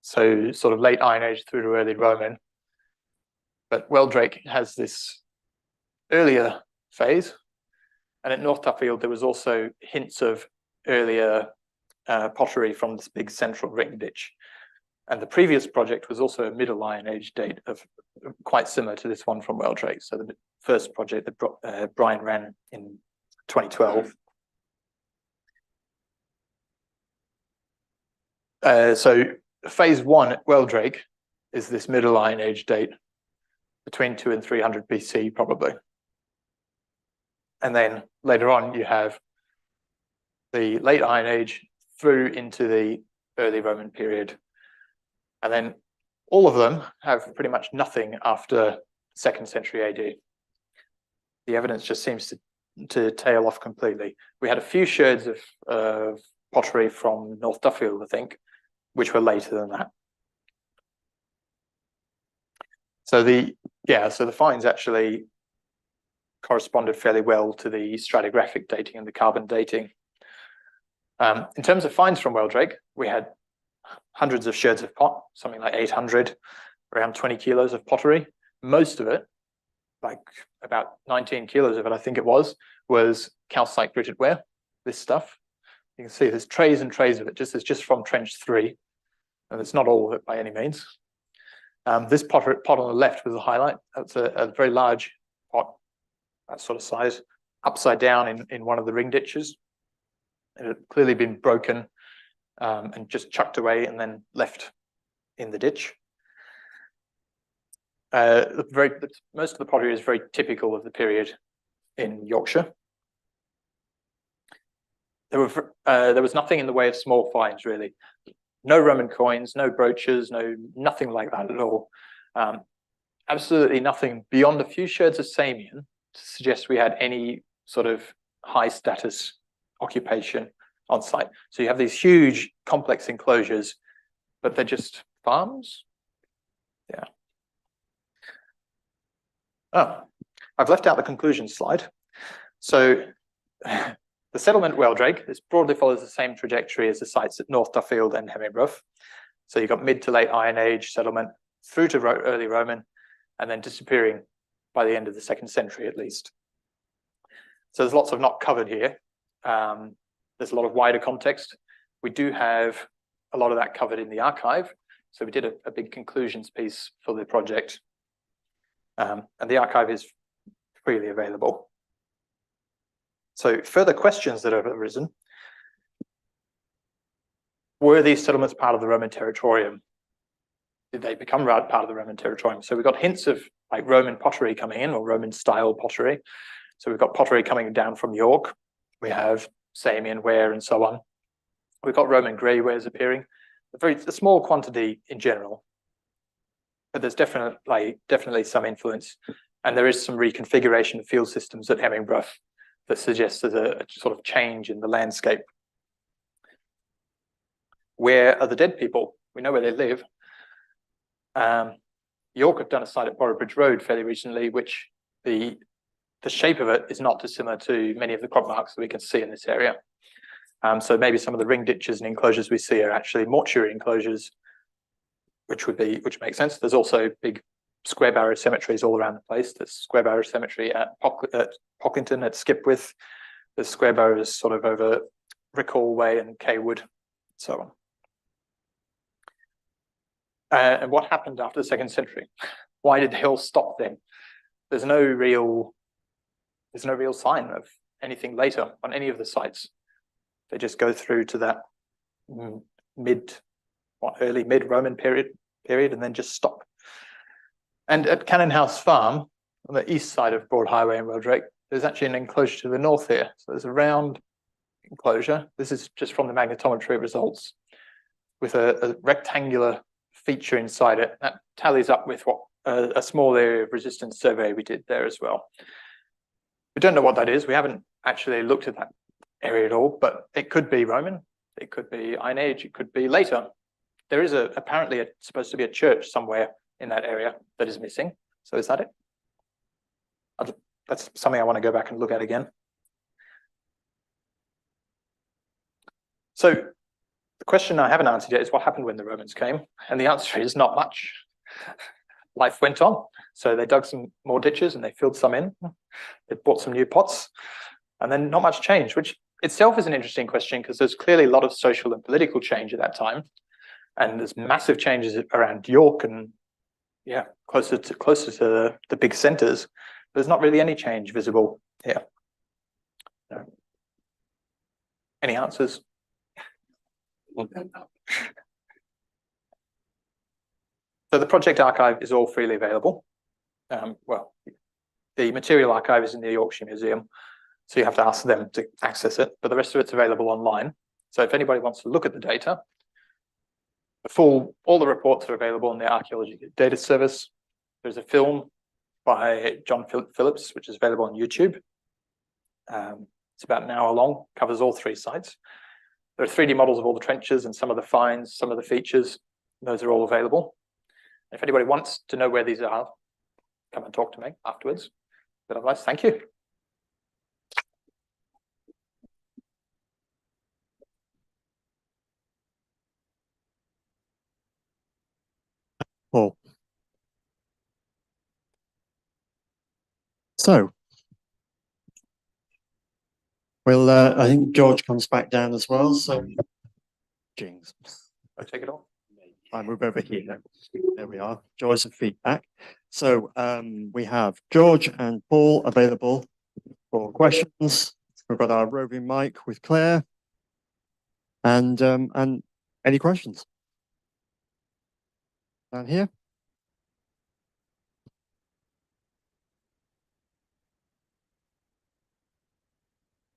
So sort of late Iron Age through to early Roman. But Wheldrake has this earlier phase. And at North Duffield, there was also hints of earlier pottery from this big central ring ditch. And the previous project was also a middle Iron Age date of quite similar to this one from Wheldrake. So the first project that Brian ran in 2012. So phase 1 at Wheldrake is this middle Iron Age date between 200 and 300 BC probably. And then later on you have the late Iron Age through into the early Roman period. And then all of them have pretty much nothing after 2nd century AD. The evidence just seems to tail off completely. We had a few sherds of pottery from North Duffield, I think, which were later than that. So the finds actually corresponded fairly well to the stratigraphic dating and the carbon dating. In terms of finds from Wheldrake, we had hundreds of sherds of pot, something like 800, around 20 kilos of pottery. Most of it, like about 19 kilos of it, I think it was calcite gritted ware, this stuff. You can see there's trays and trays of it, just from Trench 3. And it's not all of it by any means. This pot on the left was a highlight. That's a very large pot, that sort of size, upside down in one of the ring ditches. It had clearly been broken and just chucked away and then left in the ditch. Most of the pottery is very typical of the period in Yorkshire. There was nothing in the way of small finds, really. No Roman coins, no brooches, nothing like that at all. Absolutely nothing beyond a few sherds of Samian to suggest we had any sort of high status occupation on site. So you have these huge complex enclosures, but they're just farms. Yeah. Oh, I've left out the conclusion slide. So the settlement at Wheldrake, this broadly follows the same trajectory as the sites at North Duffield and Hemmingbrough. So you've got mid to late Iron Age settlement through to early Roman, and then disappearing by the end of the 2nd century at least. So there's lots of not covered here. There's a lot of wider context. We do have a lot of that covered in the archive. So we did a big conclusions piece for the project. And the archive is freely available. So further questions that have arisen. Were these settlements part of the Roman territorium? Did they become part of the Roman territorium? So we've got hints of like Roman pottery coming in, or Roman style pottery. So we've got pottery coming down from York. We have Samian ware and so on. We've got Roman grey wares appearing. A small quantity in general, but there's definitely some influence. And there is some reconfiguration of field systems at Hemmingbrough that suggests there's a sort of change in the landscape. Where are the dead people? We know where they live. York have done a site at Boroughbridge Road fairly recently, which the shape of it is not dissimilar to many of the crop marks that we can see in this area. So maybe some of the ring ditches and enclosures we see are actually mortuary enclosures, which makes sense. There's also big square barrow cemeteries all around the place. There's square barrow cemetery at Pocklington, at Skipwith. There's square barrows sort of over Rickall Way and Kaywood, and so on. And what happened after the 2nd century? Why did the hill stop then? There's no real sign of anything later on any of the sites. They just go through to that early mid-Roman period, and then just stop. And at Cannon House Farm, on the east side of Broad Highway in Wheldrake, there's actually an enclosure to the north here. So there's a round enclosure. This is just from the magnetometry results, with a rectangular feature inside it. That tallies up with what a small area of resistance survey we did there as well. We don't know what that is. We haven't actually looked at that area at all, but it could be Roman, it could be Iron Age, it could be later. There is apparently supposed to be a church somewhere in that area that is missing. So is that it? That's something I want to go back and look at again. So the question I haven't answered yet is what happened when the Romans came? And the answer is not much. Life went on. So they dug some more ditches and they filled some in. They bought some new pots, and then not much change, which itself is an interesting question because there's clearly a lot of social and political change at that time. And there's massive changes around York and closer to the big centres. There's not really any change visible here. No. Any answers? So the project archive is all freely available. Well, the material archive is in the Yorkshire Museum, so you have to ask them to access it, but the rest of it's available online. So if anybody wants to look at the data, all the reports are available in the Archaeology Data Service. There's a film by John Phillips, which is available on YouTube. It's about an hour long, covers all 3 sites. There are 3D models of all the trenches and some of the finds, some of the features. Those are all available. If anybody wants to know where these are, come and talk to me afterwards. But otherwise, thank you. Paul. So, well, I think George comes back down as well. So, Jings. I take it off. I move over here. There we are. Joys of feedback. So we have George and Paul available for questions. We've got our roving mic with Claire. And any questions? Down here.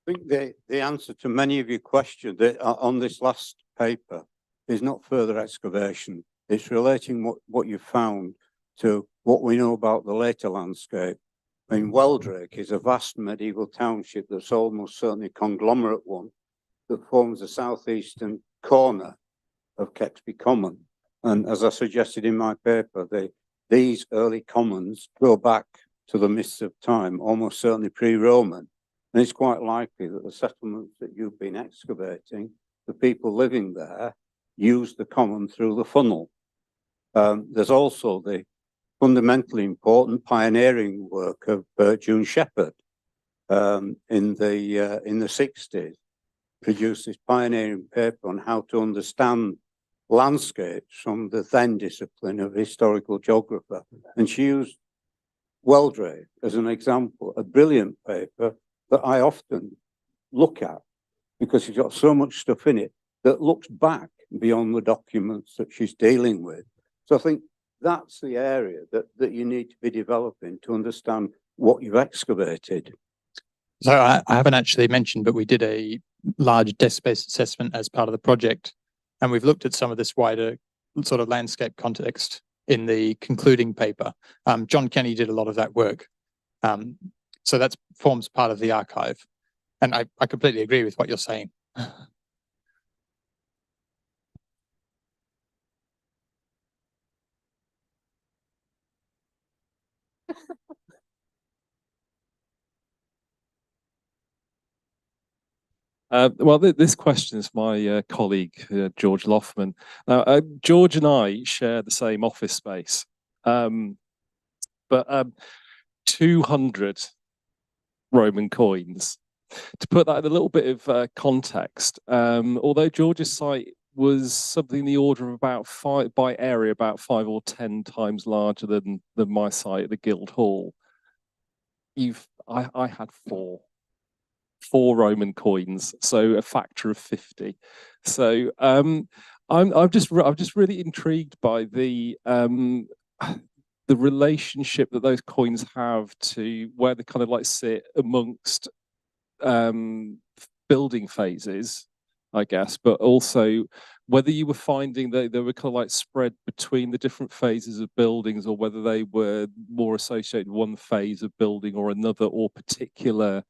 I think the answer to many of your questions on this last paper is not further excavation. It's relating what you found to what we know about the later landscape. I mean, Wheldrake is a vast medieval township that's almost certainly a conglomerate one that forms the southeastern corner of Kexby Common. And as I suggested in my paper, these early commons go back to the mists of time, almost certainly pre-Roman. And it's quite likely that the settlements that you've been excavating, the people living there, use the common through the funnel. There's also the fundamentally important pioneering work of June Shepherd in the 60s, produced this pioneering paper on how to understand landscapes from the then discipline of historical geographer. And she used Weldrave as an example, a brilliant paper that I often look at because it's got so much stuff in it that looks back beyond the documents that she's dealing with. So I think that's the area that you need to be developing to understand what you've excavated. So I haven't actually mentioned, but we did a large desk-based assessment as part of the project, and we've looked at some of this wider sort of landscape context in the concluding paper. John Kenny did a lot of that work. So that forms part of the archive. And I completely agree with what you're saying. Well, this question is my colleague, George Loffman. Now, George and I share the same office space, but 200 Roman coins. To put that in a little bit of context, although George's site was something in the order of about 5 by area, about 5 or 10 times larger than my site at the Guildhall, I had four Roman coins, so a factor of 50. So I'm just really intrigued by the relationship that those coins have to where they kind of like sit amongst building phases, I guess, but also whether you were finding that they were kind of like spread between the different phases of buildings, or whether they were more associated with one phase of building or another, or particular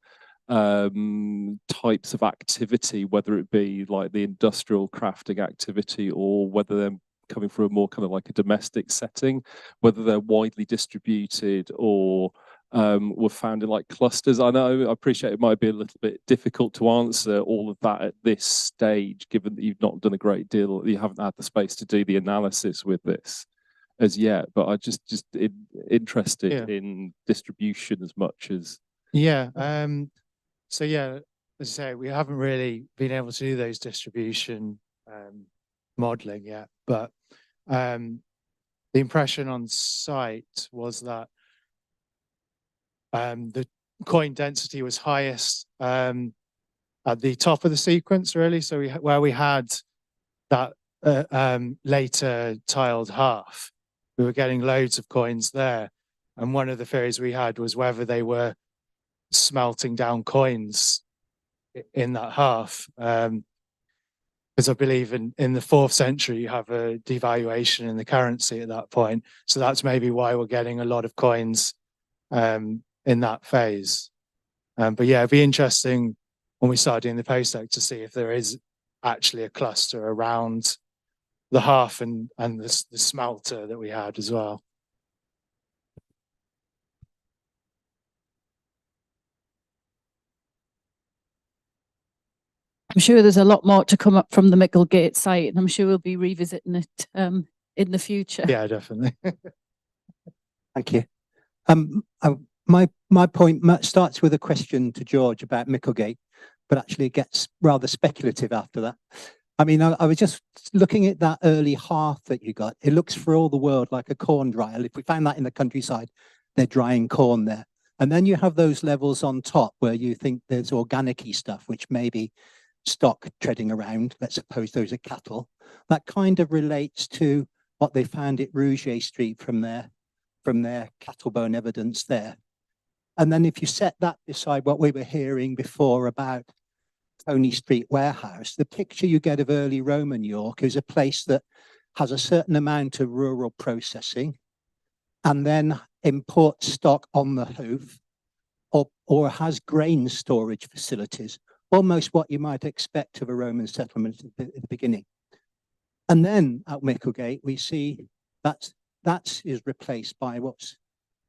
types of activity, whether it be like the industrial crafting activity, or whether they're coming from a more kind of like a domestic setting, whether they're widely distributed or were found in like clusters. I appreciate it might be a little bit difficult to answer all of that at this stage, given that you've not done a great deal, you haven't had the space to do the analysis with this as yet, but I just interested in distribution as much as so yeah, as I say, we haven't really been able to do those distribution modeling yet, but the impression on site was that the coin density was highest at the top of the sequence, really. So where we had that later tiled half, we were getting loads of coins there. And one of the theories we had was whether they were smelting down coins in that half. Because I believe in the 4th century, you have a devaluation in the currency at that point. So that's maybe why we're getting a lot of coins in that phase. But yeah, it'd be interesting when we start doing the postdoc to see if there is actually a cluster around the half and the smelter that we had as well. I'm sure there's a lot more to come up from the Micklegate site, and I'm sure we'll be revisiting it in the future. Yeah, definitely. Thank you. My point starts with a question to George about Micklegate, but actually it gets rather speculative after that. I mean, I was just looking at that early hearth that you got. It looks for all the world like a corn dryer. If we found that in the countryside, they're drying corn there. And then you have those levels on top where you think there's organic-y stuff, which maybe stock treading around. Let's suppose those are cattle. That kind of relates to what they found at Rouget Street from their cattle bone evidence there. And then if you set that beside what we were hearing before about Coney Street Warehouse, the picture you get of early Roman York is a place that has a certain amount of rural processing and then imports stock on the hoof, or has grain storage facilities, almost what you might expect of a Roman settlement at the beginning. And then at Micklegate, we see that is replaced by what's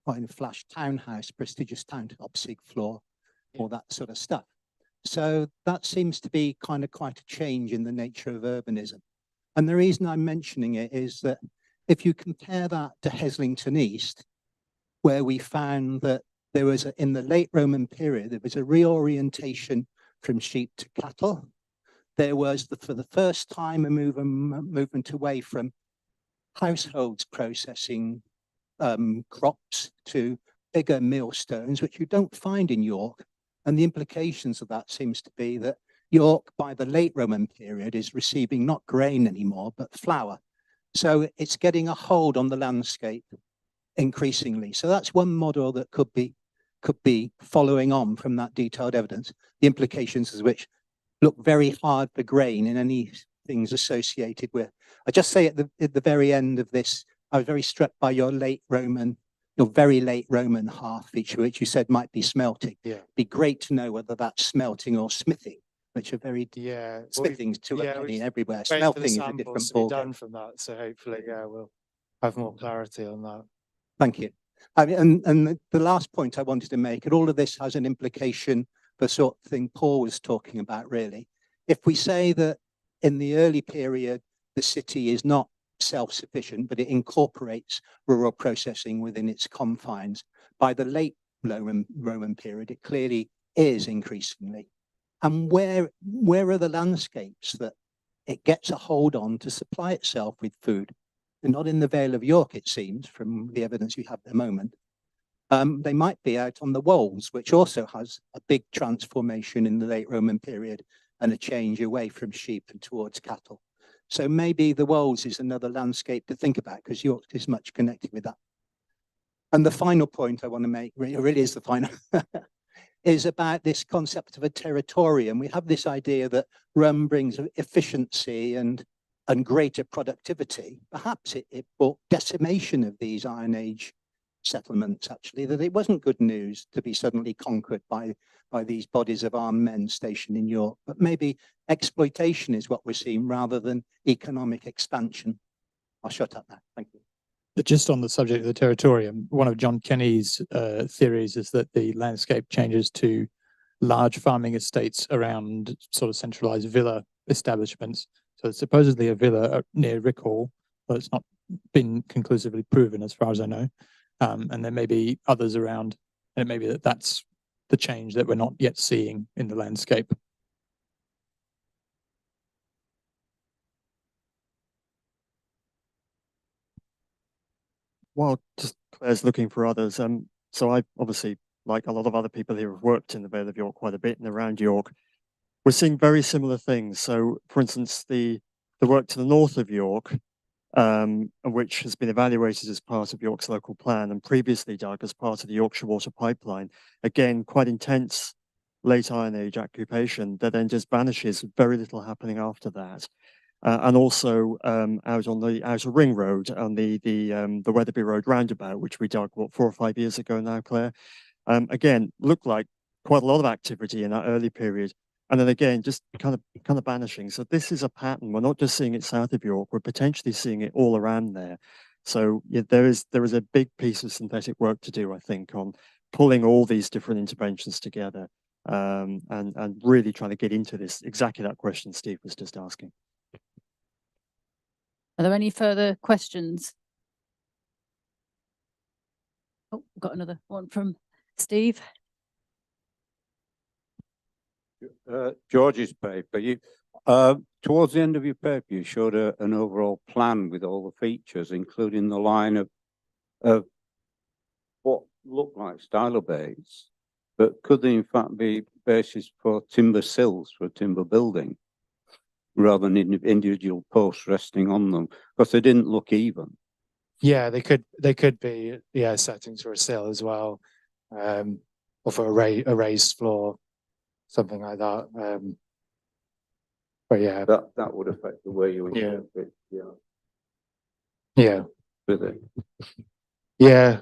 quite a flash townhouse, prestigious town-top, sig floor, all that sort of stuff. So that seems to be kind of quite a change in the nature of urbanism. And the reason I'm mentioning it is that if you compare that to Heslington East, where we found that there was, in the late Roman period, there was a reorientation from sheep to cattle. There was, for the first time, a movement away from households processing crops to bigger millstones, which you don't find in York. And the implications of that seems to be that York, by the late Roman period, is receiving not grain anymore, but flour. So it's getting a hold on the landscape increasingly. So that's one model that could be following on from that detailed evidence. The implications of which look very hard for grain in any things associated with. I just say at the very end of this, I was very struck by your very late Roman half feature, which you said might be smelting. Yeah. Be great to know whether that's smelting or smithing, which are very smithing's too everywhere. Smelting is a different ballgame. Done from that, so hopefully, we'll have more clarity on that. Thank you. I mean, and the last point I wanted to make, and all of this has an implication for the sort of thing Paul was talking about, really. If we say that in the early period, the city is not self-sufficient, but it incorporates rural processing within its confines, by the late Roman period, it clearly is increasingly. And where are the landscapes that it gets a hold on to supply itself with food? They're not in the Vale of York, it seems, from the evidence we have at the moment. They might be out on the Wolds, which also has a big transformation in the late Roman period and a change away from sheep and towards cattle. So maybe the Wolds is another landscape to think about, because York is much connected with that. And the final point I want to make, really is the final, is about this concept of a territorium. We have this idea that Rome brings efficiency and greater productivity. Perhaps it brought decimation of these Iron Age settlements, actually, that it wasn't good news to be suddenly conquered by these bodies of armed men stationed in York, but maybe exploitation is what we're seeing rather than economic expansion. I'll shut up now. Thank you. But just on the subject of the territorium, one of John Kenny's theories is that the landscape changes to large farming estates around sort of centralized villa establishments. So it's supposedly a villa near Rickhall, but it's not been conclusively proven as far as I know. And there may be others around, and it may be that's the change that we're not yet seeing in the landscape. While just Claire's looking for others, so I obviously, like a lot of other people here, have worked in the Vale of York quite a bit and around York. We're seeing very similar things. So, for instance, the work to the north of York, which has been evaluated as part of York's local plan and previously dug as part of the Yorkshire Water Pipeline. Again, quite intense late Iron Age occupation that then just vanishes, very little happening after that. And also out on the outer ring road on the Wetherby Road roundabout, which we dug, what, 4 or 5 years ago now, Claire? Again, looked like quite a lot of activity in that early period. And then again, just kind of vanishing. So this is a pattern. We're not just seeing it south of York, we're potentially seeing it all around there. So yeah, there is a big piece of synthetic work to do, I think, on pulling all these different interventions together and really trying to get into this, exactly that question Steve was just asking. Are there any further questions? Oh, got another one from Steve. George's paper, towards the end of your paper, you showed an overall plan with all the features, including the line of what looked like stylo bays, but could they in fact be bases for timber sills for a timber building, rather than individual posts resting on them, because they didn't look even. Yeah, they could be, settings for a sill as well, or for a raised floor, something like that. But yeah, that would affect the way you interpret. Yeah. With it. Yeah.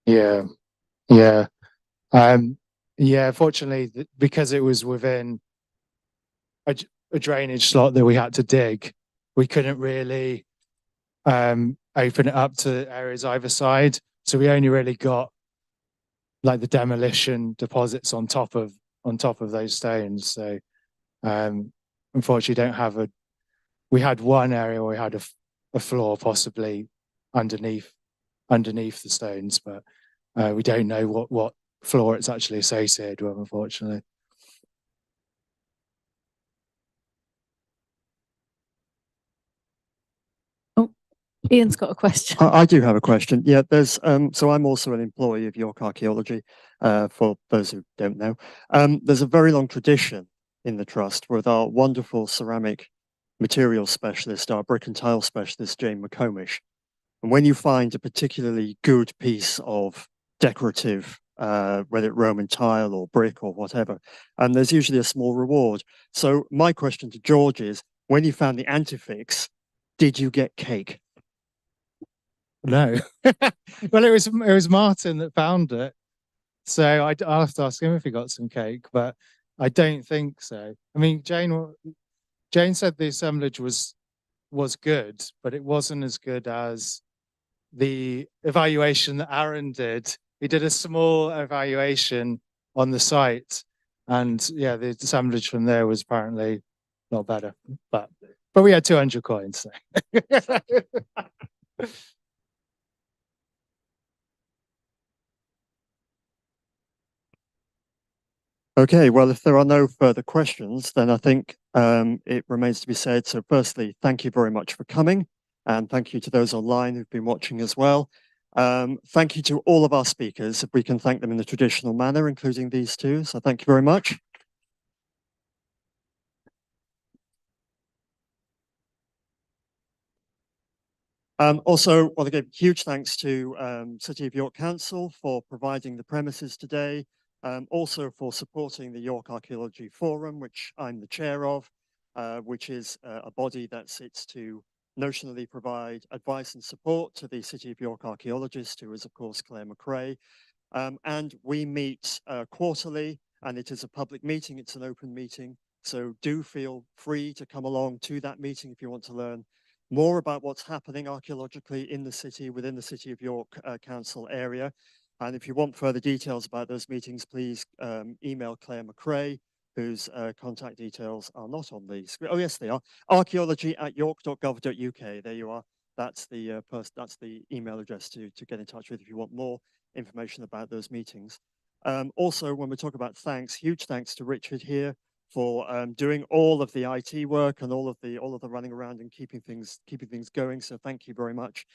Yeah. Yeah. Fortunately, because it was within a drainage slot that we had to dig, we couldn't really open it up to areas either side. So we only really got like the demolition deposits on top of those stones. So unfortunately we had one area where we had a floor possibly underneath the stones, but we don't know what floor it's actually associated with, unfortunately. Ian's got a question. I do have a question. Yeah, there's so I'm also an employee of York Archaeology, for those who don't know. There's a very long tradition in the trust with our wonderful ceramic materials specialist, our brick and tile specialist, Jane McComish. And when you find a particularly good piece of decorative, whether it Roman tile or brick or whatever, there's usually a small reward. So my question to George is, when you found the antifix, did you get cake? No. Well, it was Martin that found it. So I'll have to ask him if he got some cake, but I don't think so. I mean, Jane said the assemblage was good, but it wasn't as good as the evaluation that Aaron did. He did a small evaluation on the site, and yeah, the assemblage from there was apparently not better. But we had 200 coins. So. Okay, well, if there are no further questions, then I think it remains to be said. So firstly, thank you very much for coming, and thank you to those online who've been watching as well. Thank you to all of our speakers. If we can thank them in the traditional manner, including these two. So thank you very much. Also, want to give huge thanks to City of York Council for providing the premises today. Also for supporting the York Archaeology Forum, which I'm the chair of, which is a body that sits to notionally provide advice and support to the City of York archaeologist, who is of course Claire McRae. And we meet quarterly, and it is a public meeting, it's an open meeting. So do feel free to come along to that meeting if you want to learn more about what's happening archaeologically in the city, within the City of York Council area. And if you want further details about those meetings, please email Claire McRae, whose contact details are not on the screen. Oh, yes, they are. archaeology@york.gov.uk. There you are. That's the email address to get in touch with if you want more information about those meetings. Also, when we talk about thanks, huge thanks to Richard here for doing all of the IT work and all of the running around and keeping things going. So thank you very much.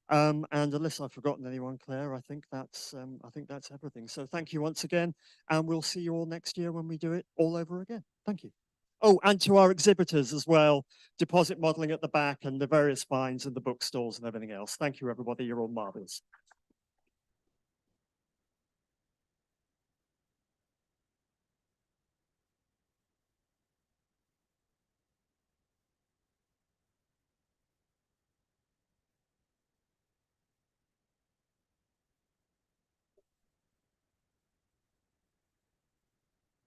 And unless I've forgotten anyone, Claire, I think that's everything. So thank you once again, and we'll see you all next year when we do it all over again. Thank you. Oh, and to our exhibitors as well, deposit modeling at the back and the various finds and the bookstores and everything else. Thank you, everybody. You're all marvelous.